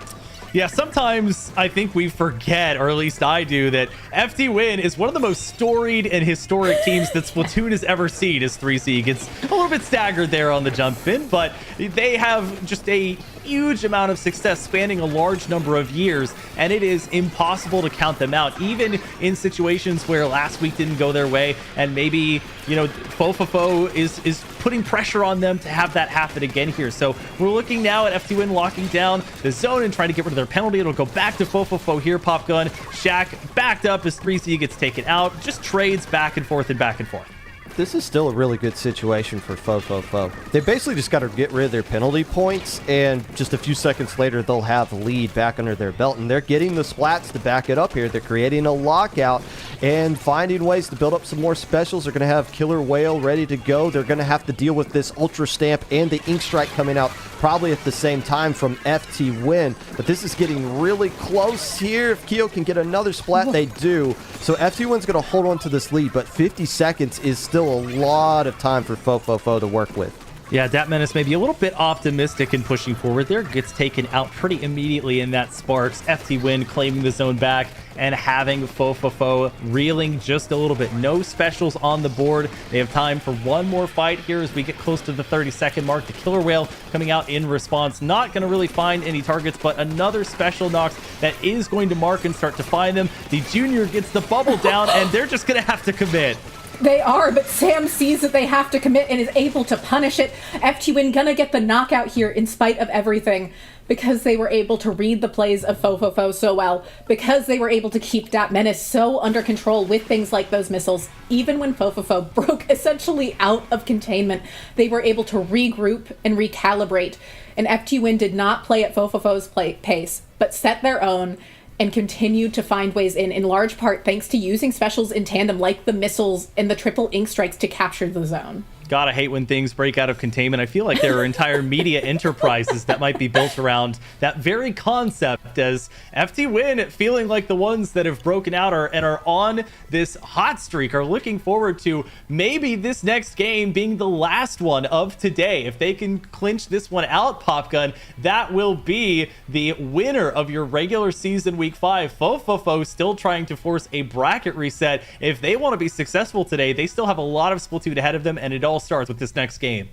Yeah, sometimes I think we forget, or at least I do, that FTWin is one of the most storied and historic teams that Splatoon has ever seen as 3C. Gets a little bit staggered there on the jump in, but they have just a huge amount of success spanning a large number of years, and it is impossible to count them out, even in situations where last week didn't go their way, and maybe, you know, fofofo is putting pressure on them to have that happen again here. So we're looking now at FTWin locking down the zone and trying to get rid of their penalty. It'll go back to fofofo here. Pop gun, Shaq backed up as 3C gets taken out. Just trades back and forth and back and forth. This is still a really good situation for fofofo. They basically just got to get rid of their penalty points, and just a few seconds later, they'll have the lead back under their belt, and they're getting the splats to back it up here. They're creating a lockout and finding ways to build up some more specials. They're going to have Killer Whale ready to go. They're going to have to deal with this Ultra Stamp and the Ink Strike coming out probably at the same time from FTWin, but this is getting really close here. If Kyo can get another splat, they do. So FTWin's going to hold on to this lead, but 50 seconds is still a lot of time for fofofo to work with. Yeah, Dat Menace may be a little bit optimistic in pushing forward there. Gets taken out pretty immediately in that Sparks. FTWin claiming the zone back and having fofofo reeling just a little bit. No specials on the board. They have time for one more fight here as we get close to the 30-second mark. The Killer Whale coming out in response. Not going to really find any targets, but another special Nox that is going to mark and start to find them. The Junior gets the bubble down, and they're just going to have to commit. They are, but Sam sees that they have to commit and is able to punish it. FTWin gonna get the knockout here in spite of everything because they were able to read the plays of fofofo so well, because they were able to keep Dat Menace so under control with things like those missiles. Even when fofofo broke essentially out of containment, they were able to regroup and recalibrate. And FTWin did not play at fofofo's pace, but set their own and continued to find ways in large part thanks to using specials in tandem like the missiles and the triple ink strikes to capture the zone. Gotta hate when things break out of containment. I feel like there are entire media enterprises that might be built around that very concept, as FTWin, feeling like the ones that have broken out and are on this hot streak, are looking forward to maybe this next game being the last one of today. If they can clinch this one out, Popgun, that will be the winner of your regular season week 5. Fofofo still trying to force a bracket reset. If they want to be successful today, they still have a lot of Splatoon ahead of them, and it all starts with this next game.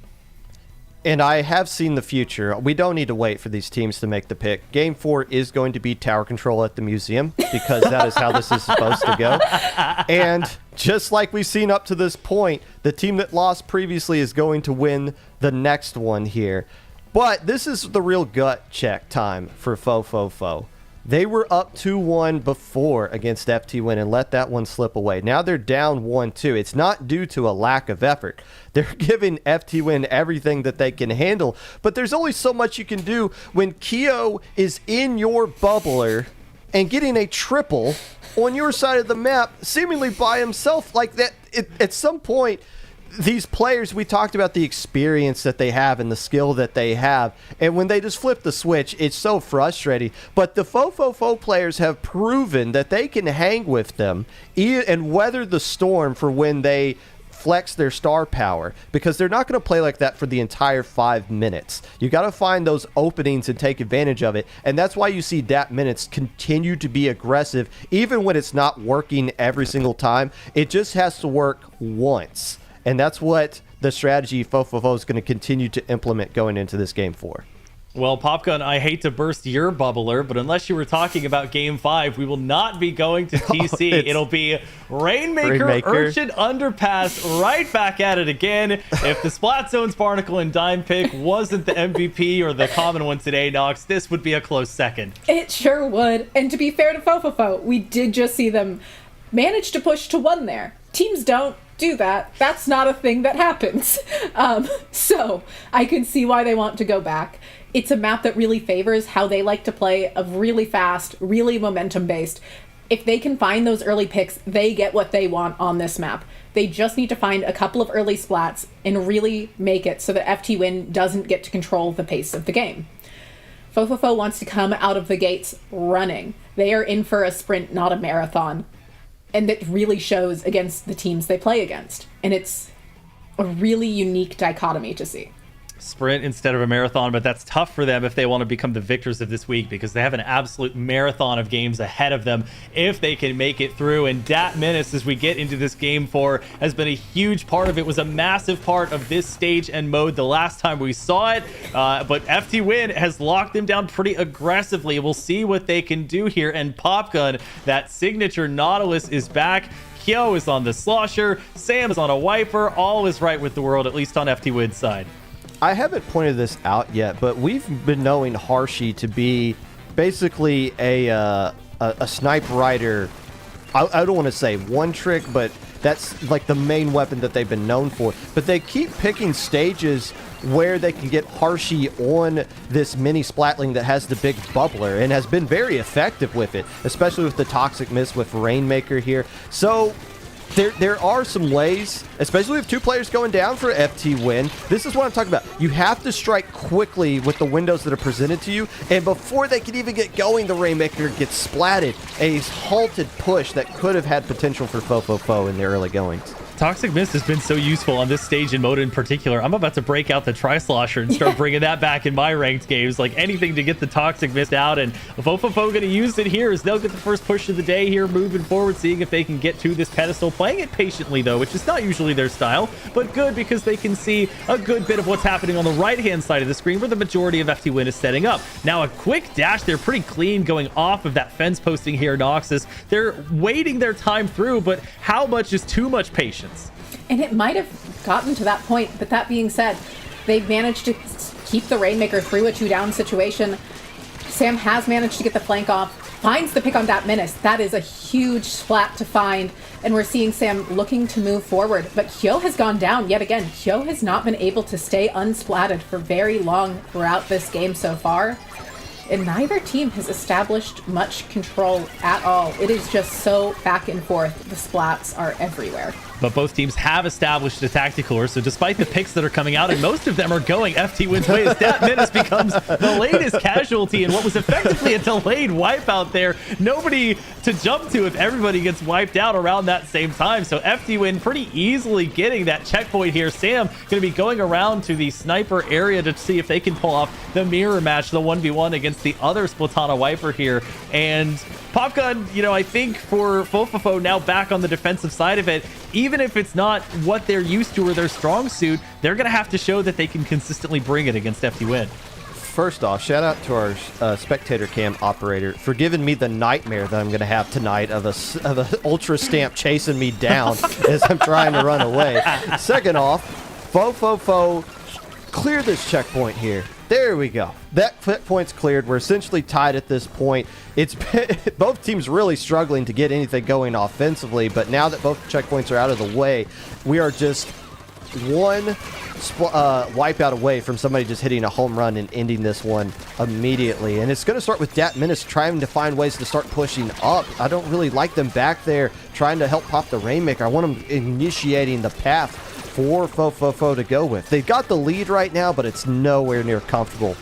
And I have seen the future. We don't need to wait for these teams to make the pick. Game 4 is going to be tower control at the museum because that is how this is supposed to go. And just like we've seen up to this point, the team that lost previously is going to win the next one here. But this is the real gut check time for fofofo. They were up 2-1 before against FTWin and let that one slip away. Now they're down 1-2. It's not due to a lack of effort. They're giving FTWin everything that they can handle, but there's only so much you can do when Kyo is in your bubbler and getting a triple on your side of the map, seemingly by himself like that. At some point, these players, we talked about the experience that they have and the skill that they have, and when they just flip the switch, it's so frustrating. But the fofofo players have proven that they can hang with them and weather the storm for when they flex their star power, because they're not going to play like that for the entire 5 minutes. You got to find those openings and take advantage of it, and that's why you see Dat Minutes continue to be aggressive even when it's not working every single time. It just has to work once. And that's what the strategy fofofo is going to continue to implement going into this Game 4. Well, Popgun, I hate to burst your bubbler, but unless you were talking about Game 5, we will not be going to TC. It'll be Rainmaker, Urchin Underpass, right back at it again. If the Splat Zones Barnacle and Dime pick wasn't the MVP or the common one today, Nox, this would be a close second. It sure would. And to be fair to fofofo, we did just see them manage to push to 1 there. Teams don't do that. That's not a thing that happens. So I can see why they want to go back. It's a map that really favors how they like to play, of really fast, really momentum based. If they can find those early picks, they get what they want on this map. They just need to find a couple of early splats and really make it so that FTWin doesn't get to control the pace of the game. fofofo wants to come out of the gates running. They are in for a sprint, not a marathon. And it really shows against the teams they play against. And it's a really unique dichotomy to see. Sprint instead of a marathon, but that's tough for them if they want to become the victors of this week, because they have an absolute marathon of games ahead of them if they can make it through. And Dat Menace, as we get into this Game 4, has been a huge part of it, was a massive part of this stage and mode the last time we saw it. But FTWin has locked them down pretty aggressively. We'll see what they can do here. And Popgun, that signature Nautilus is back. Kyo is on the Slosher. Sam is on a Wiper. All is right with the world, at least on FTWin's side. I haven't pointed this out yet, but we've been knowing Harshy to be basically a snipe rider. I don't want to say one trick, but that's like the main weapon that they've been known for. But they keep picking stages where they can get Harshy on this mini Splatling that has the big bubbler and has been very effective with it, especially with the Toxic Mist with Rainmaker here. So there are some ways, especially with 2 players going down for FTWin. This is what I'm talking about. You have to strike quickly with the windows that are presented to you, and before they can even get going, the Rainmaker gets splatted. A halted push that could have had potential for fofofo in the early goings. Toxic Mist has been so useful on this stage and mode in particular. I'm about to break out the Tri-Slosher and start bringing that back in my ranked games. Like anything to get the Toxic Mist out. And fofofo going to use it here as they'll get the first push of the day here, moving forward, seeing if they can get to this pedestal. Playing it patiently, though, which is not usually their style, but good because they can see a good bit of what's happening on the right-hand side of the screen where the majority of FTWin is setting up. Now, a quick dash there, pretty clean, going off of that fence posting here, Noxus. They're waiting their time through, but how much is too much patience? And it might have gotten to that point, but that being said, they've managed to keep the Rainmaker through a 2-down situation. Sam has managed to get the flank off, finds the pick on Dat Menace. That is a huge splat to find, and we're seeing Sam looking to move forward. But Hyo has gone down yet again. Hyo has not been able to stay unsplatted for very long throughout this game so far. And neither team has established much control at all. It is just so back and forth. The splats are everywhere. But both teams have established a tactical, so despite the picks that are coming out, and most of them are going FTWin's way, as Dat Menace becomes the latest casualty in what was effectively a delayed wipeout there. Nobody to jump to if everybody gets wiped out around that same time. So FTWin pretty easily getting that checkpoint here. Sam going to be going around to the sniper area to see if they can pull off the mirror match, the 1v1 against the other Splatana Wiper here. And Popgun, I think for fofofo now back on the defensive side of it, even if it's not what they're used to or their strong suit, they're going to have to show that they can consistently bring it against FTWin. First off, shout out to our spectator cam operator for giving me the nightmare that I'm going to have tonight of a ultra stamp chasing me down as I'm trying to run away. Second off, fofofo, clear this checkpoint here. There we go. That point's cleared. We're essentially tied at this point. It's been, both teams really struggling to get anything going offensively, but now that both checkpoints are out of the way, we are just one wipeout away from somebody just hitting a home run and ending this one immediately. And it's going to start with Datminus trying to find ways to start pushing up. I don't really like them back there trying to help pop the Rainmaker. I want them initiating the path for fofofo to go with. They've got the lead right now, but it's nowhere near comfortable.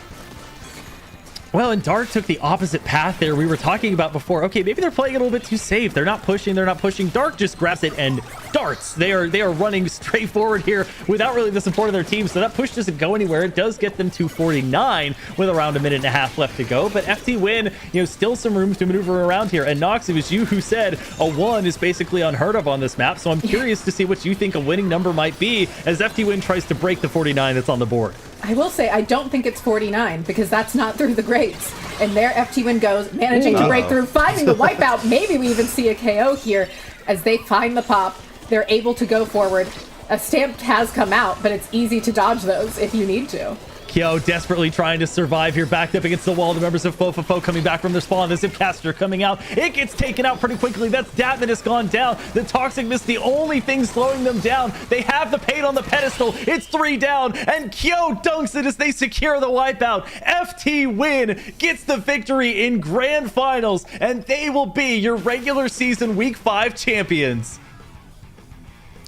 Well, and Dark took the opposite path there. We were talking about before. Okay, maybe they're playing a little bit too safe. They're not pushing. Dark just grabs it and darts. They are running straight forward here without really the support of their team. So that push doesn't go anywhere. It does get them to 49 with around a minute and a half left to go. But FTWin, still some room to maneuver around here. And Nox, it was you who said a 1 is basically unheard of on this map. So I'm curious to see what you think a winning number might be as FTWin tries to break the 49 that's on the board. I will say, I don't think it's 49 because that's not through the grates. And there FTWin goes, managing to break through, finding the wipeout. Maybe we even see a KO here as they find the pop. They're able to go forward. A stamp has come out, but it's easy to dodge those if you need to. Kyo desperately trying to survive here, backed up against the wall. The members of fofofo coming back from their spawn. The Zipcaster coming out. It gets taken out pretty quickly. That's Datminus gone down. The Toxic Mist, the only thing slowing them down. They have the paint on the pedestal. It's 3 down, and Kyo dunks it as they secure the wipeout. FTWin gets the victory in Grand Finals, and they will be your regular season Week 5 champions.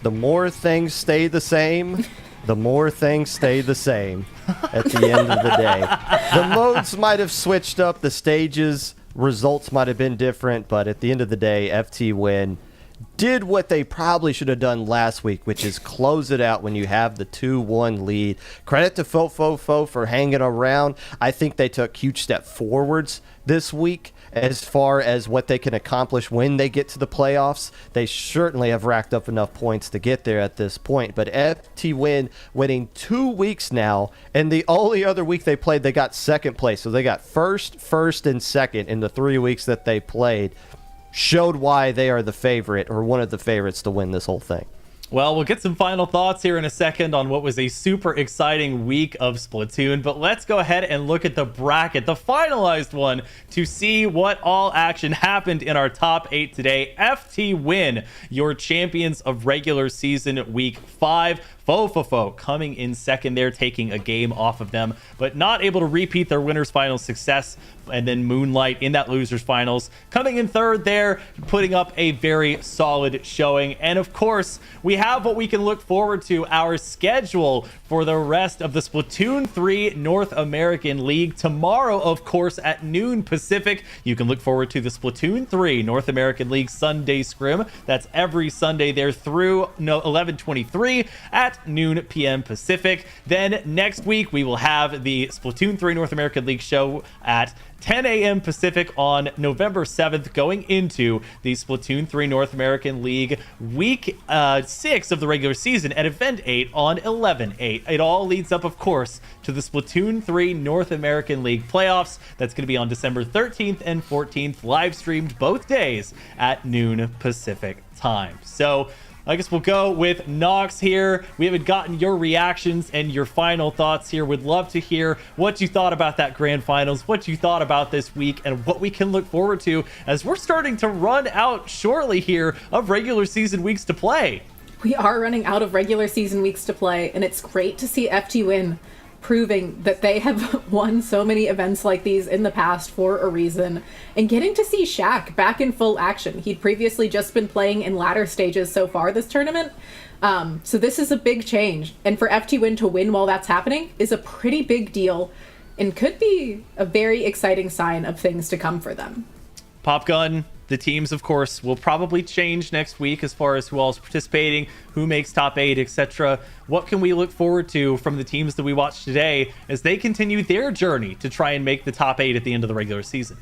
The more things stay the same, the more things stay the same at the end of the day. The modes might have switched up, the stages, results might have been different, but at the end of the day, FTWin did what they probably should have done last week, which is close it out when you have the 2-1 lead. Credit to fofofo for hanging around. I think they took huge step forwards this week as far as what they can accomplish when they get to the playoffs. They certainly have racked up enough points to get there at this point. But FTWin winning 2 weeks now, and the only other week they played, they got second place. So they got first, and second in the 3 weeks that they played. Showed why they are the favorite, or one of the favorites, to win this whole thing. Well, we'll get some final thoughts here in a second on what was a super exciting week of Splatoon, but let's go ahead and look at the bracket, the finalized one, to see what all action happened in our top 8 today. FTWin, your champions of regular season Week 5. fofofo coming in second there, taking a game off of them, but not able to repeat their winners finals success. And then Moonlight in that losers finals coming in third there, putting up a very solid showing. And of course, we have what we can look forward to, our schedule for the rest of the Splatoon 3 North American League. Tomorrow, of course, at noon Pacific, you can look forward to the Splatoon 3 North American League Sunday Scrim. That's every Sunday there through 11/23 at noon p.m. Pacific. Then next week, we will have the Splatoon 3 North American League show at 10 a.m. Pacific on November 7th, going into the Splatoon 3 North American League Week 6 of the regular season at Event 8 on 11/8. It all leads up, of course, to the Splatoon 3 North American League playoffs. That's going to be on December 13th and 14th, live streamed both days at noon Pacific time. So I guess we'll go with Nox here. We haven't gotten your reactions and your final thoughts here. Would love to hear what you thought about that grand finals, what you thought about this week, and what we can look forward to as we're starting to run out shortly here of regular season weeks to play. We are running out of regular season weeks to play, and it's great to see FTWin proving that they have won so many events like these in the past for a reason, and getting to see Shaq back in full action. He'd previously just been playing in latter stages so far this tournament, so this is a big change, and for FTWin to win while that's happening is a pretty big deal and could be a very exciting sign of things to come for them. Popgun, the teams, of course, will probably change next week as far as who all is participating, who makes top 8, etc. What can we look forward to from the teams that we watched today as they continue their journey to try and make the top 8 at the end of the regular season?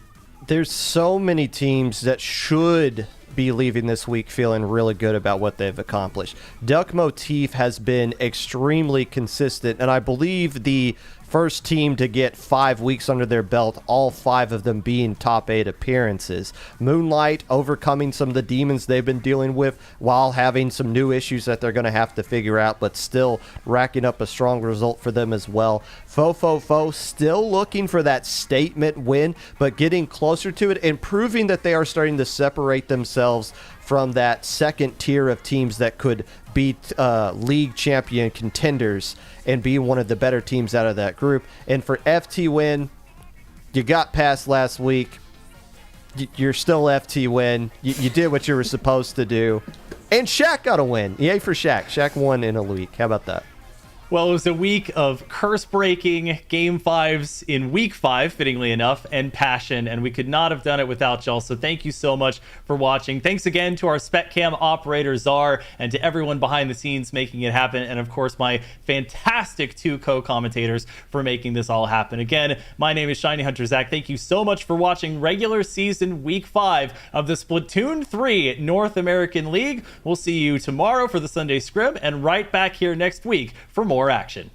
There's so many teams that should be leaving this week feeling really good about what they've accomplished. Duck Motif has been extremely consistent, and I believe the first team to get 5 weeks under their belt, all 5 of them being top 8 appearances. Moonlight overcoming some of the demons they've been dealing with while having some new issues that they're going to have to figure out, but still racking up a strong result for them as well. Fofofo still looking for that statement win, but getting closer to it and proving that they are starting to separate themselves from that second tier of teams that could beat league champion contenders and be one of the better teams out of that group. And for FTWin, you got past last week. You're still FTWin. You did what you were supposed to do. And Shaq got a win. Yay for Shaq. Shaq won in a week. How about that? Well, it was a week of curse-breaking Game 5s in Week 5, fittingly enough, and passion, and we could not have done it without y'all, so thank you so much for watching. Thanks again to our SpecCam operator, Czar, and to everyone behind the scenes making it happen, and of course, my fantastic 2 co-commentators for making this all happen. Again, my name is Shiny Hunter Zach. Thank you so much for watching regular season Week 5 of the Splatoon 3 North American League. We'll see you tomorrow for the Sunday Scrib, and right back here next week for more action.